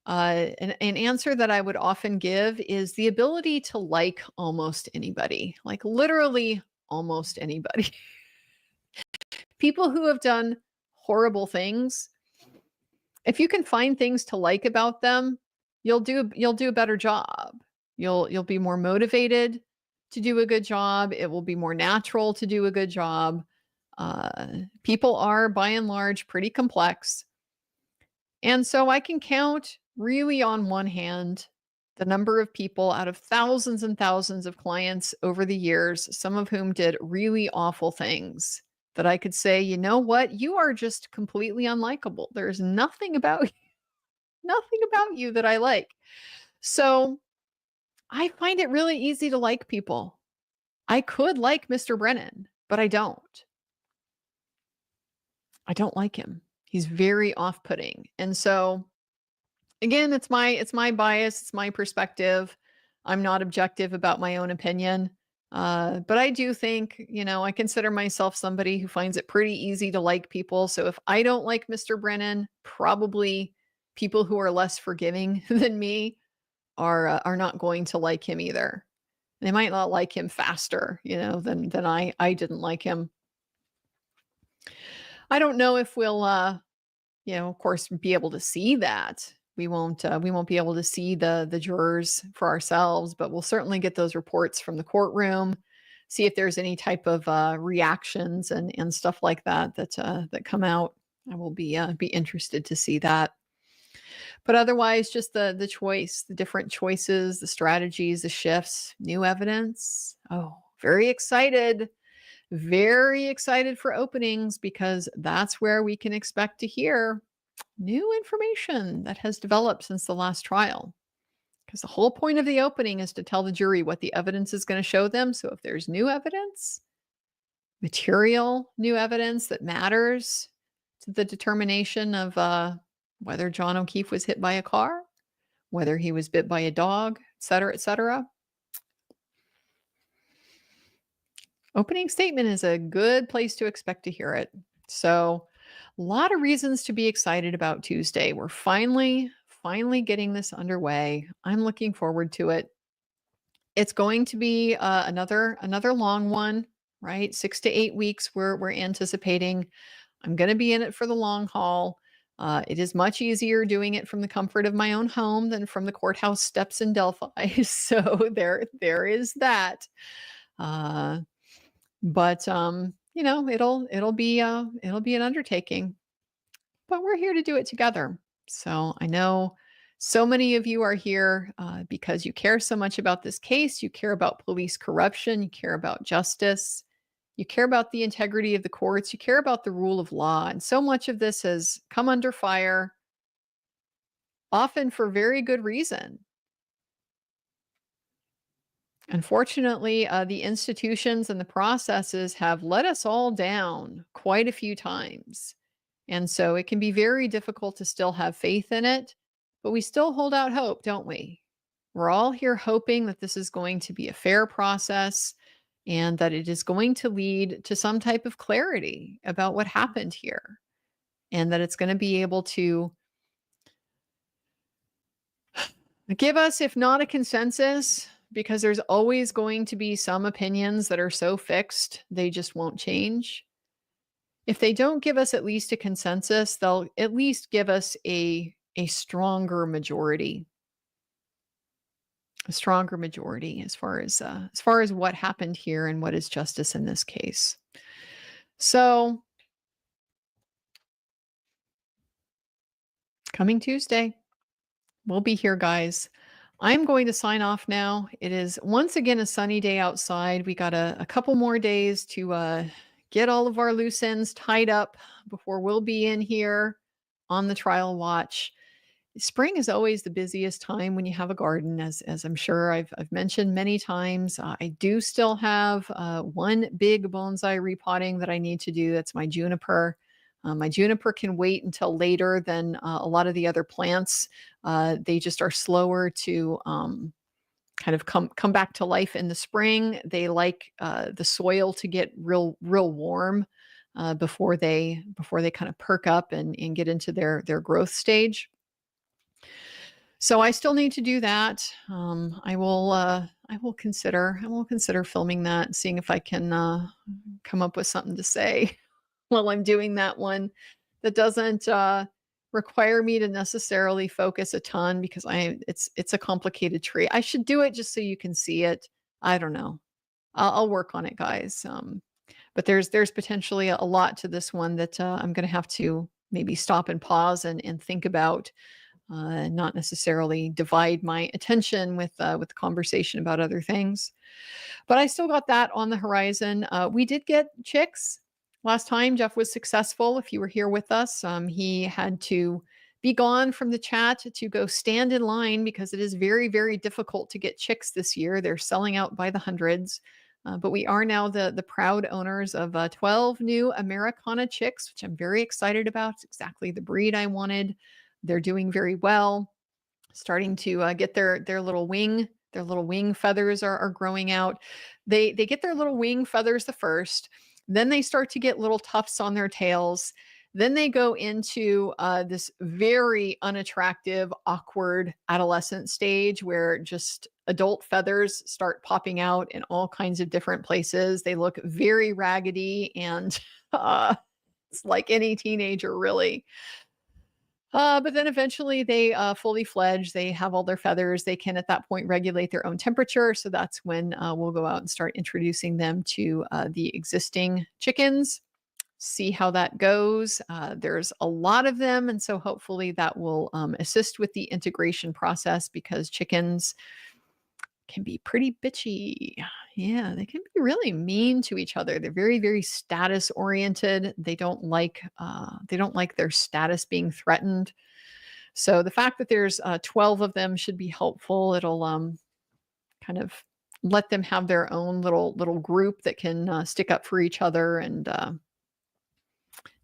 An answer that I would often give is the ability to like almost anybody, like literally almost anybody. People who have done horrible things, if you can find things to like about them, you'll do a better job. You'll be more motivated to do a good job. It will be more natural to do a good job. People are by and large pretty complex. And so I can count really on one hand the number of people out of thousands and thousands of clients over the years, some of whom did really awful things, that I could say, you know what, you are just completely unlikable. There's nothing about you that I like. So I find it really easy to like people. I could like Mr. Brennan, but I don't. I don't like him. He's very off-putting. And so again, it's my bias, it's my perspective. I'm not objective about my own opinion. But I do think, I consider myself somebody who finds it pretty easy to like people. So if I don't like Mr. Brennan, probably people who are less forgiving than me are not going to like him either. They might not like him faster, than I didn't like him. I don't know if we'll, of course, be able to see that. We won't be able to see the jurors for ourselves, but we'll certainly get those reports from the courtroom, see if there's any type of reactions and stuff like that come out. I will be interested to see that. But otherwise, just the choice, the different choices, the strategies, the shifts, new evidence. Oh, very excited for openings, because that's where we can expect to hear new information that has developed since the last trial. Because the whole point of the opening is to tell the jury what the evidence is going to show them. So if there's new evidence, material new evidence that matters to the determination of whether John O'Keefe was hit by a car, whether he was bit by a dog, et cetera, opening statement is a good place to expect to hear it. So a lot of reasons to be excited about Tuesday. We're finally getting this underway. I'm looking forward to it. It's going to be another long one, right? 6 to 8 weeks we're anticipating. I'm going to be in it for the long haul. It is much easier doing it from the comfort of my own home than from the courthouse steps in Delphi. So there is that. But it'll be an undertaking. But we're here to do it together. So I know so many of you are here because you care so much about this case. You care about police corruption. You care about justice. You care about the integrity of the courts. You care about the rule of law. And so much of this has come under fire, often for very good reason. Unfortunately, the institutions and the processes have let us all down quite a few times. And so it can be very difficult to still have faith in it, but we still hold out hope, don't we? We're all here hoping that this is going to be a fair process and that it is going to lead to some type of clarity about what happened here, and that it's going to be able to give us, if not a consensus, because there's always going to be some opinions that are so fixed, they just won't change. If they don't give us at least a consensus, they'll at least give us a stronger majority. A stronger majority as far as what happened here and what is justice in this case. So, coming Tuesday, we'll be here, guys. I'm going to sign off now. It is once again a sunny day outside. We got a couple more days to get all of our loose ends tied up before we'll be in here on the trial watch. Spring is always the busiest time when you have a garden, as I'm sure I've mentioned many times. I do still have one big bonsai repotting that I need to do. That's my juniper. My juniper can wait until later than a lot of the other plants. They just are slower to kind of come back to life in the spring. They like the soil to get real warm before they kind of perk up and get into their growth stage. So I still need to do that. I will consider filming that, seeing if I can come up with something to say while I'm doing that one that doesn't require me to necessarily focus a ton, because it's a complicated tree. I should do it just so you can see it. I don't know. I'll work on it, guys. But there's potentially a lot to this one that I'm going to have to maybe stop and pause and think about. Not necessarily divide my attention with conversation about other things. But I still got that on the horizon. We did get chicks. Last time Jeff was successful. If you were here with us, he had to be gone from the chat to go stand in line because it is very, very difficult to get chicks this year. They're selling out by the hundreds. But we are now the proud owners of 12 new Americana chicks, which I'm very excited about. It's exactly the breed I wanted. They're doing very well, starting to get their little wing feathers are growing out. They get their little wing feathers the first, then they start to get little tufts on their tails. Then they go into this very unattractive, awkward adolescent stage where just adult feathers start popping out in all kinds of different places. They look very raggedy, and it's like any teenager, really. But then eventually they fully fledge. They have all their feathers. They can at that point regulate their own temperature. So that's when we'll go out and start introducing them to the existing chickens, see how that goes. There's a lot of them. And so hopefully that will assist with the integration process, because chickens can be pretty bitchy. Yeah, they can be really mean to each other. They're very, very status oriented. They don't like their status being threatened. So the fact that there's 12 of them should be helpful. It'll kind of let them have their own little group that can stick up for each other and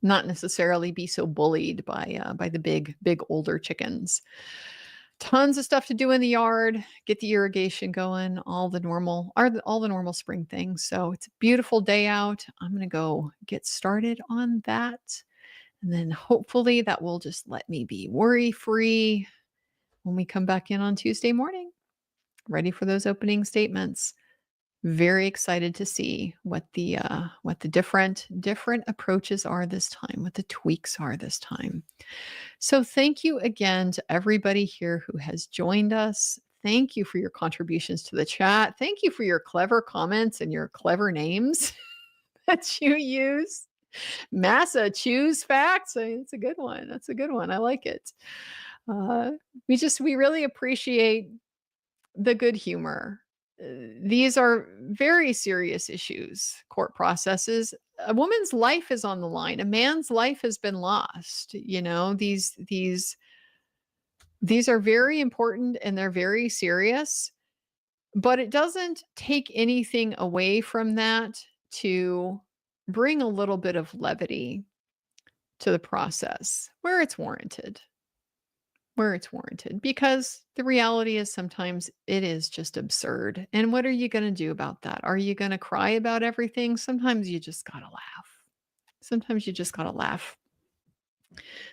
not necessarily be so bullied by the big older chickens. Tons of stuff to do in the yard, get the irrigation going, all the normal spring things. So it's a beautiful day out. I'm going to go get started on that. And then hopefully that will just let me be worry-free when we come back in on Tuesday morning. Ready for those opening statements. Very excited to see what the different approaches are this time, what the tweaks are this time. So thank you again to everybody here who has joined us. Thank you for your contributions to the chat. Thank you for your clever comments and your clever names that you use. Massa choose facts. It's a good one. That's a good one. I like it. We really appreciate the good humor. These are very serious issues, court processes. A woman's life is on the line. A man's life has been lost. You know, these are very important and they're very serious, but it doesn't take anything away from that to bring a little bit of levity to the process where it's warranted. Because the reality is sometimes it is just absurd. And what are you going to do about that? Are you going to cry about everything? Sometimes you just got to laugh.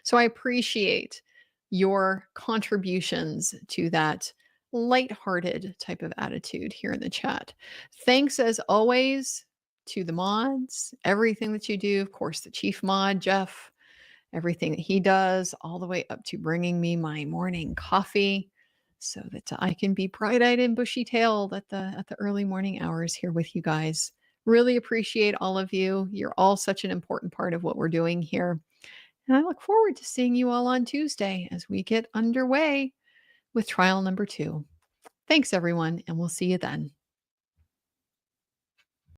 So I appreciate your contributions to that lighthearted type of attitude here in the chat. Thanks as always to the mods, everything that you do, of course, the chief mod, Jeff, everything that he does, all the way up to bringing me my morning coffee so that I can be bright-eyed and bushy-tailed at the early morning hours here with you guys. Really appreciate all of you. You're all such an important part of what we're doing here. And I look forward to seeing you all on Tuesday as we get underway with trial number 2. Thanks, everyone, and we'll see you then.